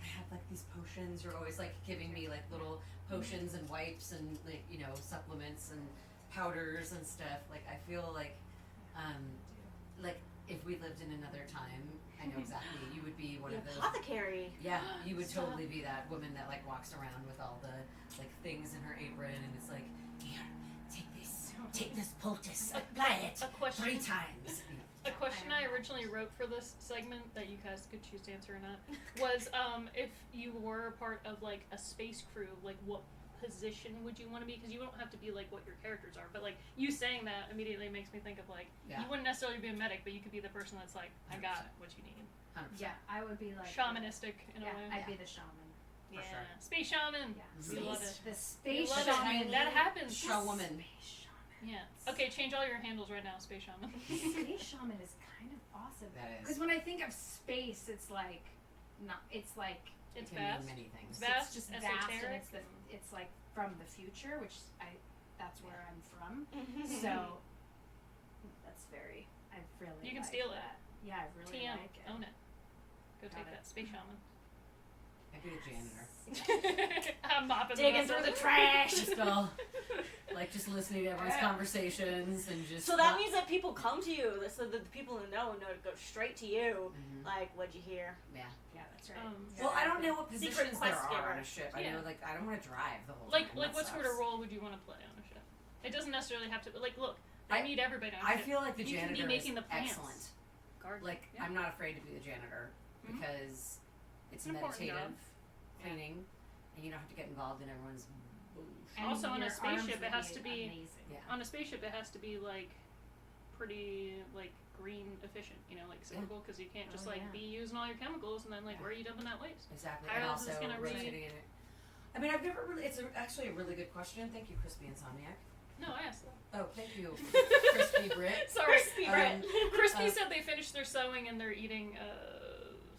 I have like these potions. You're always like giving me like little potions and wipes and like, you know, supplements and powders and stuff. Like I feel like if we lived in another time, I know exactly, you would be one of those apothecary. Yeah, you would totally be that woman that like walks around with all the like things in her apron, and it's like, here, take this poultice, apply it 3 times. A question I originally wrote for this segment that you guys could choose to answer or not was if you were a part of like a space crew, like what position would you want to be? Because you don't have to be like what your characters are, but like you saying that immediately makes me think of like you wouldn't necessarily be a medic, but you could be the person that's like, I got what you need. 100%. Yeah, I would be like shamanistic in a way. I'd be the shaman. Yeah, space shaman. Yeah, we love it. The space We love shaman. it. That happens. Show woman. Yeah. Okay, change all your handles right now, space shaman. Space shaman is kind of awesome. That is. Because when I think of space, it's like not. It's like It's It can vast. mean many things. It's vast, it's just vast, and esoteric. it's like from the future, which that's where I'm from. So that's very. I really. You can like steal that. Yeah, I really TM, like it. own it. Go take that, space shaman. I'd be a janitor. I'm mopping Digging through the trash. Just all, like just listening to everyone's conversations and just. So that means that people come to you, so that the people who know to go straight to you. Like, what'd you hear? Yeah. Yeah, that's right. Well, I don't know what Secret positions there quest are giver. on a ship. I know, like, I don't want to drive the whole Like time. what That sort of sucks. role would you want to play on a ship? It doesn't necessarily have to. But like, look, I need everybody on a I ship. feel like the you janitor can be making is the plants. excellent. Garden. Like, I'm not afraid to be the janitor because it's It's an important meditative job. cleaning, and you don't have to get involved in everyone's bullshit. And Also, on a your spaceship, arms it has will to be. amazing. Yeah. On a spaceship, it has to be like pretty like green efficient. You know, like cyclical, because you can't just be using all your chemicals and then like where are you dumping that waste? Exactly. How And else also is gonna rotating in it. I mean, I've never really. It's actually a really good question. Thank you, Crispy Insomniac. No, I asked that. Oh, thank you, Crispy Brit. Sorry, Crispy Brit. Crispy said they finished their sewing and they're eating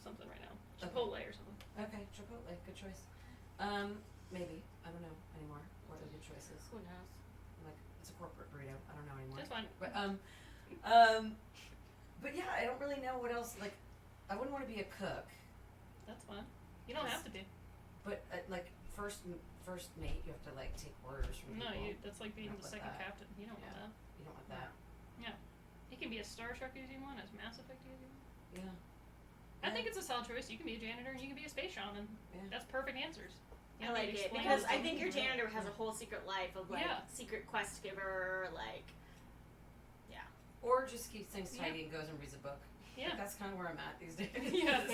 something right now, Chipotle or something. Okay, Chipotle, good choice. Maybe I don't know anymore what are good choices. Who knows? Like it's a corporate burrito. I don't know anymore. That's fine. But yeah, I don't really know what else. Like, I wouldn't want to be a cook. That's fine. You don't have to be. But like first mate, you have to like take orders from No, people. that's like being You don't the want second that. captain. You don't want that. You don't want that. Yeah. It can be as Star Trek as you want, as Mass Effect as you want. Yeah. I think it's a solid choice. You can be a janitor and you can be a space shaman. Yeah. That's perfect answers. I like it Explain because I everything. think your janitor has a whole secret life of like Yeah. secret quest giver, like Or just keeps things tidy and goes and reads a book. Yeah. Like, that's kind of where I'm at these days. Yes.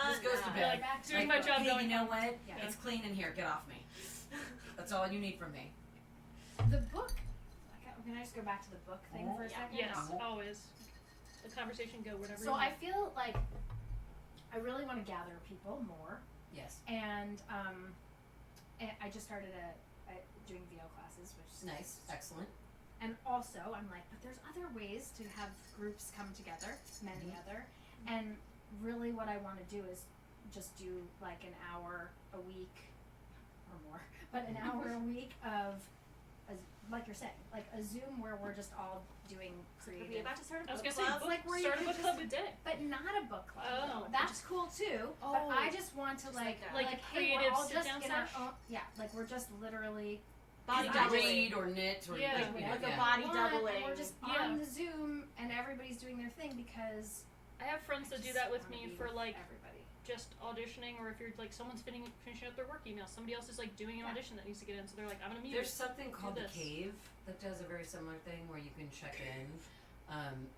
Just goes to bed. Like, doing my job Hey, going you know home. what? Yeah. It's clean in here. Get off me. That's all you need from me. The book. Can I just go back to the book thing for a second? Yes, always. The conversation go whatever. So you I want. feel like I really want to gather people more. Yes. And I just started doing VO classes, which is Nice. Excellent. And also, I'm like, but there's other ways to have groups come together, many other. And really, what I want to do is just do like an hour a week or more, but an hour a week of, like you're saying, like a Zoom where we're just all doing creative. Are we about to start a I was book gonna say, club? like where you start a could book club just- a day. But not a book club. Oh. though. That's cool too. But Oh. I just want to Just like, like a hey, we're creative all just sit-down in our sesh? own, like we're just literally Body You doubling. read or knit or Yeah. like, Like yeah. a body and doubling. we're just Yeah. on the Zoom and everybody's doing their thing because I have friends that do just that with wanna me be for with like everybody. just auditioning, or if you're like someone's finishing up their work email, somebody else is like doing an audition that needs to get in, so they're like, I'm gonna mute. There's something called do The this. Cave that does a very similar thing where you can check in.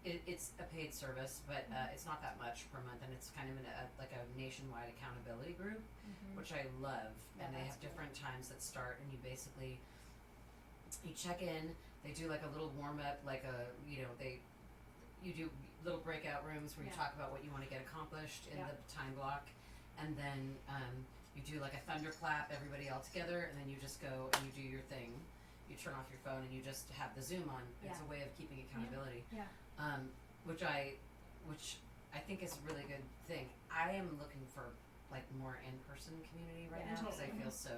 It's a paid service, but it's not that much per month, and it's kind of like a nationwide accountability group, which I love. Yeah, And they that's have different times that start, and you basically you check in. They do like a little warm up, like you do little breakout rooms where you talk about what you want to get accomplished in the time block, and then you do like a thunderclap, everybody all together, and then you just go and you do your thing. You turn off your phone and you just have the Zoom on. It's a way of keeping accountability. Yeah. Which I think is a really good thing. I am looking for like more in-person community right now because I feel so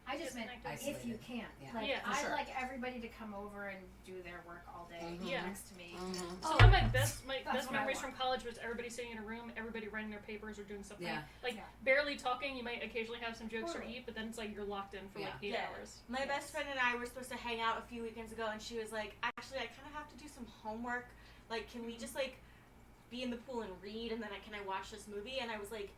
I just meant isolated. if you can. Yeah. Like Yeah, for I'd sure. like everybody to come over and do their work all day Yeah. next to me. Some of my best That's what I memories want. from college was everybody sitting in a room, everybody writing their papers or doing something. Yeah. Like Yeah. barely talking. You might occasionally have some jokes or Totally. eat, but then it's like you're locked in for like 8 Yeah. hours. My best friend and I were supposed to hang out a few weekends ago, and she was like, actually, I kind of have to do some homework. Like, can we just, like, be in the pool and read, and then can I watch this movie? And I was like,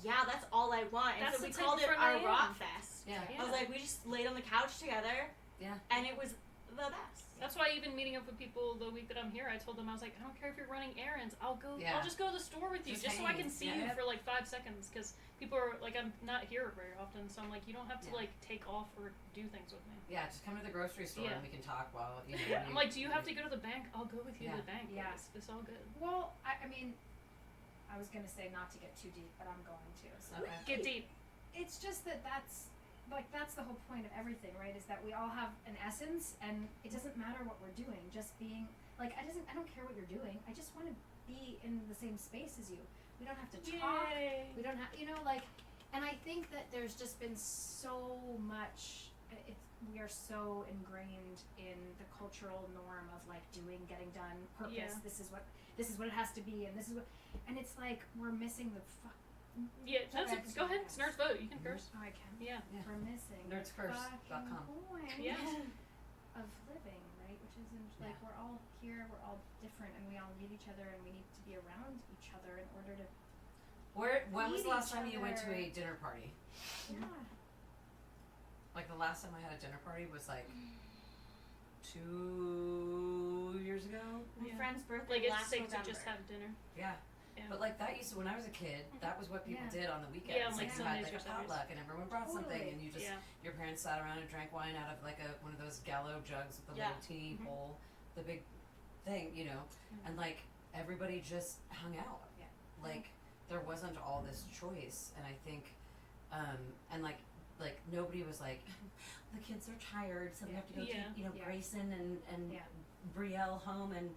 yeah, that's all I want. And That's so we the type called of it friend our I am. Rock Fest. Yeah. I was like, we just laid on the couch together, Yeah. and it was the best. That's why even meeting up with people the week that I'm here, I told them I was like, I don't care if you're running errands. I'll just go to the store with you, just so I hang. can see Yeah. you for like 5 seconds, because people are like, I'm not here very often, so I'm like, you don't have to Yeah. like take off or do things with me. Yeah, just come to the grocery store Yeah. and we can talk while you know. Yeah, I'm like, do you have to go to the bank? I'll go with you to Yeah. the bank. Yeah. It's all good. Well, I mean, I was gonna say not to get too deep, but I'm going to. So Okay. Get deep. it's just that's the whole point of everything, right? Is that we all have an essence, and it doesn't matter what we're doing. Just being like, I don't care what you're doing. I just want to be in the same space as you. We don't have to talk. Yay. We don't have, like, and I think that there's just been so much. We are so ingrained in the cultural norm of like getting done, purpose. Yeah. This is what it has to be, and this is what, and it's like we're missing the. Yeah, go ahead. It's NerdsVote. You can curse. Oh, I can. Yeah. We're missing Nerdscurse.com. the point Yeah. of living, right? Which isn't like we're all here, we're all different, and we all need each other, and we need to be around each other in order to. When was Meet the last each time you went to other. a dinner party? Yeah. Like the last time I had a dinner party was like 2 years ago. My Yeah. friend's birthday Like it's last safe November. to just have dinner. Yeah. Yeah. But like that used to, when I was a kid, that was what people Yeah. did on the weekends. Yeah, on, like, you had Sundays like or a Saturdays. potluck and everyone brought something Totally. and you just Yeah. your parents sat around and drank wine out of like one of those gallo jugs with the Yeah. little tea Mhm. bowl, the big thing, you know, and like everybody just hung out. Yeah. Like there wasn't all this choice, and I think, and like nobody was like, the kids are tired, so we have to go Yeah. take Yeah. Grayson and Yeah. Brielle home, and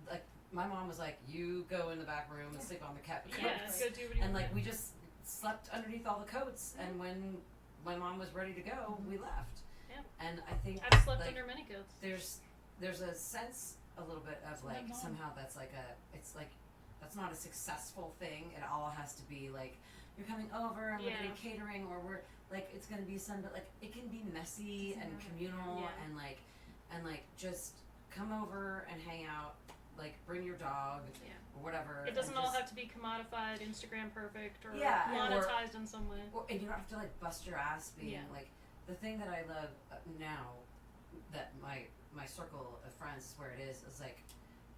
like my mom was like, you go in the back room and sleep on the couch. Yeah, go do what you And want. like we just slept underneath all the coats, and when my mom was ready to go, we left. Yeah. And I think I've slept like, under many coats. there's a sense a little bit of my like mom. somehow that's like it's like that's not a successful thing. It all has to be like you're coming over and we're Yeah. getting catering, or we're like it's gonna be some, but like it can be messy and communal Yeah. and like just come over and hang out, like bring your dog Yeah. or whatever. It doesn't and all just- have to be commodified, Instagram perfect, or Yeah, monetized in some way. and you don't have to like bust your ass being Yeah. like the thing that I love now that my circle of friends is where it is like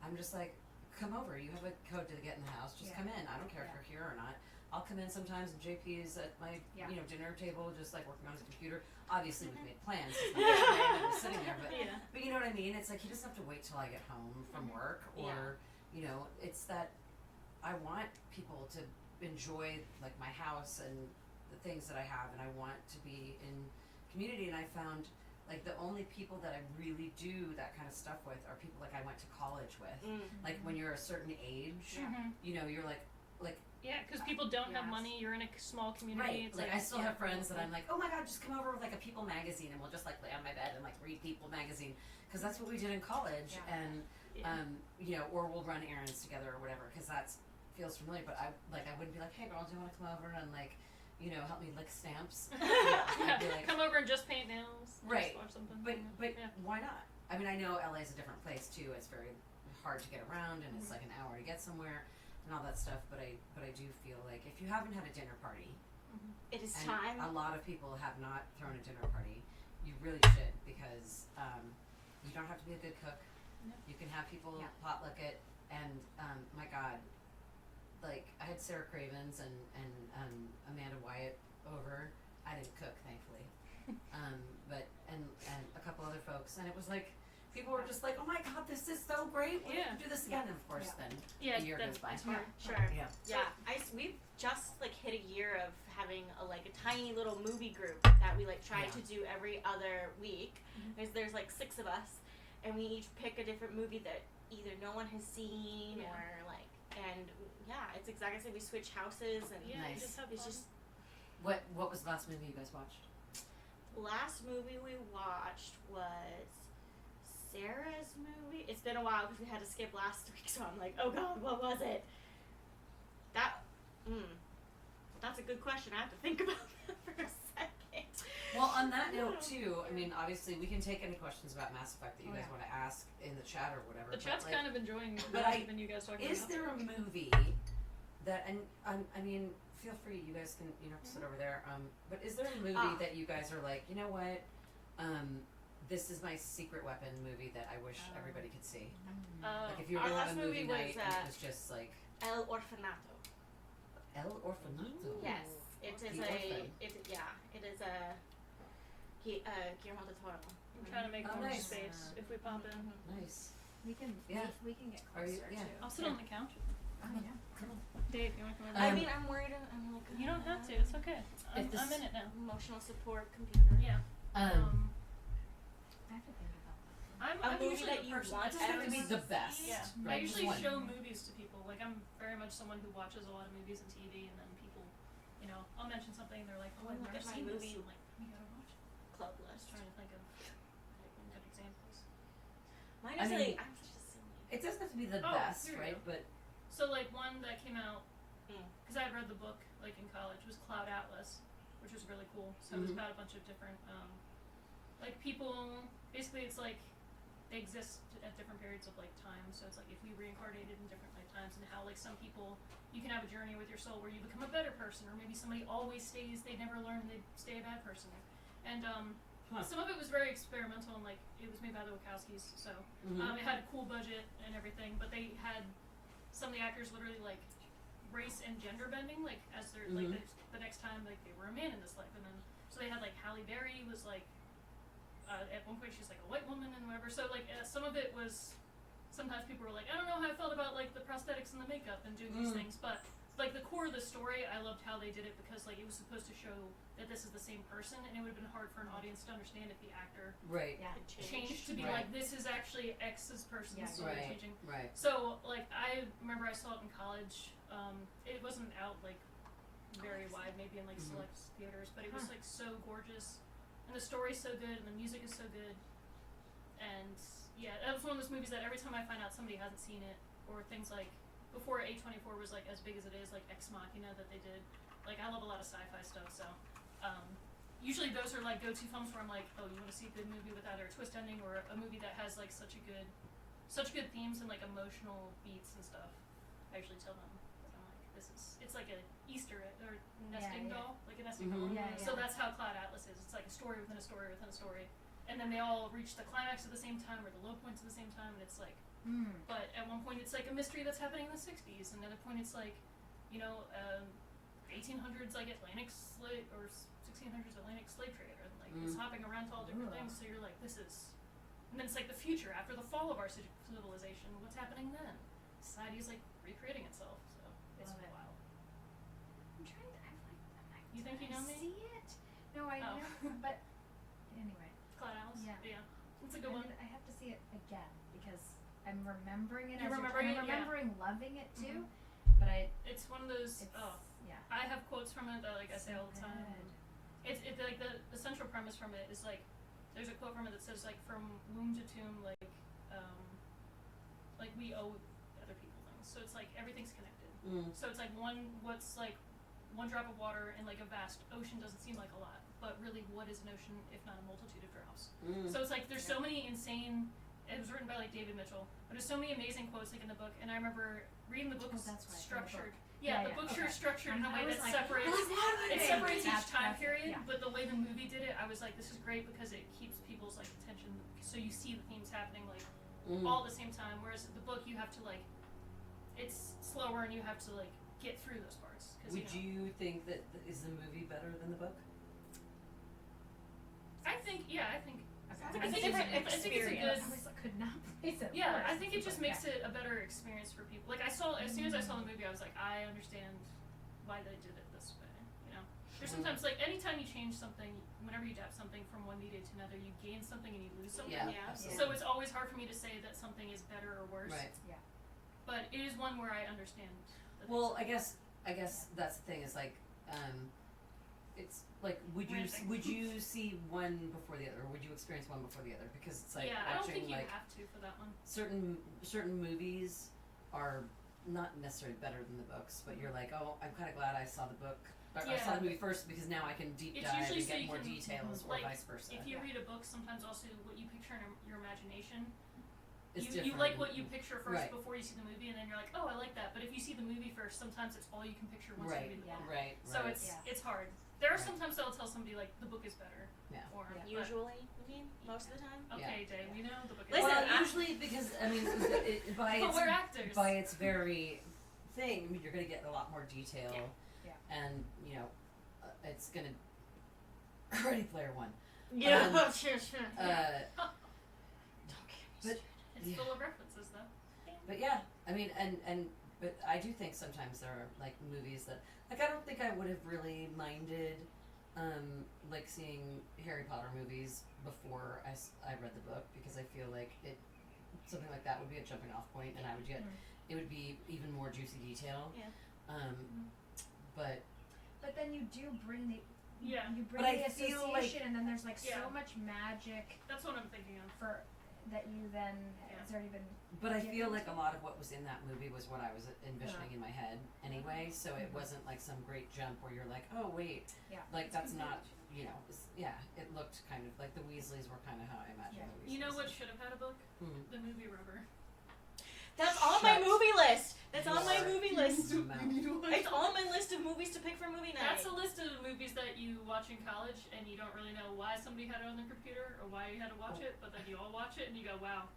I'm just like come over. You have a code to get in the house. Just come in. I don't care if you're here or not. I'll come in sometimes, and JP is at my dinner table, just like working on his computer. Obviously, we've made plans. It's not just randomly sitting there, but you know what I mean. It's like he doesn't have to wait till I get home from work, or it's that I want people to enjoy like my house and the things that I have, and I want to be in community. And I found like the only people that I really do that kind of stuff with are people like I went to college with. Like when you're a certain age, you're like. Yeah, because people don't have money. You're in a small community. Right. It's like I still have friends that I'm like, oh my god, just come over with like a People magazine, and we'll just like lay on my bed and like read People magazine, because that's what we did in college, and or we'll run errands together or whatever, because that feels familiar. But I wouldn't be like, hey girl, do you want to come over and like, help me lick stamps? I'd be like, come over and just paint nails. Right. Just watch something. But why not? I mean, I know LA is a different place too. It's very hard to get around, and it's like an hour to get somewhere. And all that stuff, but I do feel like if you haven't had a dinner party, it is and time. A lot of people have not thrown a dinner party. You really should, because you don't have to be a good cook. You can have people potluck it, and my God, like I had Sarah Cravens and Amanda Wyatt over. I didn't cook, thankfully, but a couple other folks, and it was like. People were just like, "Oh my God, this is so great! We have to do this again." And of course, then a year goes by. Sure. We've just like hit a year of having a tiny little movie group that we like try to do every other week. There's like 6 of us, and we each pick a different movie that either no one has seen or like, and it's exactly the same. We switch houses and nice. It's just. What was the last movie you guys watched? Last movie we watched was Sarah's movie. It's been a while because we had to skip last week, so I'm like, oh God, what was it? That's a good question. I have to think about that for a second. Well, on that note too, I mean, obviously we can take any questions about Mass Effect that you guys want to ask in the chat or whatever. The chat's kind of enjoying even you guys talking about. Is there a movie that, and I mean, feel free, you guys can sit over there. But is there a movie that you guys are like, you know what? This is my secret weapon movie that I wish everybody could see. Like if you were to have a movie night, and it was just like El Orfanato. El Orfanato. Yes, it is Guillermo del Toro. I'm trying to make more space if we pop in. Nice. We can we can get closer too. I'll sit on the couch. Oh yeah. Come on. Dave, you want to come in? I mean, I'm worried. I'm like. You don't have to. It's okay. I'm in it now. Emotional support computer. Yeah. I have to think about that. I'm movie usually that the you person want that to be the best. Yeah. Right? I usually One. show movies to people. Like I'm very much someone who watches a lot of movies and TV, and then people, I'll mention something, and they're like, "Oh, I've look never at my seen movie this." I'm like, "You gotta watch it." Club Just list. trying to think of good examples. Mine I is mean, I'm such a silly. It doesn't have to be the Oh, best, here we right? go. But So like one that came out because I had read the book like in college was Cloud Atlas, which was really cool. So it was about a bunch of different like people. Basically, it's like they exist at different periods of like time. So it's like if we reincarnated in different lifetimes, and how like some people you can have a journey with your soul where you become a better person, or maybe somebody always stays, they never learn, they stay a bad person. And some of it was very experimental, and like it was made by the Wachowskis, so it had a cool budget and everything. But they had some of the actors literally like race and gender bending, like as they're like the next time like they were a man in this life, and then so they had like Halle Berry was like at one point she's like a white woman and whatever. So like some of it was sometimes people were like, I don't know how I felt about like the prosthetics and the makeup and doing these things, but like the core of the story, I loved how they did it because like it was supposed to show that this is the same person, and it would have been hard for an audience to understand if the actor changed to be like this is actually X's person's story changing. Right. So like I remember I saw it in college. It wasn't out like very wide, maybe in like select theaters, but it was like so gorgeous, and the story's so good, and the music is so good, and yeah, that was one of those movies that every time I find out somebody hasn't seen it, or things like before A24 was like as big as it is, like Ex Machina that they did. Like I love a lot of sci-fi stuff, so usually those are like go-to films where I'm like, oh, you want to see a good movie with either a twist ending or a movie that has like such good themes and like emotional beats and stuff. I usually tell them that I'm like, it's like a Easter egg or nesting doll, like a nesting doll. So that's how Cloud Atlas is. It's like a story within a story within a story, and then they all reach the climax at the same time or the low points at the same time, and it's like But at one point it's like a mystery that's happening in the 60s, and another point it's like, 1800s like Atlantic slave or 1600s Atlantic slave trade, and like it's hopping around to all different things. So you're like, this is, and then it's like the future after the fall of our civilization. What's happening then? Society is like recreating itself. So it's wild. I'm trying to. You think you know me? See it? No, I know, but anyway. Cloud Alice. Yeah. It's a good one. I have to see it again because I'm remembering it. You I'm remembering it? remembering loving it too, but It's one of those. Yeah. I have quotes from it that like I say all the time. It's like the central premise from it is like there's a quote from it that says like from womb to tomb like we owe other people things. So it's like everything's connected. So it's like one drop of water in like a vast ocean doesn't seem like a lot, but really what is an ocean if not a multitude of drops? So it's like there's so many insane. It was written by like David Mitchell, but there's so many amazing quotes like in the book, and I remember reading the book structured. The book's structured in a way that separates. It separates each time period, but the way the movie did it, I was like, this is great because it keeps people's like attention, so you see the themes happening like all at the same time. Whereas the book, you have to like, it's slower and you have to like get through those parts. Would you think that is the movie better than the book? I think it's a good. Could not place it. Yeah, I think it just makes it a better experience for people. Like as soon as I saw the movie, I was like, I understand why they did it this way. There's sometimes like anytime you change something, whenever you adapt something from one media to another, you gain something and you lose something. So it's always hard for me to say that something is better or worse. Right. Yeah. But it is one where I understand. Well, I guess that's the thing is like, it's like would you see one before the other, or would you experience one before the other? Because it's like I don't watching think you like have to for that one. certain movies are not necessarily better than the books, but you're like, oh, I'm kind of glad I saw the book. I saw the movie first because now I can deep dive and get more details, or vice versa. If you read a book, sometimes also what you picture in your imagination. You like what you picture first right. before you see the movie, and then you're like, oh, I like that. But if you see the movie first, sometimes it's all you can picture once you read the book. Right. So it's hard. There are sometimes I'll tell somebody like the book is better. Yeah. Or usually, most of the time. Okay, Day, we know the book is Listen, better. Usually because I mean, we're actors. By its very thing, I mean, you're going to get a lot more detail, and it's going to Ready Player One. Yeah. But it's full of references though. But yeah, I mean, but I do think sometimes there are like movies that like I don't think I would have really minded like seeing Harry Potter movies before I read the book, because I feel like something like that would be a jumping off point, and I would get it would be even more juicy detail. But then you do bring the you bring but the I feel association, like, and then there's like so much magic. That's what I'm thinking of. For that you then it's already been. But I feel like a lot of what was in that movie was what I was envisioning in my head anyway. So it wasn't like some great jump where you're like, oh wait, like that's not it looked kind of like the Weasleys were kind of how I imagined the Weasleys. You know what should have had a book? The movie Rubber. That's on my movie list. That's on my movie list. It's on my list of movies to pick for movie night. That's a list of movies that you watch in college and you don't really know why somebody had it on their computer or why you had to watch it, but then you all watch it and you go, wow,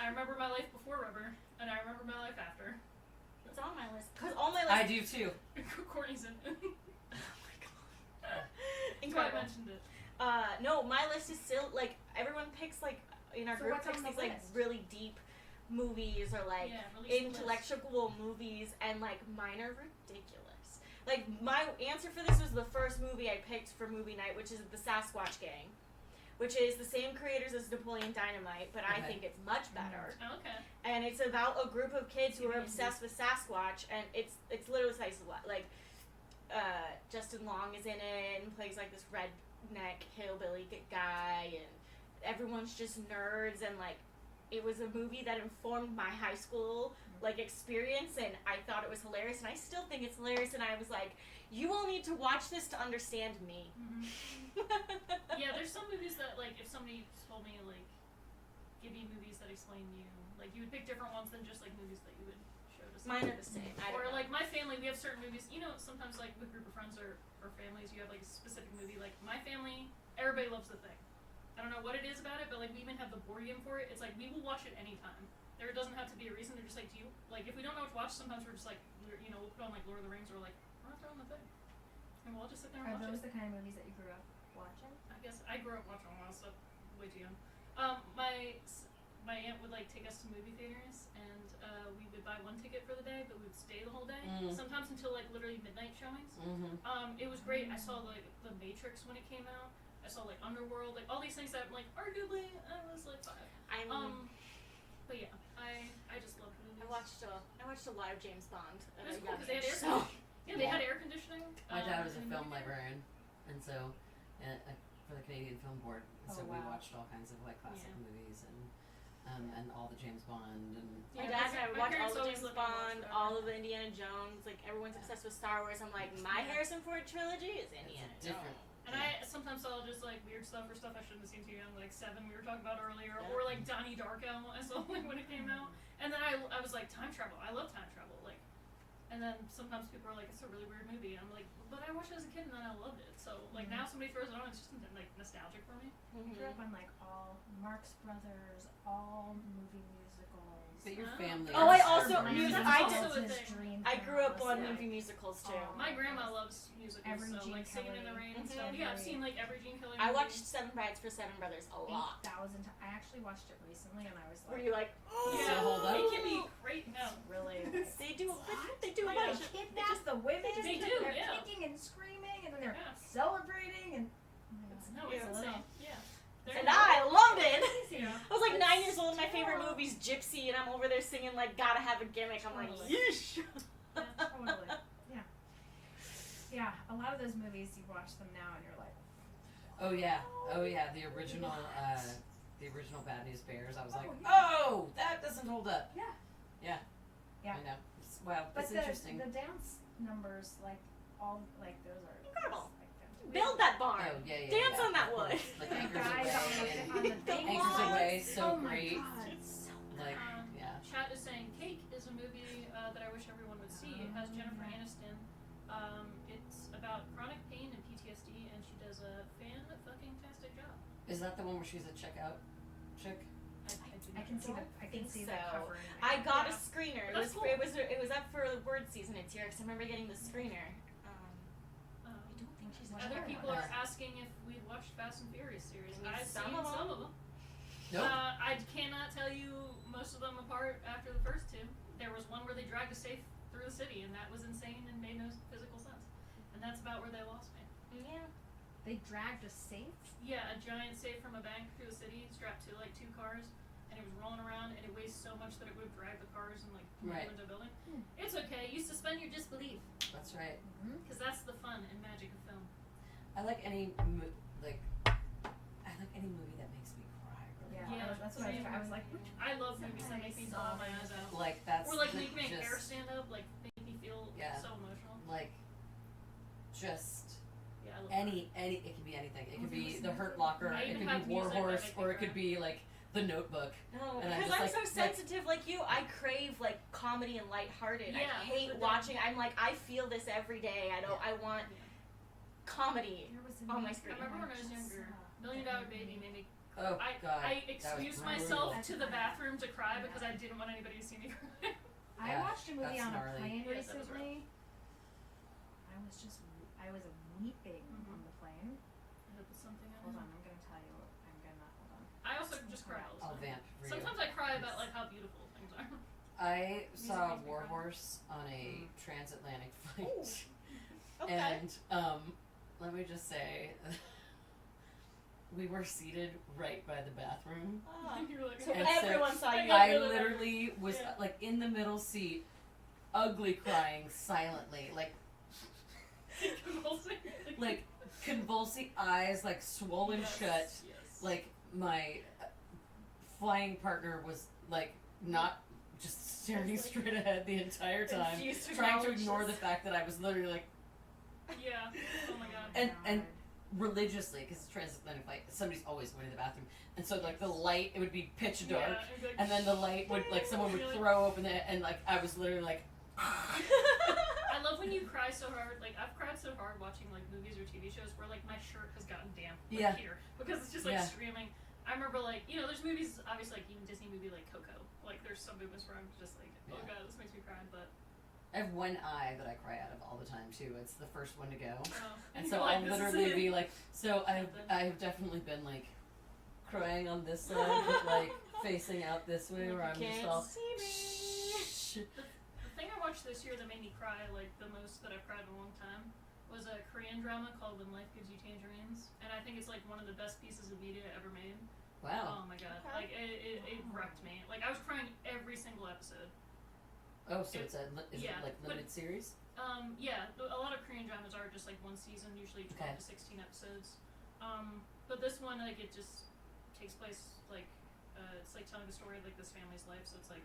I remember my life before Rubber and I remember my life after. It's on my list. Cause all my list. I do too. Courtney's in it. Incredible. I mentioned it. No, my list is still like everyone picks like in our group picks these like really deep movies or like intellectual movies, and like mine are ridiculous. Like my answer for this was the first movie I picked for movie night, which is The Sasquatch Gang, which is the same creators as Napoleon Dynamite, but I think it's much better. Okay. And it's about a group of kids who are obsessed with Sasquatch, and it's literally slice of life. Like Justin Long is in it and plays like this redneck hillbilly guy, and everyone's just nerds, and like it was a movie that informed my high school like experience, and I thought it was hilarious, and I still think it's hilarious, and I was like, you all need to watch this to understand me. Yeah, there's some movies that like if somebody told me like give me movies that explain you, like you would pick different ones than just like movies that you would show to somebody. Mine are the same. Or like my family, we have certain movies, sometimes like with a group of friends or families you have like a specific movie. Like my family, everybody loves The Thing. I don't know what it is about it, but like we even have the board game for it. It's like we will watch it anytime. there doesn't have to be a reason. They're just like, do you like if we don't know what to watch? Sometimes we're just like, we'll put on like Lord of the Rings or like we're not throwing the thing, and we'll all just sit there and Are watch those it. the kind of movies that you grew up watching? I guess I grew up watching a lot of stuff way too young. My aunt would like take us to movie theaters, and we would buy one ticket for the day, but we would stay the whole day. Sometimes until like literally midnight showings. It was great. I saw like The Matrix when it came out. I saw like Underworld, like all these things that like arguably I was like 5. But yeah, I just love movies. I watched a lot of James Bond. It was cool because they had they had air conditioning. My dad was a film librarian, and so for the Canadian Film Board, and so we watched all kinds of like classic movies and all the James Bond and. My dad and I would watch all the James Bond, all of the Indiana Jones. Like everyone's obsessed with Star Wars. I'm like, my Harrison Ford trilogy is Indiana Jones. And I sometimes saw just like weird stuff or stuff I shouldn't have seen too young, like Seven we were talking about earlier, or like Donnie Darko I saw like when it came out. And then I was like, time travel. I love time travel. Like, and then sometimes people are like, it's a really weird movie. And I'm like, but I watched it as a kid and then I loved it. So like now somebody throws it on, it's just like nostalgic for me. I grew up on like all Marx Brothers, all movie musicals. But your family. Oh, I also I grew up on Yeah. movie musicals too. My grandma loves musicals, Every so Gene like Singing in the Kelly. Rain and stuff. Yeah, I've seen like every Gene Kelly I movie. watched Seven Brides for Seven Brothers a lot. 8,000 times. I actually watched it recently, and I was like, Were you like, Yeah, hold up. it can be great. No, really? they do a They bunch of kidnap the women. They and do, They're yeah. kicking and screaming, and then they're Yeah. celebrating, and No, it's insane. Yeah. And I loved it. Yeah. I was like 9 years old. My favorite movie's Gypsy, and I'm over there singing like "Gotta Have a Gimmick." I'm like, yeesh. Totally. Yeah. Yeah. A lot of those movies, you watch them now, and you're like, Oh yeah, the original Bad News Bears. I was like, yeah. oh, that doesn't hold up. Yeah. Yeah. Yeah. I know. Wow, But it's interesting. the dance numbers, like all, like those are Incredible. Like, Build that barn. Oh yeah, Dance on that of wood. course. Like Anchors guys Away. on the thing. Anchors Away, so Oh my great. God, it's so Like, yeah. Chat is saying Cake is a movie that I wish everyone would see. It has Jennifer Aniston. It's about chronic pain and PTSD, and she does a fan-fucking-tastic job. Is that the one where she's a checkout chick? I can see the cover. in my I head. got a screener. It That's was cool. it was up for the word season. It's here because I remember getting the screener. I don't think she's in Other it. people are asking if we've watched Fast and Furious series. I've some seen of some them. of them. Nope. I cannot tell you most of them apart after the first two. There was one where they dragged a safe through the city, and that was insane and made no physical sense. And that's about where they lost me. Yeah. They dragged a safe. Yeah, a giant safe from a bank through the city, strapped to like 2 cars, and it was rolling around, and it weighs so much that it would have dragged the cars and like pull Right. them into a building. It's okay. You suspend your disbelief, That's right. because that's the fun and magic of film. I like any movie that makes me cry. Really. Yeah, that's what I was like. I love movies that make me bawl my eyes out. Like that's Or like the- make me just, hair stand up, like make me feel Yeah. so emotional. like just Yeah, I love any it can be anything. It could be The Hurt Locker, I it even could have be War music that Horse, make me or it cry. could be like The Notebook. No, And I'm because just I'm like- so sensitive like you. I crave like comedy and lighthearted. Yeah, I hate but then- watching. I'm like I feel this every day. I want comedy on my I screen. remember when I was younger, $1 Million Baby made me. Oh, I God, I that was excused brutal. myself to the bathroom to cry because I didn't want anybody to see me cry. I Yeah, watched a movie that's on a gnarly. plane Yes, that was rough. recently. I was weeping on the plane. I hope it's something I Hold know. on, I'm gonna tell you. Hold on. I also just cry all the I'll time. vamp for you. Sometimes I cry about like how beautiful things are. I saw makes me War cry. Horse on a transatlantic flight, Okay. and let me just say, we were seated right by the bathroom. You were like, So And everyone saw you. I literally was Yeah. like in the middle seat, ugly crying silently, like convulsing eyes, like swollen Yes, shut. yes. Like my flying partner was like not just staring straight ahead the entire time, Confused with trying to knowledge. ignore the fact that I was literally like Yeah. Oh my god. and religiously, because it's transatlantic flight, somebody's always going to the bathroom, and so like the light, it would be pitch dark, Yeah, it'd be like, and then the light would like someone would You're like- throw open it, and like I was literally like. I love when you cry so hard. Like I've cried so hard watching like movies or TV shows where like my shirt has gotten damp like, Yeah. here because it's just like Yeah. streaming. I remember like there's movies obviously like even Disney movie like Coco. Like there's some movies where I'm just like, oh god, this makes me cry. But I have one eye that I cry out of all the time too. It's the first one to go, and And so you're I'll like, this is literally it. be like, so I've definitely been like crying on this side, but like facing out this way, where I'm just all. The thing I watched this year that made me cry like the most that I've cried in a long time was a Korean drama called When Life Gives You Tangerines, and I think it's like one of the best pieces of media ever made. Wow. Oh my god, like it wrecked me. Like I was crying every single episode. Oh, so is it like limited but, series? Yeah, a lot of Korean dramas are just like one season, usually 12 to 16 episodes. But this one, like, it just takes place like it's like telling the story of like this family's life. So it's like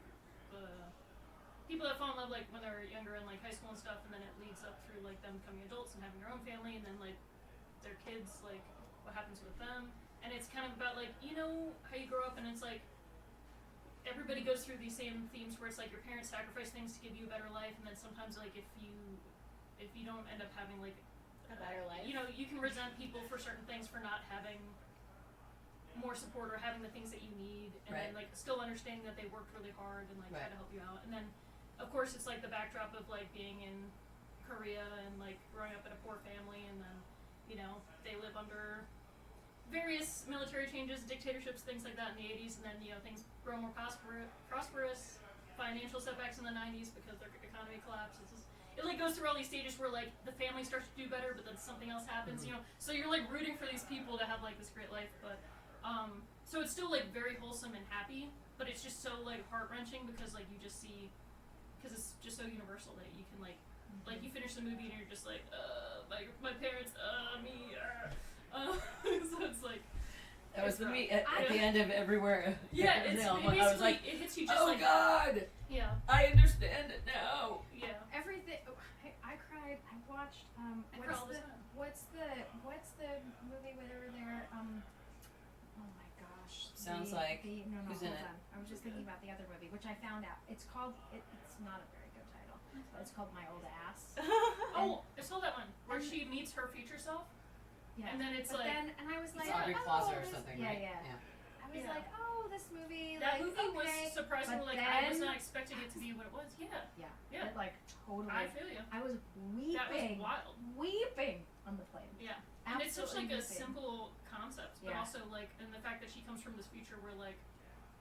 people that fall in love like when they're younger in like high school and stuff, and then it leads up through like them becoming adults and having their own family, and then like their kids, like what happens with them. And it's kind of about like how you grow up, and it's like everybody goes through these same themes where it's like your parents sacrifice things to give you a better life, and then sometimes like if you don't end up having like a better life, you can resent people for certain things, for not having more support or having the things that you need, and then like still understanding that they worked really hard and like try to help you out. And then of course it's like the backdrop of like being in Korea and like growing up in a poor family, and then they live under various military changes, dictatorships, things like that in the 80s, and then things grow more prosperous, financial setbacks in the 90s because their economy collapses. It like goes through all these stages where like the family starts to do better, but then something else happens, so you're like rooting for these people to have like this great life. But so it's still like very wholesome and happy, but it's just so like heart-wrenching because like you just see, because it's just so universal that you can like you finish the movie and you're just like my parents, me, so it's like that was me at the end of Everywhere. Yeah, it's I basically was like, it hits you just oh like god, yeah, I understand it now. Yeah, everything. I cried. I watched. I cry all the time. What's the movie where they're oh my gosh. Sounds no, who's in hold it? on. I was just thinking about the other movie, which I found out. It's called. It's not a very good title, but it's called My Old Ass. Oh, I saw that one where she meets her future self. Yeah. And then it's but like and I was like, Aubrey oh, Plaza or this, something, yeah, right? yeah. I was like, oh, this movie. That like, movie okay. was surprisingly But like I was then- not expecting it to be what it was. Yeah. It, like totally. I feel you. I was weeping. That was wild. Weeping on the plane. Yeah. And it's such like Absolutely a weeping. simple concept, but Yeah. also like, and the fact that she comes from this future where like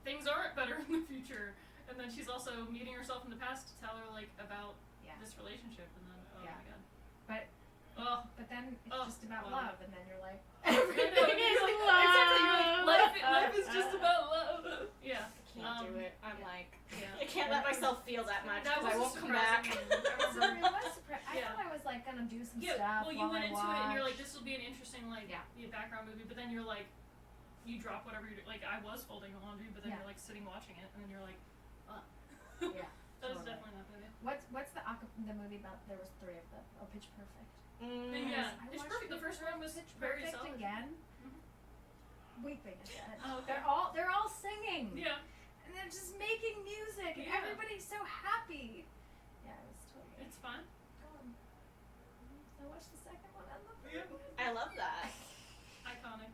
things aren't better in the future, and then she's also meeting herself in the past to tell her like about this relationship, and then oh my god. But then it's just about love, and then you're like, Everything is love. Exactly. You're like, life is just about love. Yeah. I can't do it. I'm like, yeah. I can't let myself feel that much That because I was won't come back. Sorry, I was surprised. I Yeah. thought I was like gonna do some Yeah, stuff. well, you while went I into it and you're like, watched. this will be an interesting like background movie, but then you're like, you drop whatever you're like. I was folding the laundry, but then Yeah. you're like sitting watching it, and then you're like, Yeah. that is totally. definitely not movie. What's the movie about? There was 3 of them. Oh, Pitch Perfect. Yeah, I Pitch watched Perfect. The first one was Pitch very Perfect solid. again. Weeping again. Oh, okay. They're all singing. Yeah. And they're just making music, and Yeah. everybody's so happy. Yeah, it was totally. It's fun. I watched the second one. I love it. I love that. Iconic.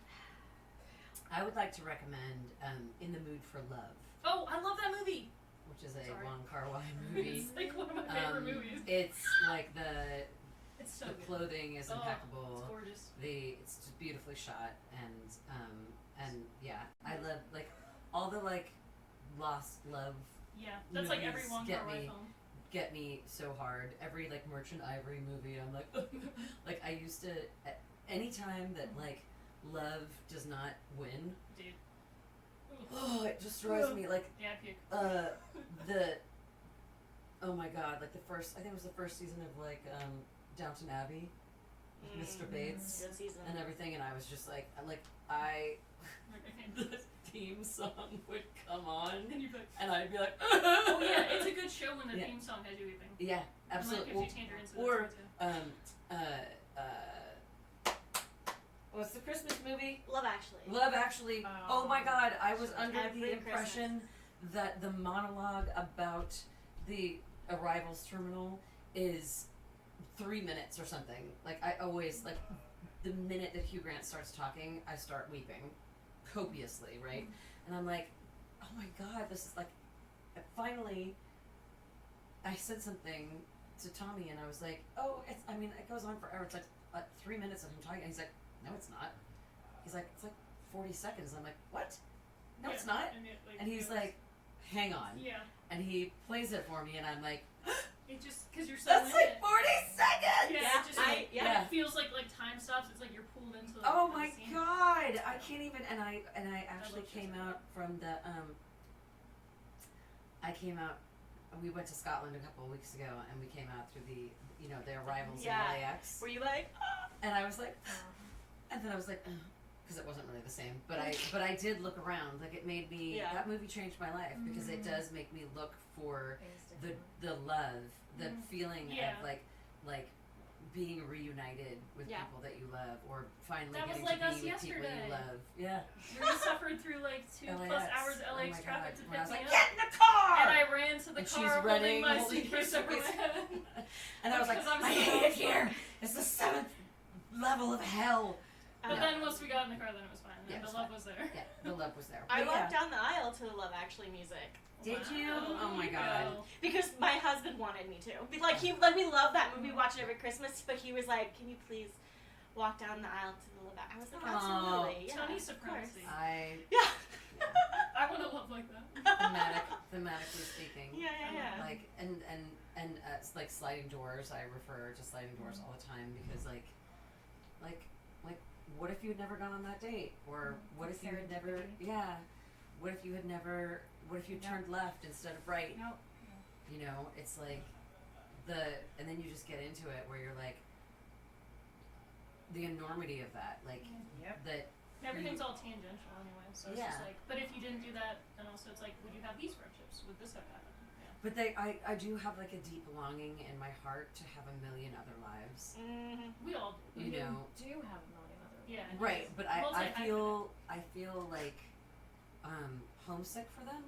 I would like to recommend In the Mood for Love, Oh, I love that movie. which is a Sorry. Wong Kar-wai movie. It's like one of my favorite movies. It's like It's so the good. clothing is Oh, impeccable. it's gorgeous. It's just beautifully shot, and yeah, I love like all the like lost love. Yeah, that's like every movies Wong Kar-wai film. Get me so hard. Every like Merchant Ivory movie, I'm like, like I used to. Anytime that like love does not win, Dude. oh, it destroys me. Like Yeah, I puke. oh my god, like I think it was the first season of like Downton Abbey with Mr. Bates Good season. and everything, and I was just like the theme song would come on, and I'd be like, Oh yeah, it's a good show when the Yeah. theme song has you weeping. Yeah, absolutely. And, like, gives you tangerines, so Or that's good, what's the Christmas movie? Love Actually. Love Actually. Oh my god, I was under Every the impression that the monologue about the arrivals terminal is 3 minutes or something. Like I always like the minute that Hugh Grant starts talking, I start weeping. copiously, right? And I'm like, oh my god, this is like, finally, I said something to Tommy, and I was like, oh, it goes on forever. It's like 3 minutes of him talking, and he's like, no, it's not. He's like, it's like 40 seconds. I'm like, what? No, it's not. And he's like, hang on. Yeah. And he plays it for me, and I'm like, It just because you're so that's in like it. 40 seconds. Yeah, it feels like time stops. It's like you're pulled into. Oh the my scene. god! I can't even. And I actually came out from the I came out. We went to Scotland a couple of weeks ago, and we came out through the the arrivals in LAX. Were you like? And I was like, and then I was like, because it wasn't really the same. But I did look around. Like, it made me. Yeah. That movie changed my life because it does make me look for the love, the feeling of like being reunited with people that you love, or finally That was getting like to us be with people yesterday. you love. Yeah. We suffered through like 2+ LAX. hours of LAX Oh my traffic God. to When pick I was me like, up. get in the car! And I ran to the And car she's holding running, my holding suitcase her over my head. And I was like, Because I'm I so hate it slow. here. It's the 7th level of hell. But No. then once we got in the car, then it was fine. Yeah, And it the was love fine. was there. Yeah, the love was there. I But walked yeah. down the aisle to the Love Actually music. Did you? Oh my god. Because my husband wanted me to. Like, we love that movie, watch it every Christmas, but he was like, can you please walk down the aisle to the Love Actually? I was like, absolutely. Yeah, Tony of supremacy. course. I I want to love like that. thematically speaking. Yeah. Like and it's like sliding doors. I refer to sliding doors all the time because like what if you had never gone on that date, or what if you had never what if you turned left instead of right? No. You know, it's like and then you just get into it where you're like the enormity of that, like that. Everything's all tangential anyway, so it's just like, but if you didn't do that, then also it's like, would you have these friendships? Would this have happened? Yeah. But I do have like a deep longing in my heart to have a million other lives. We all do. You know. do have a million other Yeah. Right, but I multi-hyphenate. feel like homesick for them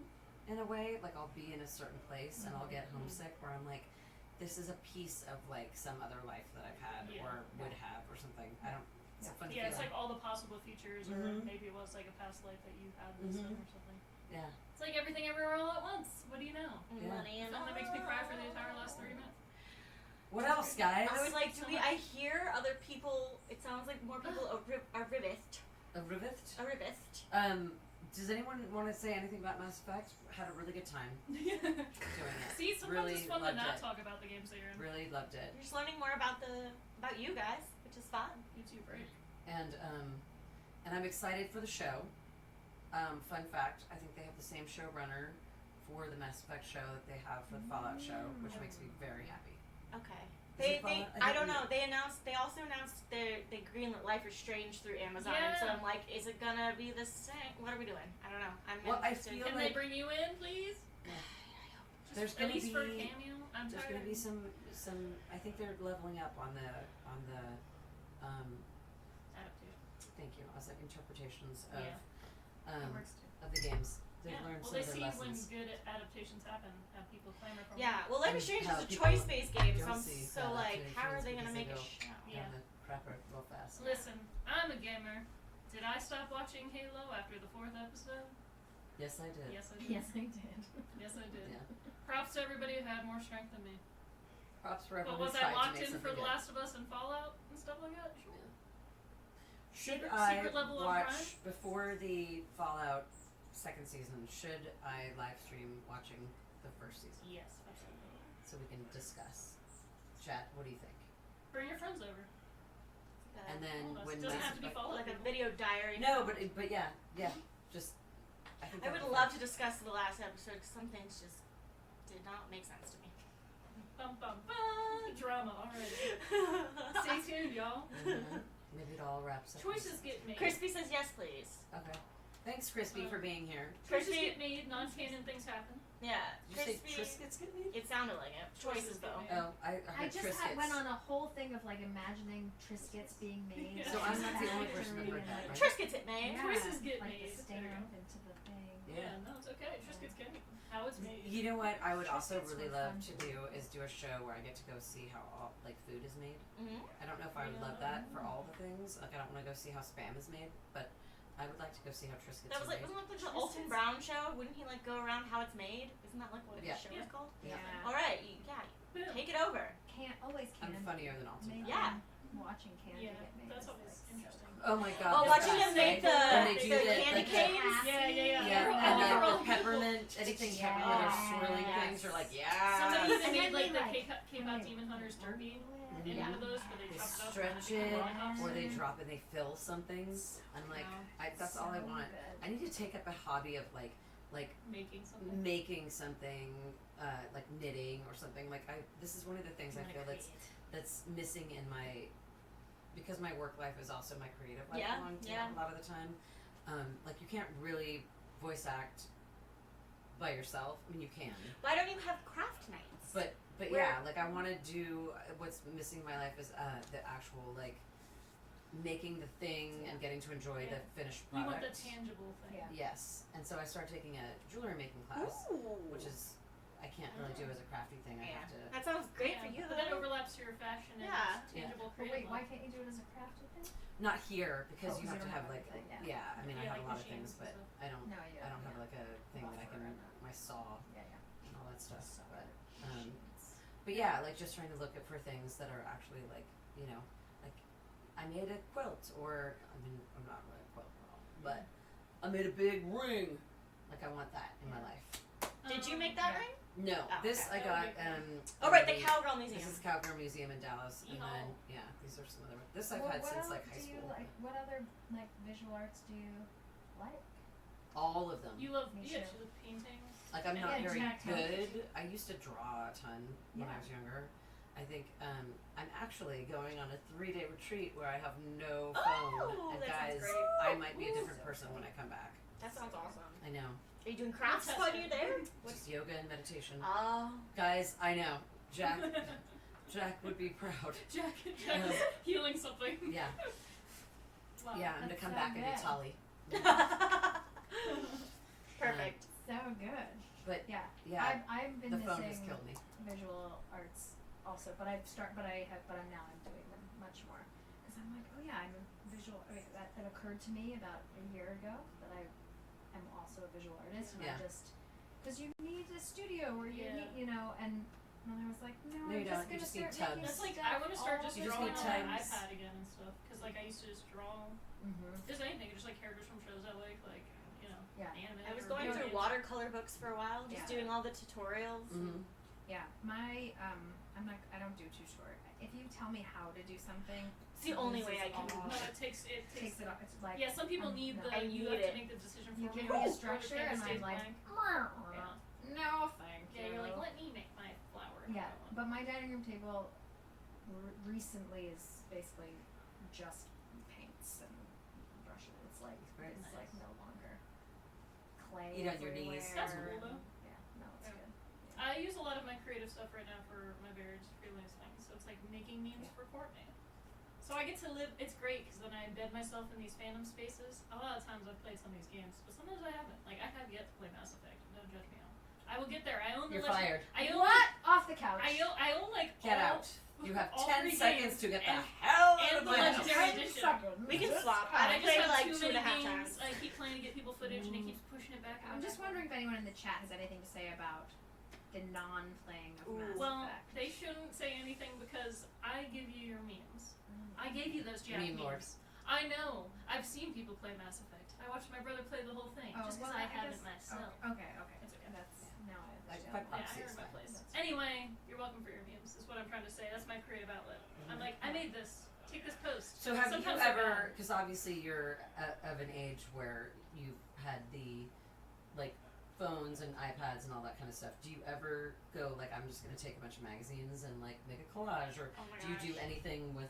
in a way. Like I'll be in a certain place and I'll get homesick where I'm like, this is a piece of like some other life that I've had or would have or something. I don't. It's a funny Yeah, it's feeling. like all the possible futures, or maybe it was like a past life that you had with them or something. Yeah. It's like everything everywhere all at once. What do you know? Yeah. Money and Film that makes me cry for the entire last 30 minutes. What else, guys? I was like, I hear other people, it sounds like more people are rivethed. A rivet? A rivethed. Does anyone want to say anything about Mass Effect? Had a really good time doing it. See, sometimes really it's fun to loved not it. talk about the games that you're in. Really loved it. You're just learning more about you guys, which is fun. You too, break. And I'm excited for the show. Fun fact, I think they have the same showrunner for the Mass Effect show that they have for the Fallout show, which makes me very happy. Okay. Is it They Fallout? I don't know. They also announced they greenlit Life is Strange through Amazon. Yeah. So I'm like, is it gonna be the same? What are we doing? I don't know. I'm Well, I interested. feel Can they bring you in, please? There's At gonna least be for a cameo. I'm there's tired. gonna be some. I think they're leveling up on the Adaptation. Thank you. I was like interpretations of That works too. of the games. They've Yeah. learned Well, some they of see their when lessons. good adaptations happen, have people clamor for Yeah. more. Well, Life is And Strange how is a people choice-based game, so don't I'm see so like, how are adaptations they gonna because make they a go show? Yeah. down the crapper real fast. Listen, I'm a gamer. Did I stop watching Halo after the 4th episode? Yes, I did. Yes, I did. Yes, I did. Yes, I did. Yeah. Props to everybody who had more strength than me. Props for everyone But was who I tried to locked make in for something The good. Last of Us and Fallout and stuff like that? Sure. Should Secret- I secret level of watch crime? before the Fallout second season? Should I live stream watching the first season Yes, absolutely. so we can discuss? Chat. What do you think? Bring your friends over. And then Fallout. when Doesn't Mass have to be Effect- Fallout. Like a video diary. No, but yeah. Just I think I that would be love fun. to discuss the last episode because some things just did not make sense to me. Bum bum bum. Drama already. Stay tuned, y'all. Maybe it all wraps up. Choices get made. Crispy says yes, please. Okay. Thanks, Crispy, for being here. Choices Crispy- get made. Non-canon things happen. Yeah. Did you say Crispy. Triscuits get made? It sounded like it. Choices though. Oh, I I heard just Triscuits. went on a whole thing of like imagining Triscuits being made. So I'm not the only person that heard that, right? Triscuits get made. Yeah, Choices get like made. the stamp into the thing. Yeah, no, it's okay. Triscuits get made. How it's made. You know what I would also Triscuits really were love fun to too. do is do a show where I get to go see how all like food is made. Mhm. I don't know if I would love that for all the things. Like I don't want to go see how spam is made, but I would like to go see how Triscuits That was are like, made. wasn't that like the Alton Brown show? Wouldn't he like go around how it's made? Isn't that like what Yeah. his show is called? Yeah. All right, take it over. Can't always I'm can. funnier than Alton. Maybe Yeah. watching candy get made. That's is, always like, interesting. Oh my god. Oh, the watching best, them make right? the When they do candy the canes. Yeah, and the peppermint, anything peppermint or swirling things are like, yeah. Somebody even made like the like- K-pop Demon Hunters Derby. In Yeah. one of those where They they chop it up stretch and it, make lollipops. or they drop and they fill something. I'm like, that's all I So want. good. I need to take up a hobby of like making something. like knitting or something. Like this is one of the things I feel that's missing in my, because my work life is also my creative life a lot of the time. Like you can't really voice act by yourself. I mean, you can. Why don't you have craft nights? But Where- yeah, like I want to do what's missing in my life is the actual like making the thing and getting to enjoy the finished You product. want the tangible thing. Yes, and so I started taking a jewelry making class, which is I can't really do as a crafty thing. I have to. That sounds great for you, But that overlaps your fashion and tangible But creative wait, why life. can't you do it as a crafty thing? Not here because Oh, you have you to don't have have like anything, yeah. I mean I Yeah, have a like lot of machines things, but and stuff. I don't. No, I don't have like a thing that I can my saw and all that stuff. But yeah, like just trying to look for things that are actually like like I made a quilt, or I mean I'm not really a quilt girl, but I made a big ring. Like I want that in my life. Did you make that ring? No, Oh, this okay. I got. Oh, right, the Cowgirl Museum. This is Cowgirl Museum in Dallas, and then these are some other. This I've had since like high school. What other like visual arts do you like? All of them. You love Me you too. love paintings. Like I'm not Yeah, very exactly. good. I used to draw a ton when I was younger. I think I'm actually going on a 3-day retreat where I have no phone. And that guys, sounds great. I might be a different person when I come back. That sounds awesome. I know. Are you doing crafts while you're there? Just yoga and meditation. Oh. Guys, I know. Jack would be proud. Jack is healing something. Yeah. Wow, Yeah, I'm gonna that's come so back and be good. Tully. Perfect. So good. But yeah, yeah, I've been the phone has missing killed me. visual arts also, but I'm now I'm doing them much more because I'm like, oh yeah, I'm a visual. That occurred to me about a year ago that I am also a visual artist, and Yeah. I just because you need a studio where you Yeah. need and then I was like, no, No, you I'm don't. just You gonna just need start making tubs. That's like stuff I want to start all just the drawing need on my tubs. iPad again and stuff because like I used to just draw. Just anything, just like characters from shows I like anime. I was or going video through games. watercolor books for a while, just doing all the tutorials. Yeah, my I don't do too short. If you tell me how to do something, It's the only way I can. No, it takes it off. It's like yeah, some people need no. the I you need have it. to make the decision for You me. give me a Or the structure canvas and stays I'm like, blank. no, thank Yeah, you. you're like, let me make my flower. Yeah, but my dining room table recently is basically just paints and brushes. It's like no longer clay. Eat on your knees. everywhere. That's cool though. Yeah, no, it's good. I use a lot of my creative stuff right now for my various freelance things. So it's like making memes for Courtenay. So I get to live. It's great because then I embed myself in these fandom spaces. A lot of times I've played some of these games, but sometimes I haven't. Like I have yet to play Mass Effect. Don't judge me out. I will get there. I own the You're legend. fired. I own What? Off the couch. I own like Get all, out. You have all 10 3 seconds games to get the and, hell out and of the my house. legendary edition. We can swap. I I just played have like too 2.5 many times. games. I keep playing to get people footage, and it keeps pushing it back. I'm just wondering if anyone in the chat has anything to say about the non-playing of Mass Well, Effect. they shouldn't say anything because I give you your memes. I gave you those Jack Meme lord. memes. I know. I've seen people play Mass Effect. I watched my brother play the whole thing just because I haven't myself. Okay. It's okay. That's now I Like, understand. my Yeah, I earned my place. Anyway, you're welcome for your memes. Is what I'm trying to say. That's my creative outlet. I'm like, I made this. Take this post. So have Sometimes you they're ever? bad. Because obviously you're of an age where you've had the like phones and iPads and all that kind of stuff. Do you ever go like I'm just going to take a bunch of magazines and like make a collage, or Oh my do you do gosh. anything with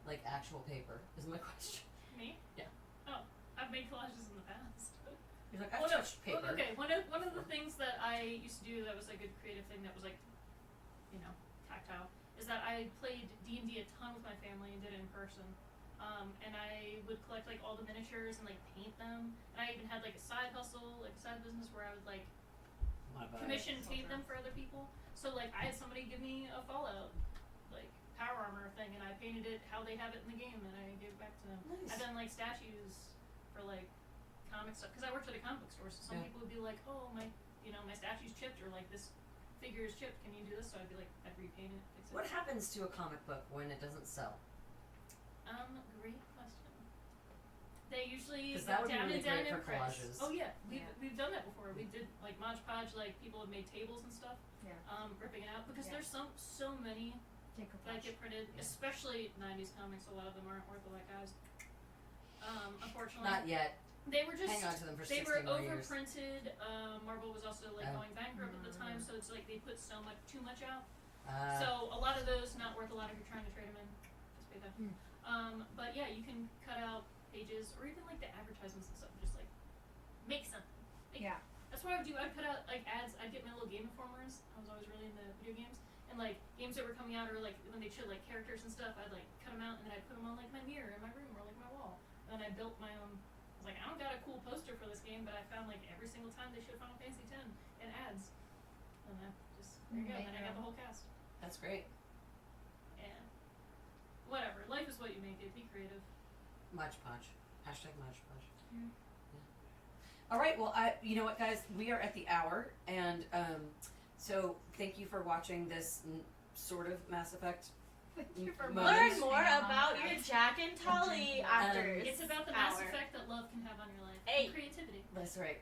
like actual paper? Is my question. Me? Yeah. Oh, I've made collages in the past. You're like I've touched paper. Okay, one of the things that I used to do that was a good creative thing that was like, tactile, is that I played D&D a ton with my family and did it in person. And I would collect like all the miniatures and like paint them. And I even had like a side hustle, like a side business where I would like commission paint them for other people. So like I had somebody give me a Fallout like power armor thing, and I painted it how they have it in the game, and I gave it back to them. Nice. I've done like statues for like comic stuff because I worked at a comic book store, so some Yeah. people would be like, "Oh, my statue's chipped," or like this figure is chipped. Can you do this? So I'd be like, I'd repaint it. Fix it. What happens to a comic book when it doesn't sell? Great question. They usually 'Cause that would be down really and down great in for price. collages. Oh yeah, we've done that before. We did like Mod Podge, like people have made tables and stuff. Yeah. Ripping it out because Yeah. there's so many Take a that watch. get printed, especially 90s comics. A lot of them aren't worth a lot, guys. Unfortunately. Not yet. They were just hang on to them for they 60 were more years. overprinted. Marvel was also like Oh. going bankrupt at the time, so it's like they put too much out. Ah. So a lot of those not worth a lot if you're trying to trade them in. Just pay them. But yeah, you can cut out pages or even like the advertisements and stuff. Just like make something. That's what I would do. I'd put out like ads. I'd get my little Game Informers. I was always really into video games. And like games that were coming out, or like when they showed like characters and stuff, I'd like cut them out and then I'd put them on like my mirror in my room or like my wall. And then I built my own. I was like, I don't got a cool poster for this game, but I found like every single time they showed Final Fantasy X in ads. And I just there you go. Then I got the whole cast. That's great. Yeah. Whatever. Life is what you make it. Be creative. Mod Podge. Hashtag Mod Podge. Yeah. All right. Well, you know what, guys? We are at the hour, and so thank you for watching this sort of Mass Effect. Learn more about your Jack and Tully actors. It's about the mass effect that love can have on your life. Hey. And creativity. That's right.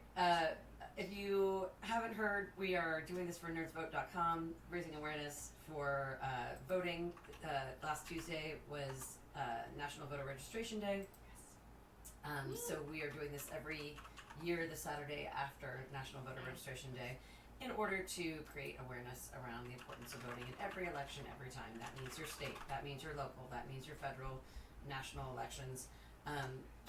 If you haven't heard, we are doing this for NerdsVote.com, raising awareness for voting. Last Tuesday was National Voter Registration Day. So we are doing this every year, the Saturday after National Voter Registration Day, in order to create awareness around the importance of voting in every election, every time. That means your state, that means your local, that means your federal, national elections.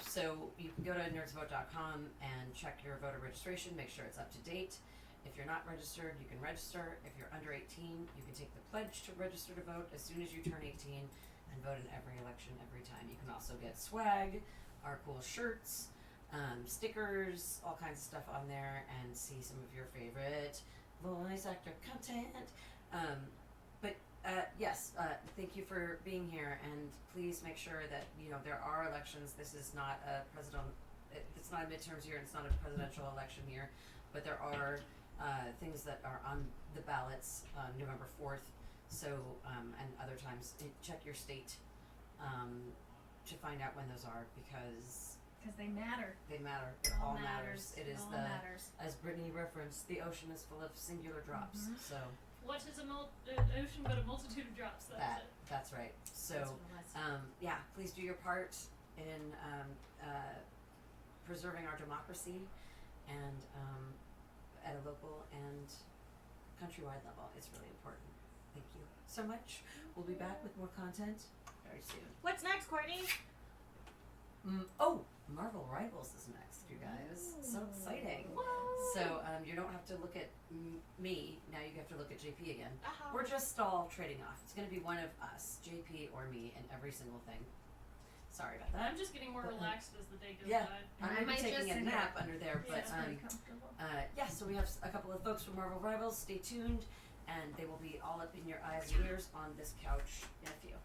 So you can go to NerdsVote.com and check your voter registration, make sure it's up to date. If you're not registered, you can register. If you're under 18, you can take the pledge to register to vote as soon as you turn 18 and vote in every election, every time. You can also get swag, our cool shirts, stickers, all kinds of stuff on there, and see some of your favorite voice actor content. Yes, thank you for being here, and please make sure that there are elections. This is not a it's not a midterms year, it's not a presidential election year, but there are things that are on the ballots November 4th. So and other times, check your state to find out when those are, because they matter. They matter. It all matters. It is as Brittany referenced, the ocean is full of singular drops. So what is an ocean but a multitude of drops? That's right. So please do your part in preserving our democracy, and at a local and countrywide level, it's really important. Thank you so much. We'll be back with more content very soon. What's next, Courtney? Marvel Rivals is next, you guys. So exciting. So you don't have to look at me, now you have to look at JP again. We're just all trading off. It's going to be one of us, JP or me, in every single thing. Sorry about that. I'm just getting more relaxed as the day goes Yeah, by. I'm going to be taking a nap under there, but so we have a couple of folks from Marvel Rivals. Stay tuned, and they will be all up in your eyes and ears on this couch in a few.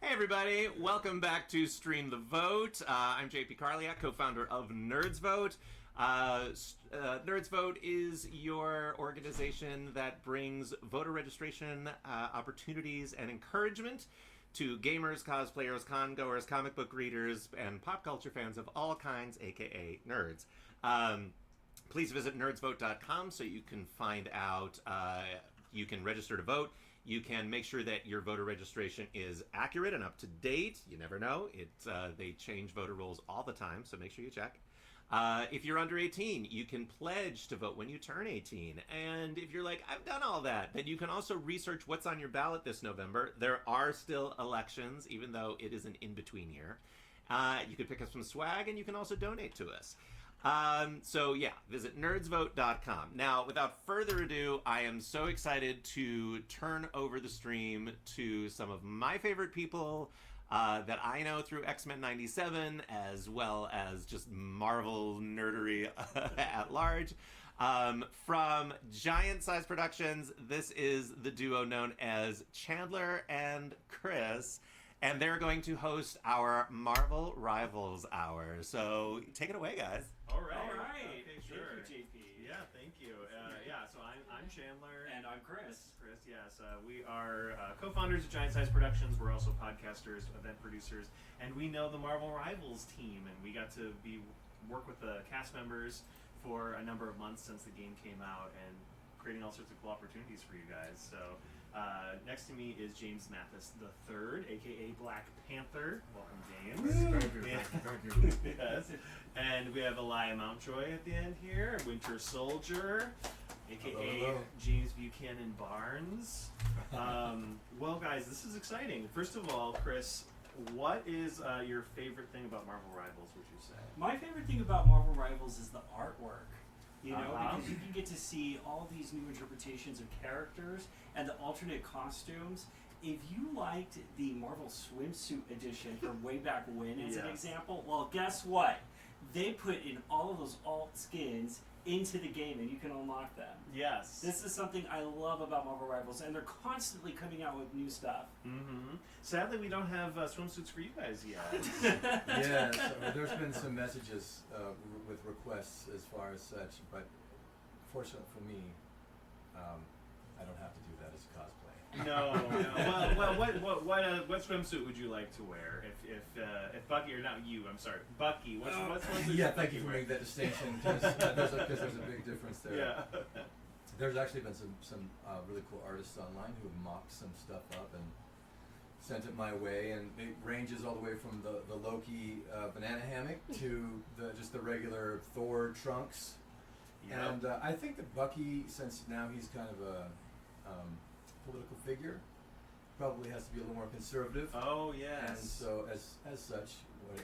Hey everybody, welcome back to Stream the Vote. I'm JP Karliak, co-founder of NerdsVote. NerdsVote is your organization that brings voter registration opportunities and encouragement to gamers, cosplayers, con-goers, comic book readers, and pop culture fans of all kinds, aka nerds. Please visit nerdsvote.com so you can find out, you can register to vote. You can make sure that your voter registration is accurate and up to date. You never know. They change voter rolls all the time, so make sure you check. If you're under 18, you can pledge to vote when you turn 18. And if you're like, I've done all that, then you can also research what's on your ballot this November. There are still elections, even though it is an in-between year. You can pick up some swag, and you can also donate to us. Visit nerdsvote.com. Now, without further ado, I am so excited to turn over the stream to some of my favorite people that I know through X-Men 97, as well as just Marvel nerdery at large. From Giant Size Productions, this is the duo known as Chandler and Chris, and they're going to host our Marvel Rivals Hour. So take it away, guys. All right. Okay, Sure. Thank you, JP. Yeah, thank you. So I'm Chandler. And I'm Chris. Yes. We are co-founders of Giant Size Productions. We're also podcasters, event producers, and we know the Marvel Rivals team, and we got to work with the cast members for a number of months since the game came out, and creating all sorts of cool opportunities for you guys. So next to me is James Mathis III, aka Black Panther. Welcome, James. Thank you. Yes. And we have Eliah Mountjoy at the end here, Winter Soldier, aka Hello. James Buchanan Barnes. Well, guys, this is exciting. First of all, Chris, what is your favorite thing about Marvel Rivals, would you say? My favorite thing about Marvel Rivals is the artwork. You know, because you can get to see all these new interpretations of characters and the alternate costumes. If you liked the Marvel swimsuit edition from way back when, as an example, well, guess what? They put in all of those alt skins into the game, and you can unlock them. Yes. This is something I love about Marvel Rivals, and they're constantly coming out with new stuff. Mm-hmm. Sadly, we don't have swimsuits for you guys yet. Yeah, so there's been some messages with requests as far as such, but fortunately for me, I don't have to do that as a cosplay. No. Well, what swimsuit would you like to wear? If Bucky, or not you, I'm sorry, Bucky. What swimsuit? Yeah, should thank Bucky you for wear? making that distinction, because there's a big difference there. Yeah. There's actually been some really cool artists online who have mocked some stuff up and sent it my way, and it ranges all the way from the Loki banana hammock to just the regular Thor trunks. Yep. And I think that Bucky, since now he's kind of a political figure, probably has to be a little more conservative. Oh, yes. And so as such,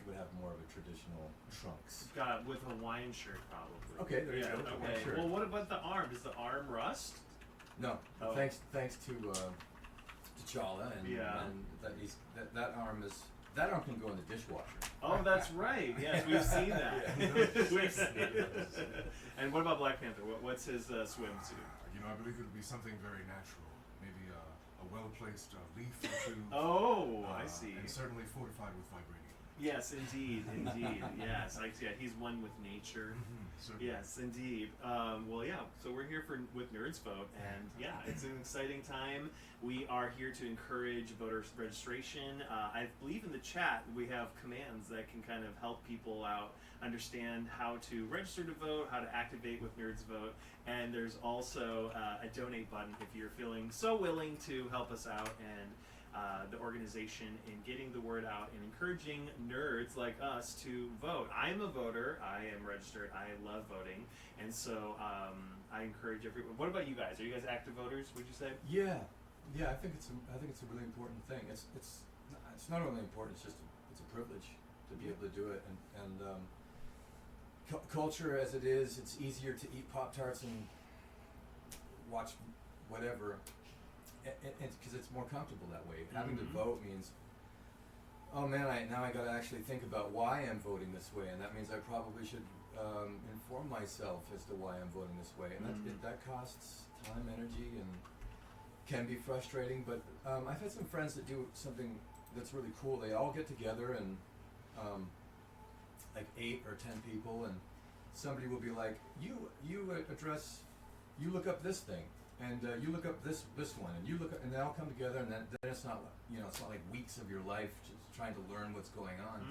would have more of a traditional trunks. Got with a Hawaiian shirt, probably. Okay, there you go. Okay. Hawaiian shirt. Well, what about the arm? Does the arm rust? No, Oh. thanks to T'Challa, and Yeah. and that arm can go in the dishwasher. Oh, that's right. Yes, we've seen that. Yeah. We've seen it. And what about Black Panther? What's his swimsuit? I believe it would be something very natural. Maybe a well-placed leaf or two. Oh, I see. And certainly fortified with vibranium. Yes, indeed. Yes, he's one with nature. Certainly. Yes, indeed. Well, yeah. So we're here with NerdsVote, and yeah, it's an exciting time. We are here to encourage voter registration. I believe in the chat we have commands that can kind of help people out understand how to register to vote, how to activate with NerdsVote, and there's also a donate button if you're feeling so willing to help us out and the organization in getting the word out and encouraging nerds like us to vote. I'm a voter. I am registered. I love voting, and so I encourage everyone. What about you guys? Are you guys active voters? Would you say? Yeah, I think it's a really important thing. It's not only important. It's a privilege to be able to do it, and culture as it is, it's easier to eat Pop-Tarts and watch whatever. Because it's more comfortable that way. Having to vote means, oh man, now I got to actually think about why I'm voting this way, and that means I probably should inform myself as to why I'm voting this way, and that costs time, energy, and can be frustrating. But I've had some friends that do something that's really cool. They all get together and like 8 or 10 people, and somebody will be like, you look up this thing. And you look up this one, and and they all come together, and then it's not like weeks of your life just trying to learn what's going on.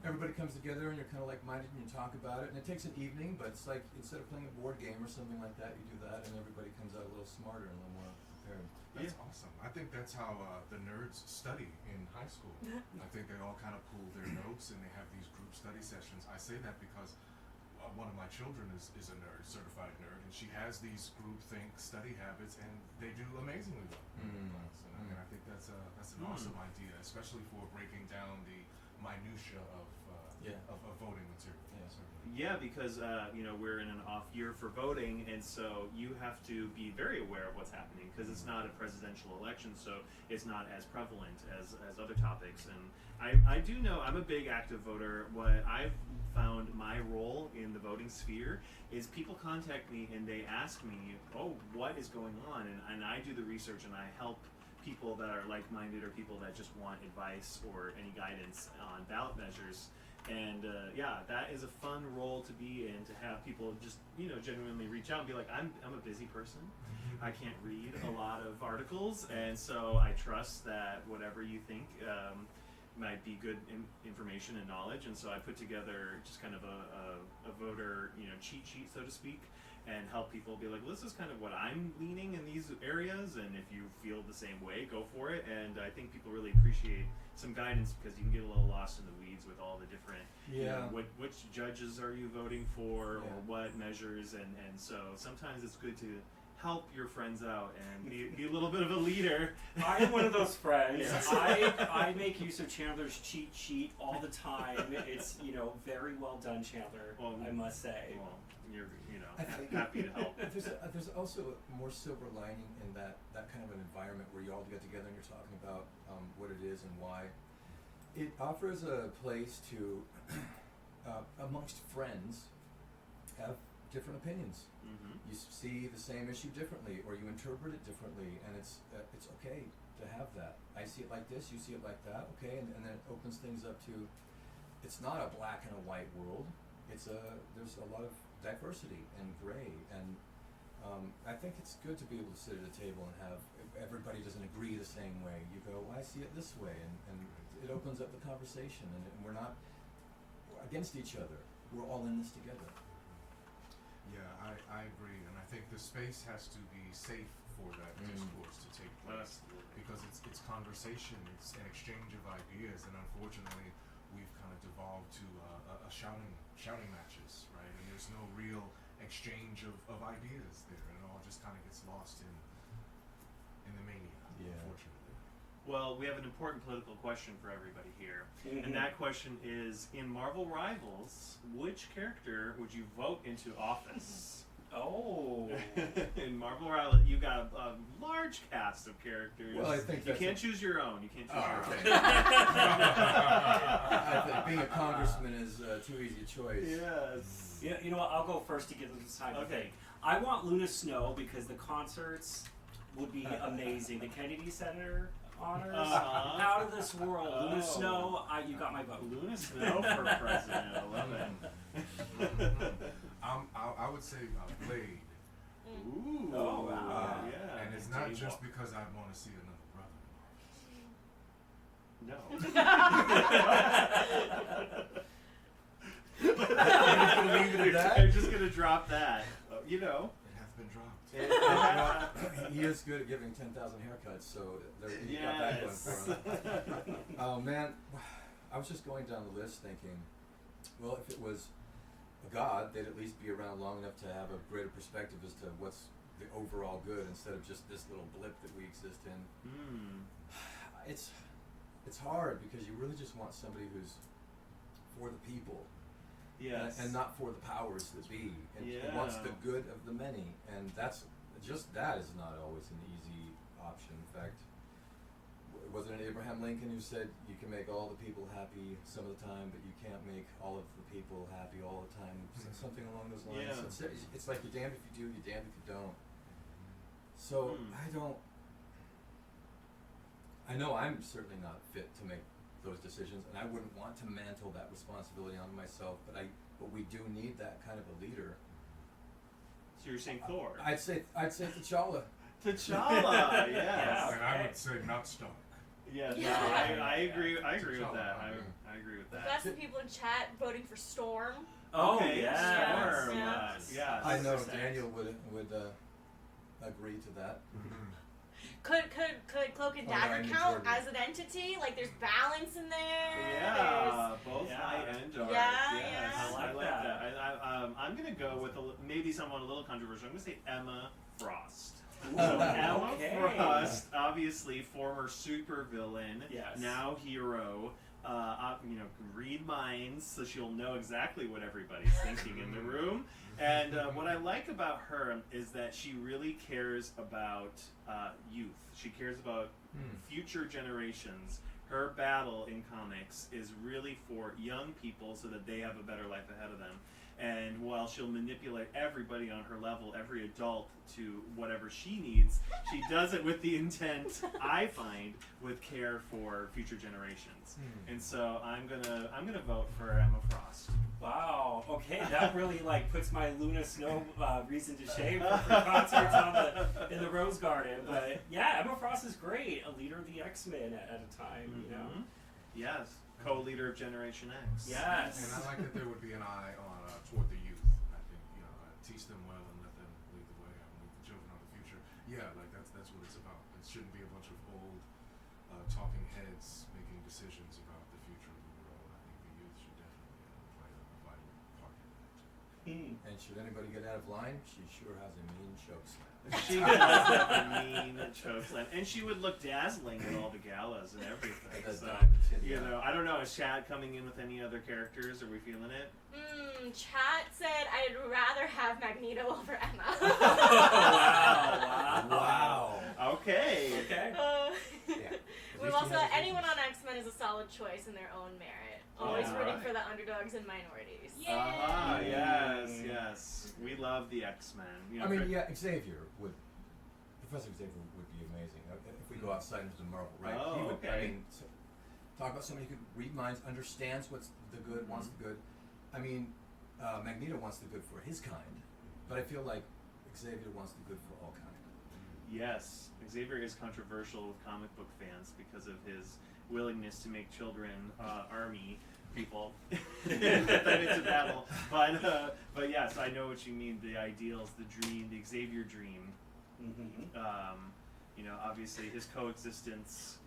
Everybody comes together, and you're kind of like-minded, and you talk about it, and it takes an evening, but it's like instead of playing a board game or something like that, you do that, and everybody comes out a little smarter and a little more prepared. That's awesome. I think that's how the nerds study in high school. I think they all kind of pool their notes, and they have these group study sessions. I say that because one of my children is a nerd, certified nerd, and she has these groupthink study habits, and they do amazingly well in class. And I think that's an awesome idea, especially for breaking down the minutia of of voting material. Yeah, because we're in an off year for voting, and so you have to be very aware of what's happening because it's not a presidential election, so it's not as prevalent as other topics. And I do know I'm a big active voter. What I've found my role in the voting sphere is people contact me and they ask me, oh, what is going on? And I do the research and I help people that are like-minded or people that just want advice or any guidance on ballot measures. And that is a fun role to be in, to have people just genuinely reach out and be like, I'm a busy person, I can't read a lot of articles, and so I trust that whatever you think might be good information and knowledge, and so I put together just kind of a voter cheat sheet, so to speak, and help people be like, well, this is kind of what I'm leaning in these areas, and if you feel the same way, go for it. And I think people really appreciate some guidance because you can get a little lost in the weeds with all the different, which judges are you voting for, or what measures, and so sometimes it's good to help your friends out and be a little bit of a leader. I am one of those friends. I make use of Chandler's cheat sheet all the time. It's very well done, Chandler. I must say. Well, you're I think happy to help. There's also a more silver lining in that kind of an environment where you all get together and you're talking about what it is and why. It offers a place to, amongst friends, have different opinions. Mm-hmm. You see the same issue differently, or you interpret it differently, and it's okay to have that. I see it like this, you see it like that, okay, and then it opens things up to. It's not a black and a white world. There's a lot of diversity and gray, and I think it's good to be able to sit at a table and have, if everybody doesn't agree the same way, you go, well, I see it this way, and it opens up the conversation, and we're not against each other. We're all in this together. Yeah, I agree, and I think the space has to be safe for that discourse to take place, because it's conversation, it's an exchange of ideas, and unfortunately, we've kind of devolved to a shouting matches, right? And there's no real exchange of ideas there, and it all just kind of gets lost in the mania, unfortunately. Well, we have an important political question for everybody here, and that question is: in Marvel Rivals, which character would you vote into office? Oh. In Marvel Rivals, you got a large cast of characters. Well, I think you can't choose your own. You can't choose your okay. own. I think being a congressman is too easy a choice. Yes. Yeah, you know what? I'll go first to give them time to think. I want Luna Snow because the concerts would be amazing. The Kennedy Center honors, out of this world. Luna Snow, you got my vote. Luna Snow for president. I love it. I would say Blade. Ooh. Oh, wow. Yeah. And it's not just because I want to see another brother. No. I'm just gonna drop that. It has been dropped. He is good at giving 10,000 haircuts, so you got that going for him. Oh man, I was just going down the list thinking, well, if it was a god, they'd at least be around long enough to have a greater perspective as to what's the overall good instead of just this little blip that we exist in. It's hard because you really just want somebody who's for the people. Yes. And not for the powers that be. And it wants the good of the many. And that is not always an easy option. In fact, wasn't it Abraham Lincoln who said you can make all the people happy some of the time, but you can't make all of the people happy all the time? Something along those lines. Yeah. It's like you're damned if you do, you're damned if you don't. So I know I'm certainly not fit to make those decisions, and I wouldn't want to mantle that responsibility onto myself, but we do need that kind of a leader. So you're saying Thor? I'd say T'Challa. T'Challa, yes. And I would say not Stark. Yeah, no, I agree with that. I agree with that. That's the people in chat voting for Storm. Oh, okay, yes. Storm. Yes. I know Daniel would agree to that. Could Cloak and Dagger count as an entity? Like there's balance in there. Yeah, both light and dark. Yeah, yes. yeah. I like that. I'm gonna go with maybe someone a little controversial. I'm gonna say Emma Frost. Emma Frost, obviously former supervillain, now hero. can read minds, so she'll know exactly what everybody's thinking in the room. And what I like about her is that she really cares about youth. She cares about future generations. Her battle in comics is really for young people so that they have a better life ahead of them. And while she'll manipulate everybody on her level, every adult, to whatever she needs, she does it with the intent, I find, with care for future generations. And so I'm gonna vote for Emma Frost. Wow. Okay, that really puts my Luna Snow reason to shame for concerts in the Rose Garden. But yeah, Emma Frost is great, a leader of the X-Men at a time. You know. Yes, co-leader of Generation X. Yes. And I like that there would be an eye on toward the youth. I think teach them well and let them lead the way. Lead the children of the future. Yeah, that's what it's about. It shouldn't be a bunch of old talking heads making decisions about the future of the world. I think the youth should definitely play a vital part in that. And should anybody get out of line, she sure has a mean choke slam. She does have a mean choke slam, and she would look dazzling at all the galas and everything. So, I don't know. Is Chad coming in with any other characters? Are we feeling it? Chat said I'd rather have Magneto over Emma. Wow. Okay. We've also anyone on X-Men is a solid choice in their own merit. Always rooting for the underdogs and minorities. Yes. We love the X-Men. Xavier Professor Xavier would be amazing. If we go outside into the Marvel, right? Oh, He would, okay. Talk about somebody who could read minds, understands what's the good, wants the good. Magneto wants the good for his kind, but I feel like Xavier wants the good for all kind. Yes, Xavier is controversial with comic book fans because of his willingness to make children army people then into battle. But yes, I know what you mean. The ideals, the dream, the Xavier dream. Obviously his coexistence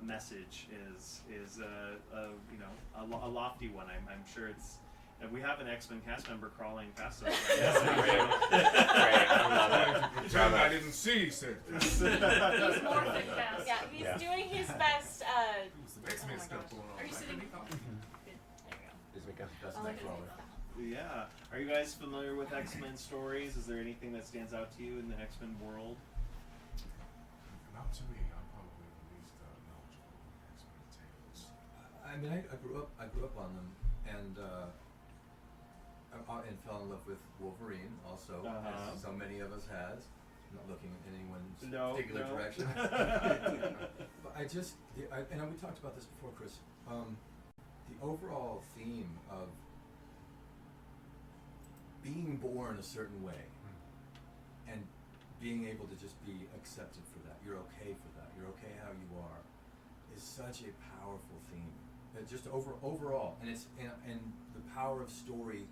message is a lofty one. I'm sure it's. And we have an X-Men cast member crawling past us. I didn't see, he said. He's morphing fast. Yeah, he's doing his best. X-Men stuff going on. Are you sitting? Yeah. Are you guys familiar with X-Men stories? Is there anything that stands out to you in the X-Men world? Not to me. I'm probably the least knowledgeable of X-Men tales. I grew up on them, and fell in love with Wolverine also, as so many of us has. I'm not looking at anyone's particular direction. But we talked about this before, Chris. The overall theme of being born a certain way and being able to just be accepted for that, you're okay for that, you're okay how you are, is such a powerful theme. Just overall, and it's and the power of story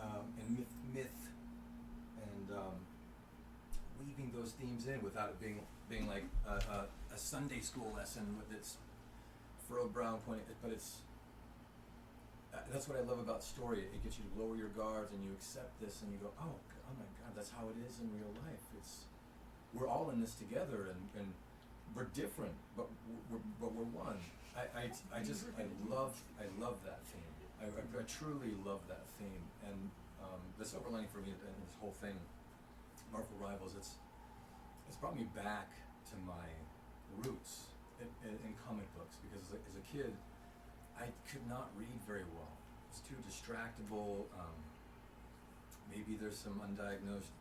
and myth and weaving those themes in without it being like a Sunday school lesson with its furrowed brow point. But that's what I love about story. It gets you to lower your guards and you accept this and you go, oh my God, that's how it is in real life. We're all in this together and we're different, but we're one. I love that theme. I truly love that theme, and the silver lining for me in this whole thing, Marvel Rivals, it's brought me back to my roots in comic books, because as a kid, I could not read very well. It's too distractible. Maybe there's some undiagnosed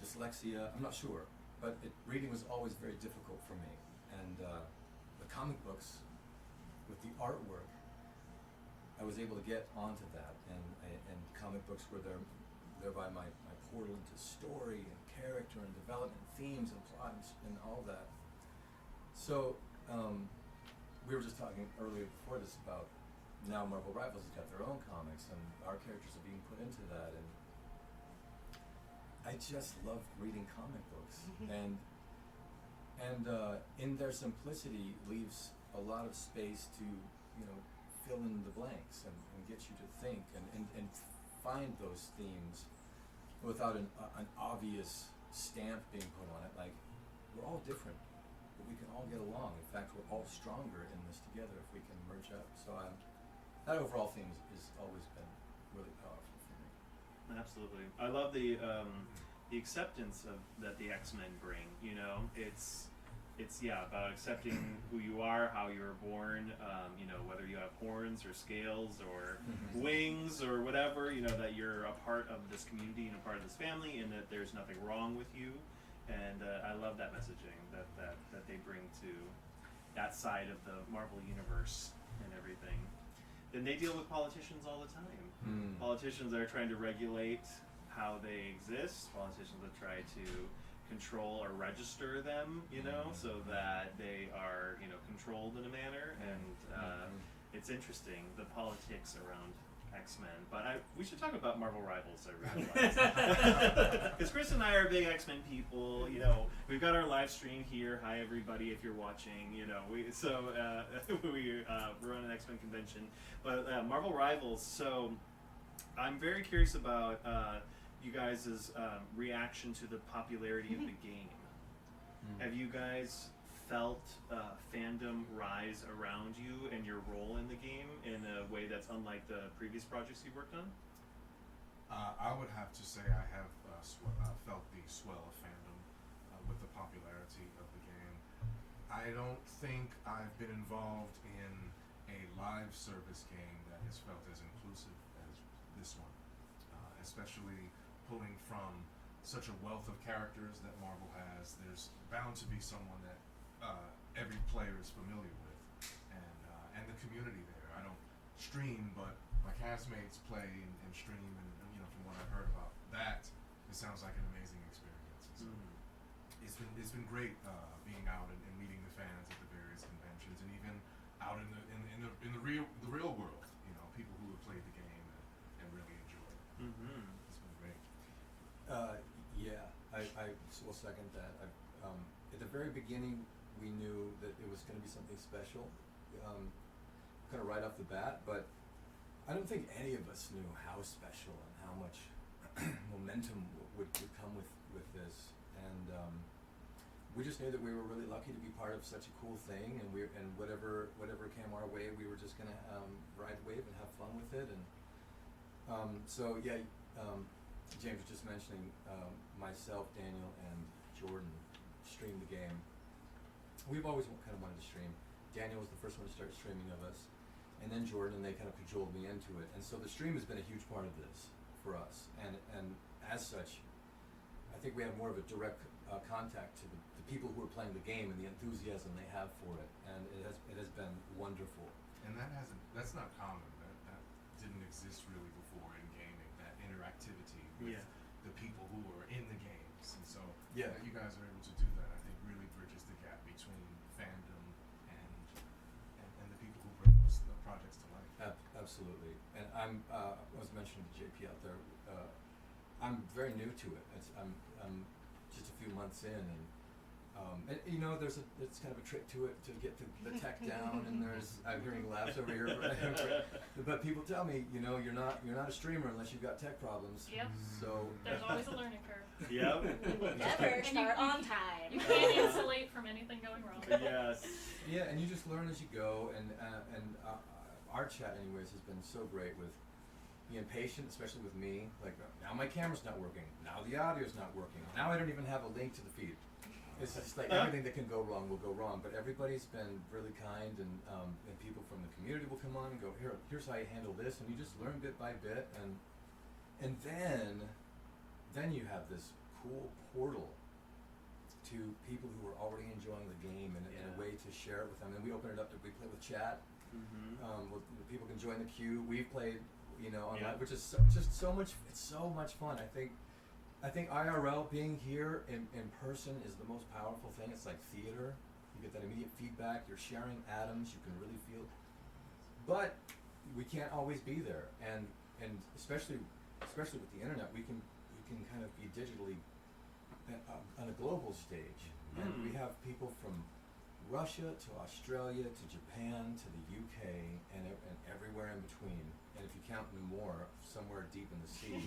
dyslexia. I'm not sure, but reading was always very difficult for me, and the comic books with the artwork, I was able to get onto that, and comic books were thereby my portal into story and character and development, themes and plot and all that. So we were just talking earlier before this about now Marvel Rivals has got their own comics and our characters are being put into that, and I just love reading comic books, and in their simplicity leaves a lot of space to fill in the blanks and get you to think and find those themes without an obvious stamp being put on it. Like, we're all different. but we can all get along. In fact, we're all stronger in this together if we can merge up. So that overall theme has always been really powerful for me. Absolutely. I love the acceptance of that the X-Men bring. You know, it's about accepting who you are, how you were born. You know, whether you have horns or scales or wings or whatever. You know, that you're a part of this community and a part of this family, and that there's nothing wrong with you. And I love that messaging that they bring to that side of the Marvel universe and everything. Then they deal with politicians all the time. Politicians are trying to regulate how they exist. Politicians that try to control or register them, you know, so that they are, you know, controlled in a manner. And it's interesting, the politics around X-Men. But we should talk about Marvel Rivals, I realize. Because Chris and I are big X-Men people. You know, we've got our live stream here. Hi, everybody, if you're watching. You know, we run an X-Men convention. But Marvel Rivals, so I'm very curious about you guys' reaction to the popularity of the game. Have you guys felt fandom rise around you and your role in the game in a way that's unlike the previous projects you worked on? I would have to say I have felt the swell of fandom with the popularity of the game. I don't think I've been involved in a live service game that has felt as inclusive as this one, especially pulling from such a wealth of characters that Marvel has. There's bound to be someone that every player is familiar with, and the community there. I don't stream, but my castmates play and stream, and you know, from what I've heard about that, it sounds like an amazing experience. So it's been great being out and meeting the fans at the various conventions, and even out in the real world. You know, people who have played the game and really enjoy it. It's been great. Yeah, I will second that. At the very beginning, we knew that it was going to be something special, kind of right off the bat, but I don't think any of us knew how special and how much momentum would come with this, and we just knew that we were really lucky to be part of such a cool thing, and whatever came our way, we were just going to ride the wave and have fun with it, and so yeah. James was just mentioning myself, Daniel, and Jordan streamed the game. We've always kind of wanted to stream. Daniel was the first one to start streaming of us, and then Jordan, and they kind of cajoled me into it. And so the stream has been a huge part of this for us. And as such, I think we have more of a direct contact to the people who are playing the game and the enthusiasm they have for it. And it has been wonderful. And that's not common. That didn't exist really before in gaming. That interactivity with the people who are in the games, and so that you guys are able to do that, I think, really bridges the gap between fandom and the people who bring those projects to life. Absolutely. And I was mentioning to JP out there, I'm very new to it. I'm just a few months in, and you know, it's kind of a trick to it to get the tech down. And I'm hearing laughs over here, but people tell me, you know, you're not a streamer unless you've got tech problems. Yep. So there's always a learning curve. Yep. Never start on time. You can't insulate from anything going wrong. Yes. Yeah, and you just learn as you go, and our chat, anyways, has been so great with being patient, especially with me. Like, now my camera's not working. Now the audio's not working. Now I don't even have a link to the feed. It's just like everything that can go wrong will go wrong. But everybody's been really kind, and people from the community will come on and go, here's how you handle this, and you just learn bit by bit, and then you have this cool portal to people who are already enjoying the game, and a way to share it with them. And we open it up to we play with chat. People can join the queue. We've played, you know, online, which is just so much. It's so much fun. I think IRL, being here in person, is the most powerful thing. It's like theater. You get that immediate feedback. You're sharing atoms. You can really feel. But we can't always be there, and especially with the internet, we can kind of be digitally on a global stage, and we have people from Russia to Australia to Japan to the UK and everywhere in between. And if you Camp Nemours, somewhere deep in the sea.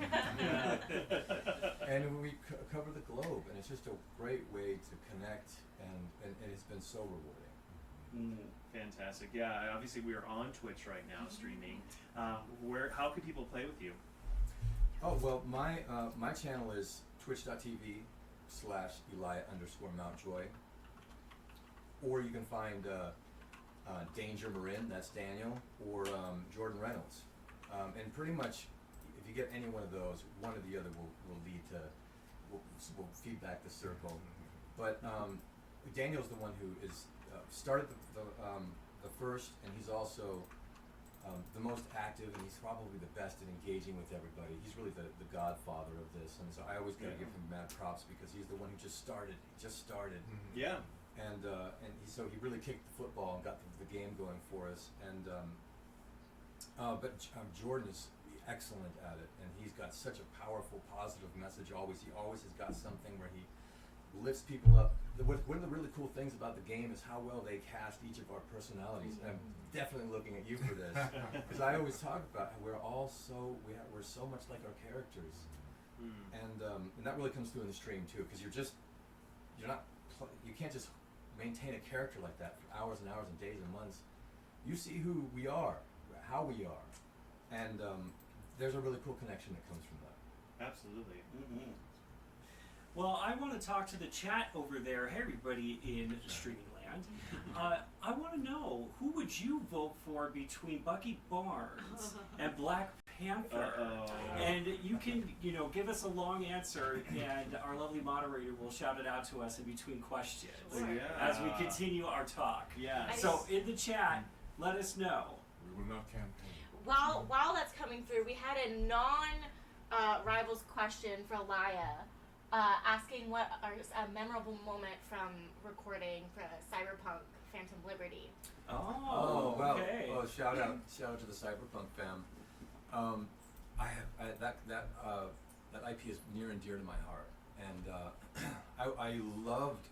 And we cover the globe, and it's just a great way to connect, and it's been so rewarding. Fantastic. Yeah, obviously we are on Twitch right now streaming. How can people play with you? Oh, well, my channel is twitch.tv/Eliah_Mountjoy. Or you can find Danger Marin, that's Daniel, or Jordan Reynolds. And pretty much, if you get any one of those, one or the other will lead to, will feed back the circle. But Daniel's the one who is started the first, and he's also the most active, and he's probably the best at engaging with everybody. He's really the godfather of this, and so I always gotta give him mad props because he's the one who just started. He just started. Yeah. And so he really kicked the football and got the game going for us. And but Jordan is excellent at it, and he's got such a powerful, positive message. He always has got something where he lifts people up. One of the really cool things about the game is how well they cast each of our personalities. And I'm definitely looking at you for this, because I always talk about how we're so much like our characters, and that really comes through in the stream too, because you can't just maintain a character like that for hours and hours and days and months. You see who we are, how we are, and there's a really cool connection that comes from that. Absolutely. Well, I want to talk to the chat over there. Hey, everybody in streaming land. I want to know, who would you vote for between Bucky Barnes and Black Panther? And you can, give us a long answer, and our lovely moderator will shout it out to us in between questions as we continue our talk. Yeah. So in the chat, let us know. We will not campaign. While that's coming through, we had a non-rivals question for Eliah, asking what a memorable moment from recording for Cyberpunk Phantom Liberty. Oh, wow. Okay. Oh, shout out to the Cyberpunk fam. That IP is near and dear to my heart, and I loved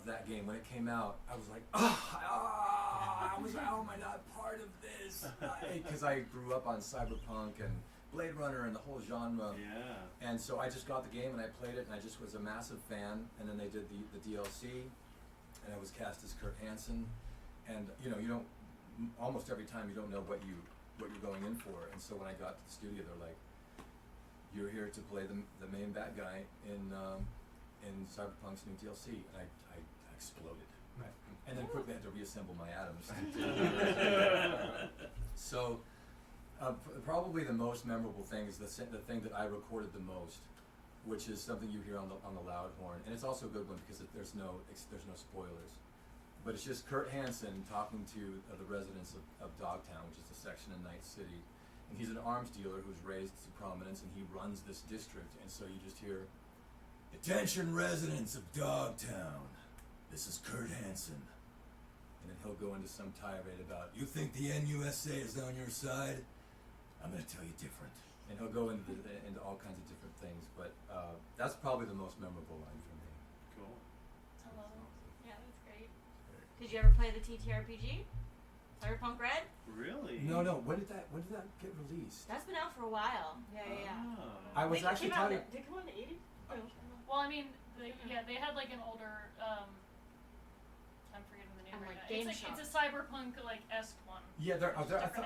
that game when it came out. I was like, how am I not part of this? Because I grew up on Cyberpunk and Blade Runner and the whole genre. Yeah. And so I just got the game and I played it, and I just was a massive fan. And then they did the DLC, and I was cast as Kurt Hansen. And you don't almost every time you don't know what you're going in for. And so when I got to the studio, they're like, "You're here to play the main bad guy in Cyberpunk's new DLC," and I exploded. And then quickly had to reassemble my atoms. So probably the most memorable thing is the thing that I recorded the most, which is something you hear on the loud horn, and it's also a good one because there's no spoilers. But it's just Kurt Hansen talking to the residents of Dogtown, which is a section in Night City. And he's an arms dealer who's raised to prominence, and he runs this district. And so you just hear, "Attention residents of Dogtown, this is Kurt Hansen." And then he'll go into some tirade about, "You think the NUSA is on your side? I'm going to tell you different." And he'll go into all kinds of different things. But that's probably the most memorable line for me. Cool. Hello. Yeah, that's great. Did you ever play the TTRPG? Cyberpunk Red? Really? No. When did that get released? That's been out for a while. Yeah. I was actually talking. Did it come out in the 80s? Well, I mean, they had like an older. I'm forgetting the name right now. Game It's Shop. a cyberpunk esque one. Yeah, I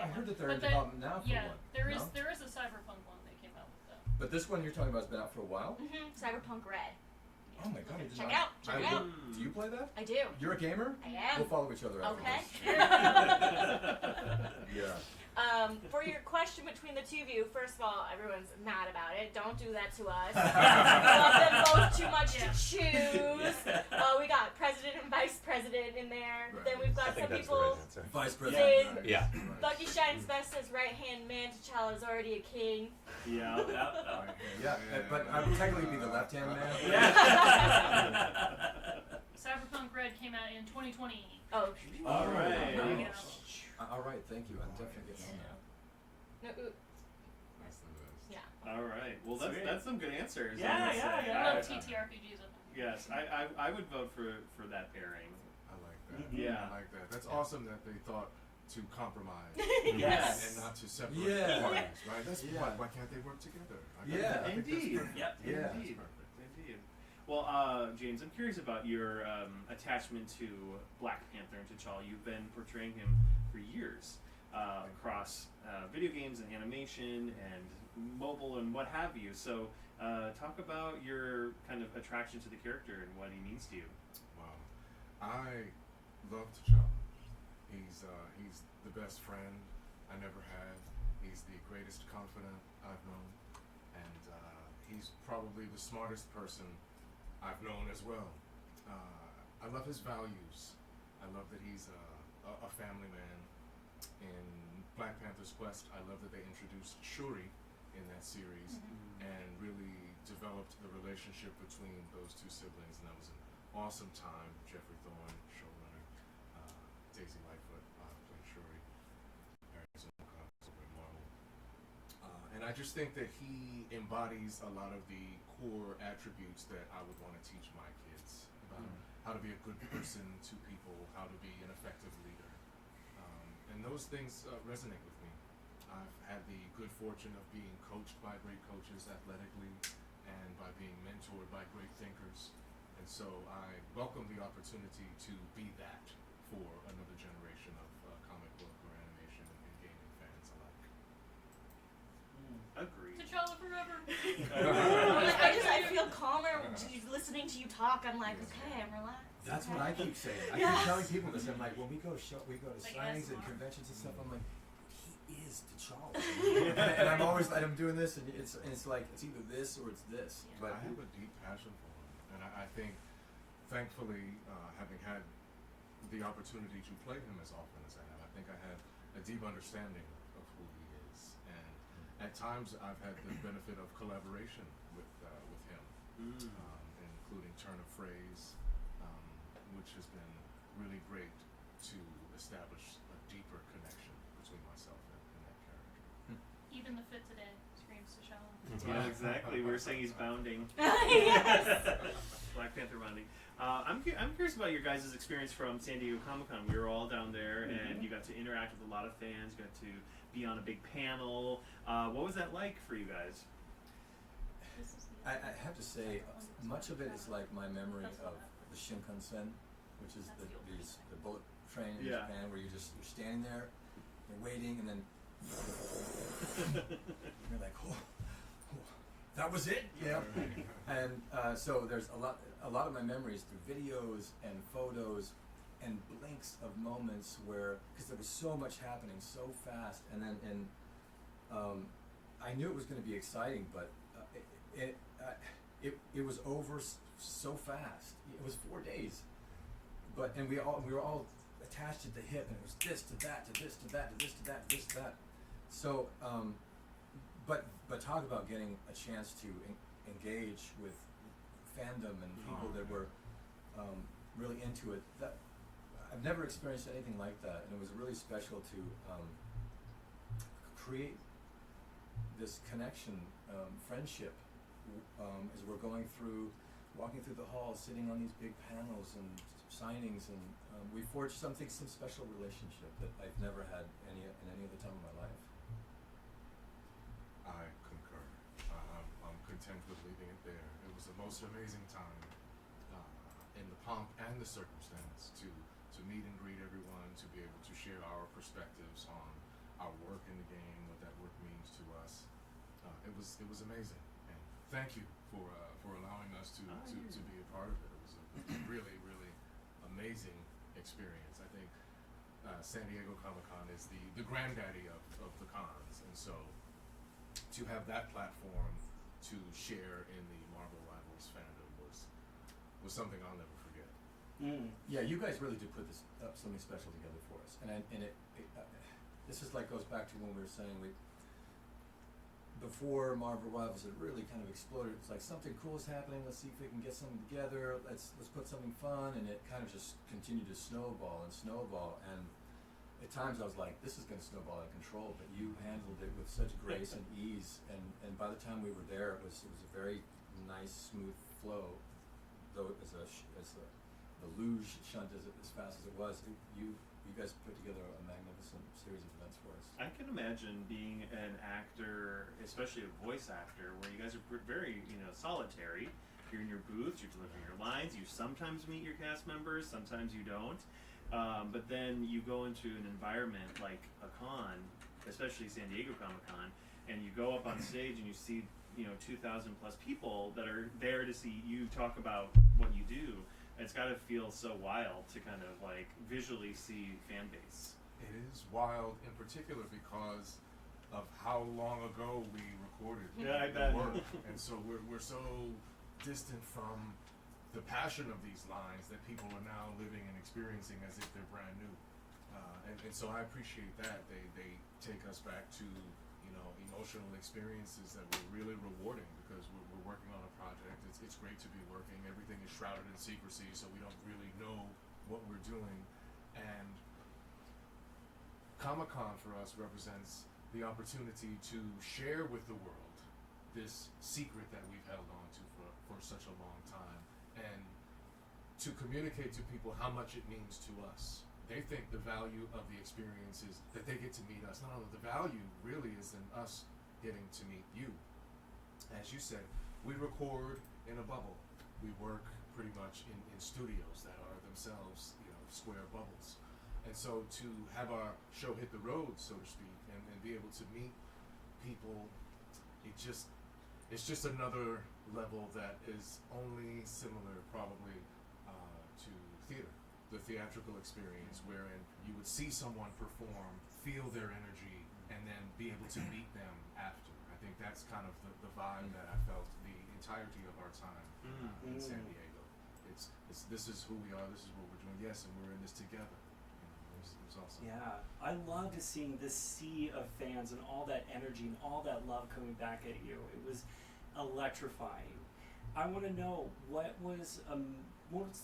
heard that they're in development now for one. there no? is a cyberpunk one they came out with though. But this one you're talking about has been out for a while? Cyberpunk Red. Oh my god, I did Check not. it out. Do you play that? I do. You're a gamer? I am. We'll follow each other out. Okay. Yeah. For your question between the two of you, first of all, everyone's mad about it. Don't do that to us. We love them both too much to choose. We got president and vice president in there. Right. Then we've got some people. Vice president. Yeah. Bucky shines best as right hand man. T'Challa's already a king. Yeah. But I would technically be the left hand man. Cyberpunk Red came out in 2020. Oh. All right. All right, thank you. I'm definitely getting on that. No, Yeah. All right. Well, Sweet. that's some good answers. Yeah. I love TTRPGs. Yes, I would vote for that pairing. I like that. Yeah. I like that. That's awesome that they thought to compromise Yes. and not to separate Yeah. parties, right? That's Yeah. why can't they work together? I think Indeed. that's perfect. Yep. Yeah. Indeed. Indeed. Well, James, I'm curious about your attachment to Black Panther and T'Challa. You've been portraying him for years across video games and animation and mobile and what have you. So, talk about your kind of attraction to the character and what he means to you. Wow, I love T'Challa. He's the best friend I never had. He's the greatest confidant I've known, and he's probably the smartest person I've known as well. I love his values. I love that he's a family man. In Black Panther's Quest, I love that they introduced Shuri in that series and really developed the relationship between those two siblings, and that was an awesome time. Jeffrey Thorne, showrunner, Daisy Lightfoot played Shuri, Sroka over at Marvel, and I just think that he embodies a lot of the core attributes that I would want to teach my kids about how to be a good person to people, how to be an effective leader, and those things resonate with me. I've had the good fortune of being coached by great coaches athletically and by being mentored by great thinkers. And so I welcome the opportunity to be that for another generation of comic book or animation and gaming fans alike. Agreed. T'Challa forever. I feel calmer listening to you talk. I'm like, okay, I'm relaxed. That's what I keep saying. I Yes. keep telling people this. I'm like, when we go to Like signings and ASMR. conventions and stuff, I'm like, he is T'Challa. and I'm always like, I'm doing this, and it's like it's either this or it's this. Yeah. But I have a deep passion for him, and I think, thankfully, having had the opportunity to play him as often as I have, I think I have a deep understanding of who he is, and at times I've had the benefit of collaboration with him, including turn of phrase, which has been really great to establish a deeper connection between myself and that character. Even the fit today screams T'Challa. Yeah, exactly. We were saying he's bounding. Yes. Black Panther bounding. I'm curious about your guys' experience from San Diego Comic-Con. We were all down there, and you got to interact with a lot of fans. You got to be on a big panel. What was that like for you guys? I have to say, much of it is like my memory of the Shinkansen, which is the bullet train in Japan, where you're standing there, you're waiting, and then you're like, oh, that was it, yeah. And so there's a lot of my memories through videos and photos and blinks of moments where, because there was so much happening so fast, and then I knew it was going to be exciting, but it was over so fast. It was 4 days, and we were all attached at the hip, and it was this to that to this to that to this to that to this to that. So, but talk about getting a chance to engage with fandom and people that were really into it. That I've never experienced anything like that, and it was really special to create this connection, friendship, as we're walking through the halls, sitting on these big panels and signings, and we forged some special relationship that I've never had in any other time of my life. I concur. I'm content with leaving it there. It was the most amazing time in the pomp and the circumstance to meet and greet everyone, to be able to share our perspectives on our work in the game, what that work means to us. It was amazing, and thank you for allowing us to be a part of it. It was a really, really amazing experience. I think San Diego Comic-Con is the granddaddy of the cons, and so to have that platform to share in the Marvel Rivals fandom was something I'll never forget. Yeah, you guys really did put something special together for us, and this is goes back to when we were saying before Marvel Rivals, it really kind of exploded. It's like something cool is happening. Let's see if we can get something together. Let's put something fun, and it kind of just continued to snowball and snowball. And at times I was like, this is going to snowball out of control. But you handled it with such grace and ease. And by the time we were there, it was a very nice, smooth flow. Though as the luge shunt as fast as it was, you guys put together a magnificent series of events for us. I can imagine being an actor, especially a voice actor, where you guys are very, solitary. You're in your booth, you're delivering your lines, you sometimes meet your cast members, sometimes you don't. But then you go into an environment like a con, especially San Diego Comic-Con, and you go up on stage and you see, 2,000 plus people that are there to see you talk about what you do. It's got to feel so wild to kind of like visually see fan base. It is wild in particular because of how long ago we recorded Yeah, I the bet. work. And so we're so distant from the passion of these lines that people are now living and experiencing as if they're brand new. And so I appreciate that. They take us back to, emotional experiences that were really rewarding because we're working on a project. It's great to be working. Everything is shrouded in secrecy, so we don't really know what we're doing. And Comic-Con for us represents the opportunity to share with the world this secret that we've held on to for such a long time, and to communicate to people how much it means to us. They think the value of the experience is that they get to meet us. No, the value really is in us getting to meet you. As you said, we record in a bubble. We work pretty much in studios that are themselves, square bubbles. And so to have our show hit the road, so to speak, and be able to meet people, it's just another level that is only similar probably to theater. The theatrical experience wherein you would see someone perform, feel their energy, and then be able to meet them after. I think that's kind of the vibe that I felt the entirety of our time in San Diego. This is who we are, this is what we're doing, yes, and we're in this together. It was awesome. Yeah, I loved seeing this sea of fans and all that energy and all that love coming back at you. It was electrifying. I want to know what's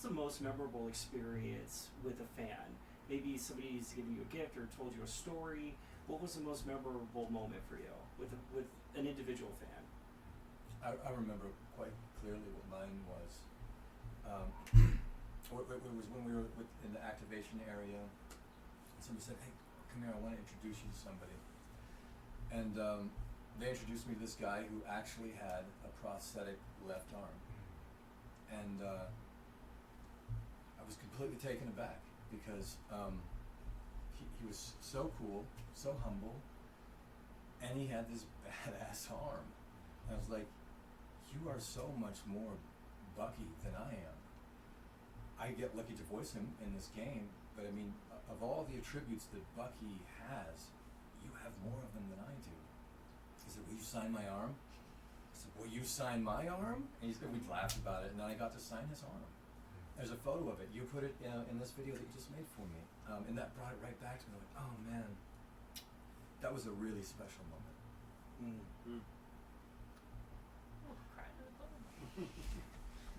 the most memorable experience with a fan? Maybe somebody's given you a gift or told you a story. What was the most memorable moment for you with an individual fan? I remember quite clearly what mine was. It was when we were in the activation area. Somebody said, "Hey, come here, I want to introduce you to somebody." And they introduced me to this guy who actually had a prosthetic left arm. And I was completely taken aback because he was so cool, so humble, and he had this badass arm. And I was like, you are so much more Bucky than I am. I get lucky to voice him in this game, but I mean, of all the attributes that Bucky has, you have more of them than I do. He said, will you sign my arm? I said, will you sign my arm? And we laughed about it, and then I got to sign his arm. There's a photo of it. You put it in this video that you just made for me. And that brought it right back to me. Like, oh man, that was a really special moment.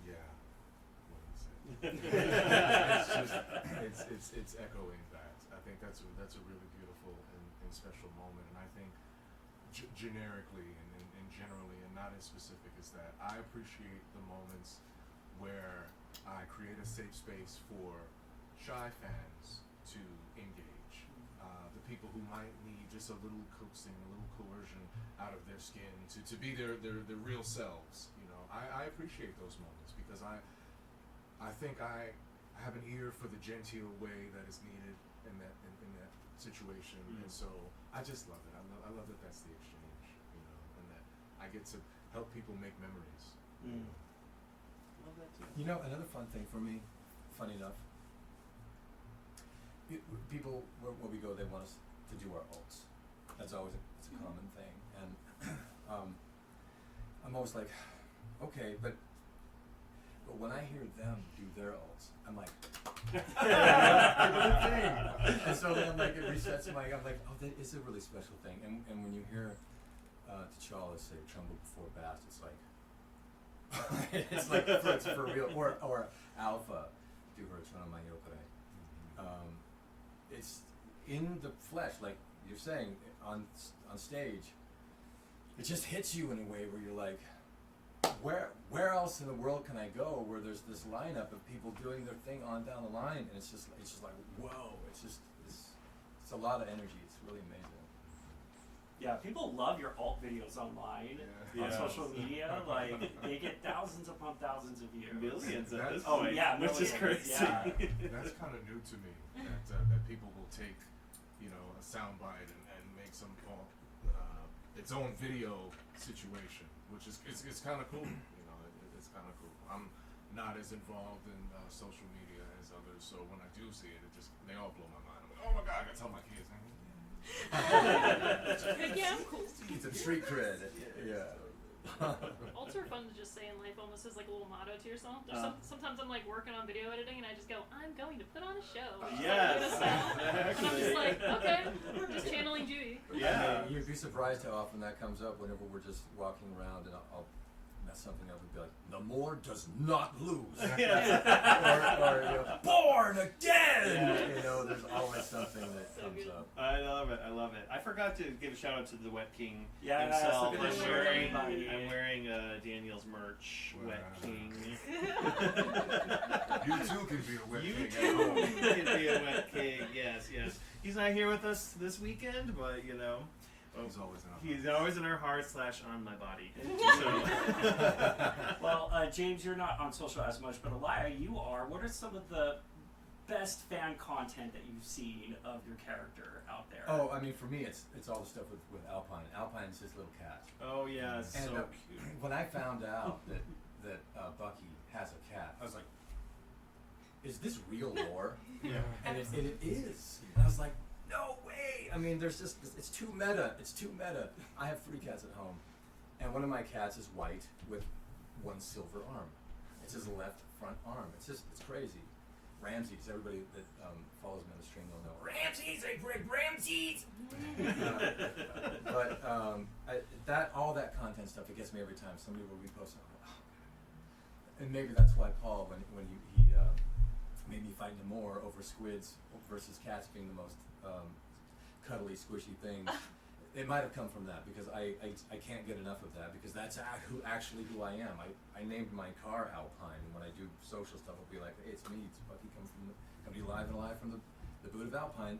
Yeah. What did he say? it's echoing that. I think that's a really beautiful and special moment. And I think generically and generally, and not as specific as that, I appreciate the moments where I create a safe space for shy fans to engage. The people who might need just a little coaxing, a little coercion out of their skin to be their real selves. I appreciate those moments because I think I have an ear for the genteel way that is needed in that situation, and so I just love it. I love that that's the exchange, and that I get to help people make memories. Love that too. Another fun thing for me, funny enough, people, where we go, they want us to do our alts. That's always it's a common thing. And I'm always like, okay, but when I hear them do their alts, I'm like, good thing. And so then it resets I'm like, oh, that is a really special thing. And when you hear T'Challa say tremble before Bast, it's like, it's for real. Or Alpha do her Chana Mayokare. It's in the flesh, like you're saying, on stage. It just hits you in a way where you're like, where else in the world can I go where there's this lineup of people doing their thing on down the line, and it's just like, whoa, it's just it's a lot of energy. It's really amazing. Yeah, people love your alt videos online on social media. Like they get thousands upon thousands of views. Millions at this Oh point. yeah, Which is millions, crazy. Yeah. That's kind of new to me. That people will take, a soundbite and make some its own video situation, which is it's kind of cool. It's kind of cool. I'm not as involved in social media as others, so when I do see it, they all blow my mind. I'm like, oh my god, I gotta tell my kids. Yeah, I'm cool. It's a street cred. Yeah. Alts are fun to just say in life, almost as like a little motto to yourself. Sometimes I'm like working on video editing and I just go, I'm going to put on a show. Yes, And I'm just like, okay, just channeling Judy. Yeah. You'd be surprised how often that comes up whenever we're just walking around and I'll mess something up and be like, the more does not lose. or born again! Yeah. There's always something that comes up. I love it. I forgot to give a shout out to the Wet King Yes, himself. look at the shirt. I'm wearing Daniel's merch, Wet King. You too can be a Wet You King at too home. can be a Wet King. Yes. He's not here with us this weekend, but he's always in our hearts / on my body. Well, James, you're not on social as much, but Eliah, you are. What are some of the best fan content that you've seen of your character out there? Oh, I mean, for me, it's all the stuff with Alpine. Alpine's his little cat. Oh yeah, it's And so cute. when I found out that Bucky has a cat, I was like, "Is this real lore?" Yeah. And it is. And I was like, "No way!" I mean, it's too meta. It's too meta. I have 3 cats at home, and one of my cats is white with one silver arm. It's his left front arm. It's crazy. Ramses, everybody that follows me on the stream will know. Ramses, I break Ramses. But all that content stuff, it gets me every time. Somebody will repost it. Oh, God. And maybe that's why Paul, when he made me fight more over squids versus cats being the most cuddly, squishy thing. It might have come from that because I can't get enough of that because that's actually who I am. I named my car Alpine, and when I do social stuff, I'll be like, hey, it's me, it's Bucky, come to you live and alive from the boot of Alpine.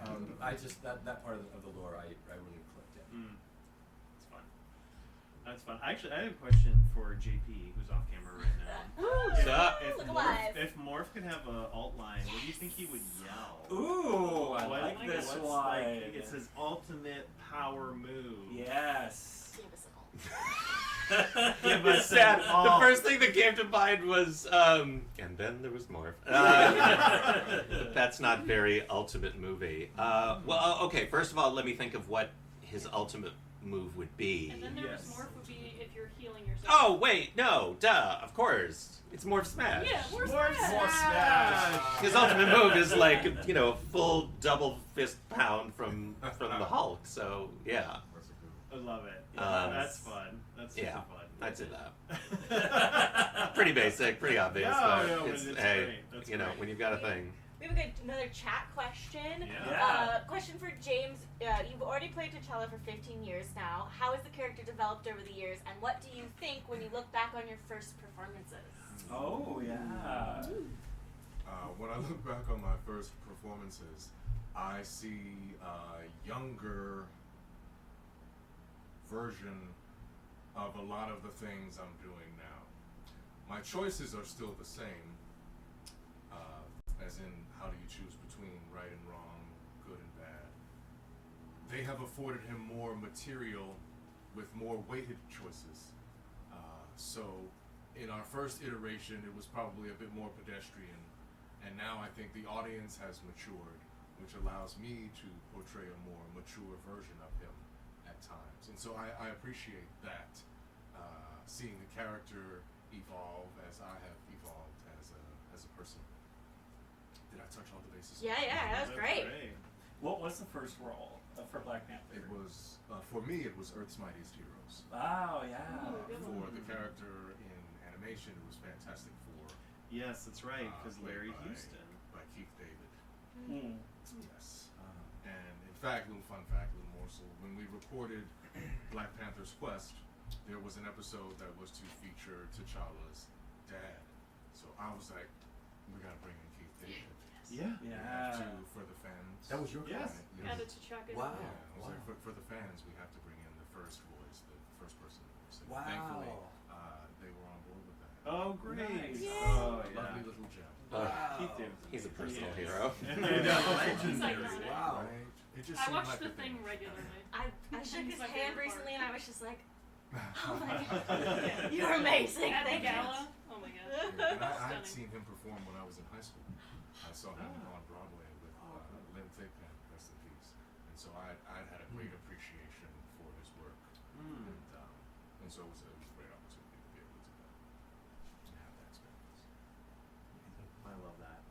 That part of the lore I really clicked in. It's fun. That's fun. Actually, I have a question for JP, who's off camera right now. If Morph could have an alt line, what do you think he would yell? Ooh, I like this one. It's his ultimate power move. Yes. Give us Sad. an alt. The first thing that came to mind was, and then there was Morph. That's not very ultimate movie. Well, okay, first of all, let me think of what his ultimate move would be. And then there's Morph would be if you're healing yourself. Oh, wait, no, duh, of course. It's Morph Smash. Yeah, Morph Morph Smash. His ultimate move is like, a full double fist pound from the Hulk, so yeah. I love it. That's fun. That's super fun. I'd say that. Pretty basic, pretty obvious, but it's great. That's great. When you've got a thing. We have another chat question. Yeah. Question for James. You've already played T'Challa for 15 years now. How has the character developed over the years, and what do you think when you look back on your first performances? Oh, yeah. When I look back on my first performances, I see a younger version of a lot of the things I'm doing now. My choices are still the same, as in how do you choose between right and wrong, good and bad. They have afforded him more material with more weighted choices. So in our first iteration, it was probably a bit more pedestrian, and now I think the audience has matured, which allows me to portray a more mature version of him at times. And so I appreciate that, seeing the character evolve as I have evolved as a person. Did I touch all the bases? Yeah, that was great. What was the first role for Black Panther? It was, for me, it was Earth's Mightiest Heroes. Wow, yeah. For the character in animation, it was Fantastic Four. Yes, that's right, because Larry played Houston. By Keith David. Yes. And in fact, little fun fact, little morsel, when we recorded Black Panther's Quest, there was an episode that was to feature T'Challa's dad. So I was like, we gotta bring in Keith David. Yeah. We have to, for the fans. That was your Yes. comment. Added to track it. Wow. Yeah, it was Wow. like for the fans, we have to bring in the first voice, the first person voice. And Wow. Thankfully, they were on board with that. Oh, great. Nice. Oh, yeah. Lovely little gem. He's a personal hero. Legendary. Wow. Right? It just I seemed watched like the a thing thing. regularly. I shook He's his my hand favorite recently, part. and I was just like, oh my god, you're amazing. At the Thank you. gala. Oh my god. Yeah, and I had Stunning. seen him perform when I was in high school. I saw him on Broadway with Lynn Thigpen, rest in peace. And so I had a great appreciation for his work. And so it was a great opportunity to be able to have that experience. I love that.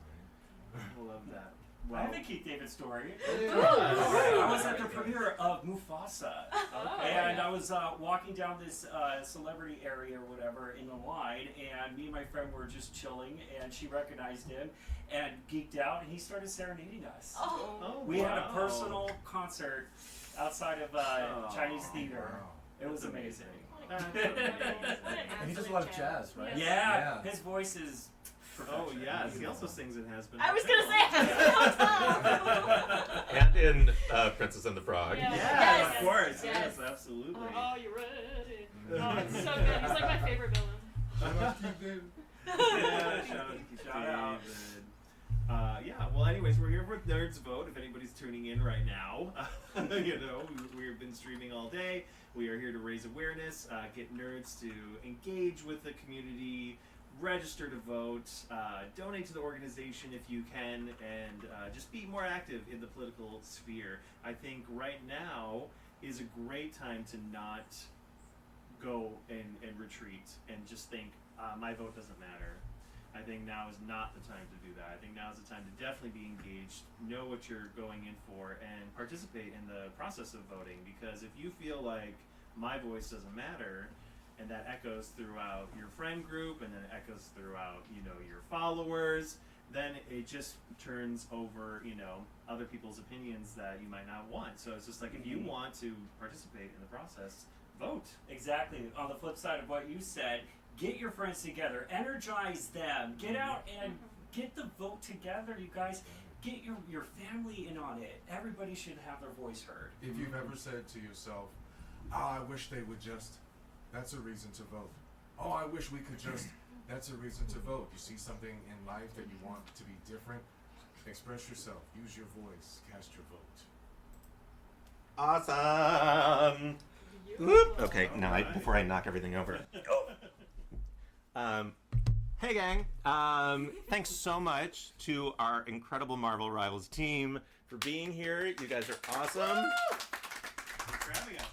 Right? I love that. I have a Keith David story. Ooh. I was at the premiere of Mufasa, Okay. and I was walking down this celebrity area or whatever in the line, and me and my friend were just chilling, and she recognized him and geeked out, and he started serenading us. Oh, We had a wow. personal concert outside of Chinese theater. It was amazing. That's amazing. And he does a lot of jazz, right? Yeah, his voice is. Oh, yes. He also sings in Has Been. I was gonna say, And in Princess and the Frog. Yeah. Yes, of course. Yes. Yes, absolutely. Oh, you ready? Oh, it's so good. He's like my favorite villain. Shout out to Keith David. Yeah, shout out David. Yeah, well, anyways, we're here with Nerds Vote. If anybody's tuning in right now, we've been streaming all day. We are here to raise awareness, get nerds to engage with the community, register to vote, donate to the organization if you can, and just be more active in the political sphere. I think right now is a great time to not go and retreat and just think, my vote doesn't matter. I think now is not the time to do that. I think now is the time to definitely be engaged, know what you're going in for, and participate in the process of voting. Because if you feel like my voice doesn't matter, and that echoes throughout your friend group, and then it echoes throughout, your followers, then it just turns over, other people's opinions that you might not want. So it's just like, if you want to participate in the process, vote. Exactly. On the flip side of what you said, get your friends together, energize them, get out and get the vote together, you guys. Get your family in on it. Everybody should have their voice heard. If you've ever said to yourself, I wish they would just, that's a reason to vote. Oh, I wish we could just, that's a reason to vote. You see something in life that you want to be different, express yourself, use your voice, cast your vote. Awesome. Whoop. Okay, now before I knock everything over. Hey gang, thanks so much to our incredible Marvel Rivals team for being here. You guys are awesome. Thanks for having us.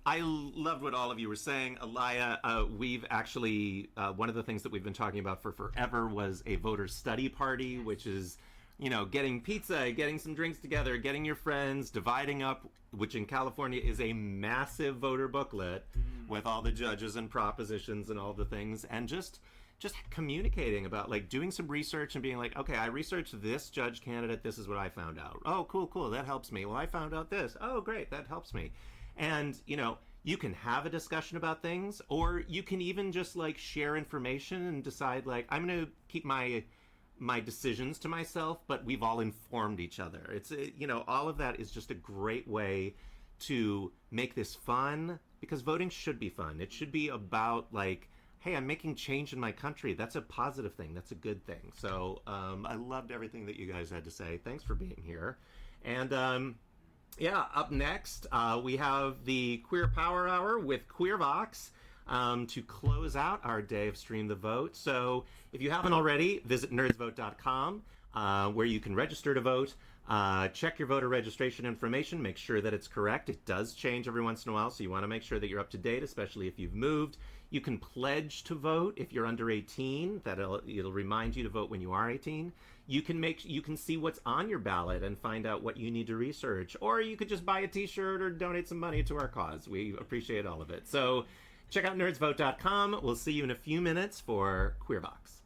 I loved what all of you were saying. Eliah, we've actually, one of the things that we've been talking about for forever was a voter study party, which is, getting pizza, getting some drinks together, getting your friends, dividing up, which in California is a massive voter booklet with all the judges and propositions and all the things, and just communicating about, like, doing some research and being like, okay, I researched this judge candidate, this is what I found out. Oh, cool, that helps me. Well, I found out this. Oh, great, that helps me. And, you can have a discussion about things, or you can even just, like, share information and decide, like, I'm going to keep my decisions to myself, but we've all informed each other. It's, all of that is just a great way to make this fun, because voting should be fun. It should be about, like, hey, I'm making change in my country. That's a positive thing. That's a good thing. So I loved everything that you guys had to say. Thanks for being here. And up next, we have the Queer Power Hour with QueerVox to close out our day of Stream the Vote. So if you haven't already, visit NerdsVote.com where you can register to vote. Check your voter registration information. Make sure that it's correct. It does change every once in a while, so you want to make sure that you're up to date, especially if you've moved. You can pledge to vote if you're under 18. It'll remind you to vote when you are 18. You can see what's on your ballot and find out what you need to research, or you could just buy a T-shirt or donate some money to our cause. We appreciate all of it. So check out NerdsVote.com. We'll see you in a few minutes for QueerVox.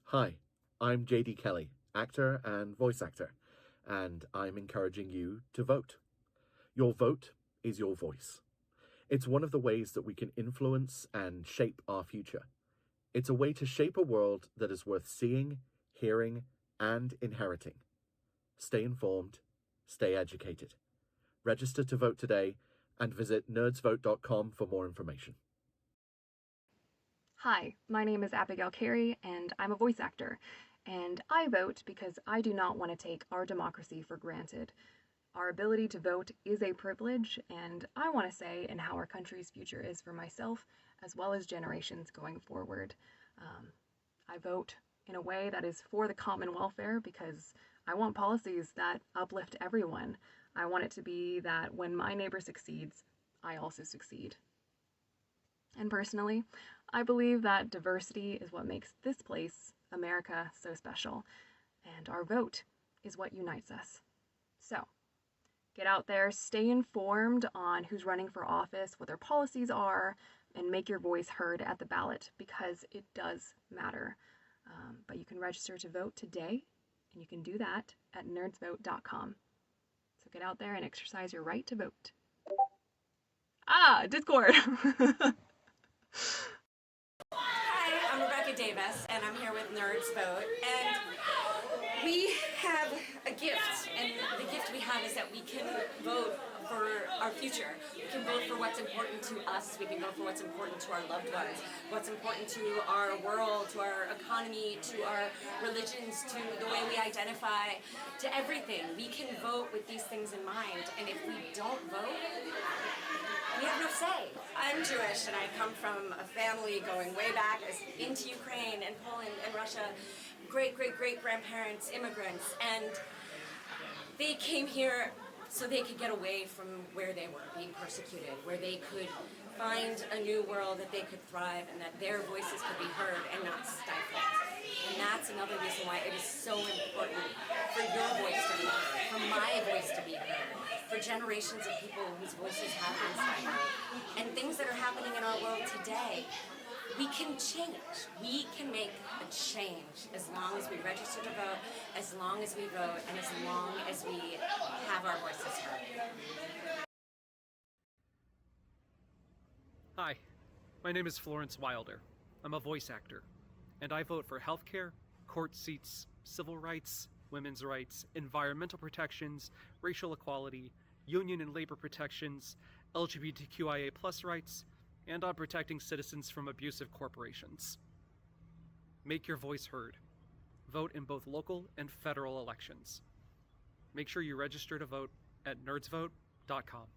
Hi, I'm JD Kelly, actor and voice actor, and I'm encouraging you to vote. Your vote is your voice. It's one of the ways that we can influence and shape our future. It's a way to shape a world that is worth seeing, hearing, and inheriting. Stay informed, stay educated. Register to vote today and visit NerdsVote.com for more information. Hi, my name is Abigail Carey, and I'm a voice actor. And I vote because I do not want to take our democracy for granted. Our ability to vote is a privilege, and I want to say in how our country's future is for myself, as well as generations going forward. I vote in a way that is for the common welfare because I want policies that uplift everyone. I want it to be that when my neighbor succeeds, I also succeed. And personally, I believe that diversity is what makes this place, America, so special. And our vote is what unites us. So, get out there, stay informed on who's running for office, what their policies are, and make your voice heard at the ballot because it does matter. But you can register to vote today, and you can do that at NerdsVote.com. So get out there and exercise your right to vote. Discord! Hi, I'm Rebecca Davis, and I'm here with NerdsVote, and we have a gift, and the gift we have is that we can vote for our future. We can vote for what's important to us. We can vote for what's important to our loved ones, what's important to our world, to our economy, to our religions, to the way we identify, to everything. We can vote with these things in mind, and if we don't vote, we have no say. I'm Jewish, and I come from a family going way back into Ukraine and Poland and Russia, great-great-great-grandparents, immigrants, and they came here so they could get away from where they were being persecuted, where they could find a new world that they could thrive and that their voices could be heard and not stifled. And that's another reason why it is so important for your voice to be heard, for my voice to be heard, for generations of people whose voices have been stifled. And things that are happening in our world today, we can change. We can make a change as long as we register to vote, as long as we vote, and as long as we have our voices heard. Hi, my name is Florence Wilder. I'm a voice actor, and I vote for healthcare, court seats, civil rights, women's rights, environmental protections, racial equality, union and labor protections, LGBTQIA+ rights, and on protecting citizens from abusive corporations. Make your voice heard. Vote in both local and federal elections. Make sure you register to vote at NerdsVote.com.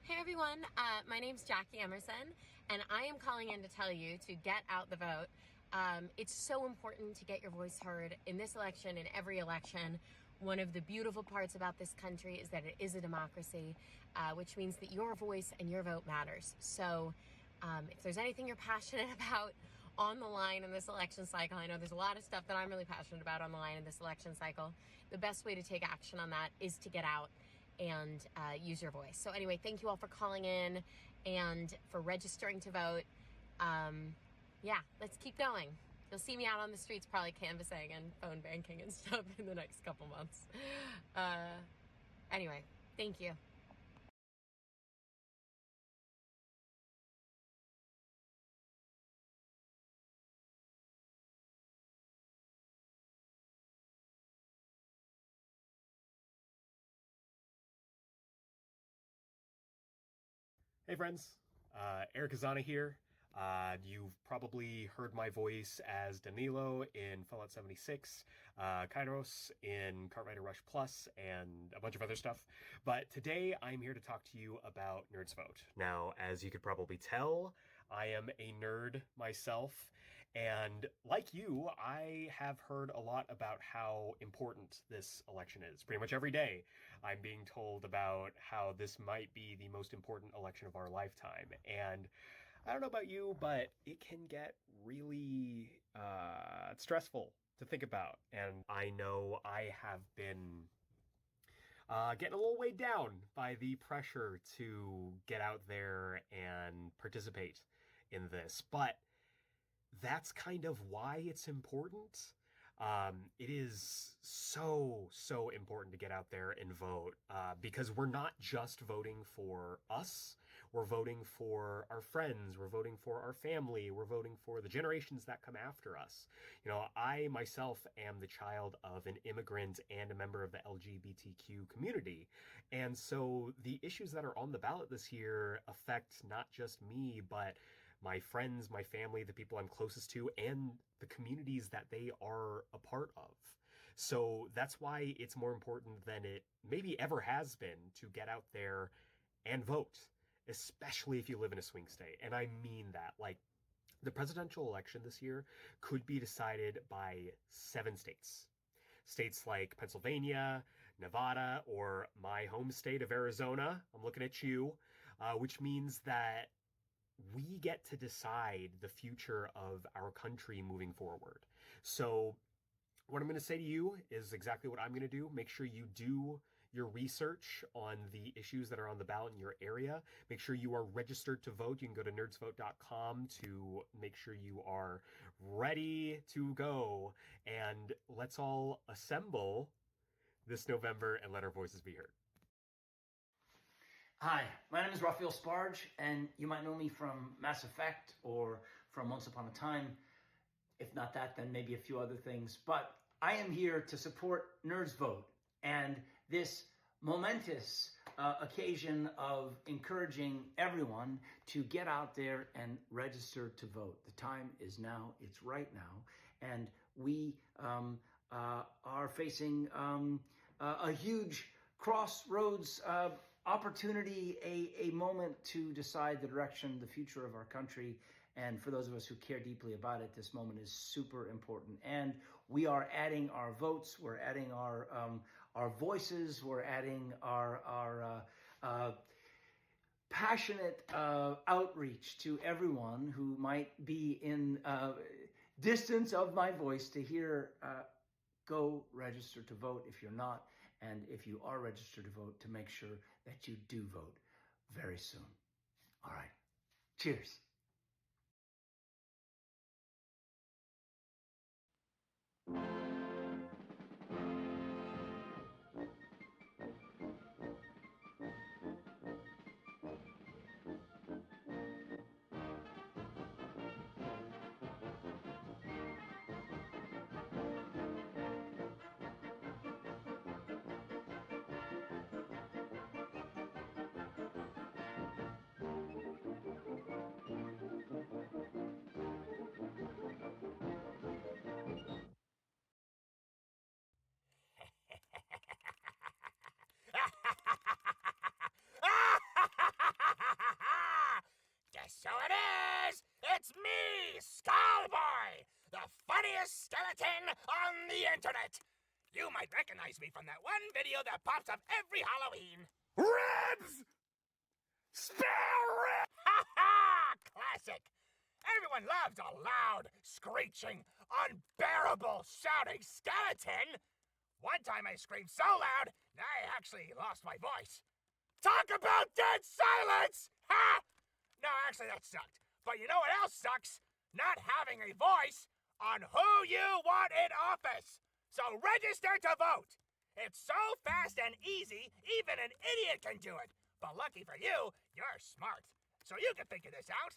Hey everyone, my name's Jackie Emerson, and I am calling in to tell you to get out the vote. It's so important to get your voice heard in this election, in every election. One of the beautiful parts about this country is that it is a democracy, which means that your voice and your vote matters. So if there's anything you're passionate about on the line in this election cycle, I know there's a lot of stuff that I'm really passionate about on the line in this election cycle, the best way to take action on that is to get out and use your voice. So anyway, thank you all for calling in and for registering to vote. Yeah, let's keep going. You'll see me out on the streets probably canvassing and phone banking and stuff in the next couple months. Anyway, thank you. Hey friends, Eric Azana here. You've probably heard my voice as Danilo in Fallout 76, Kairos in Cartwriter Rush Plus, and a bunch of other stuff. But today I'm here to talk to you about NerdsVote. Now, as you could probably tell, I am a nerd myself, and like you, I have heard a lot about how important this election is. Pretty much every day, I'm being told about how this might be the most important election of our lifetime. And I don't know about you, but it can get really stressful to think about. And I know I have been getting a little weighed down by the pressure to get out there and participate in this. But that's kind of why it's important. it is so important to get out there and vote because we're not just voting for us. We're voting for our friends. We're voting for our family. We're voting for the generations that come after us. You know, I myself am the child of an immigrant and a member of the LGBTQ community. And so the issues that are on the ballot this year affect not just me, but my friends, my family, the people I'm closest to, and the communities that they are a part of. So that's why it's more important than it maybe ever has been to get out there and vote, especially if you live in a swing state. And I mean that. Like, the presidential election this year could be decided by 7 states. States like Pennsylvania, Nevada, or my home state of Arizona. I'm looking at you, which means that we get to decide the future of our country moving forward. So what I'm going to say to you is exactly what I'm going to do. Make sure you do your research on the issues that are on the ballot in your area. Make sure you are registered to vote. You can go to NerdsVote.com to make sure you are ready to go. And let's all assemble this November and let our voices be heard. Hi, my name is Raphael Sparge, and you might know me from Mass Effect or from Once Upon a Time. If not that, then maybe a few other things. But I am here to support NerdsVote and this momentous occasion of encouraging everyone to get out there and register to vote. The time is now, it's right now, and we are facing a huge crossroads opportunity, a moment to decide the direction, the future of our country. And for those of us who care deeply about it, this moment is super important. And we are adding our votes, we're adding our voices, we're adding our passionate outreach to everyone who might be in distance of my voice to hear. Go register to vote if you're not. And if you are registered to vote, to make sure that you do vote very soon. All right. Cheers. Guess who it is? It's me, Skullboy, the funniest skeleton on the internet. You might recognize me from that one video that pops up every Halloween. Ribs! Spare ribs! Ha ha! Classic. Everyone loves a loud, screeching, unbearable shouting skeleton. One time I screamed so loud, I actually lost my voice. Talk about dead silence! Ha! No, actually that sucked. But you know what else sucks? Not having a voice on who you want in office. So register to vote. It's so fast and easy, even an idiot can do it. But lucky for you, you're smart. So you can figure this out.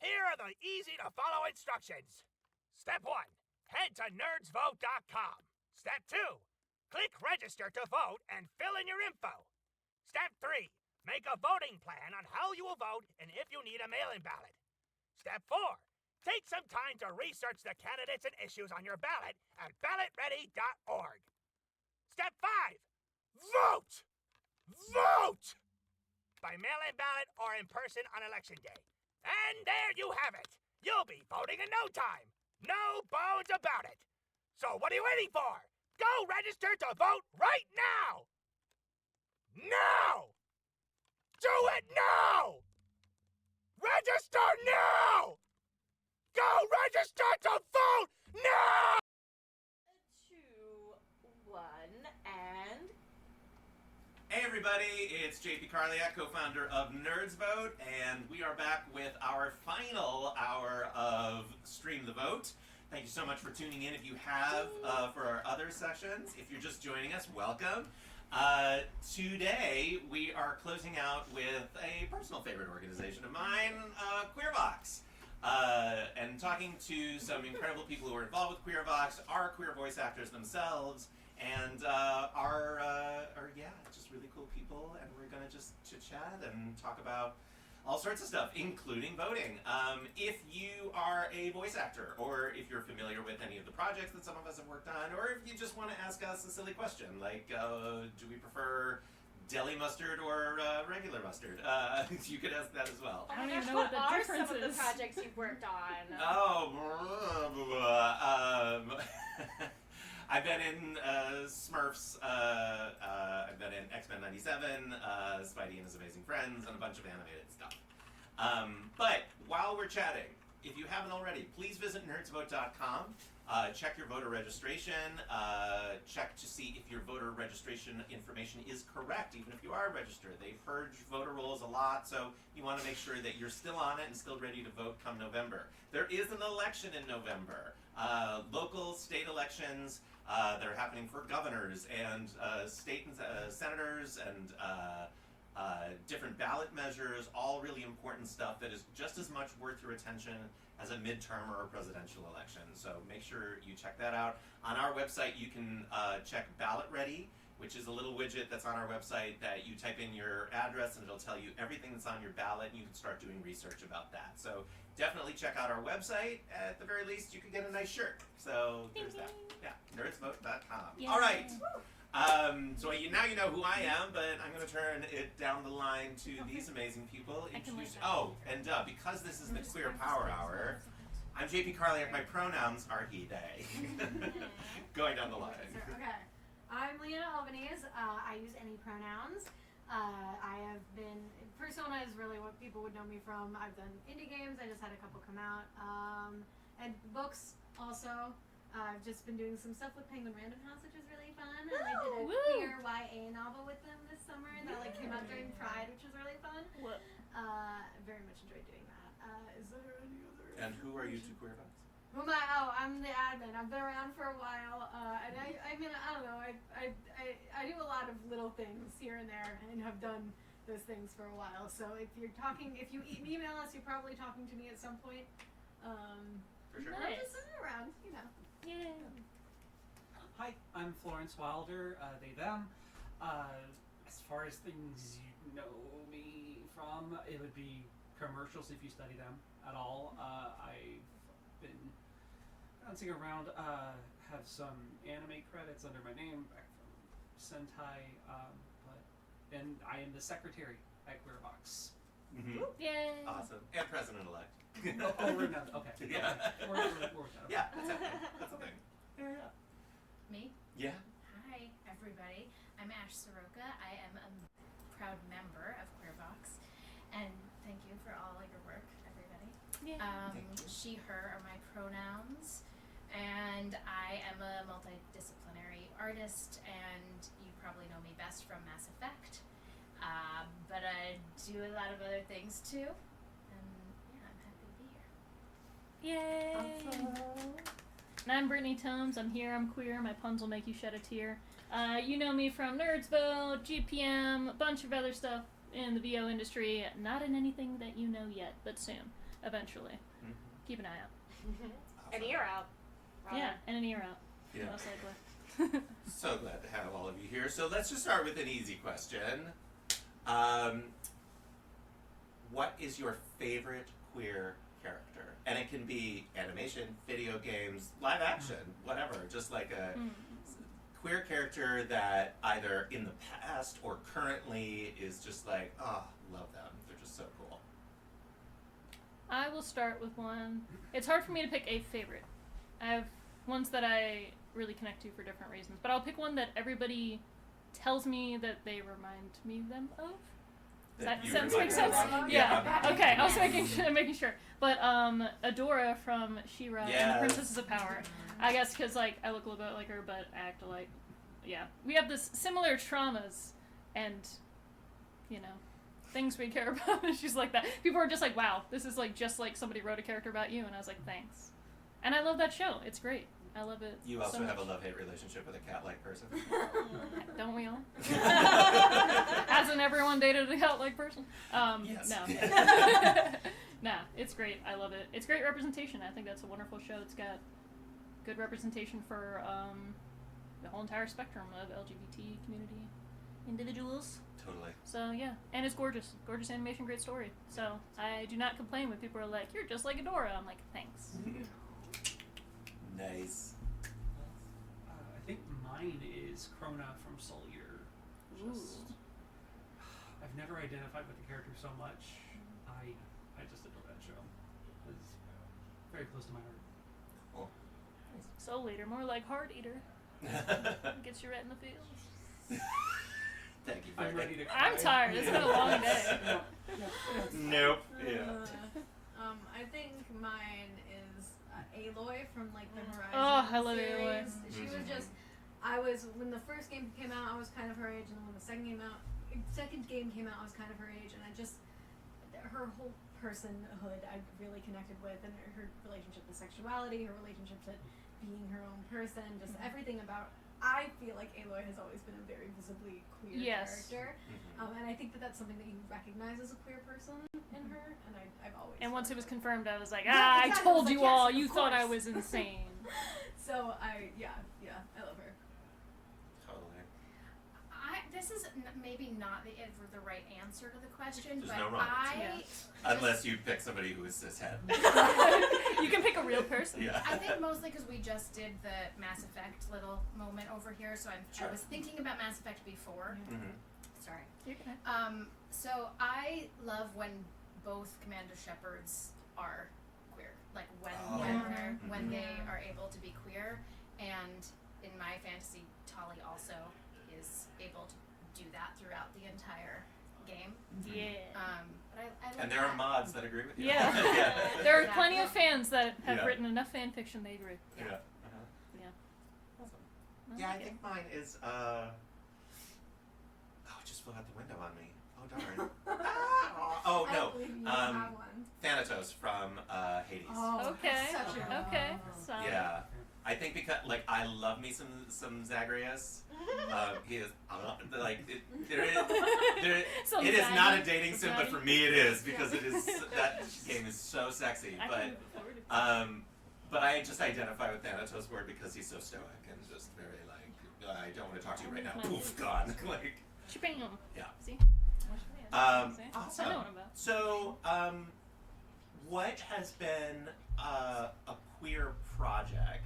Here are the easy-to-follow instructions. Step 1, head to NerdsVote.com. Step 2, click register to vote and fill in your info. Step 3, make a voting plan on how you will vote and if you need a mail-in ballot. Step 4, take some time to research the candidates and issues on your ballot at ballotready.org. Step 5, vote! Vote! By mail-in ballot or in person on election day. And there you have it. You'll be voting in no time. No bones about it. So what are you waiting for? Go register to vote right now! Now! Do it now! Register now! Go register to vote now! 2, 1, and... Hey everybody, it's JP Karliak, co-founder of NerdsVote, and we are back with our final hour of Stream the Vote. Thank you so much for tuning in. If you have for our other sessions, if you're just joining us, welcome. Today we are closing out with a personal favorite organization of mine, QueerVox. And talking to some incredible people who are involved with QueerVox, are queer voice actors themselves, and are just really cool people. And we're gonna just chit chat and talk about all sorts of stuff, including voting. If you are a voice actor, or if you're familiar with any of the projects that some of us have worked on, or if you just want to ask us a silly question, like, do we prefer deli mustard or regular mustard? You could ask that as well. I don't even know what the are difference some of is. the projects you've worked on? I've been in Smurfs, I've been in X-Men 97, Spidey and His Amazing Friends, and a bunch of animated stuff. But while we're chatting, if you haven't already, please visit NerdsVote.com. Check your voter registration. Check to see if your voter registration information is correct, even if you are registered. They purge voter rolls a lot, so you want to make sure that you're still on it and still ready to vote come November. There is an election in November. Local, state elections that are happening for governors and state and senators and different ballot measures, all really important stuff that is just as much worth your attention as a midterm or a presidential election. So make sure you check that out. On our website, you can check Ballot Ready, which is a little widget that's on our website that you type in your address and it'll tell you everything that's on your ballot, and you can start doing research about that. So definitely check out our website. At the very least, you can get a nice shirt. So there's that. Yeah, nerdsvote.com. Yeah. All right. So now you know who I am, but I'm going to turn it down the line to these amazing people. Because this is the Queer Power Hour, I'm JP Karliak. My pronouns are he, they. Going down the line. Okay. I'm Leanna Albanese. I use any pronouns. I have been, Persona is really what people would know me from. I've done indie games. I just had a couple come out. And books also. I've just been doing some stuff with Penguin Random House, which is really fun. And I did a queer YA novel with them this summer that came out during Pride, which was really fun. Very much enjoyed doing that. Is there any other? And who are you to QueerVox? Who am I? Oh, I'm the admin. I've been around for a while, and I mean, I don't know. I do a lot of little things here and there, and have done those things for a while. So if you email us, you're probably talking to me at some point. For sure. I'm just sitting around, you know. Yeah. Hi, I'm Florence Wilder, they, them. As far as things you know me from, it would be commercials if you study them at all. I've been bouncing around, have some anime credits under my name back from Sentai, and I am the secretary at QueerVox. Mm-hmm. Yay! Awesome. And president-elect. We're not, okay. Yeah. We're okay. Yeah, that's it. That's the thing. Yeah. Me? Yeah. Hi, everybody. I'm Sroka. I am a proud member of QueerVox, and thank you for all your work, everybody. Yeah. She, her are my pronouns, and I am a multidisciplinary artist, and you probably know me best from Mass Effect, but I do a lot of other things too, and yeah, I'm happy to be here. Yay! And I'm Brittany Tomes. I'm here. I'm queer. My puns will make you shed a tear. You know me from NerdsVote, GPM, a bunch of other stuff in the VO industry. Not in anything that you know yet, but soon, eventually. Mm-hmm. Keep an eye out. An ear out. Yeah, and an ear out. Yeah. Most likely. So glad to have all of you here. So let's just start with an easy question. What is your favorite queer character? And it can be animation, video games, live action, whatever. Just like a queer character that either in the past or currently is just like, oh, love them. They're just so cool. I will start with one. It's hard for me to pick a favorite. I have ones that I really connect to for different reasons, but I'll pick one that everybody tells me that they remind me them of. Does that sentence make sense? Yeah. Okay, I was making sure. But Adora from She-Ra and the Princesses of Power. I guess because like I look a little bit like her, but I act alike. Yeah, we have this similar traumas, and you know, things we care about. And she's like that. People are just like, "Wow, this is like just like somebody wrote a character about you," and I was like, "Thanks." And I love that show. It's great. I love it. You also so have a much. love-hate relationship with a cat-like person. Don't we all? Hasn't everyone dated a cat-like person? Yes. No. Nah, it's great. I love it. It's great representation. I think that's a wonderful show. It's got good representation for the whole entire spectrum of LGBT community individuals. Totally. So yeah, and it's gorgeous. Gorgeous animation, great story. So I do not complain when people are like, "You're just like Adora." I'm like, thanks. Nice. I think mine is Krona from Soul Eater. Just, I've never identified with the character so much. I just adore that show. It's very close to my heart. Cool. Soul Eater, more like Heart Eater. Gets you right in the feels. Thank you. I'm ready to cry. I'm tired. It's been a long day. Nope. Yeah. I think mine is Aloy from like the Horizon Oh, I love series. Aloy. She was just, when the first game came out, I was kind of her age, and then when the second game came out, I was kind of her age, and I just, her whole personhood I really connected with, and her relationship to sexuality, her relationship to being her own person, just everything about. I feel like Aloy has always been a very visibly queer character, and I think that that's something that you recognize as a queer person in her, and I've always. And once it was confirmed, I was like, Yeah, I exactly. told I was like, you yes, all. of You thought I course. was insane. So I love her. Totally. This is maybe not the right answer to the question, There's but no wrong Unless you pick somebody who is cishet. You can pick a real person. Yeah. I think mostly because we just did the Mass Effect little moment over here, so I was thinking about Mass Effect before. Sorry. You're good. So I love when both Commander Shepherds are queer, like when they are able to be queer, and in my fantasy, Tali also is able to do that throughout the entire game. Yeah. But I love And there are mods that agree with you. Yeah. Yeah. There are plenty of fans that have Yeah. written enough fan fiction they agree. Yeah. Yeah. Awesome. Yeah, I think mine is oh, it just flew out the window on me. Oh darn. Oh I no. don't believe you have one. Thanatos from Hades. Oh, Okay. such a Okay. Solid. Yeah. I think because I love me some Zagreus. He is Some it is not a Zaggy. dating sim, but for me it is because it is that game is so sexy. I can But look forward to but I just identify with Thanatos more because he's so stoic and just very like I don't want to talk to you right now. Poof, gone. Like Shabam. yeah. See? Awesome. I know what I'm about. So, what has been a queer project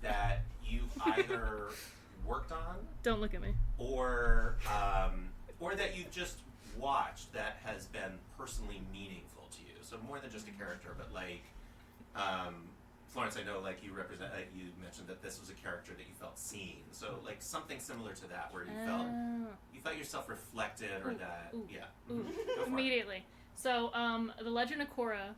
that you've either worked on, Don't look at me. or that you've just watched that has been personally meaningful to you? So more than just a character, but like, Florence, I know like you represent. You mentioned that this was a character that you felt seen. So like something similar to that, where you felt yourself reflected, or that yeah. Ooh. Go for it. Immediately. So, The Legend of Korra,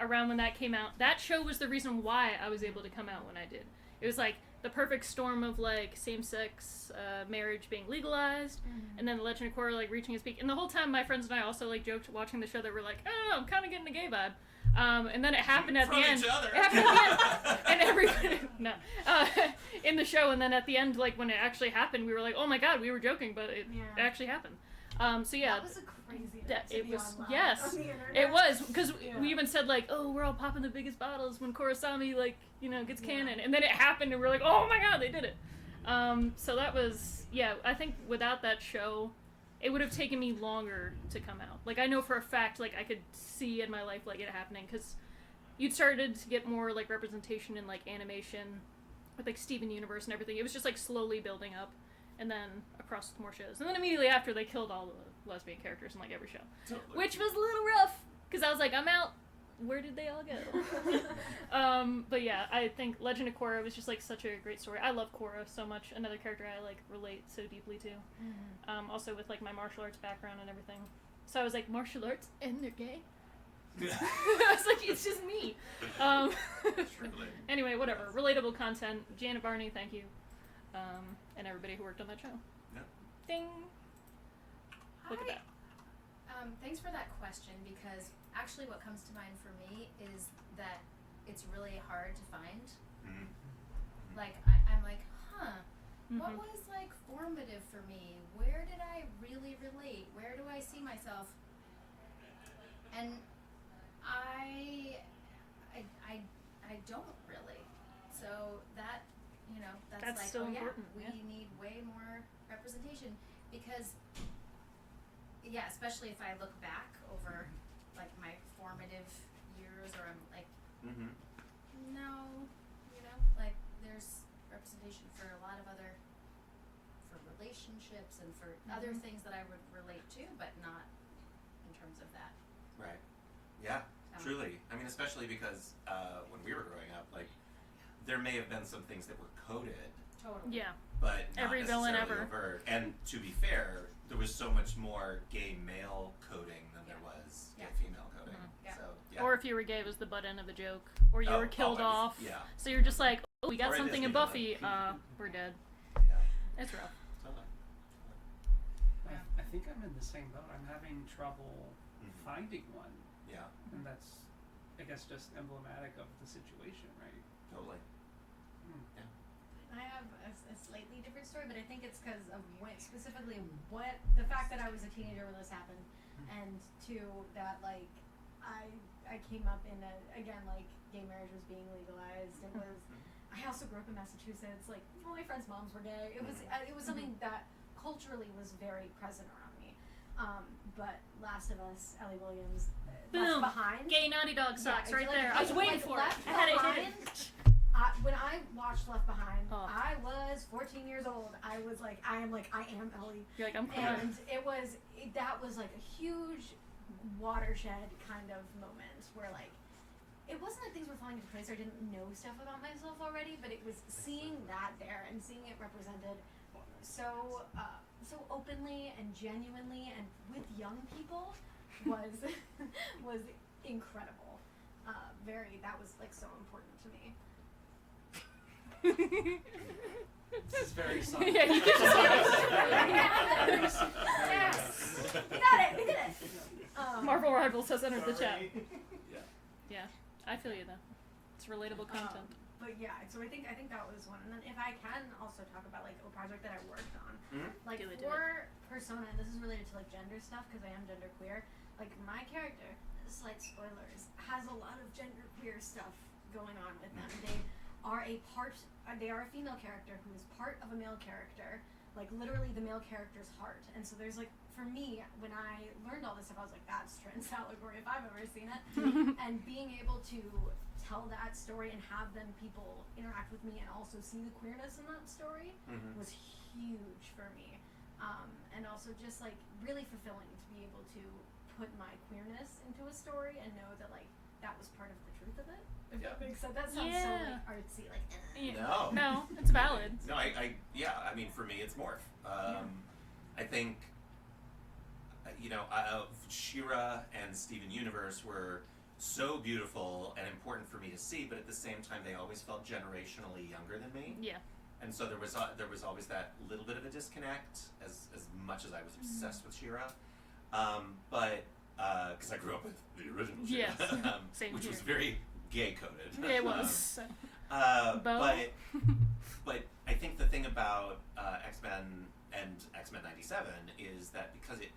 around when that came out, that show was the reason why I was able to come out when I did. It was like the perfect storm of like same-sex marriage being legalized, and then The Legend of Korra like reaching its peak. And the whole time, my friends and I also like joked watching the show that we're like, oh, I'm kind of getting a gay vibe. And then it happened at the end. From each other. It happened at the end, and everybody in the show. And then at the end, like when it actually happened, we were like, "Oh my god, we were joking, but it actually happened." So yeah, That was a crazy that to it be was online yes, on the internet. it was because we even said like, "Oh, we're all popping the biggest bottles when Korrasami like gets canon," and then it happened, and we're like, "Oh my god, they did it." So that was I think without that show, it would have taken me longer to come out. Like I know for a fact, like I could see in my life like it happening because you'd started to get more like representation in like animation with like Steven Universe and everything. It was just like slowly building up, and then across more shows, and then immediately after they killed all the lesbian characters in like every show, which was a little rough because I was like, I'm out. Where did they all go? But yeah, I think Legend of Korra was just like such a great story. I love Korra so much. Another character I like relate so deeply to. Also with like my martial arts background and everything. So I was like, martial arts and they're gay? I was like, it's just me. Anyway, whatever. Relatable content. Janet Barney, thank you. And everybody who worked on that show. Yeah. Ding. Look at that. Thanks for that question, because actually what comes to mind for me is that it's really hard to find like I'm like, what was like formative for me? Where did I really relate? Where do I see myself? And I don't really. So that, that's like, still important. We need way more representation because, especially if I look back over like my formative years, or I'm like, no, like there's representation for a lot of other, for relationships and for other things that I would relate to, but not in terms of that. Right. Yeah, truly. I mean, especially because when we were growing up, like, there may have been some things that were coded. Totally. Yeah. But not every villain necessarily ever. overt. And to be fair, there was so much more gay male coding than there was gay female coding. So, yeah. Or if you were gay, it was the butt end of a joke, or you were killed I off. was- yeah. So you're just like, oh, we got Or a something in Disney Buffy. villain. We're dead. Yeah. It's rough. Totally. I think I'm in the same boat. I'm having trouble finding one. Yeah. And that's, I guess, just emblematic of the situation, right? Totally. Yeah. I have a slightly different story, but I think it's because of specifically the fact that I was a teenager when this happened, and two, that like I came up in again like gay marriage was being legalized. It was. I also grew up in Massachusetts. Like all my friends' moms were gay. It was something that culturally was very present around me. But Last of Us, Ellie Williams, Boom. Left Behind. Gay Naughty Dog socks right like, there. I was waiting for it. Left I had it Behind, hidden. when I watched Left Behind, Oh. I was 14 years old. I am Ellie. You're like, I'm cool. And that was like a huge watershed kind of moment where like, it wasn't that things were falling into place or I didn't know stuff about myself already, but it was seeing that there and seeing it represented so openly and genuinely and with young people was incredible. That was like so important to me. This is very soft. Yeah, you can just Yes! We got it! We did it! Marvel Rivals has entered the chat. Yeah. Yeah, I feel you though. It's relatable content. But yeah, so I think that was one. And then if I can also talk about like a project that I worked on, like Do it. for Persona, and this is related to like gender stuff because I am genderqueer. Like my character, slight spoilers, has a lot of genderqueer stuff going on with them. They are a female character who is part of a male character, like literally the male character's heart. And so there's like, for me, when I learned all this stuff, I was like, that's trans allegory if I've ever seen it. And being able to tell that story and have then people interact with me and also see the queerness in that story was huge for me. And also just like really fulfilling to be able to put my queerness into a story and know that like that was part of the truth of it. If that makes sense. That sounds so like artsy, like No, it's valid. No, I mean, for me, it's Morph. I think, She-Ra and Steven Universe were so beautiful and important for me to see, but at the same time, they always felt generationally younger than me. Yeah. And so there was always that little bit of a disconnect, as much as I was obsessed with She-Ra. But because I grew up with the original She-Ra, Yes. Same which here. was very gay coded. It was. But I think the thing about X-Men and X-Men '97 is that because it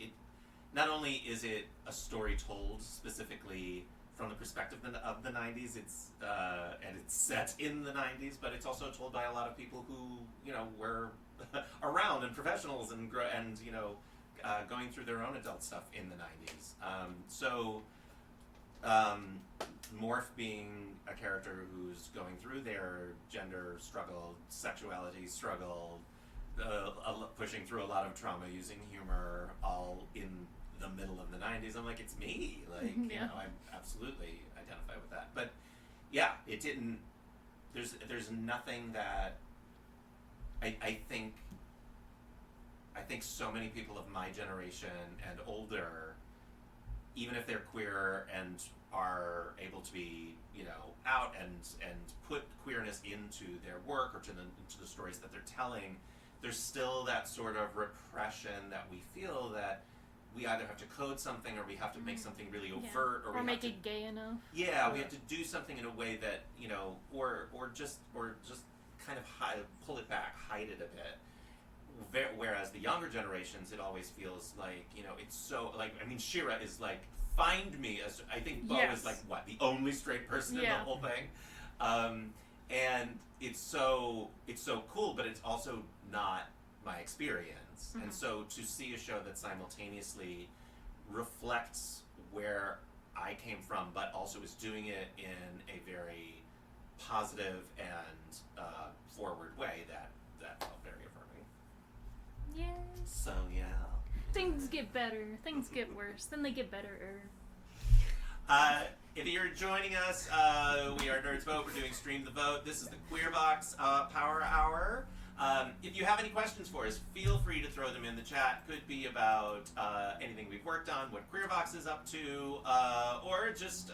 not only is it a story told specifically from the perspective of the '90s, and it's set in the '90s, but it's also told by a lot of people who were around and professionals and going through their own adult stuff in the '90s. Morph being a character who's going through their gender struggle, sexuality struggle, pushing through a lot of trauma, using humor, all in the middle of the '90s. I'm like, it's me. Like, I absolutely identify with that. But yeah, it didn't. There's nothing that I think so many people of my generation and older, even if they're queer and are able to be, out and put queerness into their work or into the stories that they're telling, there's still that sort of repression that we feel that we either have to code something or we have to make something really overt or make it gay enough. Yeah, we have to do something in a way that or just kind of pull it back, hide it a bit. Whereas the younger generations, it always feels like, you know, it's so, like, I mean, Shira is like, find me. I think Bo is like, what, the only straight person in the whole thing? And it's so cool, but it's also not my experience. And so to see a show that simultaneously reflects where I came from, but also is doing it in a very positive and forward way, that felt very affirming. Yeah. So yeah. Things get better, things get worse, then they get better. If you're joining us, we are Nerds Vote. We're doing Stream the Vote. This is the Queer Box Power Hour. If you have any questions for us, feel free to throw them in the chat. Could be about anything we've worked on, what Queer Box is up to, or just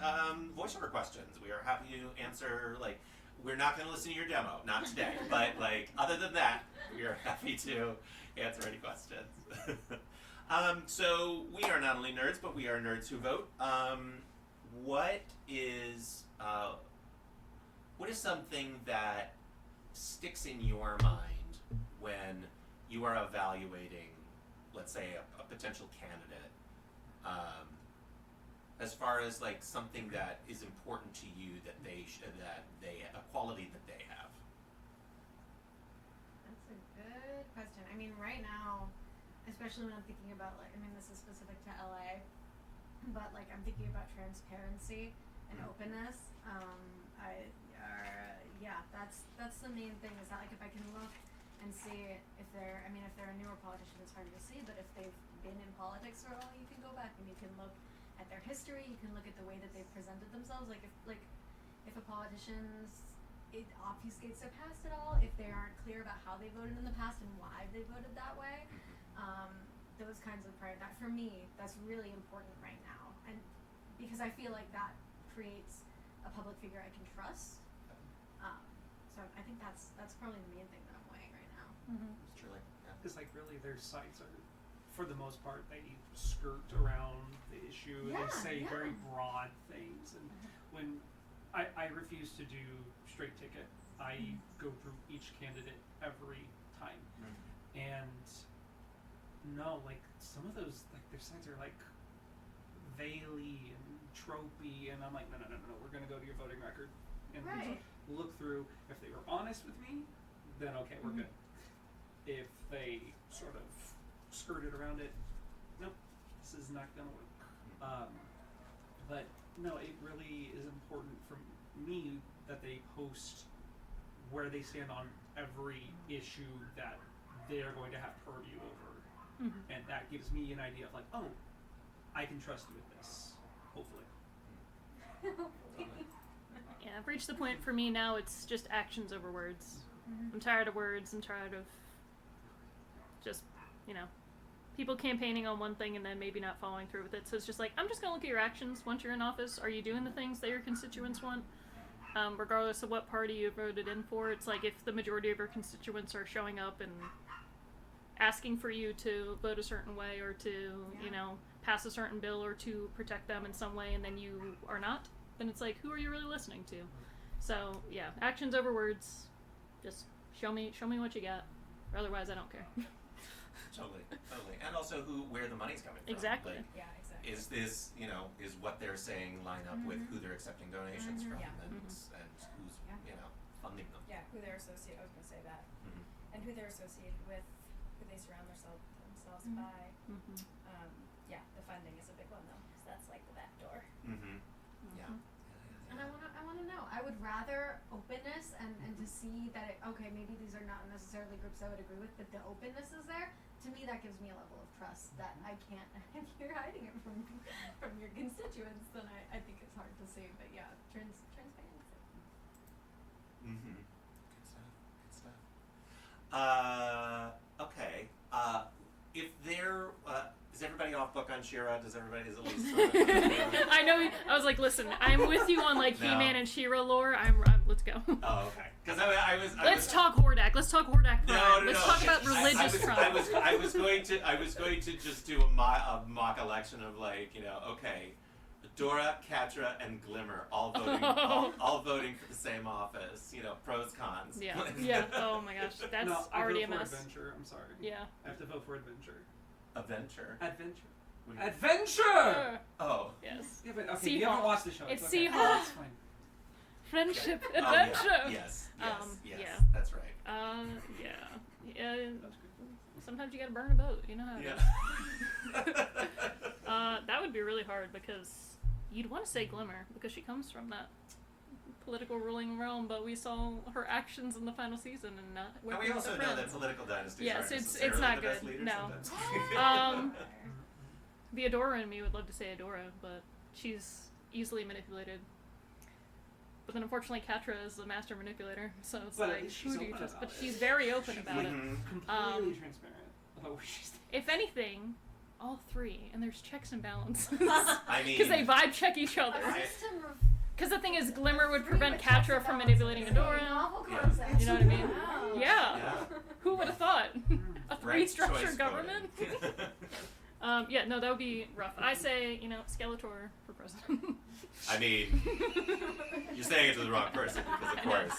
voiceover questions. We are happy to answer. Like, we're not going to listen to your demo, not today. But like, other than that, we are happy to answer any questions. So we are not only nerds, but we are nerds who vote. What is something that sticks in your mind when you are evaluating, let's say, a potential candidate, as far as like something that is important to you that they a quality that they have? That's a good question. I mean, right now, especially when I'm thinking about, like, I mean, this is specific to LA, but like I'm thinking about transparency and openness. That's the main thing. Is that, like, if I can look and see if they're a newer politician, it's harder to see, but if they've been in politics for a while, you can go back and you can look at their history. You can look at the way that they've presented themselves. Like if a politician's, it obfuscates their past at all, if they aren't clear about how they voted in the past and why they voted that way. Those kinds of that for me, that's really important right now, and because I feel like that creates a public figure I can trust. So I think that's probably the main thing that I'm weighing right now. Truly, yeah. Because like really, their sites are, for the most part, they skirt around the issue. Yeah, they say yeah. very broad things, and when I refuse to do straight ticket, I go through each candidate every time, and no, like some of those, like their sites are like veil-y and tropey, and I'm like, no, we're gonna go to your voting record and look through. If they were honest with me, then okay, we're good. If they sort of skirted around it, nope, this is not gonna work. But no, it really is important for me that they post where they stand on every issue that they are going to have purview over. And that gives me an idea of like, oh, I can trust you with this, hopefully. Yeah, I've reached the point for me now, it's just actions over words. I'm tired of words, I'm tired of just, people campaigning on one thing and then maybe not following through with it. So it's just like, I'm just gonna look at your actions once you're in office. Are you doing the things that your constituents want? Regardless of what party you voted in for. It's like if the majority of your constituents are showing up and asking for you to vote a certain way or to, pass a certain bill or to protect them in some way, and then you are not, then it's like, who are you really listening to? So yeah, actions over words. Just show me what you got. Otherwise, I don't care. Totally. And also where the money's coming from. Exactly. Like, Yeah, exactly. is this, is what they're saying line up with who they're accepting donations from, and who's, funding them. Yeah, who they're associated. I was going to say that, and who they're associated with, who they surround themselves by. Yeah, the funding is a big one though, because that's like the back door. Yeah. And I wanna know. I would rather openness and to see that maybe these are not necessarily groups I would agree with, but the openness is there. To me, that gives me a level of trust that I can't. If you're hiding it from your constituents, then I think it's hard to see. But yeah, transparency. Good stuff. Okay. If there is everybody off book on She-Ra? Is at least? Sort of, I know. I was like, listen, I'm with you on like No. He-Man and She-Ra lore. Let's go. Oh, okay. Because I was. Let's talk Hordak. Let's talk Hordak Prime. No. Let's talk about religious Trump. I was going to just do a mock election of like, okay, Dora, Catra, and Glimmer all voting, all voting for the same office. You know, pros, cons. Yeah. Yeah. Oh my gosh, that's No, I already a vote for mess. Adventure. I'm sorry. Yeah. I have to vote for Adventure. Adventure. Adventure. What do you- Adventure. Oh. Yes. Yeah, but, okay, you haven't watched the show. It's okay. Seahawks. It's fine. Friendship, Oh, adventure. yeah. Yes. Yes. Yes. Yeah. That's right. Yeah. Sometimes you gotta burn a boat. You know how it is. That would be really hard because you'd want to say Glimmer because she comes from that political ruling realm, but we saw her actions in the final season and not. And we also know that political dynasties yes, aren't it's necessarily not the good. best leaders No. sometimes. The Adora in me would love to say Adora, but she's easily manipulated. But then unfortunately Catra is the master manipulator, so it's But like she's who do you open trust? about But it. she's very open about it. Completely transparent about what she's thinking. If anything, all three, and there's checks and balances. I mean- because they vibe check each other. Because the thing is, Glimmer would prevent Catra from manipulating Adora. You know what I mean? Wow. Yeah. Who would have thought? A Right three-structure choice government? Yeah, no, that would be rough. I say, you know, Skeletor for president. I mean, you're saying it to the wrong person because, of course.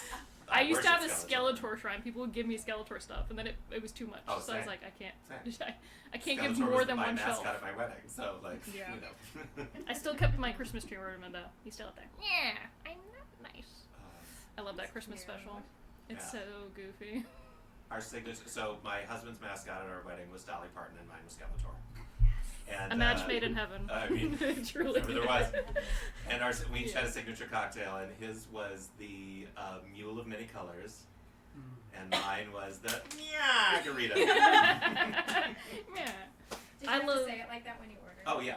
I used to have a worship Skeletor shrine. People would give me Skeletor stuff, and then it was too much. Oh, so I was same. like, I can't. Same. I can't give Skeletor more was than my one mascot shelf. at my wedding, so like, Yeah. you know. I still kept my Christmas tree ornament though. He's still up there. Yeah, I'm not nice. I love that Christmas special. It's Yeah. so goofy. Our signature. So my husband's mascot at our wedding was Dolly Parton, and mine was Skeletor. And, A match made in heaven. I mean, Truly. there was. And we each had a signature cocktail, and his was the Mule of Many Colors, and mine was the Margarita. Yeah. Did you I have love- to say it like that when you ordered? Oh yeah,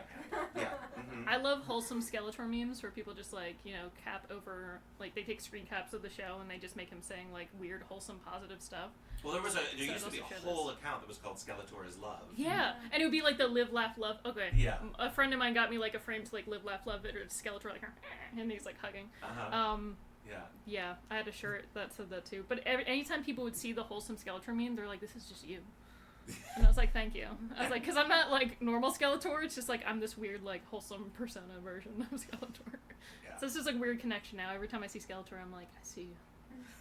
yeah. Mhm. I love wholesome Skeletor memes where people just like, you know, cap over, like they take screen caps of the show and they just make him saying like weird, wholesome, positive stuff. Well, there So used to be they'll a share whole this. account that was called Skeletor is Love. Yeah, and it would be like the live, laugh, love. Okay. Yeah. A friend of mine got me like a frame to like live, laugh, love it, or Skeletor like, and he's like hugging. Uh-huh. Yeah. Yeah, I had a shirt that said that too. But anytime people would see the wholesome Skeletor meme, they're like, "This is just you." And I was like, "Thank you." I was like, "Cause I'm not like normal Skeletor. It's just like I'm this weird like wholesome persona version of Skeletor." Yeah. So it's just like weird connection now. Every time I see Skeletor, I'm like, "I see you.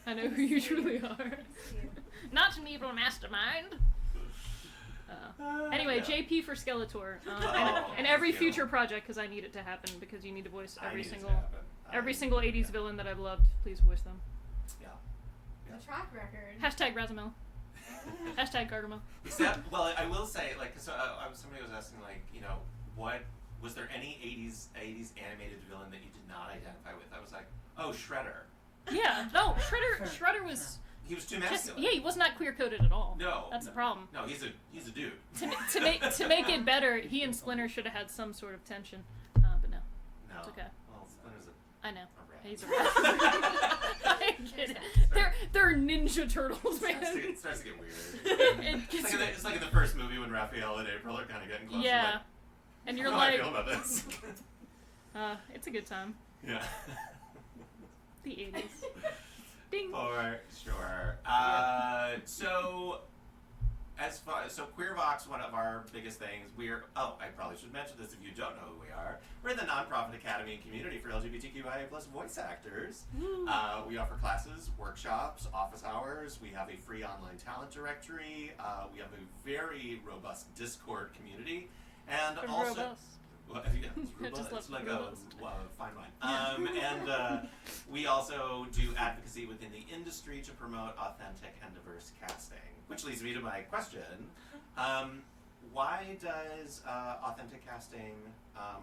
I know who you truly are." Not an evil mastermind. Anyway, yeah. JP for Skeletor, Oh, and every thank you. future project because I need it to happen because you need to voice I every need it to single happen. every single '80s villain that I've loved. Please voice them. Yeah. The track record. Hashtag Razamel. Hashtag Gargamel. Except, well, I will say, like, so somebody was asking, like, you know, what was there any '80s animated villain that you did not identify with? I was like, oh, Shredder. Yeah, no, Shredder was. He was too Just, masculine. yeah, he was not queer coded at all. No, that's the problem. No, he's a dude. To make it better, he and Splinter should have had some sort of tension, but no, No. it's okay. Well, Splinter's I know. rat. He's a rat. I get it. They're Ninja Turtles, man. It starts to get weird. It's like in the first movie when Raphael and April are kind of getting close. Yeah, Like, and you're how like, do I feel about this? it's a good time. Yeah. The 80s. Ding. For sure. So Queer Vox, one of our biggest things, I probably should mention this if you don't know who we are. We're the nonprofit academy and community for LGBTQIA+ voice actors. We offer classes, workshops, office hours. We have a free online talent directory. We have a very robust Discord community. And also... Robust. Well, yeah, it's Just it's love like a robust. fine wine. And we also do advocacy within the industry to promote authentic and diverse casting. Which leads me to my question. Why does authentic casting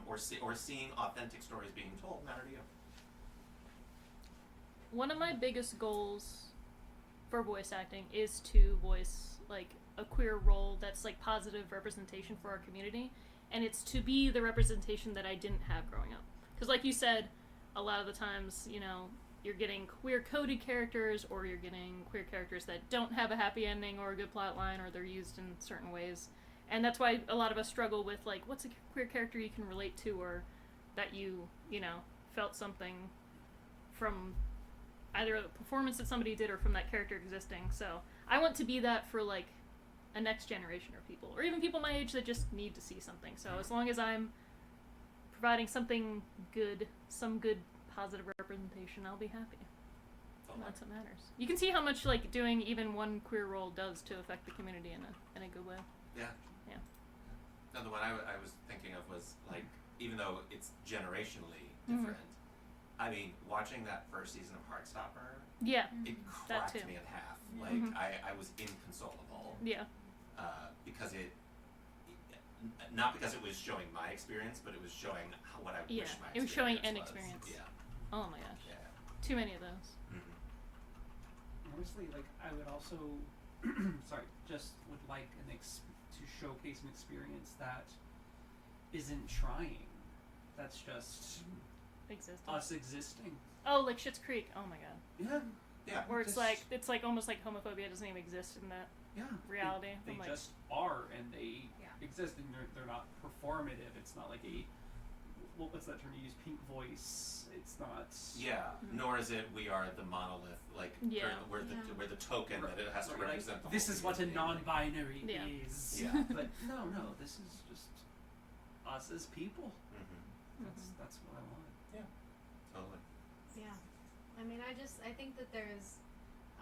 or seeing authentic stories being told matter to you? One of my biggest goals for voice acting is to voice like a queer role that's like positive representation for our community, and it's to be the representation that I didn't have growing up. Because like you said, a lot of the times, you know, you're getting queer coded characters, or you're getting queer characters that don't have a happy ending or a good plot line, or they're used in certain ways. And that's why a lot of us struggle with like, what's a queer character you can relate to, or that you know, felt something from either a performance that somebody did or from that character existing. So I want to be that for like a next generation of people, or even people my age that just need to see something. So as long as I'm providing something good, some good positive representation, I'll be happy. And that's what matters. You can see how much like doing even one queer role does to affect the community in a good way. Yeah. Yeah. No, the one I was thinking of was like, even though it's generationally different, I mean, watching that first season of Heartstopper, yeah, it that cracked too. me in half. Like I was inconsolable. Yeah. Because not because it was showing my experience, but it was showing what I wish my experience was. It was showing an experience. Yeah. Oh my gosh. Yeah. Too many of those. Honestly, like I would also, sorry, just would like to showcase an experience that isn't trying. That's just us existing. Oh, like Schitt's Creek. Oh my god. Yeah. Yeah. Where it's like almost like homophobia doesn't even exist in that reality. They I'm like, just are, and they exist, and they're not performative. It's not like a what's that term you use? Pink voice. It's not. Yeah. Nor is it we are the monolith. Like we're the token that it has to represent. Like, this is what a non-binary is. Yeah. But no, this is just us as people. That's what I want. Yeah. Totally. Yeah. I mean, I think that there's,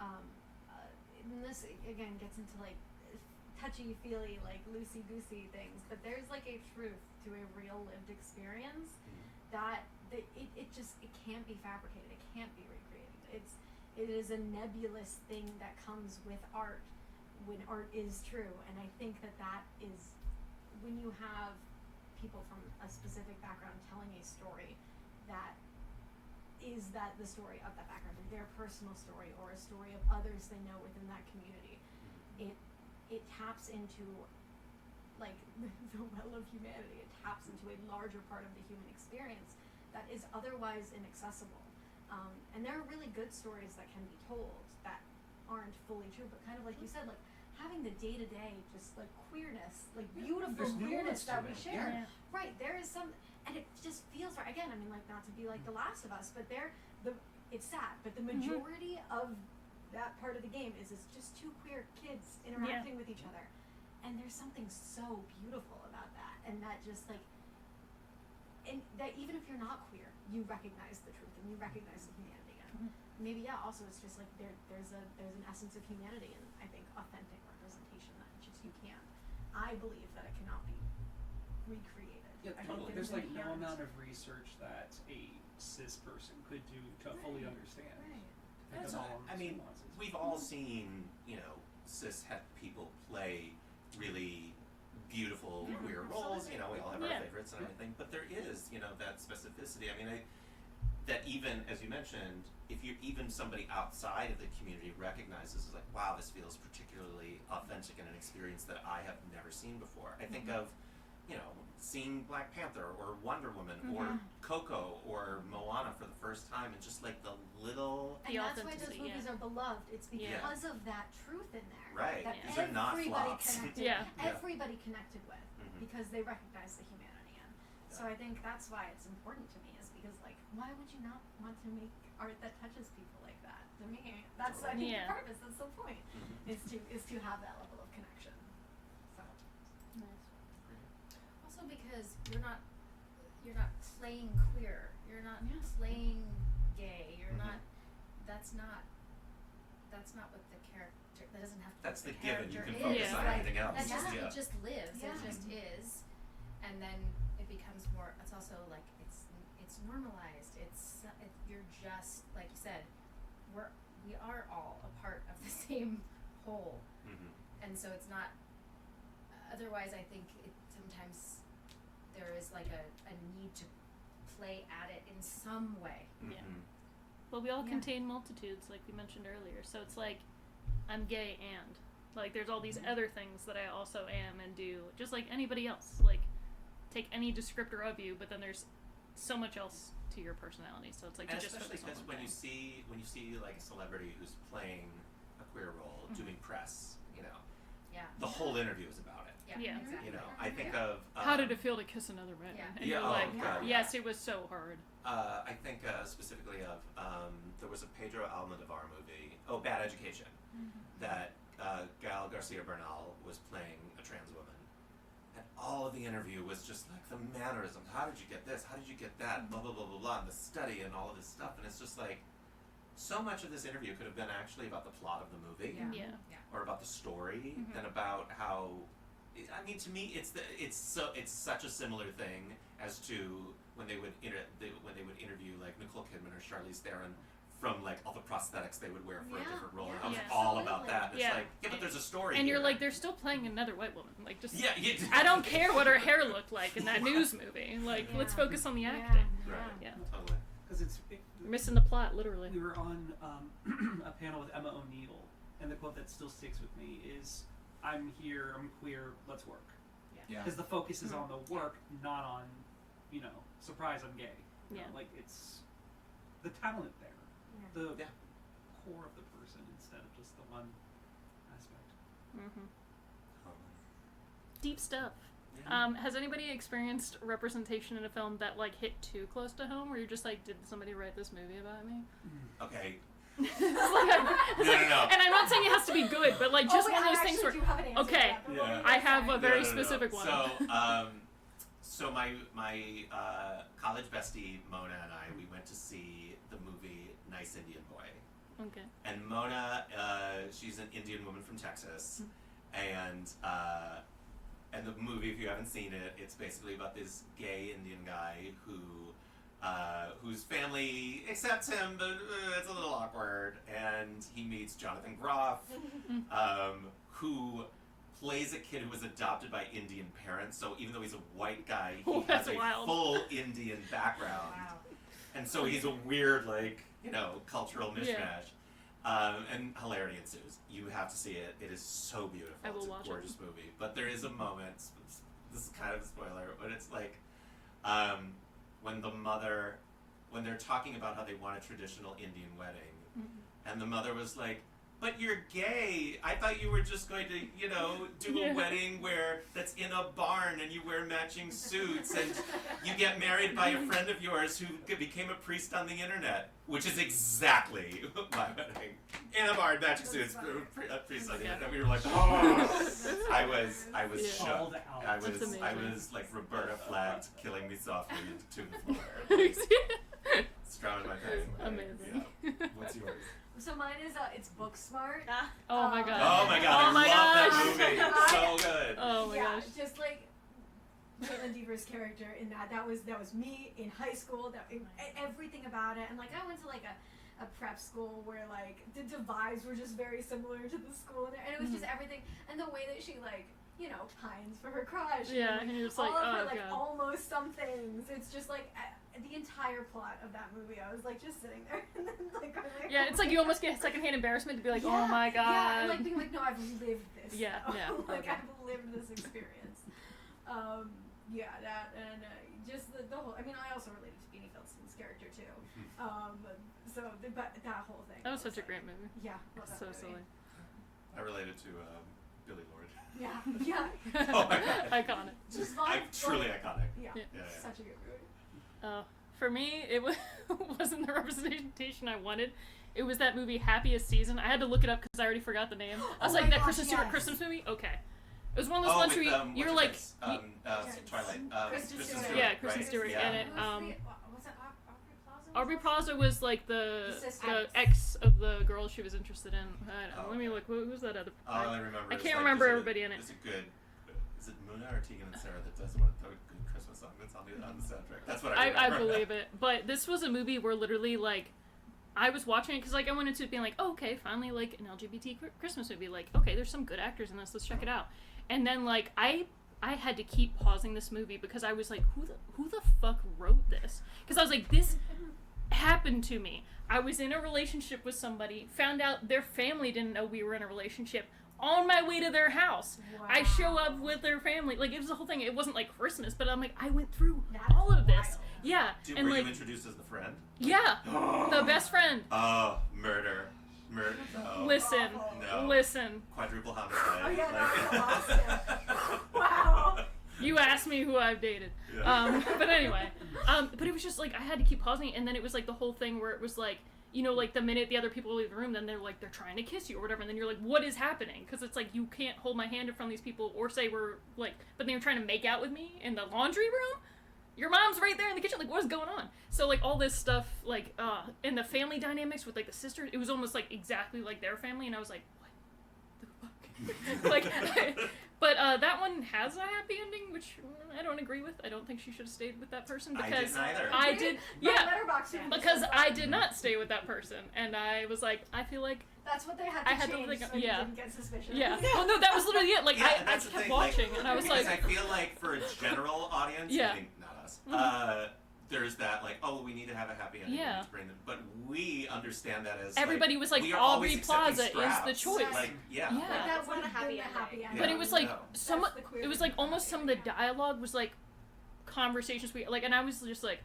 and this again gets into like touchy-feely, like loosey-goosey things, but there's like a truth to a real lived experience that it can't be fabricated. It can't be recreated. It is a nebulous thing that comes with art when art is true, and I think that is when you have people from a specific background telling a story that is that the story of that background, or their personal story, or a story of others they know within that community. It taps into like the well of humanity. It taps into a larger part of the human experience that is otherwise inaccessible. And there are really good stories that can be told that aren't fully true, but kind of like you said, like having the day-to-day just like queerness, like beautiful queerness that we share. Right, there is some, and it just feels right. Again, I mean, like not to be like The Last of Us, but it's sad, but the majority of that part of the game is just two queer kids interacting with each other, and there's something so beautiful about that, and that just like, and that even if you're not queer, you recognize the truth and you recognize the humanity, and maybe also it's just like there's an essence of humanity and I think authentic representation that just you can't. I believe that it cannot be recreated. Yeah, I think there's like no inherent. amount of research that a cis person could do to fully understand. That's I mean, we've all seen, cis het people play really beautiful queer roles. We all have our favorites and everything, but there is, that specificity. I mean, that even, as you mentioned, if you're even somebody outside of the community recognizes is like, wow, this feels particularly authentic and an experience that I have never seen before. I think of, seeing Black Panther or Wonder Woman or Coco or Moana for the first time, and just like the little. And that's why those movies are beloved. It's because of that truth in there. Right. That These are not everybody flops. connected. Everybody connected with because they recognize the humanity in. So I think that's why it's important to me, is because like, why would you not want to make art that touches people like that? To me, that's I think the purpose. That's the point. Is to have that level of connection. So. Nice. Also because you're not playing queer. You're not playing gay. You're not. That's not what the character. That doesn't have to. That's be the given. You can character focus is. on everything else. That just it just lives. It just is, and then it becomes more. It's also like it's normalized. You're just like you said. We are all a part of the same whole, and so it's not. Otherwise, I think sometimes there is like a need to play at it in some way. Yeah. Well, we all contain multitudes, like we mentioned earlier. So it's like, I'm gay and. Like, there's all these other things that I also am and do, just like anybody else. Like, take any descriptor of you, but then there's so much else to your personality. So it's like, and to just especially focus on because one when you see like a celebrity who's playing a queer role, doing press, the whole interview is about it. Yeah. Exactly. I think of how did it feel to kiss another man? And you're like, God, yes, it was so hard. I think specifically of there was a Pedro Almodovar movie, Bad Education, that Gal Garcia Bernal was playing a trans woman, And all of the interview was just like the mannerisms. How did you get this? How did you get that? Blah, blah, blah, blah, blah. And the study and all of this stuff. And it's just like, so much of this interview could have been actually about the plot of the movie. Yeah. Or about the story. And about how, I mean, to me, it's such a similar thing as to when they would interview like Nicole Kidman or Charlize Theron from like all the prosthetics they would wear for a different role. And I was all about that. It's like, but there's a story And here. you're like, they're still playing another white woman. Like, just I I don't care what her hair looked like in that news movie. Like, let's focus on the acting. Right. Totally. Because You're missing the plot, literally. We were on a panel with Emma O'Neill, and the quote that still sticks with me is, "I'm here, I'm queer, let's work." Yeah. Because the focus is on the work, not on, surprise, I'm gay. You know, Yeah. like, it's the talent there, the core of the person instead of just the one aspect. Deep stuff. Has anybody experienced representation in a film that like hit too close to home, where you're just like, did somebody write this movie about me? Okay. No. No. And I'm not saying it has to be good, but like just wait, one of those I things where actually do have an answer to okay, that, but we'll I have a very specific one. So my college bestie Mona and I, we went to see the movie Nice Indian Boy. Okay. And Mona, she's an Indian woman from Texas, and the movie, if you haven't seen it, it's basically about this gay Indian guy whose family accepts him, but it's a little awkward, and he meets Jonathan Groff, who plays a kid who was adopted by Indian parents, so even though he's a white guy, he has a full Indian background. And so he's a weird, cultural mishmash. And hilarity ensues. You have to see it. It is so beautiful. I will it's watch a gorgeous it. movie. But there is a moment, this is kind of a spoiler, but it's like when they're talking about how they want a traditional Indian wedding, and the mother was like, but you're gay. I thought you were just going to, do a wedding that's in a barn and you wear matching suits and you get married by a friend of yours who became a priest on the internet, which is exactly my wedding. In a barn, matching suits, a priest on the internet. And we were like, oh! I was shocked. I was like Roberta Flack killing me softly to the floor. Strong in my face. Amazing. Yeah. What's yours? So mine is it's Booksmart. Oh my god. Oh my god. Oh my I love that gosh. movie. So good. Oh my gosh. Just like Caitlin Deaver's character in that was me in high school. Everything about it, and like I went to like a prep school where like the vibes were just very similar to the school, and it was just everything, and the way that she pines for her crush. Yeah, and you're just like, all of her, oh god. almost some things. It's just like the entire plot of that movie. I was like just sitting there, and then Yeah, it's like you almost get secondhand embarrassment to be like, oh my god. Yeah, and like being like, no, I've lived this. Yeah, yeah. Like okay. I've lived this experience. That and just the whole. I mean, I also related to Beanie Feldstein's character too. But that whole thing. That was such a great movie. Yeah, love that so movie. silly. I related to Billy Lord. Yeah. Oh my god. Iconic. Just truly iconic. Yeah. Yeah. Such a good movie. For me, it wasn't the representation I wanted. It was that movie Happiest Season. I had to look it up because I already forgot the name. I was like, that Kristen Stewart Christmas movie? Okay. It was one of those ones where you're like... Twilight. Kristen Stewart. Yeah, Kristen Stewart. And it... Aubrey Plaza was like the ex of the girl she was interested in. I don't know. Let me look. Who's that other? All I remember. I can't remember everybody in it. Is it Muna or Tegan and Sarah that does one of the good Christmas song that's on the soundtrack? That's what I remember. I believe it. But this was a movie where literally like I was watching it because like I went into it being like, oh, okay, finally like an LGBT Christmas movie. Like, okay, there's some good actors in this. Let's check it out. And then like I had to keep pausing this movie because I was like, who the fuck wrote this? Because I was like, this happened to me. I was in a relationship with somebody, found out their family didn't know we were in a relationship. On my way to their house, I show up with their family. Like it was the whole thing. It wasn't like Christmas, but I'm like, I went through all of this. Yeah, Were and like, you introduced as the friend? Yeah, the best friend. Oh, murder. No. Listen, No. listen. Quadruple homicide. Oh yeah, that's awesome. Wow. You asked me who I've dated. Yeah. But anyway, but it was just like I had to keep pausing, and then it was like the whole thing where it was like you know, like the minute the other people leave the room, then they're like, they're trying to kiss you or whatever, and then you're like, what is happening? Because it's like, you can't hold my hand in front of these people or say we're like, but they were trying to make out with me in the laundry room. Your mom's right there in the kitchen, like, what is going on? So, like, all this stuff, like, and the family dynamics with, like, the sisters, it was almost, like, exactly like their family, and I was like, what the fuck? Like, but that one has a happy ending, which I don't agree with. I don't think she should have stayed with that person, because My letterbox fan because says I that. did not stay with that person, and I was like, I feel like That's what they had to I had to change think, so you yeah. didn't get suspicious. Yeah. Well, no, that was literally it. Like, Yeah, I that's the kept thing, watching, and I was because like, I feel like for a general audience, Yeah. I mean, not us, Mhm. there's that, like, oh, we need to have a happy ending. We Yeah. need to bring them. But we understand that as everybody like, was like, we are always Aubrey accepting Plaza is the scraps. choice. Like, yeah. Yeah. Like, that That's would not a have happy been the happy ending. But it was like no. some. That's the queer It was like almost some of the dialogue was like conversations we like, and I was just like,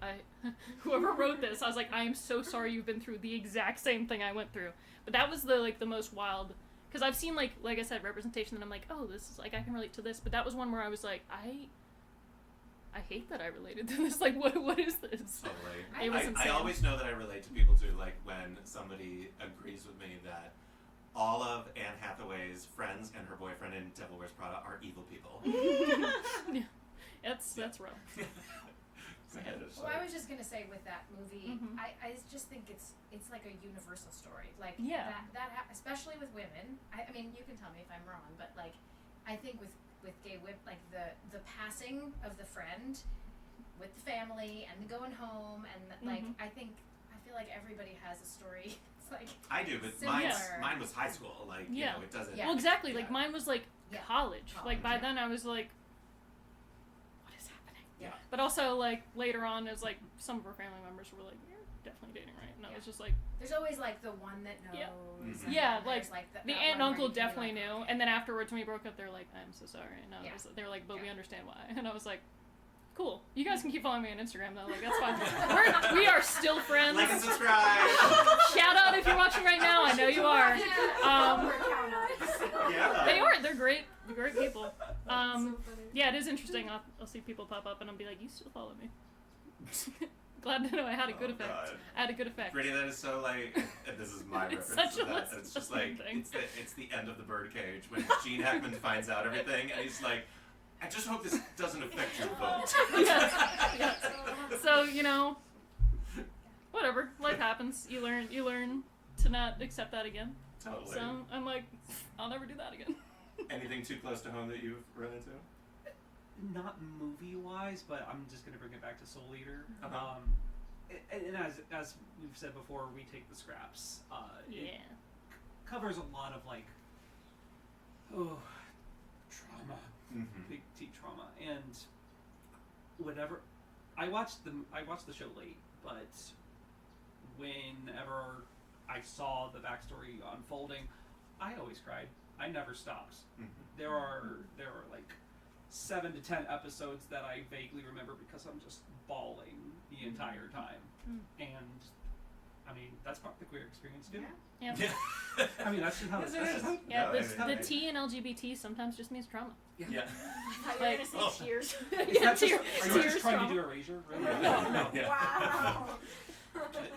whoever wrote this, I was like, I am so sorry you've been through the exact same thing I went through. But that was the most wild, because I've seen like I said, representation that I'm like, oh, this is like, I can relate to this. But that was one where I was like, I hate that I related to this. Like, what is this? Totally. It was insane. I always know that I relate to people too, like when somebody agrees with me that all of Anne Hathaway's friends and her boyfriend in Devil Wears Prada are evil people. Yeah. That's rough. Well, I was just gonna say with that movie, Mhm. I just think it's like a universal story. Like Yeah. especially with women. I mean, you can tell me if I'm wrong, but like, I think with gay women, like the passing of the friend with the family and the going home and like, Mhm. I feel like everybody has a story. It's like I do, but similar. mine was high school. Like, you Yeah. know, it doesn't. Well, exactly. Like mine was like college. Like by yeah. then I was like, what is happening? Yeah. But also like later on, as like some of our family members were like, you're definitely dating, right? And I was just like, There's always like the one that knows. Mhm. And yeah, then like there's, like the that aunt one and where uncle you can be definitely like, knew. And then afterwards, when we broke up, they're like, I'm so sorry. And Yeah. they were like, but we understand why. And I was like, cool. You guys can keep following me on Instagram though. Like that's fine. we are still friends. Like and subscribe. Shout out if you're watching right now. I know you are. Yeah. They are. They're great. They're great people. Yeah, it is interesting. I'll see people pop up and I'll be like, you still follow me. Glad to know I had a good effect. God. I had a good effect. Brittany, that is so like, and this is my It's reference such to a that. It's just like, thing. it's the end of the birdcage when Gene Hackman finds out everything and he's like, I just hope this doesn't affect your vote. Yeah. So, you know, whatever. Life happens. You learn to not accept that again. Totally. So I'm like, I'll never do that again. Anything too close to home that you've run into? Not movie wise, but I'm just gonna bring it back to Soul Eater. Uh-huh. And as we've said before, we take the scraps. It Yeah. covers a lot of like, trauma, big T trauma, and whatever. I watched the show late, but whenever I saw the backstory unfolding, I always cried. I never stopped. There are like 7 to 10 episodes that I vaguely remember because I'm just bawling the entire time. And I mean, that's part of the queer experience too. Yeah. I mean, that's just how Yes, it it is. is. Yeah, the T in LGBT sometimes just means trauma. Yeah. I thought you were gonna say tears. Is that just, tears. are you just trying to do erasure? Really? No. Yeah. Wow.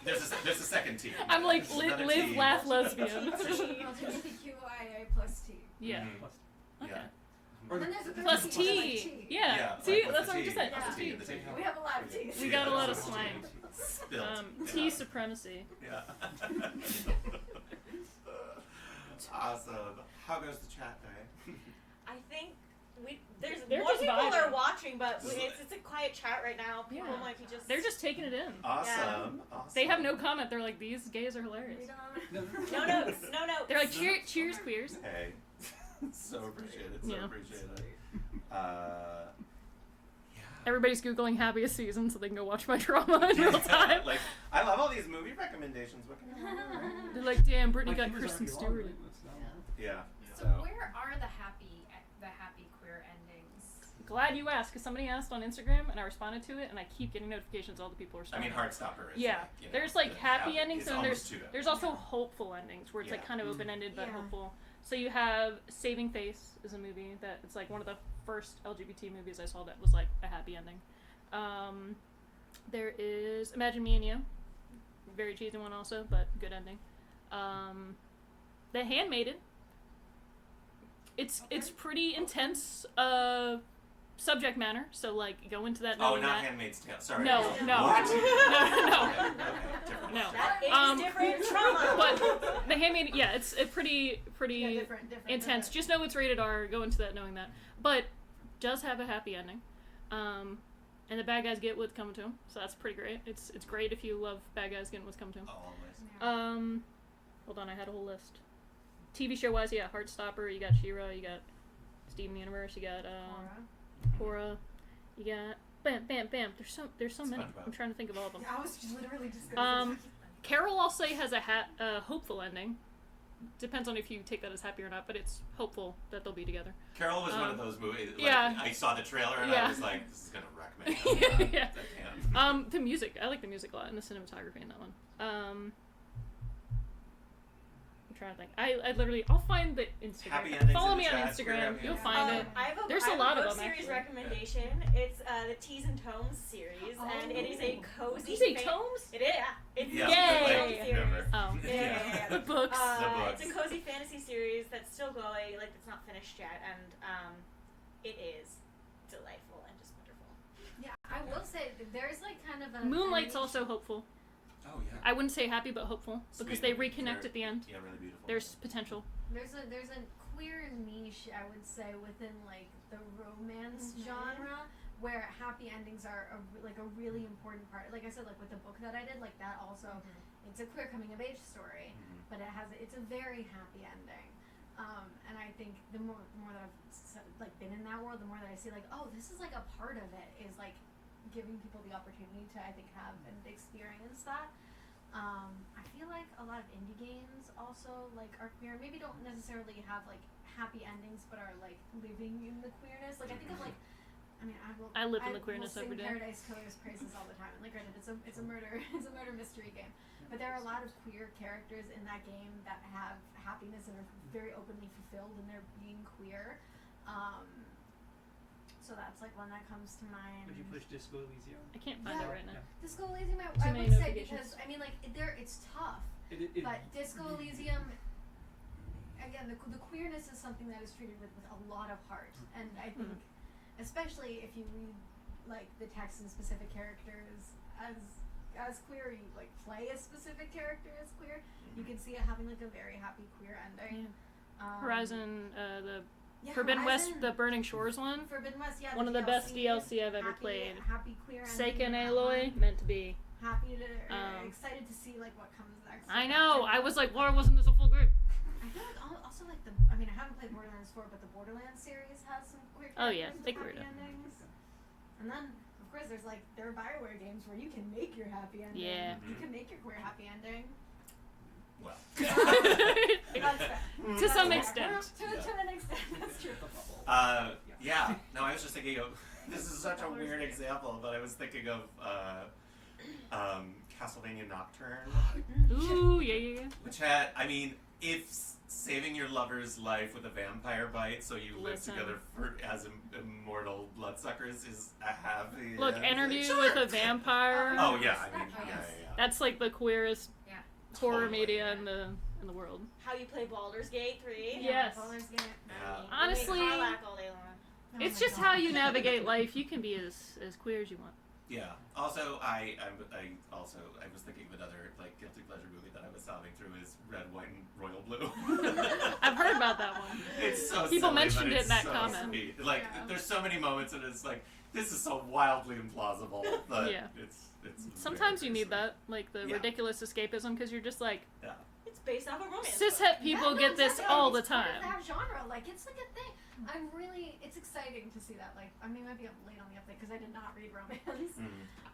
There's a second T. I'm like, There's another live, T. laugh, lesbian. LGBTQIA plus T. Yeah. Yeah. And then there's a Plus third T. Yeah. Yeah, See, like, that's what's what I the just T? said. What's Plus the T T. in the T? We have a lot of T's. We got a lot of Spilled. slang. Spilled. T supremacy. Yeah. Awesome. How goes the chat, Day? I think there's They're more just people vibing. are watching, but it's a quiet chat right now. People Yeah. might be just. They're just taking it in. Awesome. Awesome. They have no comment. They're like, these gays are hilarious. No notes. No notes. They're like, cheers, queers. Hey. So appreciated. So Yeah. appreciated. Everybody's Googling happiest season so they can go watch my drama in real time. Like, I love all these movie recommendations. What can I do? They're like, damn, Brittany My got fingers Kristen already long, Stewart. Yeah. So where are the happy queer endings? Glad you asked, because somebody asked on Instagram and I responded to it, and I keep getting notifications. All the people are I mean, responding. Heartstopper is. Yeah, like, you know, there's like the happy endings, it's and almost there's also hopeful endings where it's like Yeah. kind of open ended but Yeah. hopeful. So you have Saving Face is a movie that it's like one of the first LGBT movies I saw that was like a happy ending. There is Imagine Me and You. very cheesy one also, but good ending. The Handmaiden. It's pretty intense subject matter, so like go into that knowing not that. Handmaid's Tale. Sorry. No. What? No. That is different trauma. But the Handmaiden, yeah, it's a pretty different, intense. Just know it's rated R. Go into that knowing that, but does have a happy ending. And the bad guys get what's coming to them, so that's pretty great. It's great if you love bad guys getting what's coming to them. Always. Hold on, I had a whole list. TV show wise, yeah, Heartstopper. You got She-Ra. You got Steven Universe. You got Korra. You got bam. There's so many. I'm trying to think of all of them. I was literally just gonna say Carol, I'll say, has a hopeful ending. Depends on if you take that as happy or not, but it's hopeful that they'll be together. Carol was one of those movies. Like, yeah. I saw the trailer and I was like, this is gonna wreck me. Yeah. I can't. The music. I like the music a lot and the cinematography in that one. I'm trying to think. I literally, I'll find the Instagram. Happy endings Follow in me the on chat. Instagram. You'll find it. There's I a have lot a of book them. series Actually. recommendation. It's the Teas and Tomes series, and it is a cozy. Did you say tomes? It is. It's Yeah, a Yay! Oh. Yeah. The books. It's a cozy fantasy series that's still going. Like it's not finished yet, and it is delightful and just wonderful. Yeah, I will say there's like kind of a Moonlight's also hopeful. Oh yeah. I wouldn't say happy, but hopeful because they reconnect at the end. Yeah, really beautiful. There's potential. There's a queer niche, I would say, within like the romance genre where happy endings are a really important part. Like I said, like with the book that I did, like that also, it's a queer coming of age story, but it's a very happy ending. And I think the more that I've like been in that world, the more that I see like, oh, this is like a part of it is like giving people the opportunity to, I think, have and experience that. I feel like a lot of indie games also like are queer. Maybe don't necessarily have like happy endings, but are like living in the queerness. Like I think of like, I live in the queerness will sing every day. Paradise Killer's praises all the time. And like, granted, it's a murder mystery game, but there are a lot of queer characters in that game that have happiness and are very openly fulfilled in their being queer. So that's like one that comes to mind. Would you push Disco Elysium? I can't find it right now. Disco Elysium, I many would say, notifications. because I mean, like it's tough, It- but Disco Elysium, again, the queerness is something that is treated with a lot of heart, and I think, especially if you read like the text and specific characters as queer, you like play a specific character as queer, you can see it having like a very happy queer ending. Horizon, the Forbidden West, Horizon, the Burning Shores one. Forbidden West, yeah, One of the best DLC I've ever played. Happy queer ending. Seika and Aloy, meant to be. Happy to, excited to see like what comes next. I know. I was like, why wasn't this a full game? I feel like also like I haven't played Borderlands 4, but the Borderlands series has some queer Oh, yeah, characters they with queered happy it. endings. And then of course there are BioWare games where you can make your happy ending. Yeah. You can make your queer happy ending. Well. That's fair. To some extent. To an extent, that's true. Yeah. No, I was just thinking of. This is such a weird example, but I was thinking of Castlevania Nocturne. Ooh, yeah. Which had, I mean, if saving your lover's life with a vampire bite so you live Listen. together as immortal bloodsuckers is a happy. Look, Interview with a Vampire. Oh yeah, I mean, yeah. That's like the queerest horror media in the world. How you play Baldur's Gate 3? Yes. Baldur's Gate. Honestly, Karliak all day long. it's just how you navigate life. You can be as queer as you want. Yeah. Also, I was thinking of another like guilty pleasure movie that I was sobbing through is Red, White, and Royal Blue. I've heard about that one. It's so people silly, mentioned but it it's in that so comment. Sweet. Like, there's so many moments, and it's like this is so wildly implausible, but Yeah. it's Sometimes you need that, like the ridiculous escapism, because you're just like, It's based off a romance. cishet people get this all the It's part time. of that genre, like it's like a thing. It's exciting to see that. Like, I mean, I might be late on the update because I did not read romance.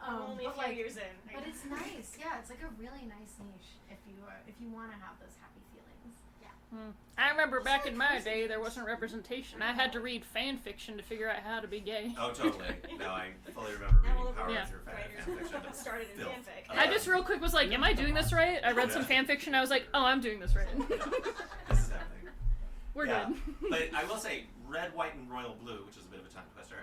I'm only a but, few like, years in. But it's nice. Yeah, it's like a really nice niche if you want to have those happy feelings. Yeah. I remember back in my day, there wasn't representation. I had to read fan fiction to figure out how to be gay. Oh, totally. No, I fully remember reading Power Yeah. Ranger fan fiction. That's started in filth. fanfic. I just real quick was like, am I doing this right? I read some fan fiction. I was like, oh, I'm doing this right. This is happening. We're Yeah. good. But I will say, Red, White, and Royal Blue, which is a bit of a tongue twister,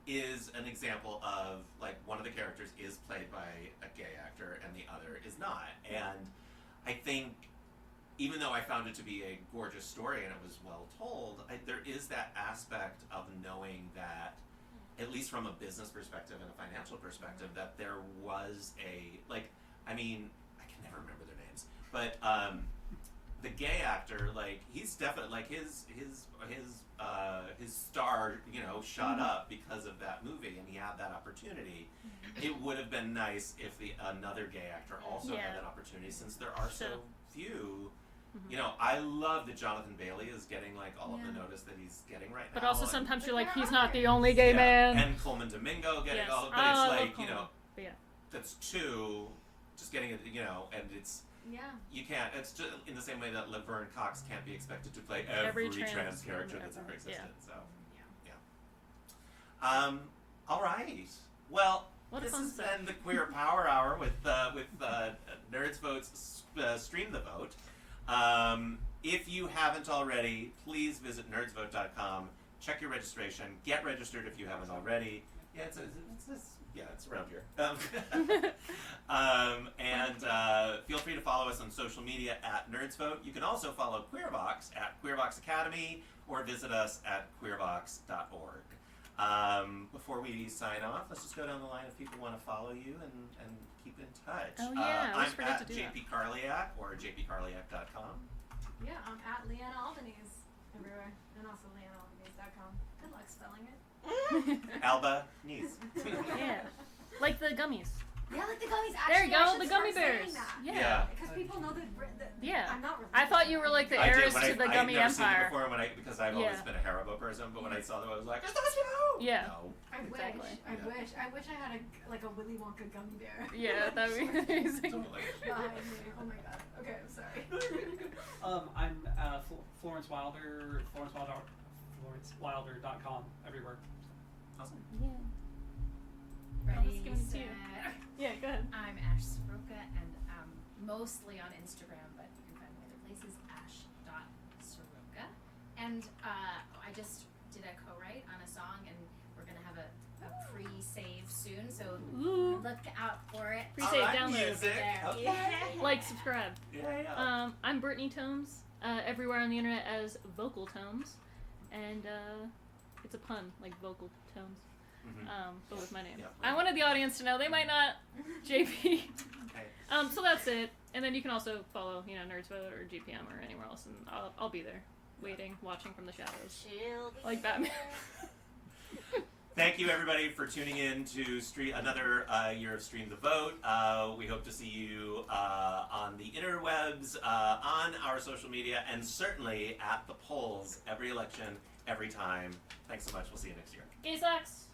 is an example of like one of the characters is played by a gay actor and the other is not. And I think even though I found it to be a gorgeous story and it was well told, there is that aspect of knowing that, at least from a business perspective and a financial perspective, that there was a, like, I mean, I can never remember their names, but the gay actor, like, he's definitely, like, his star, you know, shot up because of that movie, and he had that opportunity. It would have been nice if another gay actor also had that opportunity, since there are so few. You know, I love that Jonathan Bailey is getting like all of the notice that he's getting right now. But also sometimes you're like, he's not the only gay man. And Coleman Domingo getting all, but it's like, you know, that's two, just getting it, you know, and it's, you can't, it's just in the same way that Laverne Cox can't be expected to play every trans character that's ever existed. So, all right. Well, this has been the Queer Power Hour with Nerds Vote's Stream the Vote. If you haven't already, please visit nerdsvote.com, check your registration, get registered if you haven't already. Yeah, it's around here. And feel free to follow us on social media at NerdsVote. You can also follow Queervox at Queervox Academy or visit us at queervox.org. Before we sign off, let's just go down the line if people want to follow you and keep in touch. Oh yeah, I I'm forget at to do JP Karliak or jpkarliak.com. Yeah, I'm at Leanna Albanese everywhere, and also leannaalbanese.com. Good luck spelling it. Albanese. Yeah, like the gummies. Yeah, like the gummies. There Actually, you I go, should the start gummy saying bears. that. Yeah. Because people know that. Yeah. I'm not. I thought you were like the heiress to the gummy I've never seen it empire. before because I've always been a Haribo person, but when I saw them, I was like, "Is that you?" Yeah. No. I Exactly. wish. I wish I had a Willy Wonka gummy bear. Yeah, that would be amazing. Behind me. Oh my god. Okay, I'm sorry. I'm Florence Wilder, FlorenceWilder.com, everywhere. Awesome. Yeah. Ready, give it to you. set. Yeah, go ahead. I'm Ash Sroka, and mostly on Instagram, but you can find me other places, ash.sroka. And I just did a co-write on a song, and we're going to have a pre-save soon, so look out for it. Pre-save, download. Music. There. Okay. Like, subscribe. Yeah. I'm Brittany Tomes, everywhere on the internet as Vocal Tomes, and it's a pun, like vocal tones. But with my name. Yeah. I wanted the audience to know. They might not. JP. Okay. So that's it. And then you can also follow, NerdsVote or GPM or anywhere else, and I'll be there, waiting, watching from the shadows, like Batman. Thank you, everybody, for tuning in to another year of Stream the Vote. We hope to see you on the interwebs, on our social media, and certainly at the polls every election, every time. Thanks so much. We'll see you next year. Gay sex.